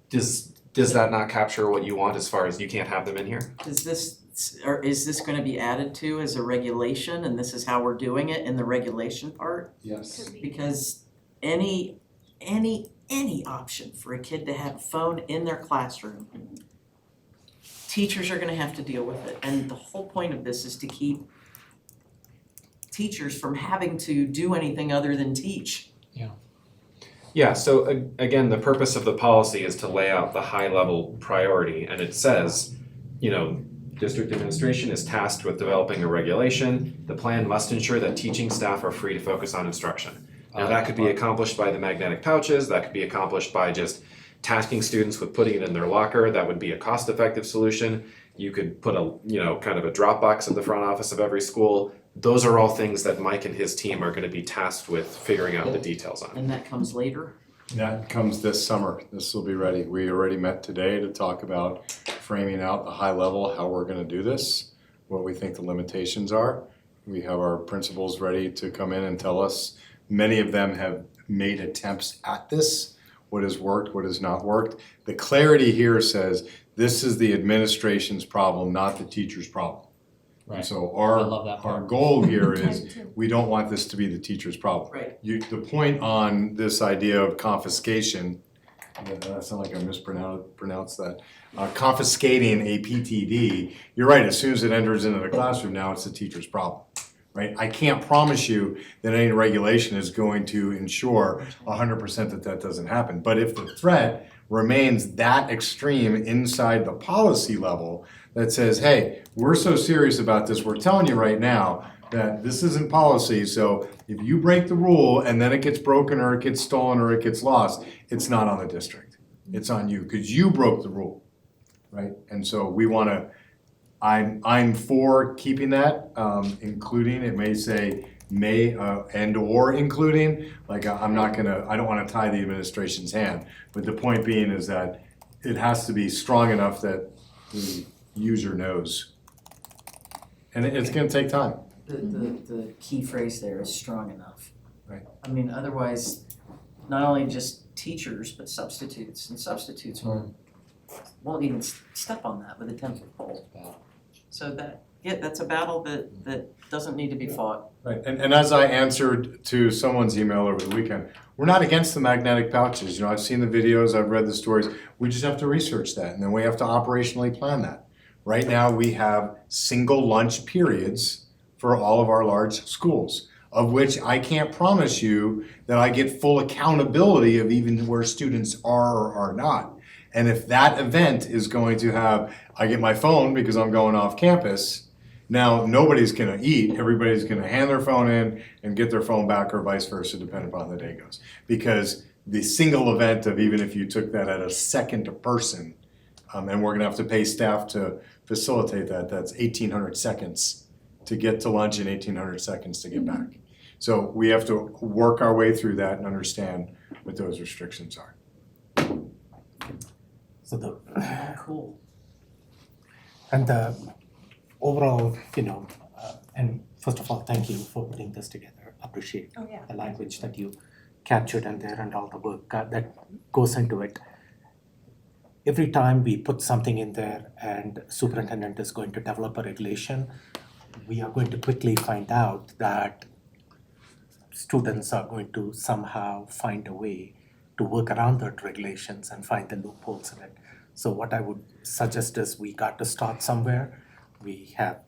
Does that not capture what you want as far as you can't have them in here? Is this gonna be added to as a regulation and this is how we're doing it in the regulation part? Yes. Because any option for a kid to have a phone in their classroom, teachers are gonna have to deal with it. And the whole point of this is to keep teachers from having to do anything other than teach. Yeah, so again, the purpose of the policy is to lay out the high level priority, and it says, district administration is tasked with developing a regulation. The plan must ensure that teaching staff are free to focus on instruction. Now, that could be accomplished by the magnetic pouches, that could be accomplished by just tasking students with putting it in their locker, that would be a cost-effective solution. You could put kind of a Dropbox at the front office of every school. Those are all things that Mike and his team are gonna be tasked with figuring out the details on. And that comes later. That comes this summer. This will be ready. We already met today to talk about framing out the high level, how we're gonna do this, what we think the limitations are. We have our principals ready to come in and tell us. Many of them have made attempts at this, what has worked, what has not worked. The clarity here says this is the administration's problem, not the teacher's problem. Right. So I love that our part. goal here is, we don't want this to be the teacher's problem. Right. The point on this idea of confiscation, I sound like I mispronounced that, confiscating a PTD, you're right, as soon as it enters into the classroom, now it's the teacher's problem, right? I can't promise you that any regulation is going to ensure 100% that doesn't happen. But if the threat remains that extreme inside the policy level that says, hey, we're so serious about this, we're telling you right now that this isn't policy, so if you break the rule and then it gets broken or it gets stolen or it gets lost, it's not on the district. It's on you, because you broke the rule, right? And so we wanna, I'm for keeping that, including, it may say may, and or including, like I don't wanna tie the administration's hand. But the point being is that it has to be strong enough that the user knows. And it's gonna take time. The key phrase there is strong enough. Right. I mean, otherwise, not only just teachers, but substitutes, and substitutes won't even step on that with a 10-foot pole. So that's a battle that doesn't need to be fought. Right, and as I answered to someone's email over the weekend, we're not against the magnetic pouches. I've seen the videos, I've read the stories. We just have to research that, and then we have to operationally plan that. Right now, we have single lunch periods for all of our large schools, of which I can't promise you that I get full accountability of even where students are or are not. And if that event is going to have, I get my phone because I'm going off campus, now nobody's gonna eat, everybody's gonna hand their phone in and get their phone back or vice versa, depending upon the day goes. Because the single event of even if you took that at a second a person, and we're gonna have to pay staff to facilitate that, that's 1,800 seconds to get to lunch and 1,800 seconds to get back. So we have to work our way through that and understand what those restrictions are. So Cool. and the overall, and first of all, thank you for putting this together. Appreciate Oh, yeah. the language that you captured in there and all the work that goes into it. Every time we put something in there and superintendent is going to develop a regulation, we are going to quickly find out that students are going to somehow find a way to work around the regulations and find the loopholes in it. So what I would suggest is we got to start somewhere. We have,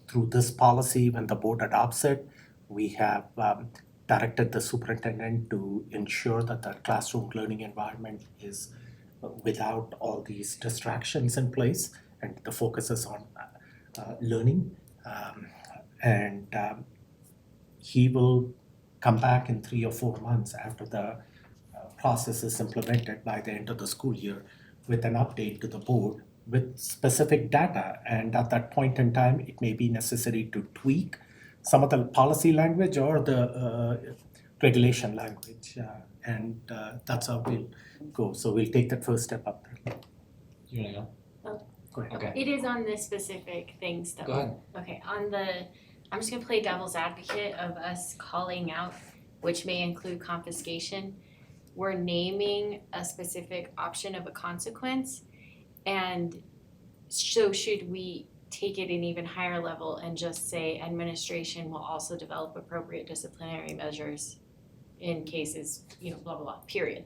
through this policy, when the board adopts it, we have directed the superintendent to ensure that the classroom learning environment is without all these distractions in place, and the focus is on learning. He will come back in 3 or 4 months after the process is implemented by the end of the school year with an update to the board with specific data. And at that point in time, it may be necessary to tweak some of the policy language or the regulation language. That's how we'll go. So we'll take that first step up there. You wanna go? Oh. Go ahead. Okay. It is on the specific things though. Go ahead. Okay, I'm just gonna play devil's advocate of us calling out, which may include confiscation. We're naming a specific option of a consequence, and so should we take it an even higher level and just say administration will also develop appropriate disciplinary measures in cases, blah, blah, blah, period.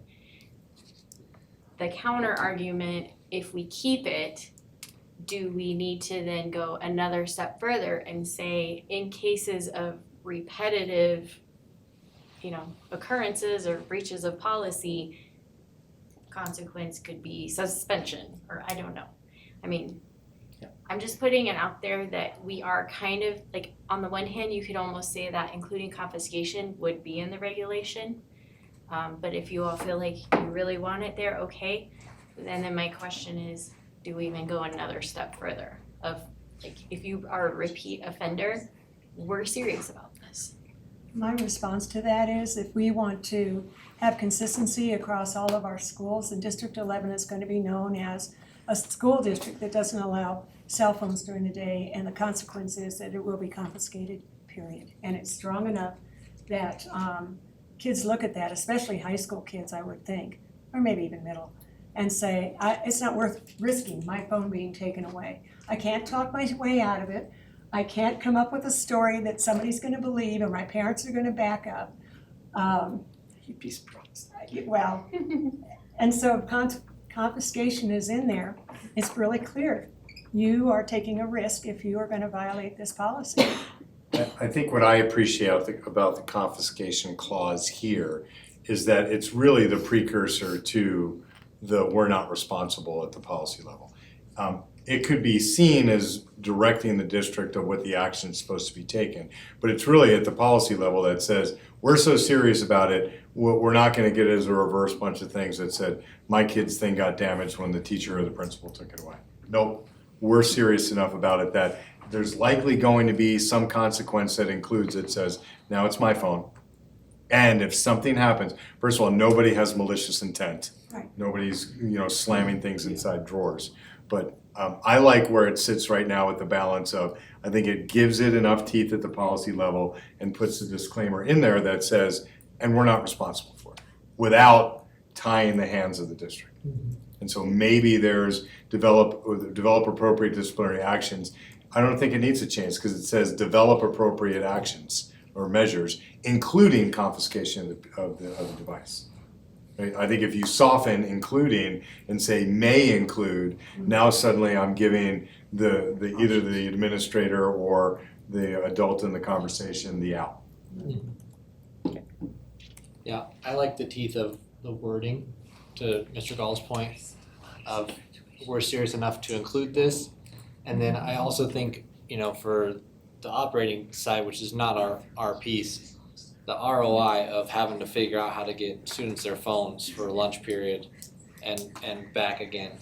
The counter argument, if we keep it, do we need to then go another step further and say in cases of repetitive, occurrences or breaches of policy, consequence could be suspension, or I don't know. I mean, I'm just putting it out there that we are kind of, like, on the one hand, you could almost say that including confiscation would be in the regulation. But if you all feel like you really want it there, okay. And then my question is, do we even go another step further of, like, if you are a repeat offender, we're serious about this. My response to that is if we want to have consistency across all of our schools, then District 11 is going to be known as a school district that doesn't allow cell phones during the day, and the consequence is that it will be confiscated, period. And it's strong enough that kids look at that, especially high school kids, I would think, or maybe even middle, and say, it's not worth risking my phone being taken away. I can't talk my way out of it. I can't come up with a story that somebody's gonna believe and my parents are gonna back up. You'd be surprised. Well, and so if confiscation is in there, it's really clear. You are taking a risk if you are gonna violate this policy. I think what I appreciate about the confiscation clause here is that it's really the precursor to the we're not responsible at the policy level. It could be seen as directing the district of what the action is supposed to be taken, but it's really at the policy level that says we're so serious about it, we're not gonna get it as a reverse bunch of things that said, my kid's thing got damaged when the teacher or the principal took it away. Nope, we're serious enough about it that there's likely going to be some consequence that includes, it says, now it's my phone. And if something happens, first of all, nobody has malicious intent. Right. Nobody's, slamming things inside drawers. But I like where it sits right now with the balance of, I think it gives it enough teeth at the policy level and puts the disclaimer in there that says, and we're not responsible for it, without tying the hands of the district. And so maybe there's develop appropriate disciplinary actions. I don't think it needs to change because it says develop appropriate actions or measures, including confiscation of the device. Right? I think if you soften including and say may include, now suddenly I'm giving the either the administrator or the adult in the conversation the out. Yeah, I like the teeth of the wording, to Mr. Gall's point of we're serious enough to include this. And then I also think, for the operating side, which is not our piece, the ROI of having to figure out how to get students their phones for lunch period and back again.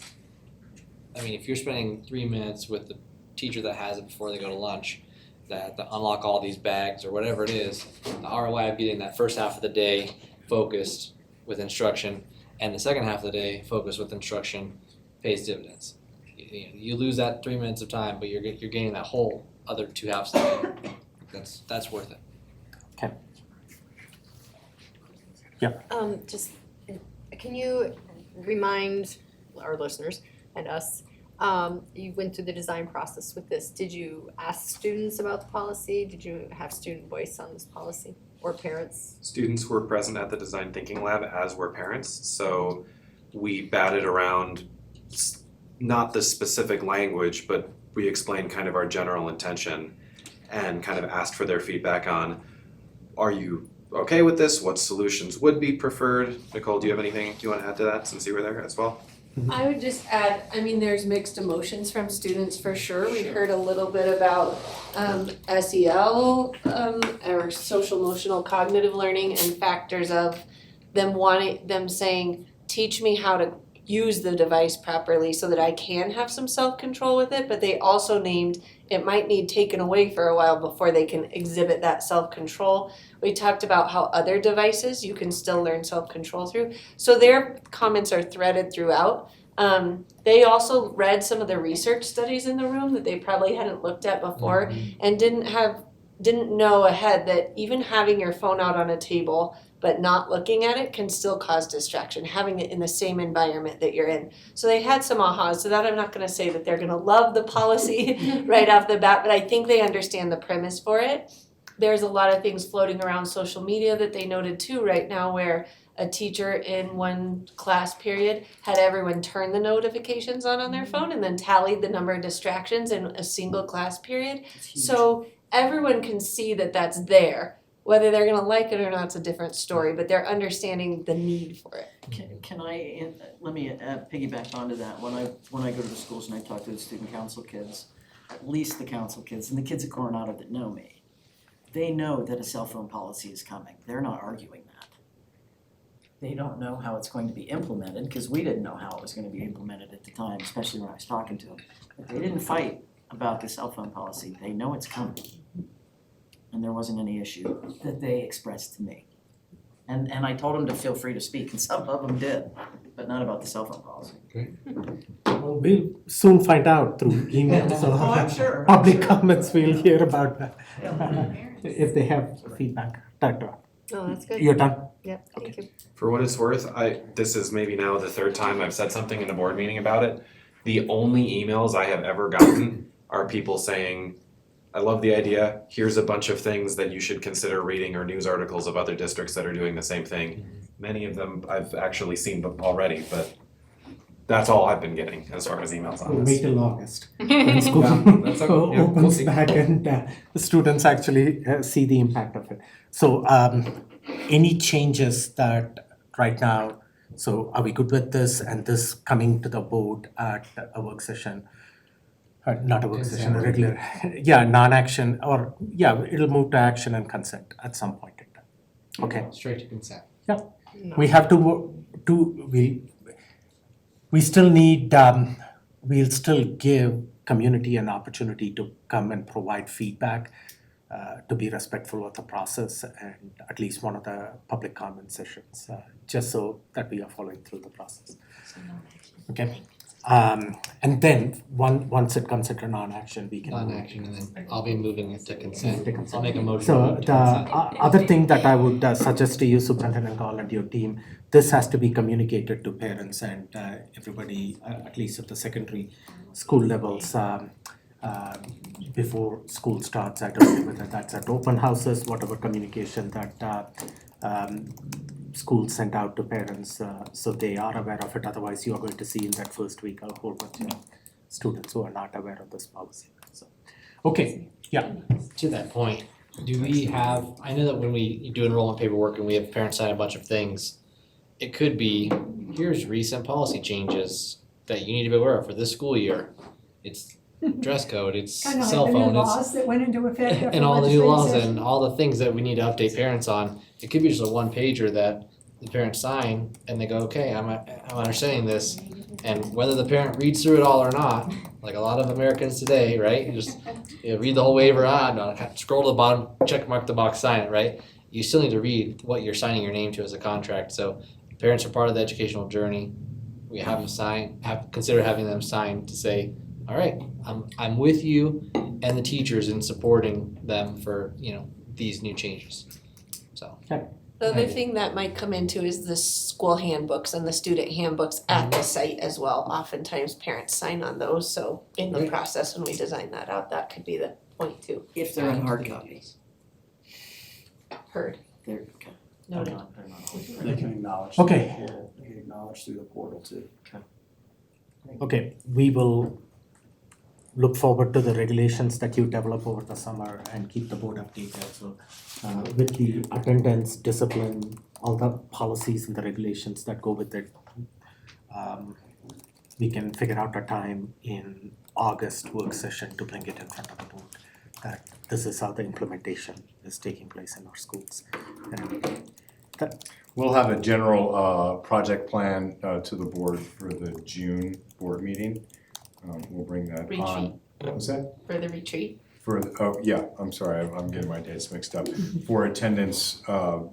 I mean, if you're spending 3 minutes with the teacher that has it before they go to lunch, that to unlock all these bags or whatever it is, the ROI of getting that first half of the day focused with instruction and the second half of the day focused with instruction pays dividends. You lose that 3 minutes of time, but you're gaining that whole other 2 halves of the day. That's worth it. Okay. Just, can you remind our listeners and us, you went through the design process with this. Did you ask students about the policy? Did you have student voice on this policy or parents? Students were present at the design thinking lab, as were parents, so we batted around not the specific language, but we explained kind of our general intention and kind of asked for their feedback on, are you okay with this? What solutions would be preferred? Nicole, do you have anything you want to add to that since you were there as well? I would just add, there's mixed emotions from students for sure. We heard a little bit about SEL, or social emotional cognitive learning, and factors of them saying, teach me how to use the device properly so that I can have some self-control with it, but they also named it might need taken away for a while before they can exhibit that self-control. We talked about how other devices you can still learn self-control through. So their comments are threaded throughout. They also read some of the research studies in the room that they probably hadn't looked at before and didn't know ahead that even having your phone out on a table but not looking at it can still cause distraction, having it in the same environment that you're in. So they had some ahas, so that I'm not gonna say that they're gonna love the policy right off the bat, but I think they understand the premise for it. There's a lot of things floating around social media that they noted too right now where a teacher in one class period had everyone turn the notifications on their phone and then tallied the number of distractions in a single class period. So everyone can see that that's there. Whether they're gonna like it or not, it's a different story, but they're understanding the need for it. Can I, let me piggyback onto that. When I go to the schools and I talk to the student council kids, at least the council kids and the kids at Coronado that know me, they know that a cell phone policy is coming. They're not arguing that. They don't know how it's going to be implemented, because we didn't know how it was gonna be implemented at the time, especially when I was talking to them. But they didn't fight about the cell phone policy. They know it's coming. And there wasn't any issue that they expressed to me. And I told them to feel free to speak, and some of them did, but not about the cell phone policy. Well, we'll soon find out through emails or I'm sure. public comments. We'll hear about that if they have feedback. Dr. Oh, that's good. You're done? Yep, thank you. For what it's worth, this is maybe now the third time I've said something in a board meeting about it. The only emails I have ever gotten are people saying, I love the idea, here's a bunch of things that you should consider reading or news articles of other districts that are doing the same thing. Many of them I've actually seen already, but that's all I've been getting as far as emails on We'll this. wait till August. When school that's okay. Yeah, we'll opens see. back and the students actually see the impact of it. So any changes that right now, so are we good with this and this coming to the board at a work session? Not a work session, a regular, non-action, or it'll move to action and consent at some point in time. Okay. Straight to consent. We have we still need, we'll still give community an opportunity to come and provide feedback, to be respectful of the process and at least one of the public comment sessions, just so that we are following through the process. Okay, and then once it comes into non-action, we can. Non-action, and then I'll be moving it to consent. I'll make a motion. So to move to consent. other thing that I would suggest to you, Superintendent Gall and your team, this has to be communicated to parents and everybody, at least at the secondary school levels, before school starts. I don't know whether that's at open houses, whatever communication that schools sent out to parents, so they are aware of it. Otherwise, you are going to see in that first week a whole bunch of students who are not aware of this policy. So, okay, yeah. To that point, do we have, I know that when we do enrollment paperwork and we have parents sign a bunch of things, it could be, here's recent policy changes that you need to be aware of for this school year. It's dress code, it's Kind of cell like the new phone, it's laws that went into effect after and all the new laws legislation. and all the things that we need to update parents on. It could be just a one pager that the parents sign and they go, okay, I'm understanding this. And whether the parent reads through it all or not, like a lot of Americans today, right? You read the whole waiver scroll to the bottom, check mark the box, sign it, right? You still need to read what you're signing your name to as a contract. So parents are part of the educational journey. We have them sign, consider having them sign to say, all right, I'm with you and the teachers in supporting them for, these new changes. So. The other thing that might come into is the school handbooks and the student handbooks at the site as well. Oftentimes parents sign on those, so in the process when we design that out, that could be the point too. If they're in hard copies. Heard. They're, Noted. They can acknowledge. Okay. through the portal. They can acknowledge through the portal too. Okay, we will look forward to the regulations that you develop over the summer and keep the board updated. So with the attendance, discipline, all the policies and the regulations that go with it, we can figure out a time in August work session to bring it in front of the board. That this is how the implementation is taking place in our schools. And We'll have a general project plan to the board for the June board meeting. We'll bring that on. What was that? For the retreat. I'm sorry, I'm getting my dates mixed up. For attendance,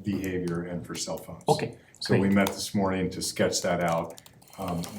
behavior, and for cell phones. Okay, So we met this morning to sketch that out.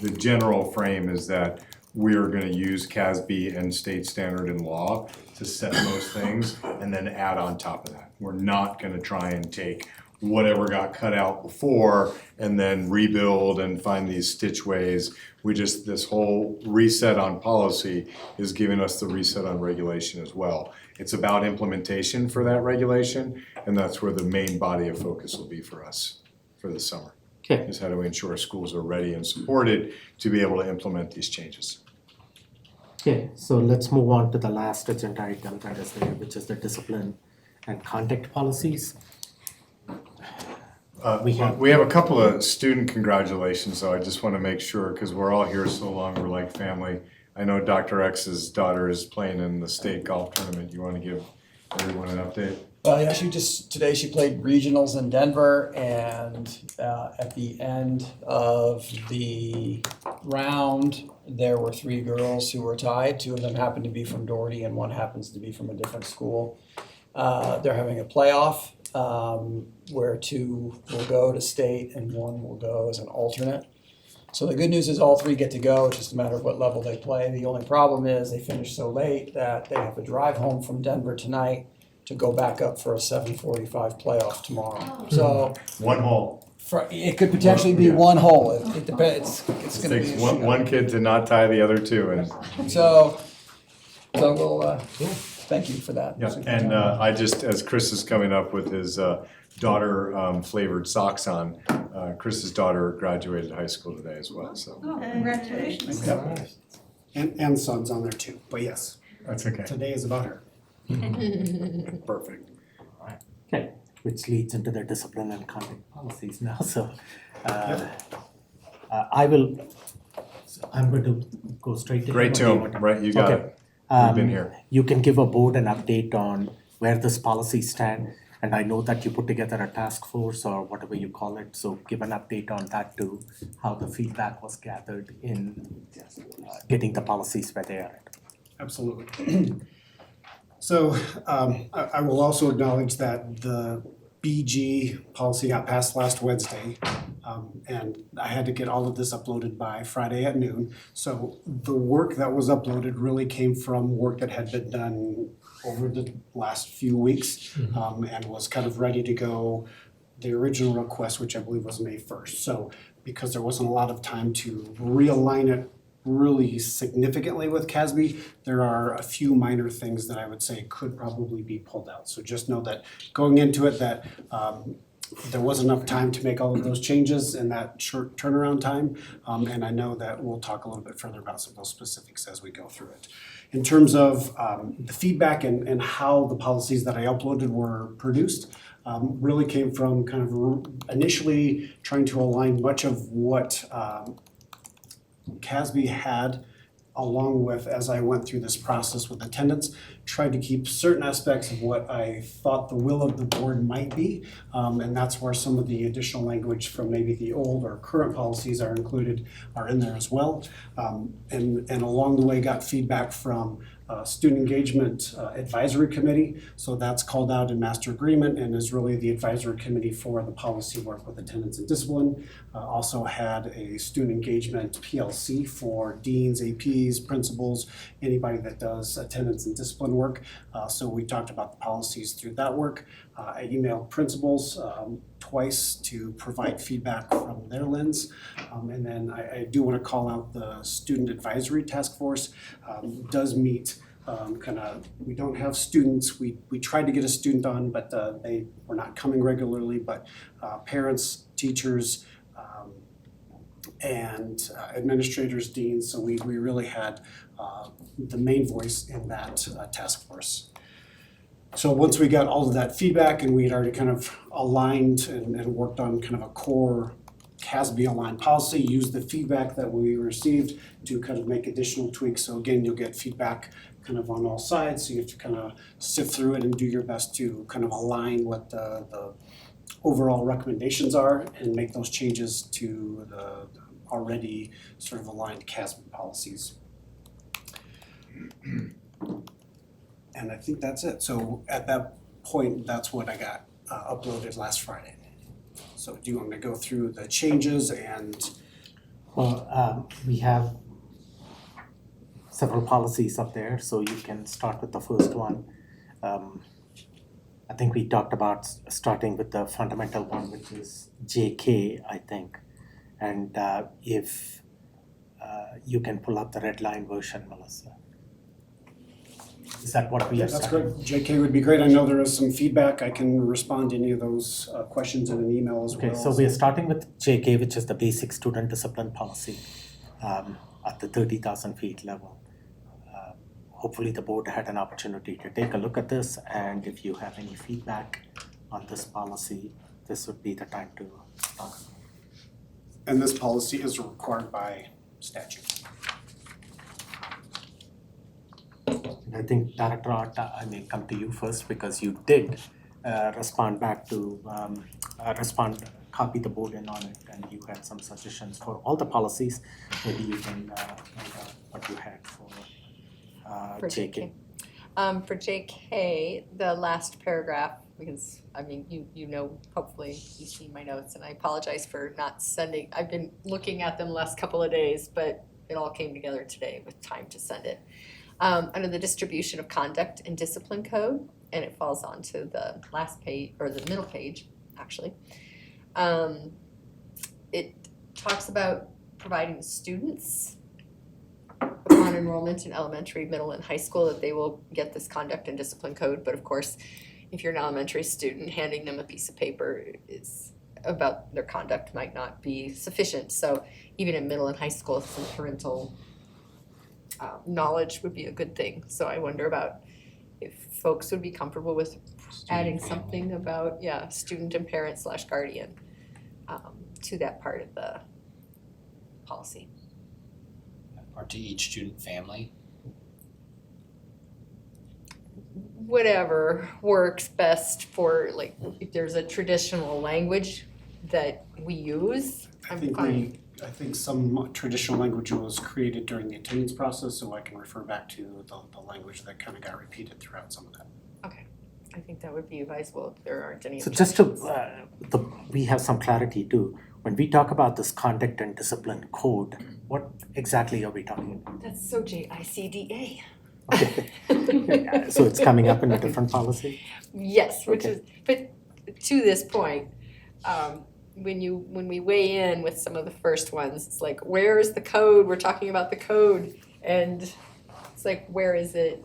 The general frame is that we're gonna use CASB and state standard and law to set those things and then add on top of that. We're not gonna try and take whatever got cut out before and then rebuild and find these stitchways. This whole reset on policy is giving us the reset on regulation as well. It's about implementation for that regulation, and that's where the main body of focus will be for us for the summer. Okay. Is how do we ensure schools are ready and supported to be able to implement these changes. Okay, so let's move on to the last agenda item that is there, which is the discipline and conduct policies. We have a couple of student congratulations, though. I just want to make sure, because we're all here so long, we're like family. I know Dr. X's daughter is playing in the state golf tournament. You want to give everyone an update? Yeah, today she played regionals in Denver, and at the end of the round, there were 3 girls who were tied. 2 of them happened to be from Doherty, and 1 happens to be from a different school. They're having a playoff where 2 will go to state and 1 will go as an alternate. So the good news is all 3 get to go. It's just a matter of what level they play. The only problem is they finish so late that they have to drive home from Denver tonight to go back up for a 7:45 playoff tomorrow. So one hole. It could potentially be one hole. It depends. It's going to be Takes one kid to not tie the other 2, and so we'll thank you for that. yeah. And I just, as Chris is coming up with his daughter flavored socks on, Chris's daughter graduated high school today as well. So Congratulations. And sons on there too, but yes. That's okay. Today is about her. Perfect. Okay, which leads into the discipline and conduct policies now. So I'm going to go straight to Great to him, right? You got it. We've been here. You can give a board an update on where this policy stands. And I know that you put together a task force or whatever you call it, so give an update on that too, how the feedback was gathered in getting the policies where they are at. Absolutely. So I will also acknowledge that the BG policy got passed last Wednesday. And I had to get all of this uploaded by Friday at noon. So the work that was uploaded really came from work that had been done over the last few weeks, and was kind of ready to go. The original request, which I believe was May 1st. So because there wasn't a lot of time to realign it really significantly with CASB, there are a few minor things that I would say could probably be pulled out. So just know that going into it that there wasn't enough time to make all of those changes in that short turnaround time. And I know that we'll talk a little bit further about some of those specifics as we go through it. In terms of the feedback and how the policies that I uploaded were produced, really came from kind of initially trying to align much of what CASB had, along with, as I went through this process with attendance, tried to keep certain aspects of what I thought the will of the board might be. And that's where some of the additional language from maybe the old or current policies are in there as well. And along the way got feedback from Student Engagement Advisory Committee. So that's called out in master agreement and is really the advisory committee for the policy work with attendance and discipline. Also had a Student Engagement PLC for deans, APs, principals, anybody that does attendance and discipline work. So we talked about the policies through that work. I emailed principals twice to provide feedback from their lens. And then I do want to call out the Student Advisory Task Force does meet we don't have students. We tried to get a student on, but they were not coming regularly, but parents, teachers, and administrators, deans, so we really had the main voice in that task force. So once we got all of that feedback and we had already kind of aligned and worked on kind of a core CASB aligned policy, used the feedback that we received to kind of make additional tweaks. So again, you'll get feedback kind of on all sides, so you have to kind of sift through it and do your best to kind of align what the overall recommendations are and make those changes to the already sort of aligned CASB policies. And I think that's it. So at that point, that's what I got uploaded last Friday. So do you want me to go through the changes and? Well, we have several policies up there, so you can start with the first one. I think we talked about starting with the fundamental one, which is JK, I think. And if you can pull up the red line version, Melissa. Is that what we are That's starting? great. JK would be great. I know there is some feedback. I can respond to any of those questions in an email as well. Okay, so we are starting with JK, which is the basic student discipline policy at the 30,000 feet level. Hopefully the board had an opportunity to take a look at this, and if you have any feedback on this policy, this would be the time to talk. And this policy is required by statute. I think Director Art, I may come to you first because you did respond back to, copy the board in on it, and you had some suggestions for all the policies. Maybe you can, what you had for JK. For JK, the last paragraph, because I mean, you know, hopefully you've seen my notes, and I apologize for not sending, I've been looking at them the last couple of days, but it all came together today with time to send it. Under the distribution of conduct and discipline code, and it falls onto the last page, or the middle page, actually. It talks about providing students upon enrollment in elementary, middle, and high school that they will get this conduct and discipline code, but of course, if you're an elementary student, handing them a piece of paper is about their conduct might not be sufficient, so even in middle and high school, some parental knowledge would be a good thing. So I wonder about if folks would be comfortable with adding something about, student and parent / guardian to that part of the policy. Or to each student family. whatever works best for, like, if there's a traditional language that we use, I'm fine. I think some traditional language was created during the attendance process, so I can refer back to the language that kind of got repeated throughout some of that. I think that would be advisable if there aren't any So objections. just to, we have some clarity too. When we talk about this conduct and discipline code, what exactly are we talking about? That's so JICDA. Okay. So it's coming up in a different policy? Yes, which Okay. is, but to this point, when we weigh in with some of the first ones, it's like, where is the code? We're talking about the code, and it's like, where is it?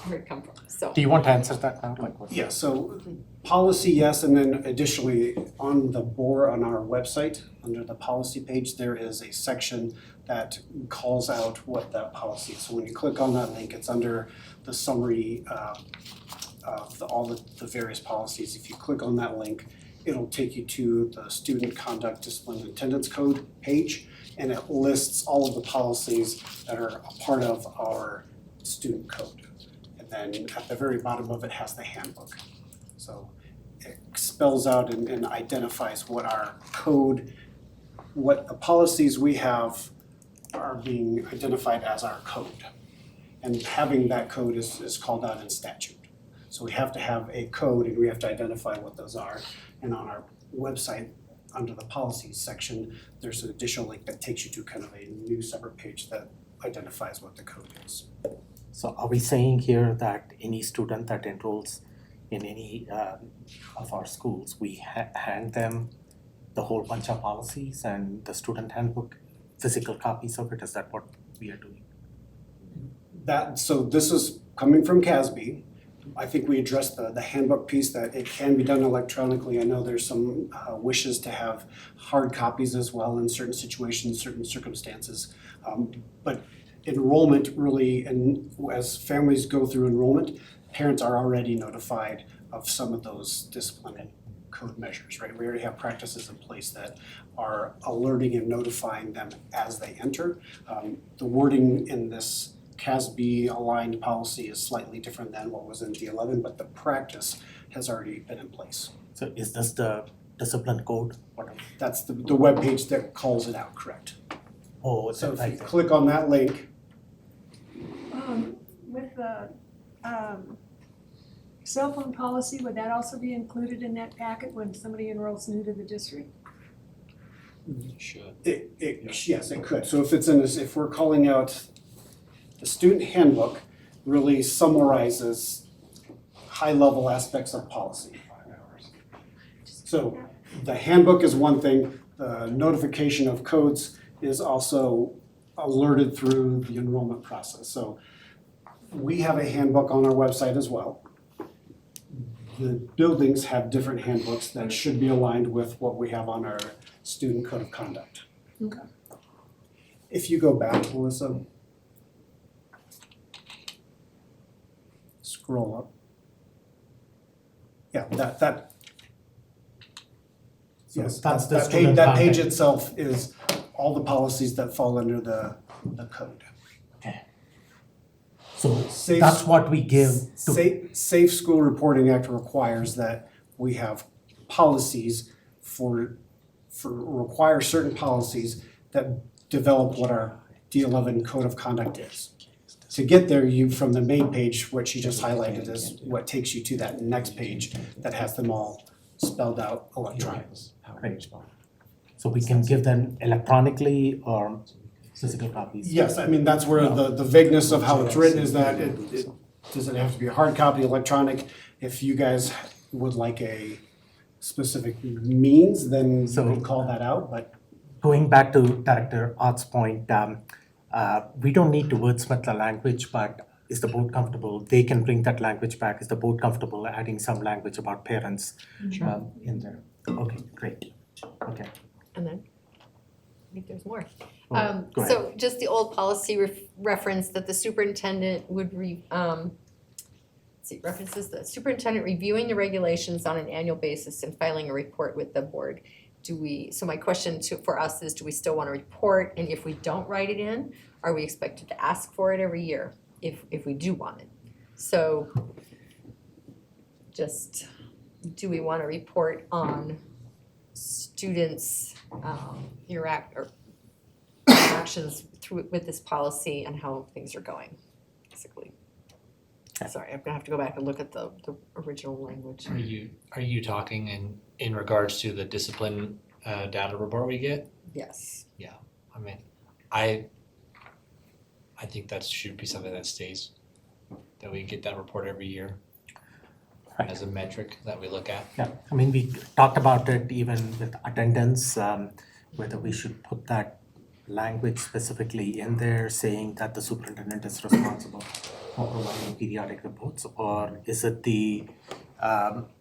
Where'd it come from? So. Do you want to answer that now? Like what? Yeah, so policy, yes, and then additionally, on the BOR on our website, under the policy page, there is a section that calls out what that policy is. So when you click on that link, it's under the summary of all the various policies. If you click on that link, it'll take you to the Student Conduct Discipline and Attendance Code page, and it lists all of the policies that are a part of our student code. And then at the very bottom of it has the handbook. So it spells out and identifies what our code, what the policies we have are being identified as our code. And having that code is called out in statute. So we have to have a code and we have to identify what those are. And on our website, under the policies section, there's an additional link that takes you to kind of a new separate page that identifies what the code is. So are we saying here that any student that enrolls in any of our schools, we hand them the whole bunch of policies and the student handbook, physical copies of it? Is that what we are doing? So this is coming from CASB. I think we addressed the handbook piece, that it can be done electronically. I know there's some wishes to have hard copies as well in certain situations, certain circumstances. But enrollment really, and as families go through enrollment, parents are already notified of some of those discipline code measures, right? We already have practices in place that are alerting and notifying them as they enter. The wording in this CASB aligned policy is slightly different than what was in D11, but the practice has already been in place. So is this the discipline code? That's the webpage that calls it out, correct? Oh, So if you right. click on that link, With the cell phone policy, would that also be included in that packet when somebody enrolls new to the district? Should. yes, it could. So if it's in this, if we're calling out, the student handbook really summarizes high-level aspects of policy. So the handbook is one thing, the notification of codes is also alerted through the enrollment process. So we have a handbook on our website as well. The buildings have different handbooks that should be aligned with what we have on our student code of conduct. Okay. If you go back, Melissa, scroll up. Yeah, that. So Yes, that's the that student that page conduct. itself is all the policies that fall under the code. So Safe- that's what we give to. Safe School Reporting Act requires that we have policies require certain policies that develop what our D11 Code of Conduct is. To get there, from the main page, what she just highlighted is what takes you to that next page that has them all spelled out electronically. Great. So we can give them electronically or physical copies? Yes, I mean, that's where the vagueness of how it's written is that it doesn't have to be a hard copy, electronic. If you guys would like a specific means, then you can call that out, but. Going back to Director Ott's point, we don't need to wordsmith the language, but is the board comfortable? They can bring that language back. Is the board comfortable adding some language about parents in there? Okay, great. Okay. And then, I think there's more. Go ahead. So just the old policy reference that the superintendent would references the superintendent reviewing the regulations on an annual basis and filing a report with the board. So my question for us is, do we still want to report? And if we don't write it in, are we expected to ask for it every year if we do want it? So just, do we wanna report on students' interactions through with this policy and how things are going, basically. Sorry, I'm gonna have to go back and look at the original language. Are you talking in regards to the discipline data report we get? Yes. Yeah, I mean, I think that should be something that stays, that we get that report every year as a metric that we look at. Yeah, I mean, we talked about it even with attendance, whether we should put that language specifically in there saying that the superintendent is responsible for providing periodic reports, or is it the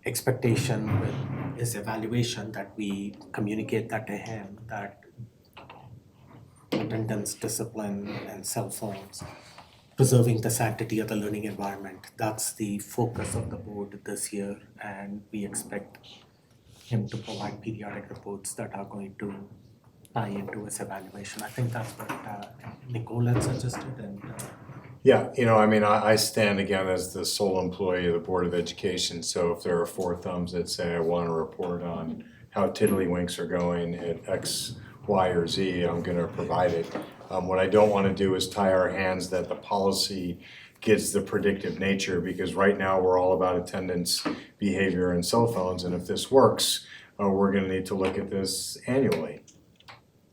expectation with his evaluation that we communicate that to him, that attendance, discipline, and cell phones, preserving the sanctity of the learning environment, that's the focus of the board this year, and we expect him to provide periodic reports that are going to tie into his evaluation. I think that's what Nicole had suggested, and Yeah, you know, I mean, I stand again as the sole employee of the Board of Education, so if there are four thumbs that say I want to report on how tiddlywinks are going at X, Y, or Z, I'm gonna provide it. What I don't wanna do is tie our hands that the policy gets the predictive nature, because right now we're all about attendance, behavior, and cell phones, and if this works, we're gonna need to look at this annually.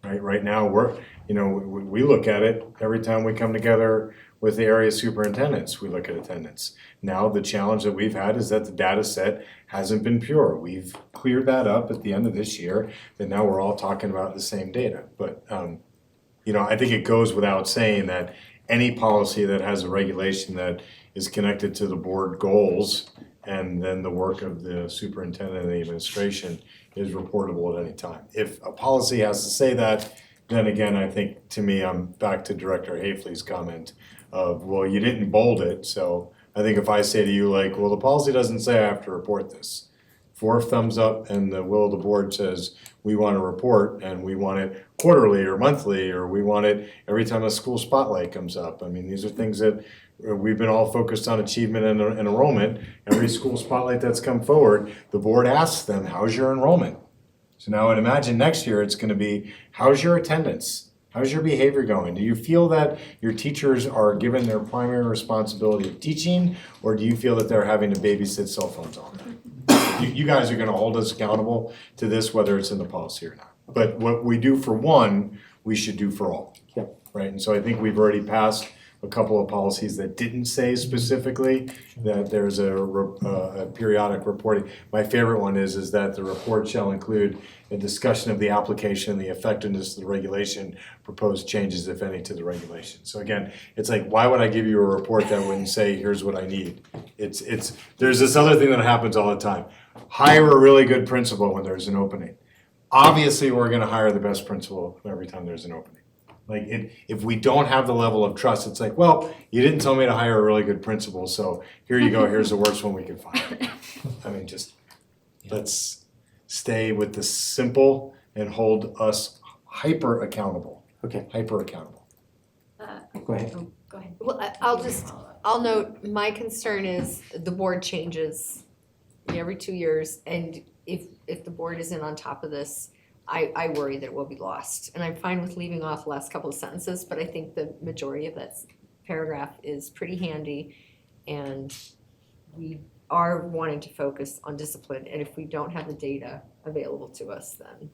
Right now, we look at it every time we come together with the area superintendents, we look at attendance. Now, the challenge that we've had is that the data set hasn't been pure. We've cleared that up at the end of this year, and now we're all talking about the same data. But, I think it goes without saying that any policy that has a regulation that is connected to the board goals and then the work of the superintendent and the administration is reportable at any time. If a policy has to say that, then again, I think, to me, I'm back to Director Hafley's comment of, well, you didn't bold it, so I think if I say to you like, well, the policy doesn't say I have to report this. 4 thumbs up and the will of the board says, we want to report and we want it quarterly or monthly, or we want it every time a school spotlight comes up. I mean, these are things that we've been all focused on achievement and enrollment. Every school spotlight that's come forward, the board asks them, how's your enrollment? So now I'd imagine next year it's gonna be, how's your attendance? How's your behavior going? Do you feel that your teachers are given their primary responsibility of teaching, or do you feel that they're having to babysit cell phones all day? You guys are gonna hold us accountable to this, whether it's in the policy or not. But what we do for one, we should do for all. Yep. Right, and so I think we've already passed a couple of policies that didn't say specifically that there's a periodic reporting. My favorite one is that the report shall include a discussion of the application and the effectiveness of the regulation, proposed changes, if any, to the regulation. So again, it's like, why would I give you a report that wouldn't say, here's what I need? There's this other thing that happens all the time. Hire a really good principal when there's an opening. Obviously, we're gonna hire the best principal every time there's an opening. Like, if we don't have the level of trust, it's like, well, you didn't tell me to hire a really good principal, so here you go, here's the worst one we can find. I mean, just, let's stay with the simple and hold us hyper accountable. Okay. Hyper accountable. Go ahead. Go ahead. Well, I'll note, my concern is the board changes every 2 years, and if the board isn't on top of this, I worry that it will be lost. And I'm fine with leaving off the last couple of sentences, but I think the majority of that paragraph is pretty handy, and we are wanting to focus on discipline, and if we don't have the data available to us, then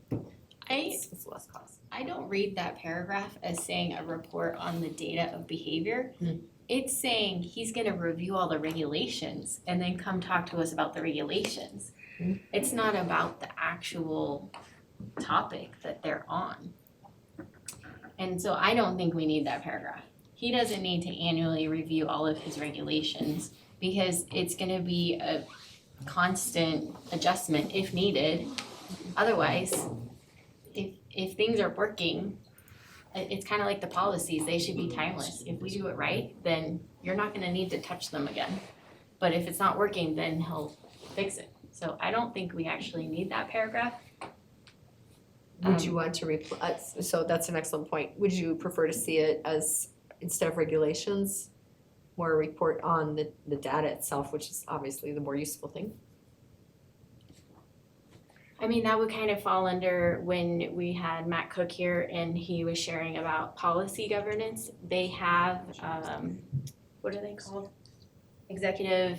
it's less cost. I don't read that paragraph as saying a report on the data of behavior. It's saying he's gonna review all the regulations and then come talk to us about the regulations. It's not about the actual topic that they're on. And so I don't think we need that paragraph. He doesn't need to annually review all of his regulations because it's gonna be a constant adjustment if needed. Otherwise, if things are working, it's kind of like the policies, they should be timeless. If we do it right, then you're not gonna need to touch them again. But if it's not working, then he'll fix it. So I don't think we actually need that paragraph. Would you want to so that's an excellent point. Would you prefer to see it as, instead of regulations, more a report on the data itself, which is obviously the more useful thing. I mean, that would kind of fall under when we had Matt Cook here and he was sharing about policy governance. They have, what are they called? Executive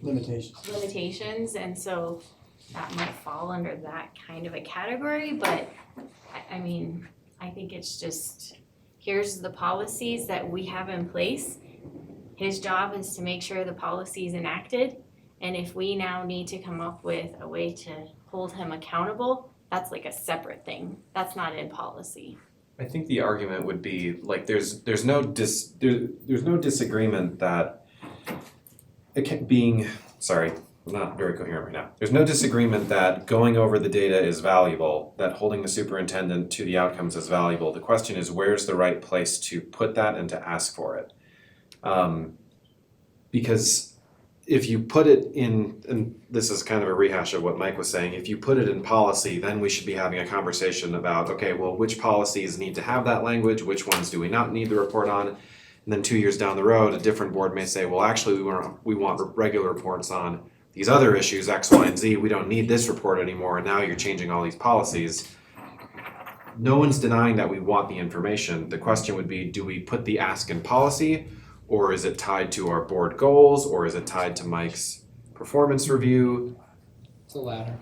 limitations, and so that might fall under that kind of a category, but I mean, I think it's just, here's the policies that we have in place. His job is to make sure the policy is enacted, and if we now need to come up with a way to hold him accountable, that's like a separate thing. That's not in policy. I think the argument would be like there's no disagreement that sorry, I'm not very coherent right now. There's no disagreement that going over the data is valuable, that holding the superintendent to the outcomes is valuable. The question is, where's the right place to put that and to ask for it? Because if you put it in, and this is kind of a rehash of what Mike was saying, if you put it in policy, then we should be having a conversation about, okay, well, which policies need to have that language, which ones do we not need to report on? And then 2 years down the road, a different board may say, well, actually, we want regular reports on these other issues, X, Y, and Z. We don't need this report anymore, and now you're changing all these policies. No one's denying that we want the information. The question would be, do we put the ask in policy, or is it tied to our board goals, or is it tied to Mike's performance review? It's the latter.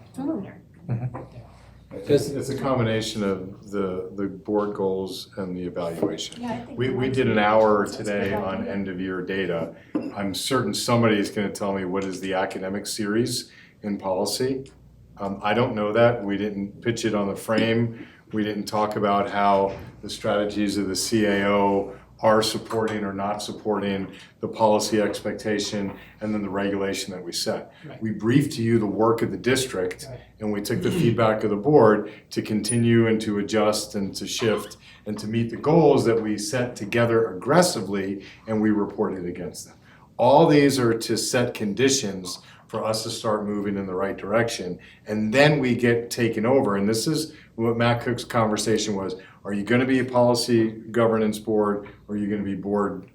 It's a combination of the board goals and the evaluation. Yeah, I think We did an hour today on end of year data. I'm certain somebody's gonna tell me what is the academic series in policy. I don't know that. We didn't pitch it on the frame. We didn't talk about how the strategies of the CAO are supporting or not supporting the policy expectation and then the regulation that we set. Right. We briefed to you the work of the district, and we took the feedback of the board to continue and to adjust and to shift and to meet the goals that we set together aggressively, and we reported against them. All these are to set conditions for us to start moving in the right direction, and then we get taken over. And this is what Matt Cook's conversation was. Are you gonna be a policy governance board, or are you gonna be board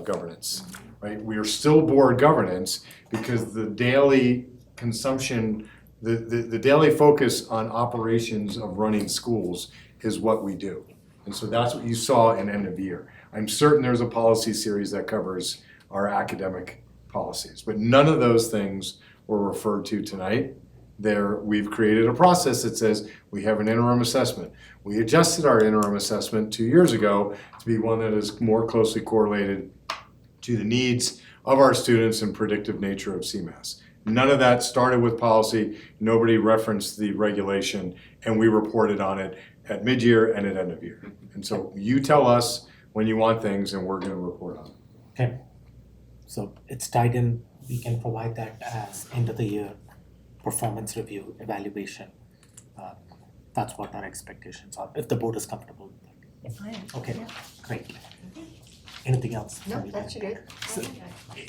governance, right? We are still board governance because the daily consumption, the daily focus on operations of running schools is what we do. And so that's what you saw in end of year. I'm certain there's a policy series that covers our academic policies, but none of those things were referred to tonight. We've created a process that says we have an interim assessment. We adjusted our interim assessment 2 years ago to be one that is more closely correlated to the needs of our students and predictive nature of CMAS. None of that started with policy. Nobody referenced the regulation, and we reported on it at mid-year and at end of year. And so you tell us when you want things, and we're gonna report on it. Okay. So it's tied in, we can provide that as end of the year performance review evaluation. That's what our expectations are, if the board is comfortable with that. I am. Okay, Yeah. great. Anything else? No, that's good.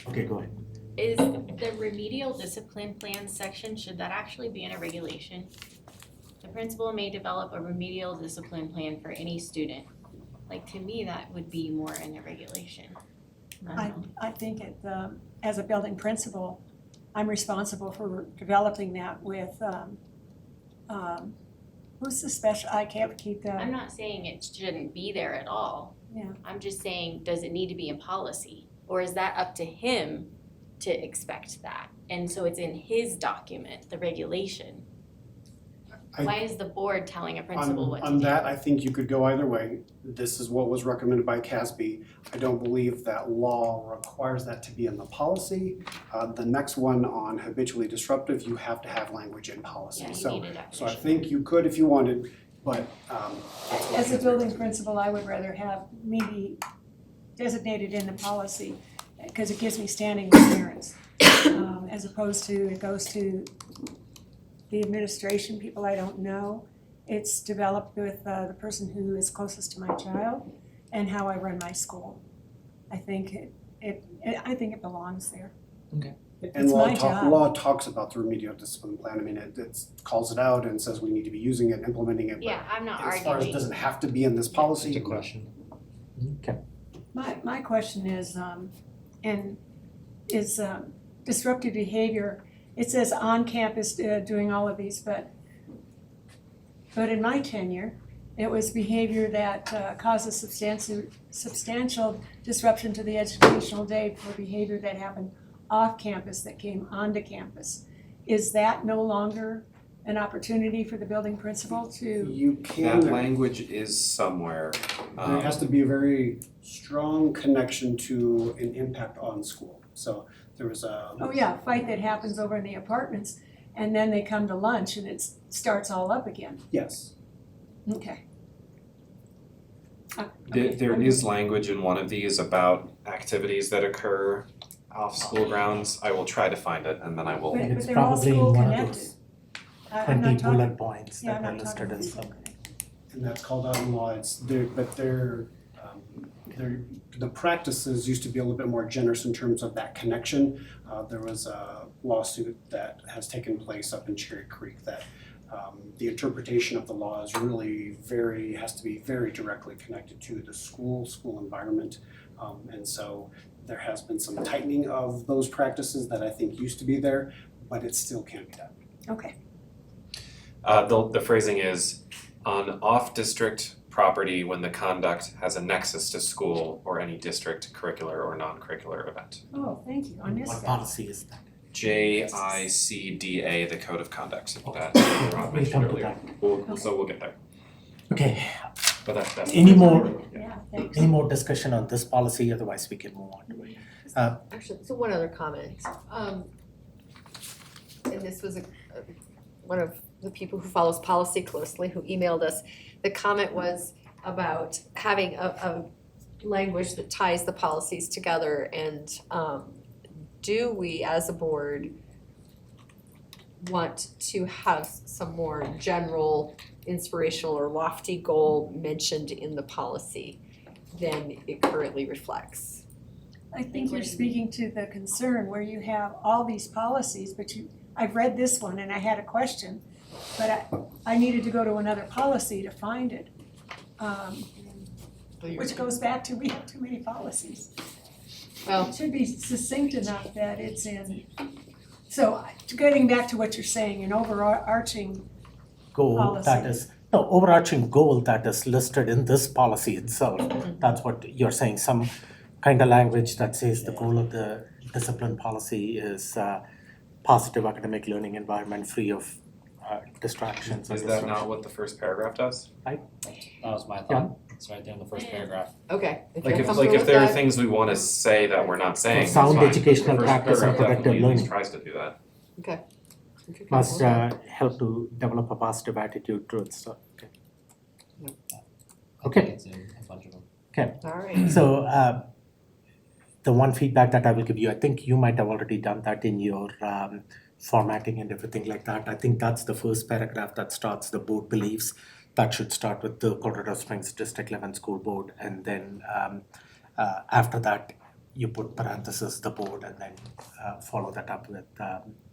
Okay, go ahead. Is the remedial discipline plan section, should that actually be in a regulation? The principal may develop a remedial discipline plan for any student. Like, to me, that would be more in a regulation. I think as a building principal, I'm responsible for developing that with, who's the special, I can't keep the. I'm not saying it shouldn't be there at all. Yeah. I'm just saying, does it need to be in policy? Or is that up to him to expect that? And so it's in his document, the regulation. Why is the board telling a principal what to do? On that, I think you could go either way. This is what was recommended by CASB. I don't believe that law requires that to be in the policy. The next one on habitually disruptive, you have to have language in policy. Yeah, you So, need a so I definition. think you could if you wanted, but As a building principal, I would rather have me be designated in the policy, because it gives me standing with parents, as opposed to, it goes to the administration, people I don't know. It's developed with the person who is closest to my child and how I run my school. I think it belongs there. And It's my job. law talks about the remedial discipline plan. I mean, it calls it out and says we need to be using it, implementing it. Yeah, I'm not But as far as arguing. does it have to be in this policy? It's a question. Okay. My question is, disruptive behavior, it says on campus doing all of these, but in my tenure, it was behavior that causes substantial disruption to the educational day for behavior that happened off campus that came onto campus. Is that no longer an opportunity for the building principal to? You can. That language is somewhere. There has to be a very strong connection to an impact on school. So there was a. Oh yeah, a fight that happens over in the apartments, and then they come to lunch and it starts all up again. Yes. Okay. There is language in one of these about activities that occur off school grounds. I will try to find it and then I will. But It's they're all probably in school one of connected. those I'm 20 not talking- bullet points yeah, that I'm are not listed talking in some. And that's called out in law. The practices used to be a little bit more generous in terms of that connection. There was a lawsuit that has taken place up in Cherry Creek that the interpretation of the law is really has to be very directly connected to the school environment. And so there has been some tightening of those practices that I think used to be there, but it still can be done. Okay. The phrasing is on off-district property when the conduct has a nexus to school or any district curricular or non-curricular event. Oh, thank you, I missed What that. policy is that? JICDA, the Code of Conduct that Rob We'll mentioned come to earlier. So we'll get there. Okay, But that's. any more, Yeah, thanks. any more discussion on this policy, otherwise we can move on to it. Actually, so one other comment. And this was one of the people who follows policy closely who emailed us. The comment was about having a language that ties the policies together and do we as a board want to have some more general inspirational or lofty goal mentioned in the policy than it currently reflects? I think you're speaking to the concern where you have all these policies, but I've read this one and I had a question, but I needed to go to another policy to find it. Which goes back to we have too many policies. Well, it should be succinct enough that it's in. So getting back to what you're saying, an overarching Goal that policy. is, no, overarching goal that is listed in this policy itself. That's what you're saying, some kind of language that says the goal of the discipline policy is positive academic learning environment free of distractions. Is that not what the first paragraph does? That was my thought. It's right there in the first paragraph. Okay. Like if there are things we wanna say that we're not saying, that's Sound fine. educational The first practice and paragraph productive definitely at least learning. tries to do that. Okay. Must help to develop a positive attitude towards stuff. Okay. It's in a bunch of them. Okay. Alright. So the one feedback that I will give you, I think you might have already done that in your formatting and everything like that. I think that's the first paragraph that starts the board believes. That should start with the Colorado Springs District 11 School Board, and then after that you put parentheses the board, and then follow that up with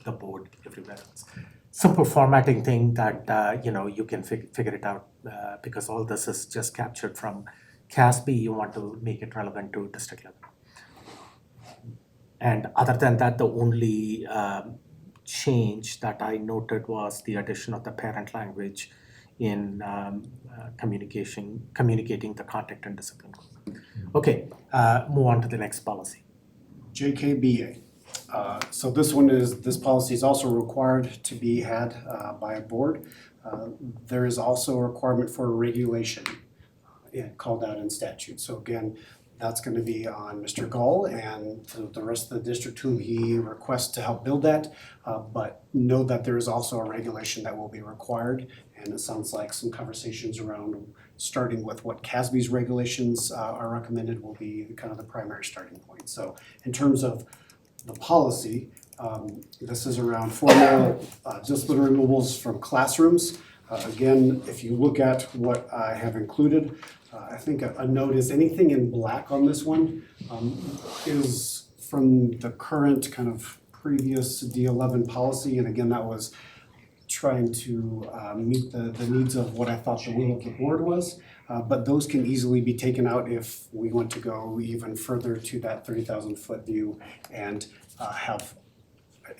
the board everywhere else. Simple formatting thing that you can figure it out because all this is just captured from CASB. You want to make it relevant to District 11. And other than that, the only change that I noted was the addition of the parent language in communicating the content and discipline. Okay, move on to the next policy. JKBA. So this policy is also required to be had by a board. There is also a requirement for a regulation called out in statute. So again, that's going to be on Mr. Gall and the rest of the district whom he requests to help build that. But know that there is also a regulation that will be required. And it sounds like some conversations around starting with what CASB's regulations are recommended will be kind of the primary starting point. So in terms of the policy, this is around formal discipline removals from classrooms. Again, if you look at what I have included, I think a note is anything in black on this one is from the current kind of previous D11 policy, and again, that was trying to meet the needs of what I thought the will of the board was. But those can easily be taken out if we want to go even further to that 30,000 foot view and have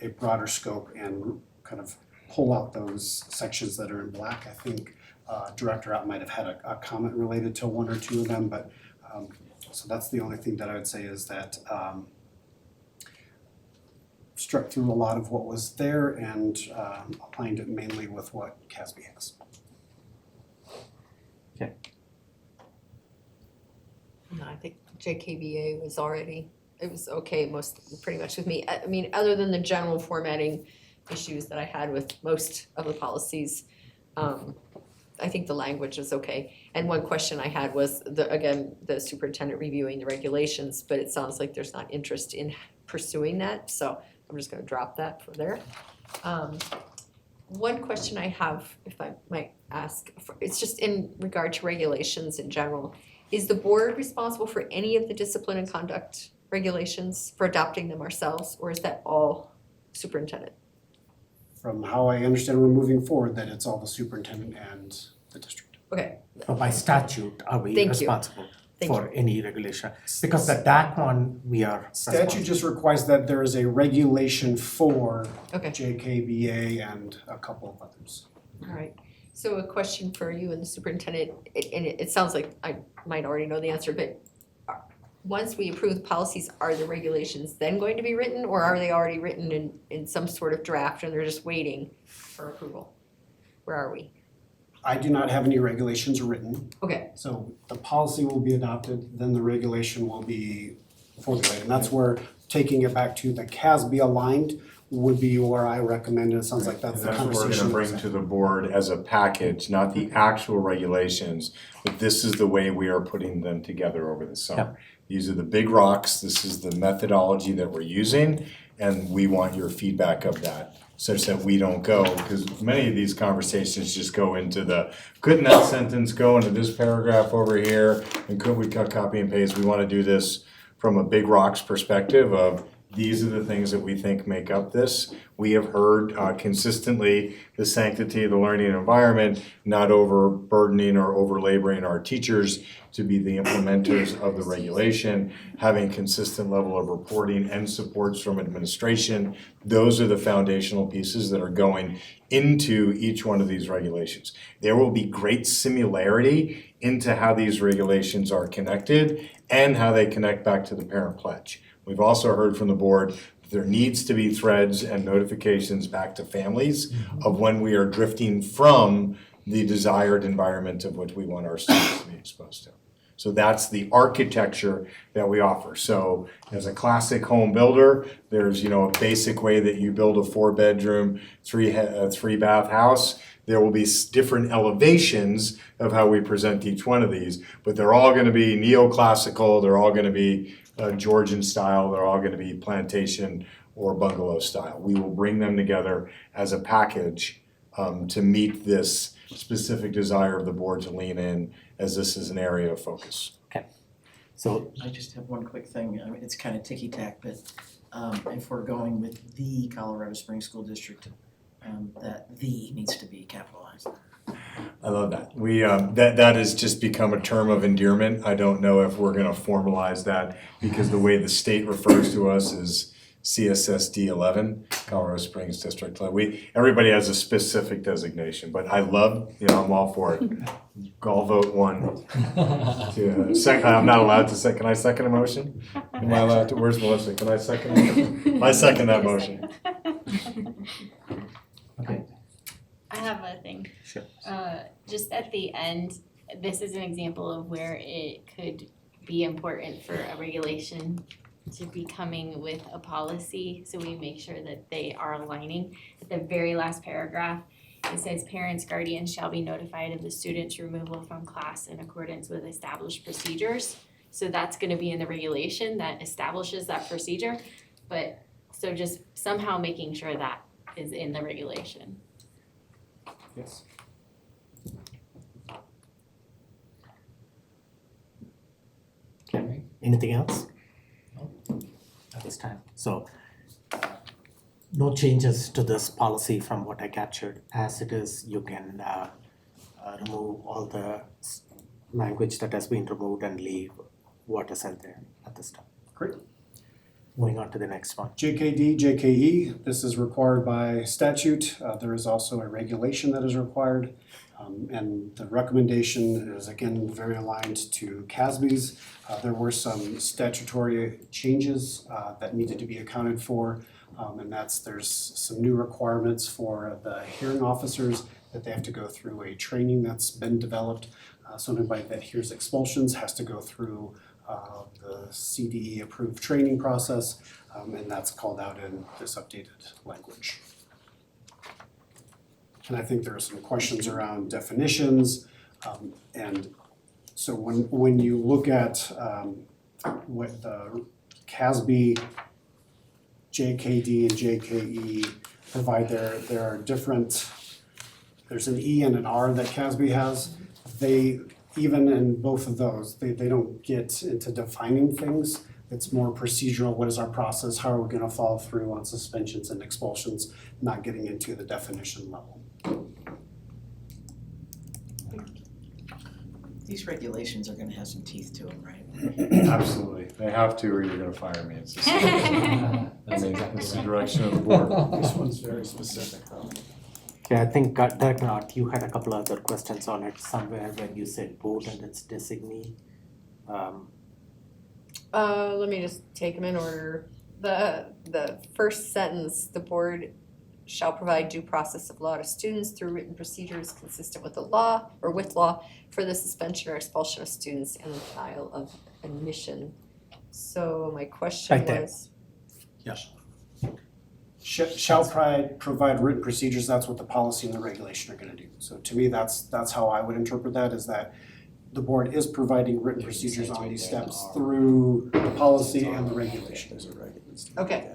a broader scope and kind of pull out those sections that are in black. I think Director Ott might have had a comment related to one or two of them, but so that's the only thing that I would say is that struck through a lot of what was there and aligned it mainly with what CASB has. No, I think JKBA was already, it was okay pretty much with me. I mean, other than the general formatting issues that I had with most of the policies, I think the language is okay. And one question I had was, the superintendent reviewing the regulations, but it sounds like there's not interest in pursuing that, so I'm just gonna drop that for there. One question I have, if I might ask, it's just in regard to regulations in general. Is the board responsible for any of the discipline and conduct regulations, for adopting them ourselves, or is that all superintendent? From how I understand we're moving forward, that it's all the superintendent and the district. Okay. By statute, are we Thank you. responsible Thank for any regulation? Because the DAC one, we are Statute just requires that there is a regulation for Okay. JKBA and a couple of others. All right, so a question for you and the superintendent, and it sounds like I might already know the answer, but once we approve the policies, are the regulations then going to be written, or are they already written in some sort of draft and they're just waiting for approval? Where are we? I do not have any regulations written. Okay. So the policy will be adopted, then the regulation will be formulated. And that's where taking it back to the CASB aligned would be where I recommend, it sounds like that's the That's what conversation. we're gonna bring to the board as a package, not the actual regulations, but this is the way we are putting them together over the summer. These are the big rocks, this is the methodology that we're using, and we want your feedback of that, such that we don't go, because many of these conversations just go into the, couldn't that sentence go into this paragraph over here, and could we cut, copy and paste? We wanna do this from a big rocks perspective of, these are the things that we think make up this. We have heard consistently the sanctity of the learning environment, not overburdening or overlaboring our teachers to be the implementers of the regulation, having consistent level of reporting and supports from administration. Those are the foundational pieces that are going into each one of these regulations. There will be great similarity into how these regulations are connected and how they connect back to the parent pledge. We've also heard from the board that there needs to be threads and notifications back to families of when we are drifting from the desired environment of which we want our students to be exposed to. So that's the architecture that we offer. So as a classic home builder, there's, a basic way that you build a 4-bedroom, 3-bath house. There will be different elevations of how we present each one of these, but they're all gonna be neoclassical, they're all gonna be Georgian style, they're all gonna be plantation or bungalow style. We will bring them together as a package to meet this specific desire of the board to lean in, as this is an area of focus. Okay, so. I just have one quick thing, I mean, it's kind of ticky-tack, but if we're going with the Colorado Springs School District, that "the" needs to be capitalized. I love that. We, that has just become a term of endearment. I don't know if we're gonna formalize that, because the way the state refers to us is CSSD 11, Colorado Springs District. Everybody has a specific designation, but I love, I'm all for it. I'll vote 1. I'm not allowed to second, can I second a motion? Am I allowed to, where's Melissa, can I second it? I second that motion. Okay. I have a thing. Sure. Just at the end, this is an example of where it could be important for a regulation to be coming with a policy, so we make sure that they are aligning. At the very last paragraph, it says parents, guardians shall be notified of the student's removal from class in accordance with established procedures. So that's gonna be in the regulation that establishes that procedure, but so just somehow making sure that is in the regulation. Yes. Okay, anything else? No? At this time, so No changes to this policy from what I captured. As it is, you can remove all the language that has been removed and leave what is in there at this time. Great. Moving on to the next one. JKD, JKE, this is required by statute. There is also a regulation that is required. And the recommendation is again very aligned to CASB's. There were some statutory changes that needed to be accounted for. And there's some new requirements for the hearing officers that they have to go through a training that's been developed. So anybody that hears expulsions has to go through the CDE approved training process, and that's called out in this updated language. And I think there are some questions around definitions, and so when you look at what the CASB, JKD, and JKE provide, there are different. There's an E and an R that CASB has. They, even in both of those, they don't get into defining things. It's more procedural. What is our process? How are we gonna follow through on suspensions and expulsions? Not getting into the definition level. These regulations are gonna have some teeth to them, right? Absolutely, they have to, or you're gonna fire me. It's just, That's exactly it's the right. direction of the board. This one's very specific though. Okay, I think that you had a couple other questions on it somewhere when you said board and its designee. Let me just take them in order. The first sentence, the board shall provide due process of law to students through written procedures consistent with the law or with law for the suspension or expulsion of students and the denial of admission. So my question Right there. was, Yes. Shall provide written procedures, that's what the policy and the regulation are gonna do. So to me, that's how I would interpret that, is that the board is providing written procedures on these steps through the policy and the regulation. okay.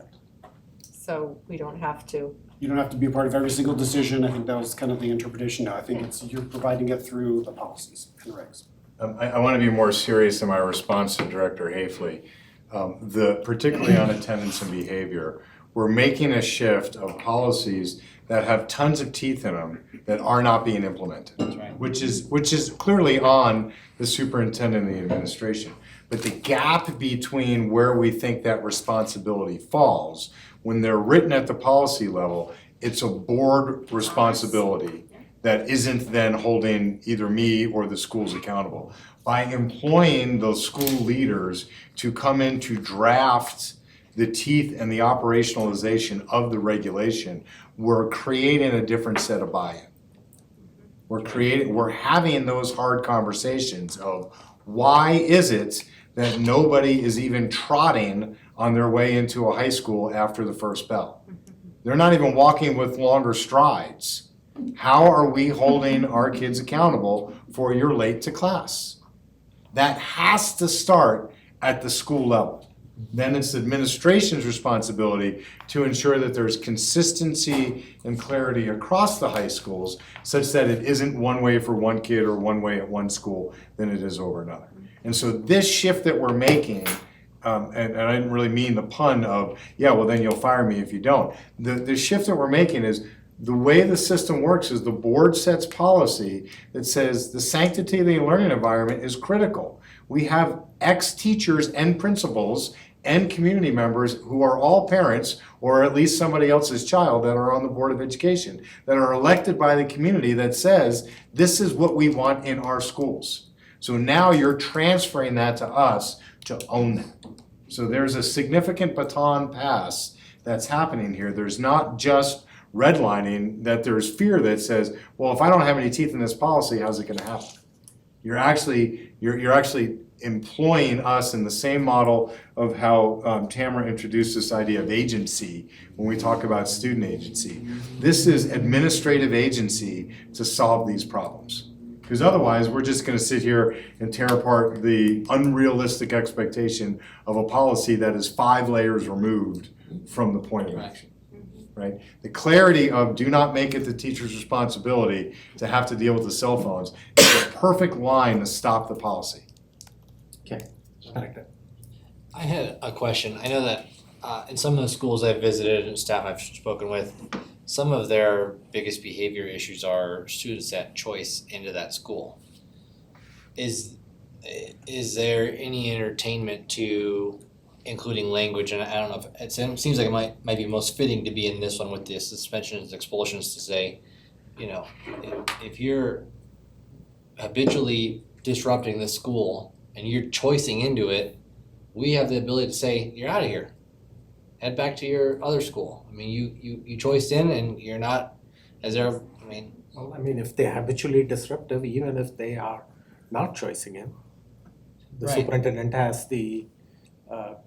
So we don't have to, You don't have to be a part of every single decision. I think that was kind of the interpretation. No, I think you're providing it through the policies and regs. I want to be more serious in my response to Director Hafley. Particularly on attendance and behavior, we're making a shift of policies that have tons of teeth in them that are not being implemented. That's right. Which is clearly on the superintendent and the administration. But the gap between where we think that responsibility falls, when they're written at the policy level, it's a board responsibility that isn't then holding either me or the schools accountable. By employing those school leaders to come in to draft the teeth and the operationalization of the regulation, we're creating a different set of buy-in. We're having those hard conversations of why is it that nobody is even trotting on their way into a high school after the first bell? They're not even walking with longer strides. How are we holding our kids accountable for you're late to class? That has to start at the school level. Then it's the administration's responsibility to ensure that there's consistency and clarity across the high schools such that it isn't one way for one kid or one way at one school than it is over another. And so this shift that we're making, and I didn't really mean the pun of, yeah, well then you'll fire me if you don't. The shift that we're making is the way the system works is the board sets policy that says the sanctity of the learning environment is critical. We have ex-teachers and principals and community members who are all parents or at least somebody else's child that are on the Board of Education, that are elected by the community that says, this is what we want in our schools. So now you're transferring that to us to own that. So there's a significant baton pass that's happening here. There's not just redlining, that there's fear that says, well, if I don't have any teeth in this policy, how's it gonna happen? You're actually employing us in the same model of how Tamara introduced this idea of agency when we talk about student agency. This is administrative agency to solve these problems. Because otherwise, we're just gonna sit here and tear apart the unrealistic expectation of a policy that is 5 layers removed from the point of action. Right? The clarity of do not make it the teacher's responsibility to have to deal with the cell phones is a perfect line to stop the policy. Okay, I had a question. I know that in some of the schools I've visited and staff I've spoken with, some of their biggest behavior issues are students that choice into that school. Is there any entertainment to including language, and I don't know if it seems like it might be most fitting to be in this one with the suspensions, expulsions, to say, you know, if you're habitually disrupting the school and you're choicing into it, we have the ability to say, you're out of here. Head back to your other school. I mean, you choiced in and you're not, Well, I mean, if they're habitually disruptive, even if they are not choicing in, the Right. superintendent has the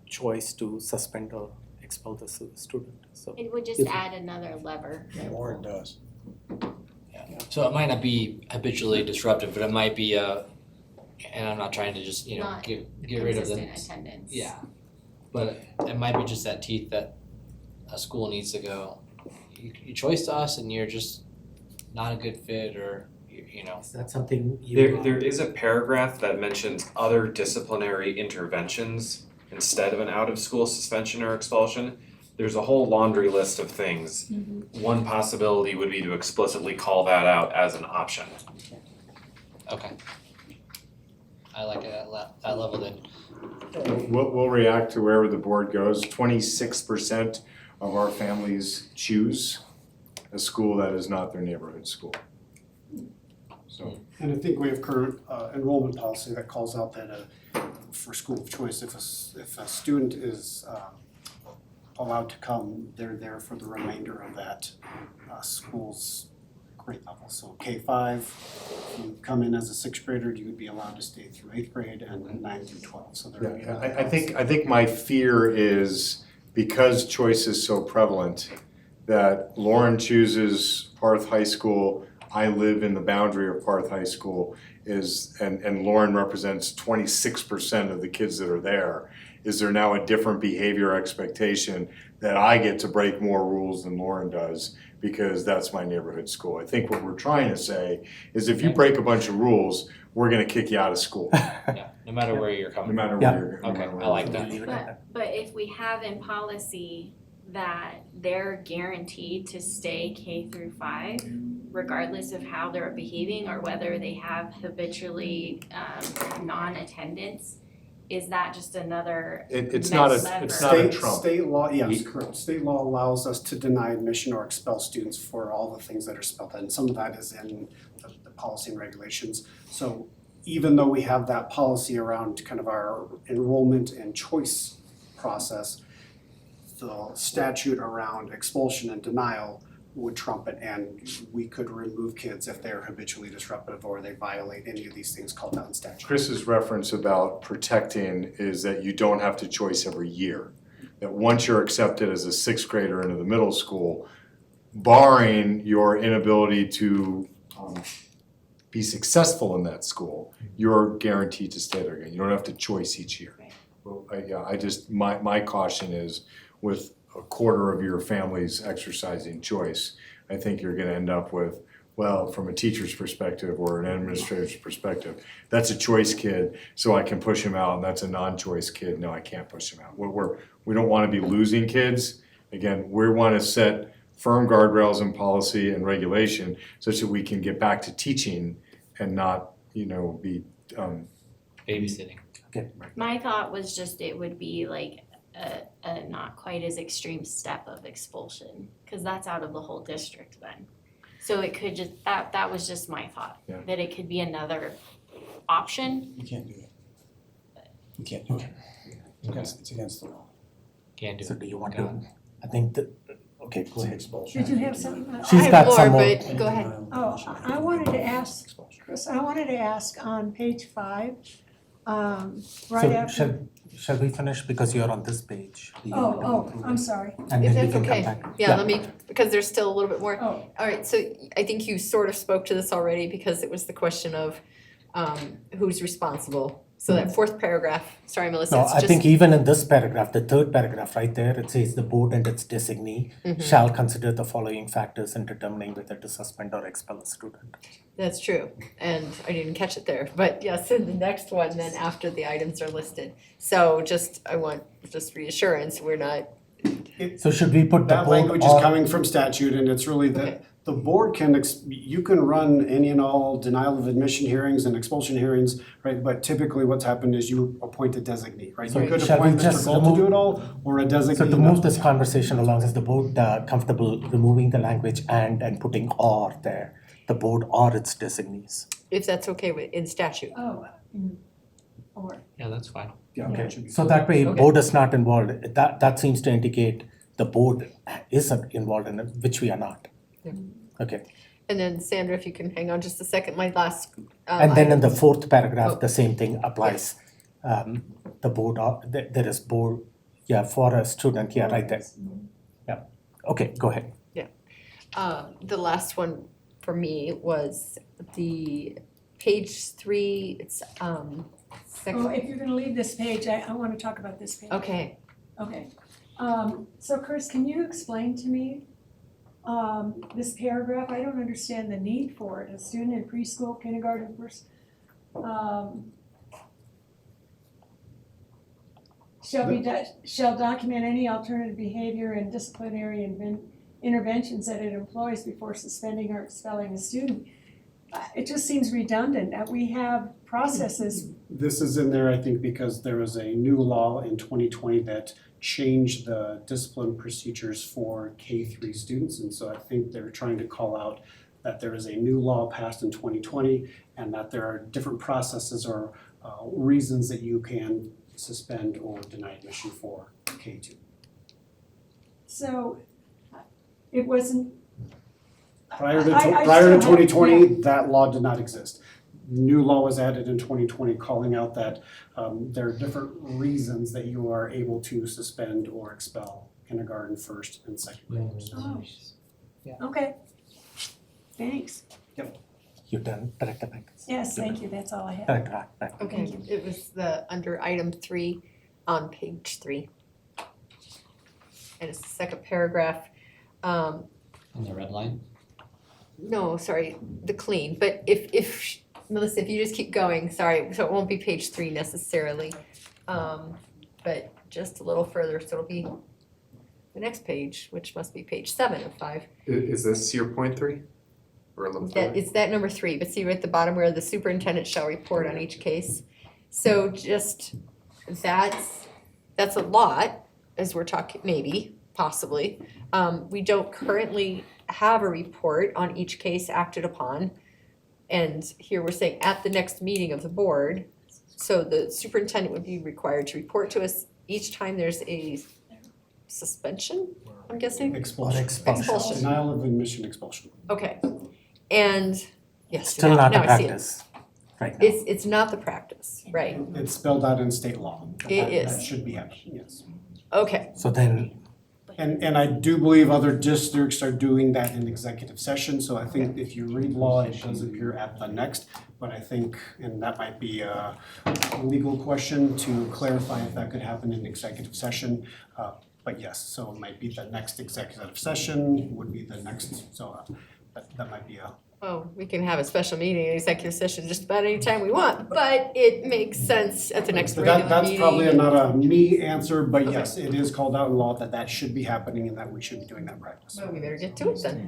choice to suspend or expel the student, so. It would just If- add another lever. Or it does. so it might not be habitually disruptive, but it might be and I'm not trying to just, Not get rid of them. Consistent attendance. Yeah, but it might be just that teeth that a school needs to go, you choiced us and you're just not a good fit, or, you know. Is that something you? There is a paragraph that mentions other disciplinary interventions instead of an out-of-school suspension or expulsion. There's a whole laundry list of things. One possibility would be to explicitly call that out as an option. Okay. I like it at that level then. We'll react to wherever the board goes. 26% of our families choose a school that is not their neighborhood school. So, And I think we have current enrollment policy that calls out that for school of choice, if a student is allowed to come, they're there for the remainder of that school's grade level. So K-5, if you come in as a sixth grader, you would be allowed to stay through eighth grade and then 9 through 12. So there would be another I think my fear is because choice is so prevalent that Lauren chooses Parth High School, I live in the boundary of Parth High School, and Lauren represents 26% of the kids that are there. Is there now a different behavior expectation that I get to break more rules than Lauren does because that's my neighborhood school? I think what we're trying to say is if you break a bunch of rules, we're gonna kick you out of school. Yeah, no matter where you're coming No from. matter where you're. Okay, I like that. But if we have in policy that they're guaranteed to stay K through 5, regardless of how they're behaving or whether they have habitually non-attendance, is that just another It's not a trump. State law, yes, correct. State law allows us to deny admission or expel students for all the things that are spelled out. And some of that is in the policy and regulations. So even though we have that policy around kind of our enrollment and choice process, the statute around expulsion and denial would trump it, and we could remove kids if they're habitually disruptive or they violate any of these things called out in statute. Chris's reference about protecting is that you don't have to choice every year. That once you're accepted as a sixth grader into the middle school, barring your inability to be successful in that school, you're guaranteed to stay there again. You don't have to choice each year. Well, my caution is with a quarter of your families exercising choice, I think you're gonna end up with, well, from a teacher's perspective or an administrator's perspective, that's a choice kid, so I can push him out, and that's a non-choice kid, no, I can't push him out. We don't wanna be losing kids. Again, we wanna set firm guardrails and policy and regulation such that we can get back to teaching and not, be babysitting. My thought was just it would be like a not quite as extreme step of expulsion, because that's out of the whole district then. So it could just, that was just my thought, Yeah. that it could be another option. You can't do it. You can't do it. It's against the law. Can't do it. So do you want to, I think that, okay, go ahead. Did you have something? She's got some more. but go ahead. Oh, I wanted to ask, Chris, on page 5, right So after. shall we finish because you're on this page? Do you want to go through I'm it? sorry. And If then we that's can come okay. back. Yeah, let me, because there's still a little bit more. Oh. All right, so I think you sort of spoke to this already because it was the question of who's responsible. So that fourth paragraph, sorry, Melissa, No, it's I just. think even in this paragraph, the third paragraph right there, it says the board and its designee shall consider the following factors in determining whether to suspend or expel a student. That's true, and I didn't catch it there, but yes, in the next one, then after the items are listed. So I want reassurance, we're not So should we put the That board language is or- coming from statute, and it's really that the board can, you can run any and all denial of admission hearings and expulsion hearings, right? But typically what's happened is you appoint a designee, right? So You could shall we appoint Mr. just Gold to do it all, or a designee. So to move this conversation along, is the board comfortable removing the language and putting or there? The board or its designees? If that's okay in statute. Oh, or. Yeah, that's fine. Yeah, Okay, that should be so that way Okay. board is not involved, that seems to indicate the board isn't involved in it, which we are not. Yeah. Okay, And then Sandra, if you can hang on just a second, my last and then in the item. fourth paragraph, Oh. the same thing applies. The board, there is board, yeah, for a student, yeah, right there. Yeah, okay, go ahead. The last one for me was the page 3, it's Oh, if you're gonna leave this page, I wanna talk about this page. Okay, Okay, so Chris, can you explain to me, this paragraph? I don't understand the need for it. A student in preschool, kindergarten, first, shall document any alternative behavior and disciplinary interventions that it employs before suspending or expelling a student. It just seems redundant, that we have processes. This is in there, I think, because there was a new law in 2020 that changed the discipline procedures for K-3 students. And so I think they're trying to call out that there is a new law passed in 2020 and that there are different processes or reasons that you can suspend or deny admission for K-2. So it wasn't. Prior to I prior to still have- 2020, that law did not exist. New law was added in 2020 calling out that there are different reasons that you are able to suspend or expel kindergarten, first and second graders. Oh, okay. Thanks. You done, Director Banks? Yes, thank you, that's all I have. Director Hack. okay, it was under item 3 on page 3. And it's the second paragraph. On the red line? No, sorry, the clean, but if, Melissa, if you just keep going, sorry, so it won't be page 3 necessarily. But just a little further, so it'll be the next page, which must be page 7 of 5. Is this your point 3? Or a little That, further? it's that number 3, but see at the bottom where the superintendent shall report on each case. So just, that's a lot, as we're talking, maybe, possibly. We don't currently have a report on each case acted upon. And here we're saying at the next meeting of the board. So the superintendent would be required to report to us each time there's a suspension, I'm guessing? Expulsion. Expulsion. Denial of admission, expulsion. Okay, and, yes, Still now not a I see it. practice right now. It's not the practice, right, It's spelled out in state law. It is. That should be happening, yes. okay, So then, And I do believe other districts are doing that in executive session, so I think if you read law, it does appear at the next. But I think, and that might be a legal question to clarify if that could happen in executive session. But yes, so it might be the next executive session would be the next, so that might be a. well, we can have a special meeting, an executive session just about any time we want, but it makes sense at the next But regular meeting. that's probably not a me answer, but Okay. yes, it is called out in law that that should be happening and that we should be doing that practice. Well, we better get to it then,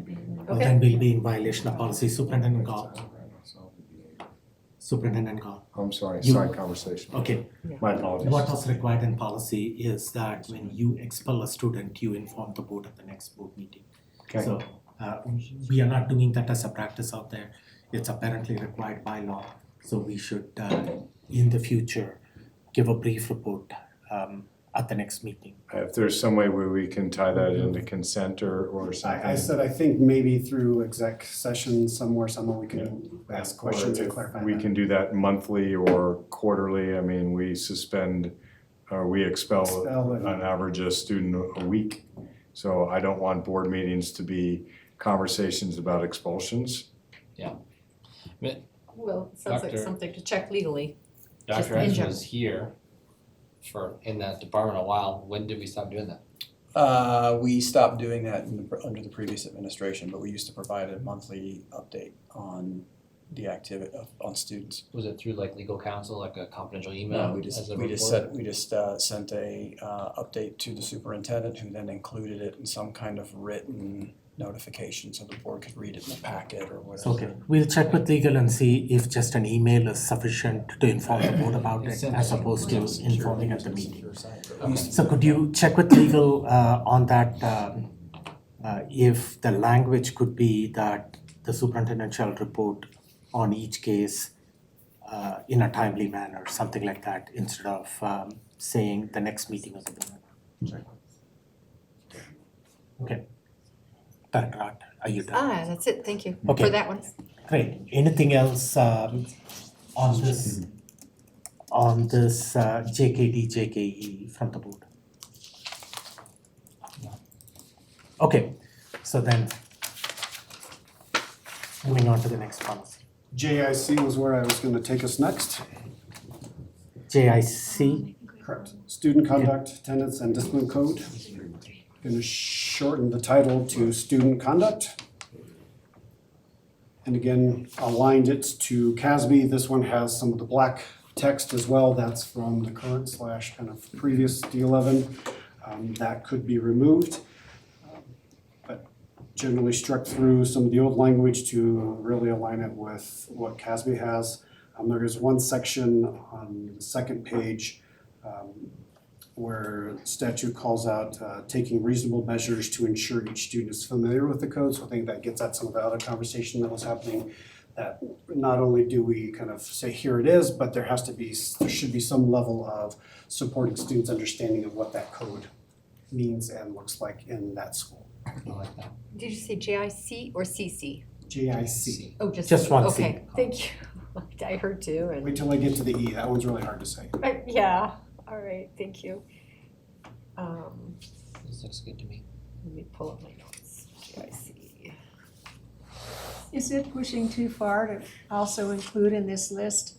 well, okay, then we'll be in violation of policy. Superintendent Gall. Superintendent Gall. I'm sorry, You- side conversation. Okay, My apologies. what was required in policy is that when you expel a student, you inform the board at the next board meeting. Okay. So we are not doing that as a practice out there. It's apparently required by law. So we should, in the future, give a brief report at the next meeting. If there's some way where we can tie that into consent or something. I said, I think maybe through exec session somewhere we can ask questions and Or clarify if we that. can do that monthly or quarterly, I mean, we suspend, or we expel Expel and- on average a student a week. So I don't want board meetings to be conversations about expulsions. well, it sounds like Doctor- something to check legally. Just Dr. in Edge general. was here in that department a while. When did we stop doing that? We stopped doing that under the previous administration, but we used to provide a monthly update on the activity on students. Was it through like legal counsel, like a confidential email? No, we as just, a we just report? sent, sent a update to the superintendent, who then included it in some kind of written notification, so the board could read it in the packet or whatever. Okay, we'll check with legal and see if just an email is sufficient to inform the board about it as opposed to informing at the meeting. So could you check with legal on that, if the language could be that the superintendent shall report on each case in a timely manner, something like that, instead of saying the next meeting of the board? Okay. Director Hart, are you done? That's it, thank you Okay. for that one. Great. Anything else on this JKD, JKE from the board? No. Okay, so then moving on to the next policy. JIC was where I was gonna take us next. JIC, Correct. Student Conduct, Attendance, and Discipline Code. Gonna shorten the title to Student Conduct. And again, aligned it to CASB. This one has some of the black text as well. That's from the current / kind of previous D11. That could be removed. But generally struck through some of the old language to really align it with what CASB has. There is one section on the second page where statute calls out taking reasonable measures to ensure each student is familiar with the code. So I think that gets at some of the other conversation that was happening, that not only do we kind of say here it is, but there should be some level of supporting students' understanding of what that code means and looks like in that school. I like that. Did you say JIC or CC? JIC. Oh, Just one C. Okay, thank you. I heard two and. Wait till I get to the E, that one's really hard to say. Yeah, all right, thank you. This looks good to me. Let me pull up my notes. JIC. Is it pushing too far to also include in this list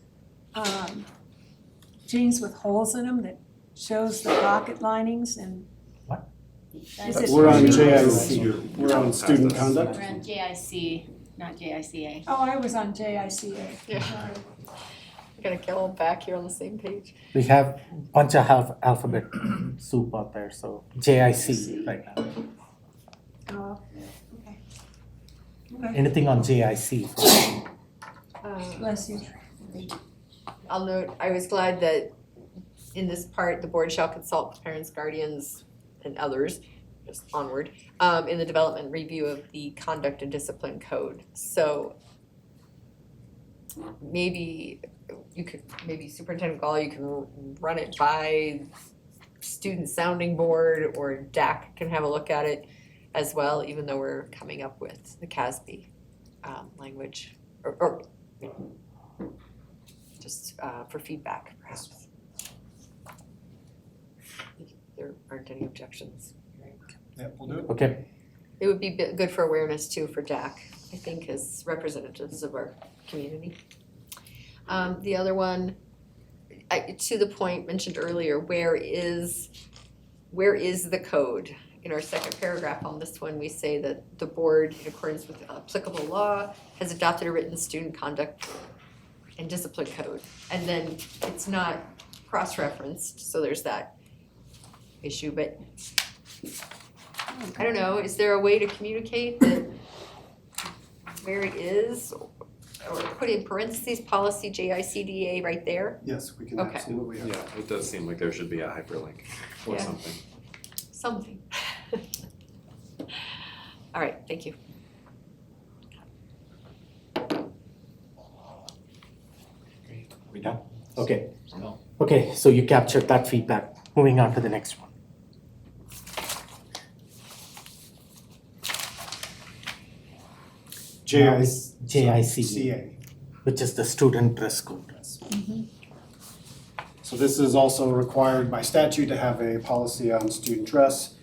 jeans with holes in them that shows the pocket linings and? What? Is it We're on pushing- JIC, we're on student conduct. We're on JIC, not JICA. Oh, I was on JICA. Yeah. Sorry. I'm gonna get all back here on the same page. We have a bunch of alphabet soup out there, so JIC right now. Oh, okay. Okay, Anything on JIC? bless you. I'll note, I was glad that in this part, the board shall consult with parents, guardians, and others, just onward, in the development review of the conduct and discipline code. So maybe Superintendent Gall, you can run it by student sounding board, or DAC can have a look at it as well, even though we're coming up with the CASB language, or just for feedback perhaps. If there aren't any objections. Yeah, we'll do it. Okay, It would be good for awareness too for DAC, I think, as representatives of our community. The other one, to the point mentioned earlier, where is the code? In our second paragraph on this one, we say that the board, in accordance with applicable law, has adopted a written student conduct and discipline code. And then it's not cross-referenced, so there's that issue, but I don't know, is there a way to communicate that where it is? Or put in parentheses, policy JICDA right there? Yes, we can Okay. absolutely. Yeah, it does seem like there should be a hyperlink or Yeah. something. Something. All right, thank you. we done? Okay. No. Okay, so you captured that feedback. Moving on to the next one. JICA, which is the student dress code. So this is also required by statute to have a policy on student dress.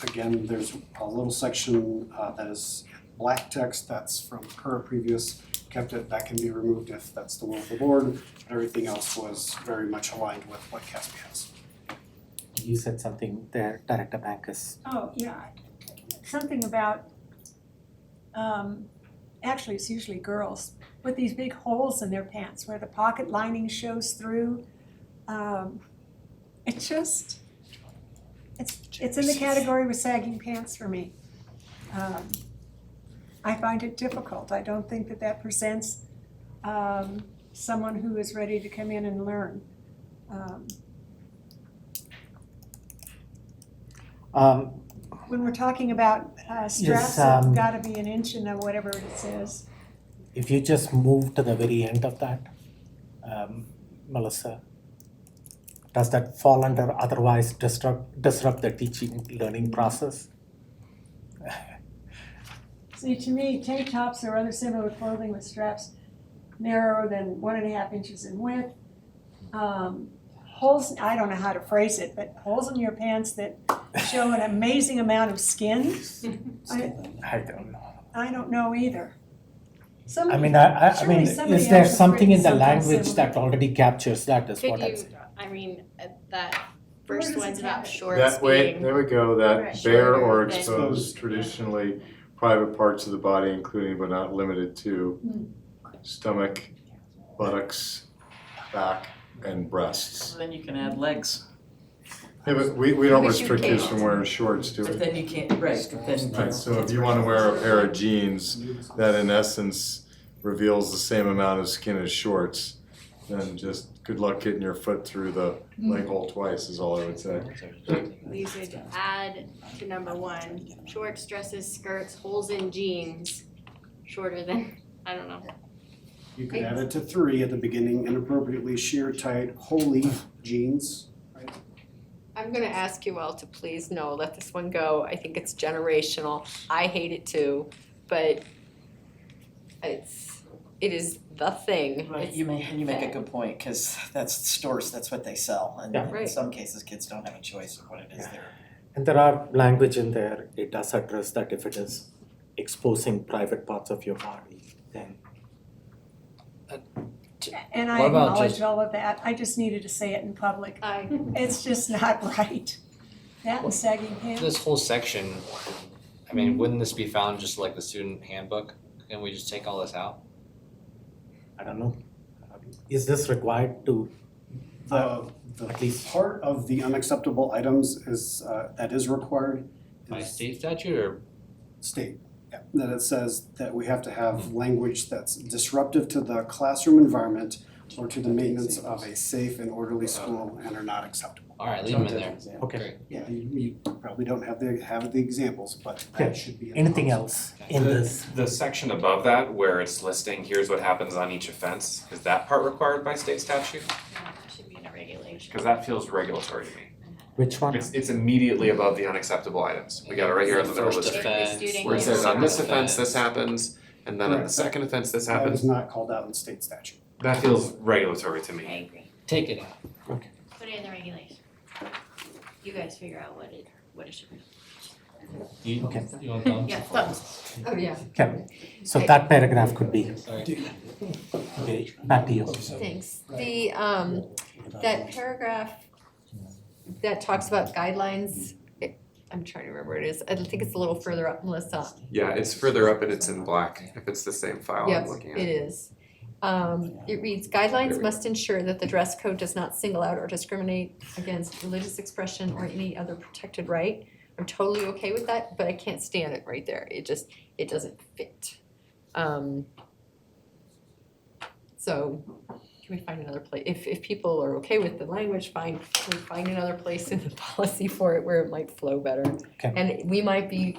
Again, there's a little section that is black text that's from current previous, kept it, that can be removed if that's the will of the board. Everything else was very much aligned with what CASB has. You said something there, Director Bankus. Oh, yeah, something about actually it's usually girls, with these big holes in their pants where the pocket lining shows through. It just, it's in the category with sagging pants for me. I find it difficult. I don't think that presents someone who is ready to come in and learn. When we're talking about straps that gotta be an inch and whatever it says. If you just move to the very end of that, Melissa, does that fall under otherwise disrupt the teaching learning process? See, to me, tank tops or other similar clothing with straps narrower than 1.5 inches in width. Holes, I don't know how to phrase it, but holes in your pants that show an amazing amount of skin. I don't know. I don't know either. I mean, is there something in the language that already captures that is what I'm saying? I mean, that first one's about shorts That way, being there we go, that Right. bare or Shorter than- exposed traditionally private parts of the body, including but not limited to stomach, buttocks, back, and breasts. Then you can add legs. Yeah, but we don't Which you restrict kids can't. from wearing shorts, do we? But then you can't, right, but then. Right, so if you wanna wear a pair of jeans that in essence reveals the same amount of skin as shorts, then just good luck getting your foot through the leg hole twice is all I would say. We should add to number 1, shorts, dresses, skirts, holes in jeans, shorter than, I don't know. You could add it to 3 at the beginning, inappropriately sheer tight, wholly jeans. I'm gonna ask you all to please no, let this one go. I think it's generational. I hate it too, but it is the thing. Right, It's you make a thing. good point, cause that's stores, that's what they sell, and Yeah. in Right. some cases, kids don't have a choice of what it is they're. And there are language in there, it does address that if it is exposing private parts of your body, then. And I What about acknowledge just- all of that. I just needed to say it in public. It's just not right. That and sagging pants. This whole section, I mean, wouldn't this be found just like the student handbook? Can we just take all this out? I don't know. Is this required to? The At least- part of the unacceptable items is, that is required. By is state statute or? State, yeah, that it says that we have to have language that's disruptive to the classroom environment or to the maintenance of a safe and orderly school and are not acceptable. All right, leave them in there. Okay. Great. Yeah, you probably don't have the examples, but Okay. that should be. in the Anything policy. else in this? The section above that where it's listing, here's what happens on each offense, is that part required by state statute? That should be in a regulation. Cause that feels regulatory to me. Which one? It's immediately above the unacceptable items. We got it right here in the middle of the First screen. offense. Where it says on this second offense, this happens, and then on the Correct. second offense, this That happens. is not called out in state statute. That feels regulatory to I me. agree. Take it out. Put it in the regulation. You guys figure out what it should be. You, Okay. you want thumbs? Yeah, thumbs. Oh, yeah. Okay, so that paragraph could be, Sorry. okay, back to you. Thanks. That paragraph that talks about guidelines, I'm trying to remember what it is. I think it's a little further up, Melissa. Yeah, it's further up and it's in black, if it's the same file I'm Yep, looking at. it is. It reads, guidelines must ensure that the dress code does not single out or discriminate against religious expression or any other protected right. I'm totally okay with that, but I can't stand it right there. It doesn't fit. So can we find another place? If people are okay with the language, fine, can we find another place in the policy for it where it might flow better? Okay. And we might be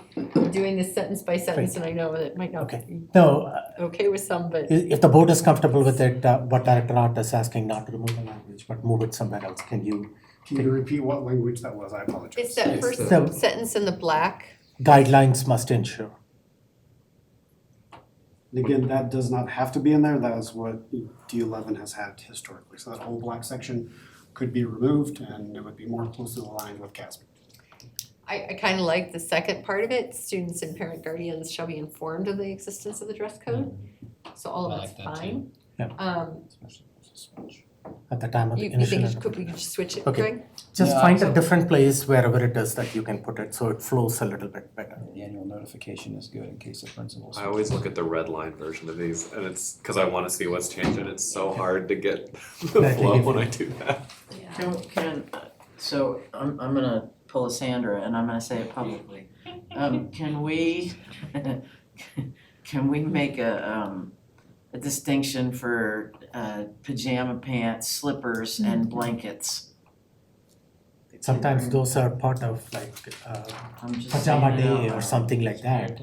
doing this sentence by sentence, and I know that it might not Okay. be No, okay with some, but if the board is comfortable with it, what Director Art is asking not to remove the language, but move it somewhere else, can you? Can you repeat what language that was? I apologize. it's that first the- sentence in the black. Guidelines must ensure. And again, that does not have to be in there, that is what D11 has had historically, so that whole black section could be removed and it would be more closely aligned with CASB. I kind of like the second part of it, students and parent guardians shall be informed of the existence of the dress code. So all I of that's like that too. fine. Yeah. at the time of the You initial. think we could just switch it, Okay. Greg? Just Yeah, find so- a different place wherever it is that you can put it, so it flows a little bit better. The annual notification is good in case of principals. I always look at the red line version of these, and it's because I want to see what's changing. It's so hard to get the flow when I do that. So I'm gonna pull a Sandra and I'm gonna say it publicly. Can we make a distinction for pajama pants, slippers and blankets? Sometimes those are part of like I'm just pajama saying it out day or loud. something like that.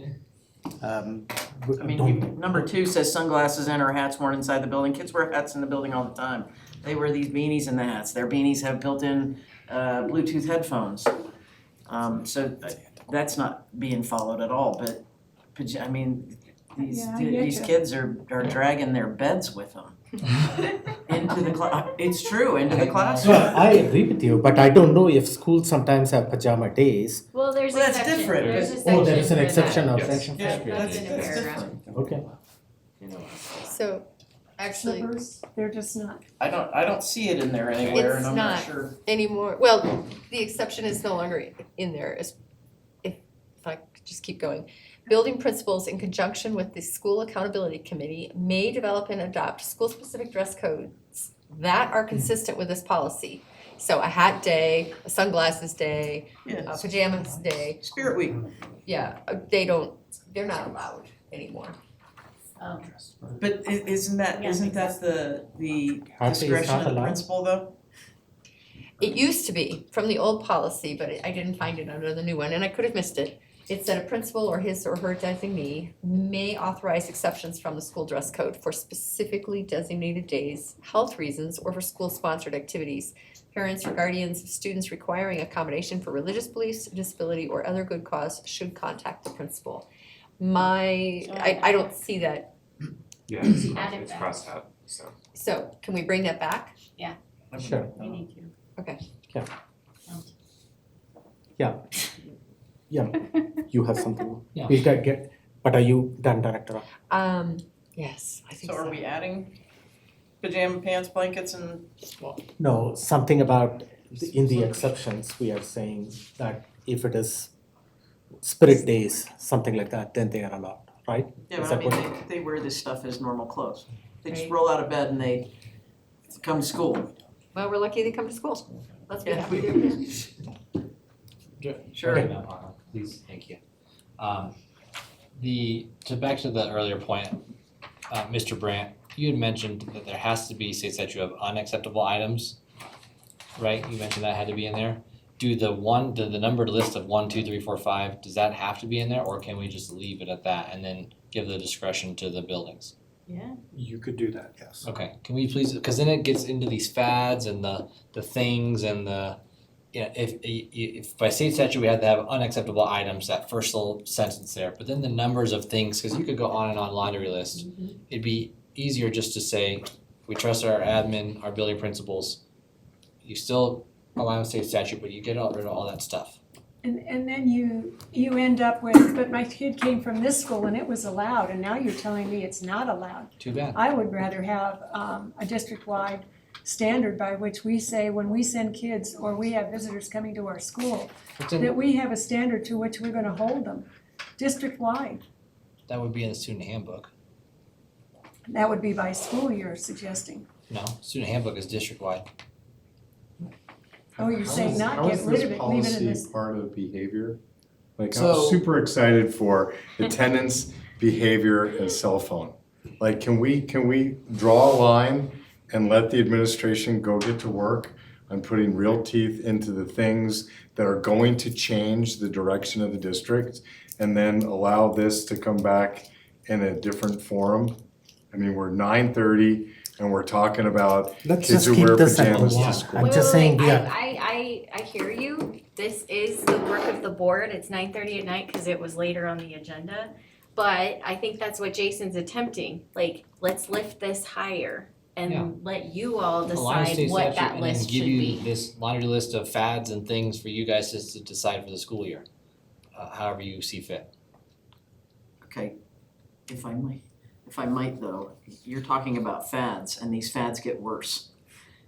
I mean, number 2 says sunglasses and or hats worn inside the building. Kids wear hats in the building all the time. They wear these beanies in the hats. Their beanies have built-in Bluetooth headphones. So that's not being followed at all, but I mean, Yeah, I get these you. kids are dragging their beds with them into the class. It's true, into the classroom. Well, I agree with you, but I don't know if schools sometimes have pajama days. Well, there's Well, that's exception, different. there's a Oh, there is section an for that. exception of Yes. section. Yeah, That's in a that's paragraph. different. Okay. So, actually, Slippers, they're just not. I don't see it in there anywhere, and It's I'm not not. sure. anymore, well, the exception is no longer in there, if I could just keep going. Building principals in conjunction with the school accountability committee may develop and adopt school-specific dress codes that are consistent with this policy. So a hat day, a sunglasses day, Yeah. a pajamas day, Spirit Week. yeah, they're not allowed anymore. But isn't that the Hat day is discretion not of the allowed? principal though? It used to be from the old policy, but I didn't find it under the new one, and I could have missed it. It said a principal or his or her designee may authorize exceptions from the school dress code for specifically designated days, health reasons, or for school-sponsored activities. Parents or guardians of students requiring accommodation for religious beliefs, disability, or other good cause should contact the principal. I don't see that, Yeah, Add it it's back. crossed out, so. so can we bring that back? Sure. We need to. Okay. Yeah, you have something. Yeah. We got get, but are you done, Director? Yes, I think So so. are we adding pajama pants, blankets and No, something about in the exceptions, we are saying that if it is spirit days, something like that, then they are allowed, right? yeah, Is but I that mean, what- they wear this stuff as normal clothes. They just Right. roll out of bed and they come to school. Well, we're lucky they come to school. Let's be Yeah, happy. Sure. Okay, please, thank you. Back to the earlier point, Mr. Brandt, you had mentioned that there has to be state statute of unacceptable items, right? You mentioned that had to be in there. Do the numbered list of 1, 2, 3, 4, 5, does that have to be in there, or can we just leave it at that and then give the discretion to the buildings? You could do that, yes. Okay, can we please, because then it gets into these fads and the things and if by state statute we had to have unacceptable items, that first little sentence there, but then the numbers of things, because you could go on and on laundry list. It'd be easier just to say, we trust our admin, our building principals. You still allow state statute, but you get rid of all that stuff. And then you end up with, but my kid came from this school and it was allowed, and now you're telling me it's not allowed. Too bad. I would rather have a district-wide standard by which we say when we send kids or we have visitors coming to our school, But then that we have a standard to which we're gonna hold them, district-wide. that would be in the student handbook. That would be by school you're suggesting. No, student handbook is district-wide. Oh, you're saying not How get is rid of this it, leave it in policy this. part of behavior? Like, I'm So- super excited for attendance, behavior, and cell phone. Like, can we draw a line and let the administration go get to work on putting real teeth into the things that are going to change the direction of the district, and then allow this to come back in a different forum? I mean, we're 9:30 and we're talking about Let's kids just who keep wear this at pajamas one. to school. I'm just saying we are. I hear you. This is the work of the board. It's 9:30 at night because it was later on the agenda. But I think that's what Jason's attempting. Like, let's lift this higher Yeah. and let you all Align decide state what statute that and then list give should you be. this laundry list of fads and things for you guys just to decide for the school year, however you see fit. Okay, if I might though, you're talking about fads and these fads get worse.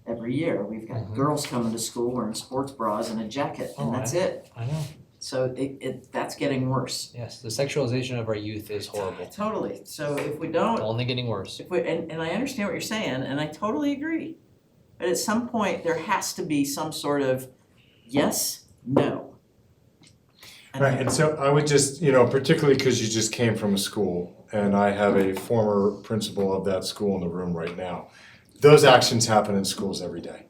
every year. We've got girls coming to school wearing sports bras and a jacket, and that's it. I know. So that's getting worse. Yes, the sexualization of our youth is horrible. Totally. So if we don't, Only getting worse. and I understand what you're saying, and I totally agree. But at some point, there has to be some sort of yes, no. Right, and so I would just, particularly because you just came from a school, and I have a former principal of that school in the room right now. Those actions happen in schools every day.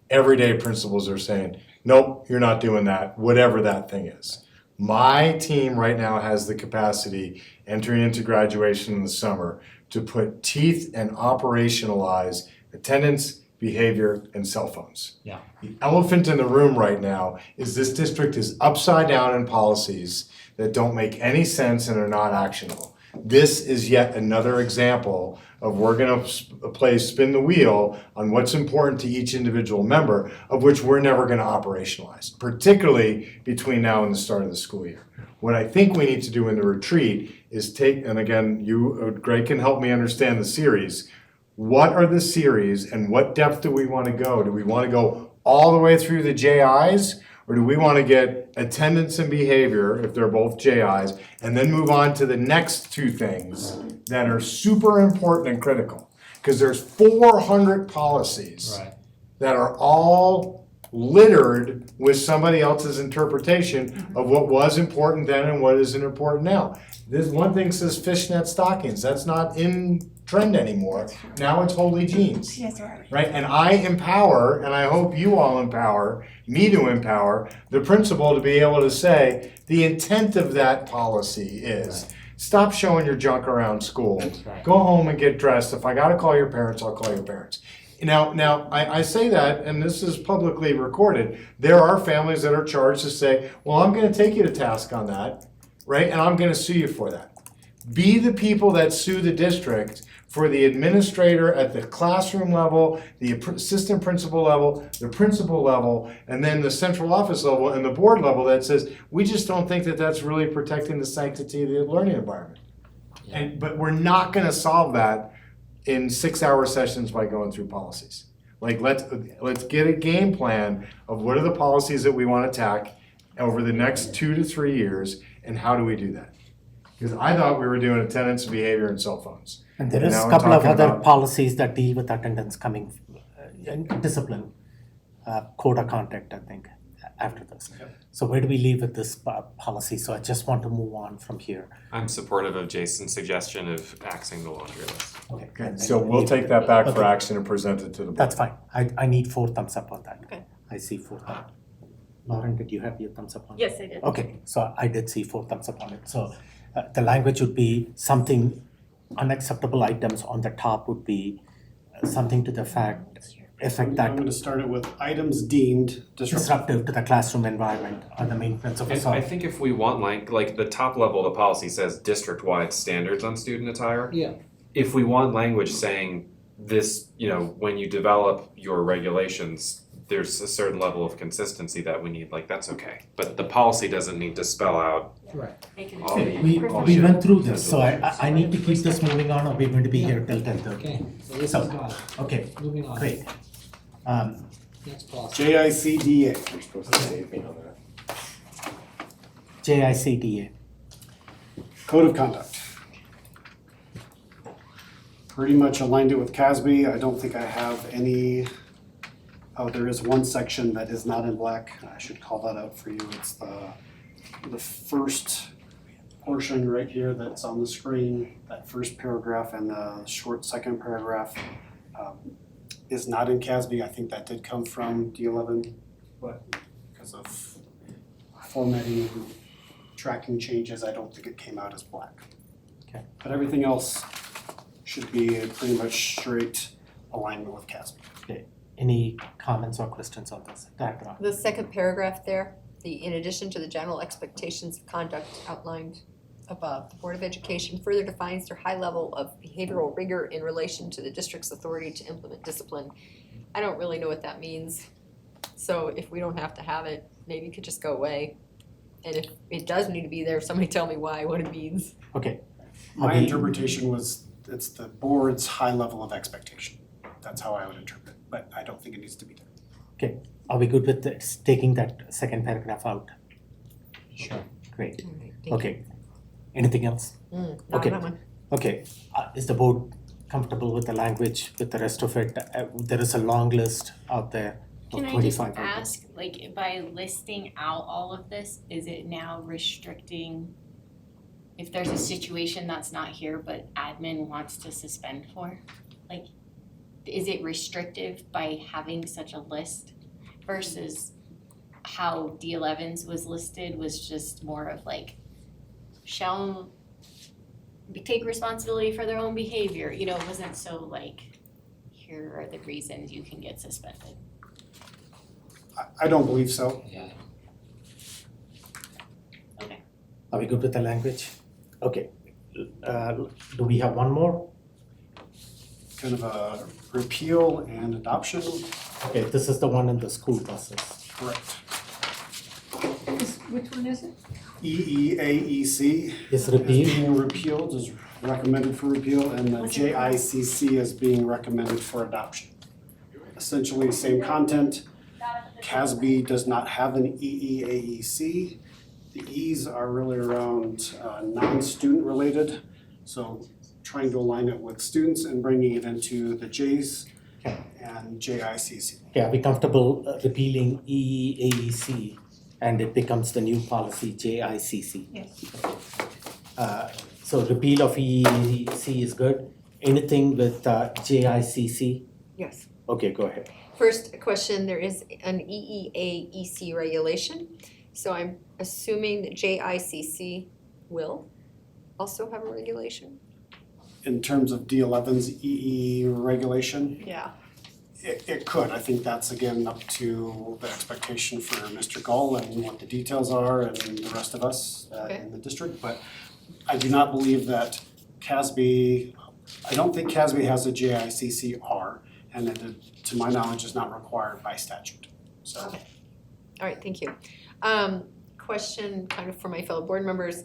Every day principals are saying, nope, you're not doing that, whatever that thing is. My team right now has the capacity, entering into graduation in the summer, to put teeth and operationalize attendance, behavior, and cell phones. Yeah. The elephant in the room right now is this district is upside down in policies that don't make any sense and are not actionable. This is yet another example of we're gonna spin the wheel on what's important to each individual member, of which we're never gonna operationalize, particularly between now and the start of the school year. What I think we need to do in the retreat is and again, Greg can help me understand the series. What are the series and what depth do we wanna go? Do we wanna go all the way through the JIs? Or do we want to get attendance and behavior, if they're both JIs, and then move on to the next two things that are super important and critical? Because there's 400 policies that are all littered with somebody else's interpretation of what was important then and what isn't important now. This one thing says fishnet stockings. That's not in trend anymore. Now it's holy jeans. Yes, right. Right? And I empower, and I hope you all empower, me to empower the principal to be able to say, the intent of that policy is, stop showing your junk around school. Go home and get dressed. If I gotta call your parents, I'll call your parents. Now, I say that, and this is publicly recorded, there are families that are charged to say, well, I'm gonna take you to task on that, right? And I'm gonna sue you for that. Be the people that sue the district for the administrator at the classroom level, the assistant principal level, the principal level, and then the central office level and the board level that says, we just don't think that that's really protecting the sanctity of the learning environment. But we're not gonna solve that in 6-hour sessions by going through policies. Like, let's get a game plan of what are the policies that we wanna attack over the next 2 to 3 years, and how do we do that? Because I thought we were doing attendance, behavior, and cell phones. And there is now a we're couple of talking other about- policies that deal with attendance coming, and discipline, code of conduct, I think, after this. So where do we leave with this policy? So I just want to move on from here. I'm supportive of Jason's suggestion of axing the laundry list. Okay. So we'll take that back for Okay. action and present it to the board. That's fine. I need 4 thumbs up on that. Okay. I see 4 thumbs up. Lauren, did you have your thumbs up on it? Yes, I did. Okay, so I did see 4 thumbs up on it. So the language would be something, unacceptable items on the top would be something to the effect that I'm gonna start it with items deemed disruptive to the classroom environment or the maintenance of a I think if we want like the top level of the policy says district-wide standards on student attire. Yeah. If we want language saying this, when you develop your regulations, there's a certain level of consistency that we need, like, that's okay. But the policy doesn't need to spell out all the. We went through this, so I need to keep this moving on, or we're going to be here till 10:30. Okay, so this So, is gone. okay, Moving on. great. Next policy. JICDA. You're supposed to save me on that. JICDA. Code of conduct. Pretty much aligned it with CASB. I don't think I have any, there is one section that is not in black. I should call that out for you. It's the first portion right here that's on the screen, that first paragraph and the short second paragraph is not in CASB. I think that did come from D11, but because of formatting, tracking changes, I don't think it came out as black. Okay. But everything else should be a pretty much straight alignment with CASB. Okay. Any comments or questions on this? Dr. Roth? The second paragraph there, in addition to the general expectations of conduct outlined above, the Board of Education further defines their high level of behavioral rigor in relation to the district's authority to implement discipline. I don't really know what that means, so if we don't have to have it, maybe it could just go away. And if it does need to be there, somebody tell me why, what it means. Okay. My interpretation was it's the board's high level of expectation. That's how I would interpret it. but I don't think it needs to be there. Are we good with this, taking that second paragraph out? Sure. Great, Alright, thank you. okay. Anything else? Not Okay. on that one. Okay, is the board comfortable with the language, with the rest of it? There is a long list out there of Can I just 25 items. ask, like, by listing out all of this, is it now restricting if there's a situation that's not here but admin wants to suspend for? Like, is it restrictive by having such a list versus how D11's was listed was just more of like, shall take responsibility for their own behavior, you know, it wasn't so like, here are the reasons you can get suspended. I don't believe so. Yeah. Are we good with the language? Okay, do we have one more? Kind of a repeal and adoption, Okay, this is the one in the school buses. correct. Which one is it? EEAEC Is is repealed? being repealed, is recommended for repeal, and the JICC is being recommended for adoption. Essentially, same content. CASB does not have an EEAEC. The E's are really around non-student related, so trying to align it with students and bringing it into the J's and JICC. Okay, are we comfortable repealing EEAEC and it becomes the new policy JICC? Yes. So repeal of EEAEC is good. Anything with JICC? Yes. Okay, go ahead. First question, there is an EEAEC regulation, so I'm assuming that JICC will also have a regulation? In terms of D11's EE regulation, Yeah. it could. I think that's again up to the expectation for Mr. Gull and what the details are and the rest of us in the district. But I do not believe that CASB, I don't think CASB has a JICCR, and it, to my knowledge, is not required by statute. So. All right, thank you. Question kind of for my fellow board members.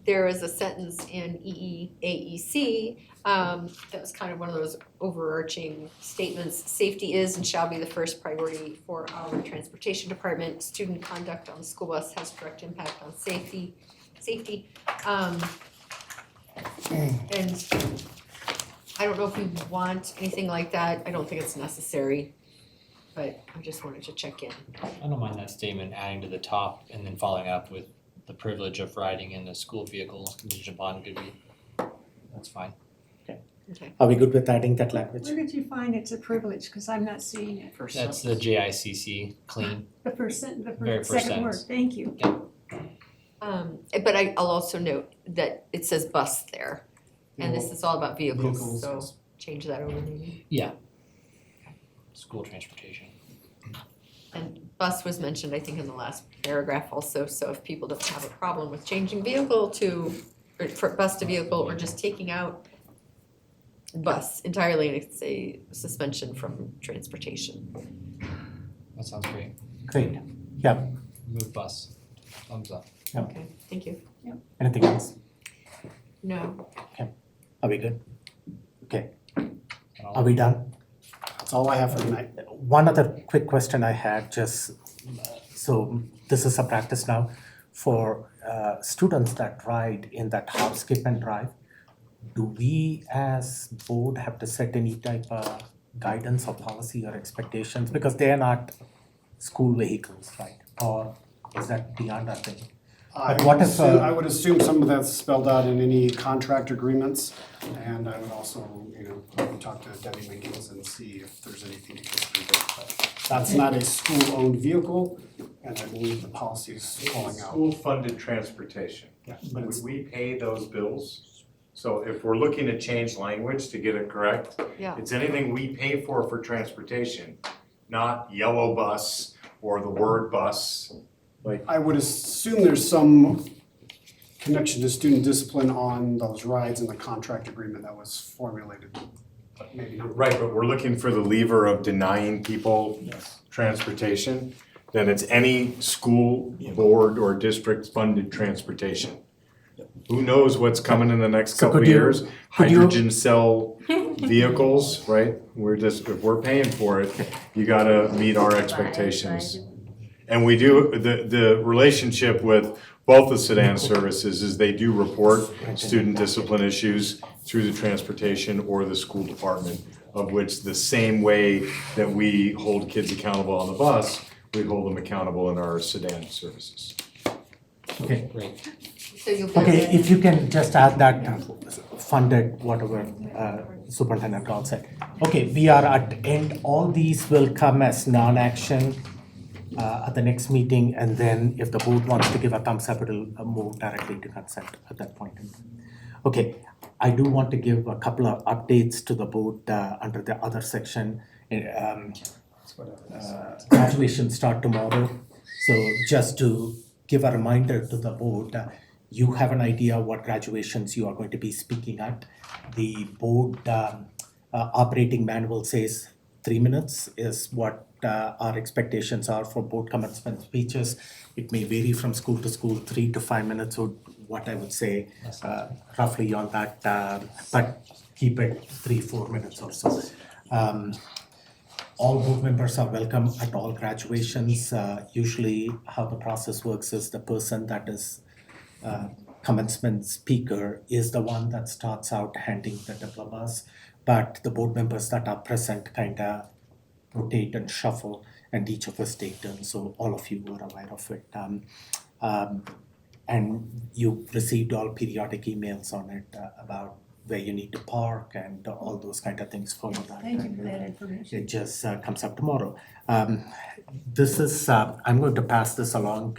There is a sentence in EEAEC that was kind of one of those overarching statements. Safety is and shall be the first priority for our transportation department. Student conduct on the school bus has direct impact on safety. And I don't know if we want anything like that. I don't think it's necessary, but I just wanted to check in. I don't mind that statement adding to the top and then following up with the privilege of riding in a school vehicle contingent upon good be. That's fine. Okay. Are we good with adding that language? Where did you find it's a privilege? Because I'm not seeing it. That's the JICC clean. The percent, the Very first second word, sentence. thank you. But I'll also note that it says bus there, and this is all about vehicles, so change that over maybe. Yeah. School transportation. And bus was mentioned, I think, in the last paragraph also, so if people don't have a problem with changing vehicle to, or for bus to vehicle, or just taking out bus entirely, and it's a suspension from transportation. That sounds great. Great, yeah, Move bus. Thumbs up. Okay, thank you. anything else? No. Are we good? Okay, are we done? That's all I have for tonight. One other quick question I had, just so this is a practice now for students that ride in that hop, skip and drive. Do we as board have to set any type of guidance or policy or expectations, because they are not school vehicles, right? Or is that beyond our thing? But what if I would assume some of that's spelled out in any contract agreements, and I would also, talk to Debbie Minkins and see if there's anything to consider there. But that's not a school-owned vehicle, and I believe the policy is calling out. School-funded transportation. Yeah, but it's, We pay those bills. So if we're looking to change language to get it correct, Yeah. it's anything we pay for transportation, not yellow bus or the word bus. I would assume there's some connection to student discipline on those rides in the contract agreement that was formulated, but maybe not. Right, but we're looking for the lever of denying people transportation, then it's any school board or district funded transportation. Who knows what's coming in the next So couple of could you- years? could you- Hydrogen cell vehicles, right? If we're paying for it, you gotta meet our expectations. And we do, the relationship with both the sedan services is they do report student discipline issues through the transportation or the school department, of which the same way that we hold kids accountable on the bus, we hold them accountable in our sedan services. Okay. Great. So you'll be. Okay, if you can just add that funded, whatever Superintendent Gall said. Okay, we are at end, all these will come as non-action at the next meeting, and then if the board wants to give a thumbs up, it'll move directly to consent at that point in time. Okay, I do want to give a couple of updates to the board under the other section. Graduation start tomorrow, so just to give a reminder to the board, you have an idea what graduations you are going to be speaking at. The board operating manual says 3 minutes is what our expectations are for board commencement speeches. It may vary from school to school, 3 to 5 minutes or what I would say, roughly on that, but keep it 3-4 minutes or so. All board members are welcome at all graduations. Usually how the process works is the person that is commencement speaker is the one that starts out handing the diplomas, but the board members that are present kind of rotate and shuffle, and each of us take turns, so all of you are aware of it. And you received all periodic emails on it about where you need to park and all those kind of things. Follow that. Thank you for that information. It just comes up tomorrow. This is, I'm going to pass this along.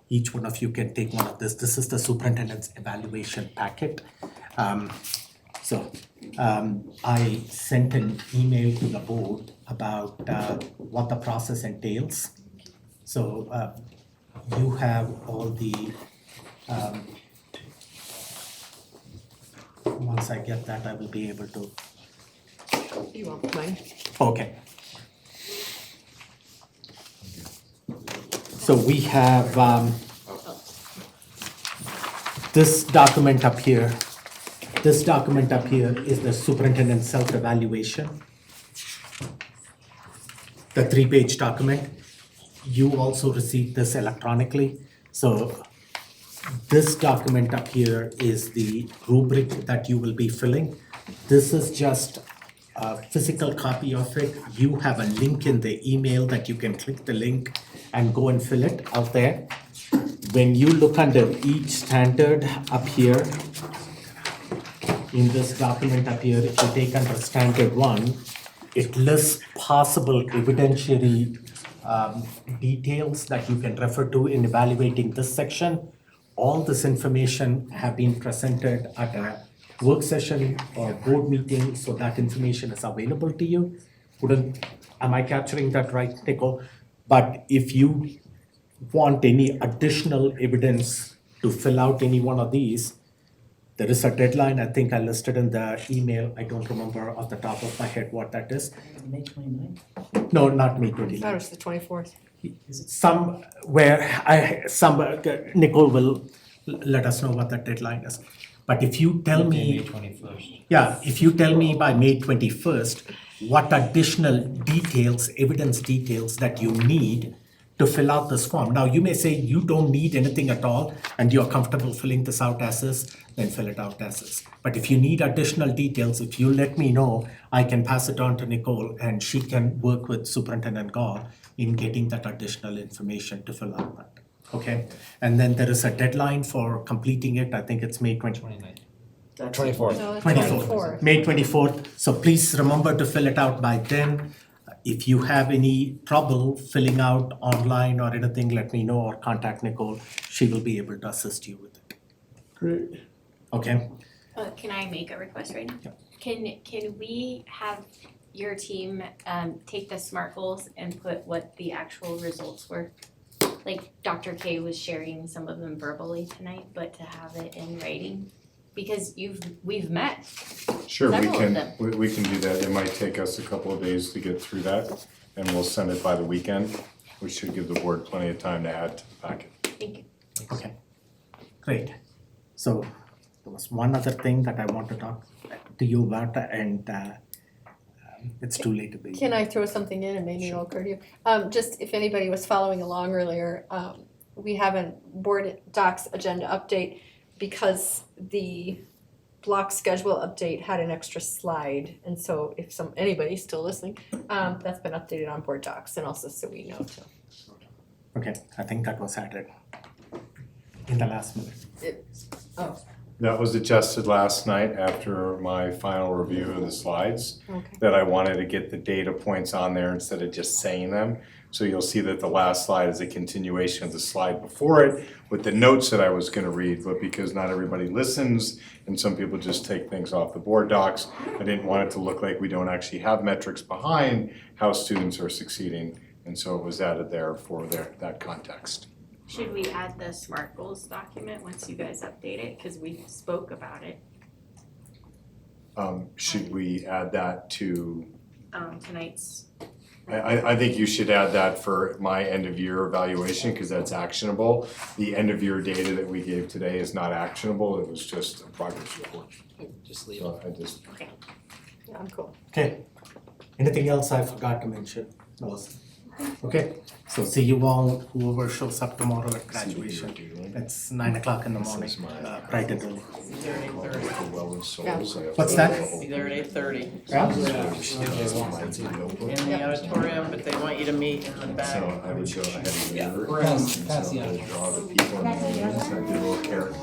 Each one of you can take one of this. This is the superintendent's evaluation packet. I sent an email to the board about what the process entails. So you have all the, once I get that, I will be able to. You want mine? Okay. So we have this document up here. This document up here is the superintendent's self-evaluation. The 3-page document. You also received this electronically. So this document up here is the rubric that you will be filling. This is just a physical copy of it. You have a link in the email that you can click the link and go and fill it out there. When you look under each standard up here, in this document up here, if you take under standard 1, it lists possible evidentiary details that you can refer to in evaluating this section. All this information have been presented at a work session or board meeting, so that information is available to you. Am I capturing that right, Nicole? But if you want any additional evidence to fill out any one of these, there is a deadline. I think I listed in the email. I don't remember off the top of my head what that is. May 29th? No, not May I thought it 29th. was the 24th. Nicole will let us know what the deadline is. But if you tell me. May 21st. Yeah, if you tell me by May 21st, what additional details, evidence details that you need to fill out this form. Now, you may say you don't need anything at all and you're comfortable filling this out as is, then fill it out as is. But if you need additional details, if you let me know, I can pass it on to Nicole and she can work with Superintendent Gall in getting that additional information to fill out that. Okay, and then there is a deadline for completing it. I think it's May 29th. 24th. No, it's 24th, May 24th. So please remember to fill it out by then. If you have any trouble filling out online or anything, let me know or contact Nicole. She will be able to assist you with it. Great. Okay? Can I make a request right now? Yeah. Can we have your team take the SMART goals and put what the actual results were? Like Dr. K was sharing some of them verbally tonight, but to have it in writing, because we've met Sure, we several of can, them. we can do that. It might take us a couple of days to get through that, and we'll send it by the weekend. We should give the board plenty of time to add to the packet. Thank you. Okay. Great. So there was one other thing that I want to talk to you about, and it's too late to be. Can I throw something in and maybe it'll occur to you? Just if anybody was following along earlier, we have a board docs agenda update because the block schedule update had an extra slide. And so if anybody's still listening, that's been updated on board docs and also so we know too. Okay, I think that was added in the last minute. That was adjusted last night after my final review of the slides. Okay. That I wanted to get the data points on there instead of just saying them. So you'll see that the last slide is a continuation of the slide before it with the notes that I was gonna read, but because not everybody listens and some people just take things off the board docs, I didn't want it to look like we don't actually have metrics behind how students are succeeding. And so it was added there for that context. Should we add the SMART goals document once you guys update it? Cause we spoke about it, Should we add that to, tonight's. I think you should add that for my end of year evaluation, because that's actionable. The end of year data that we gave today is not actionable, it was just a progress report. Just leave So I just, Yeah, I'm cool. Okay, anything else I forgot to mention, Melissa? Okay, so see you all, whoever shows up tomorrow at graduation. It's 9 o'clock in the morning, bright and early. What's that? Be there at 8:30. Yeah. In the auditorium, but they want you to meet in the back. so I would go ahead and Yeah. draw the people in the meetings, I did a little character.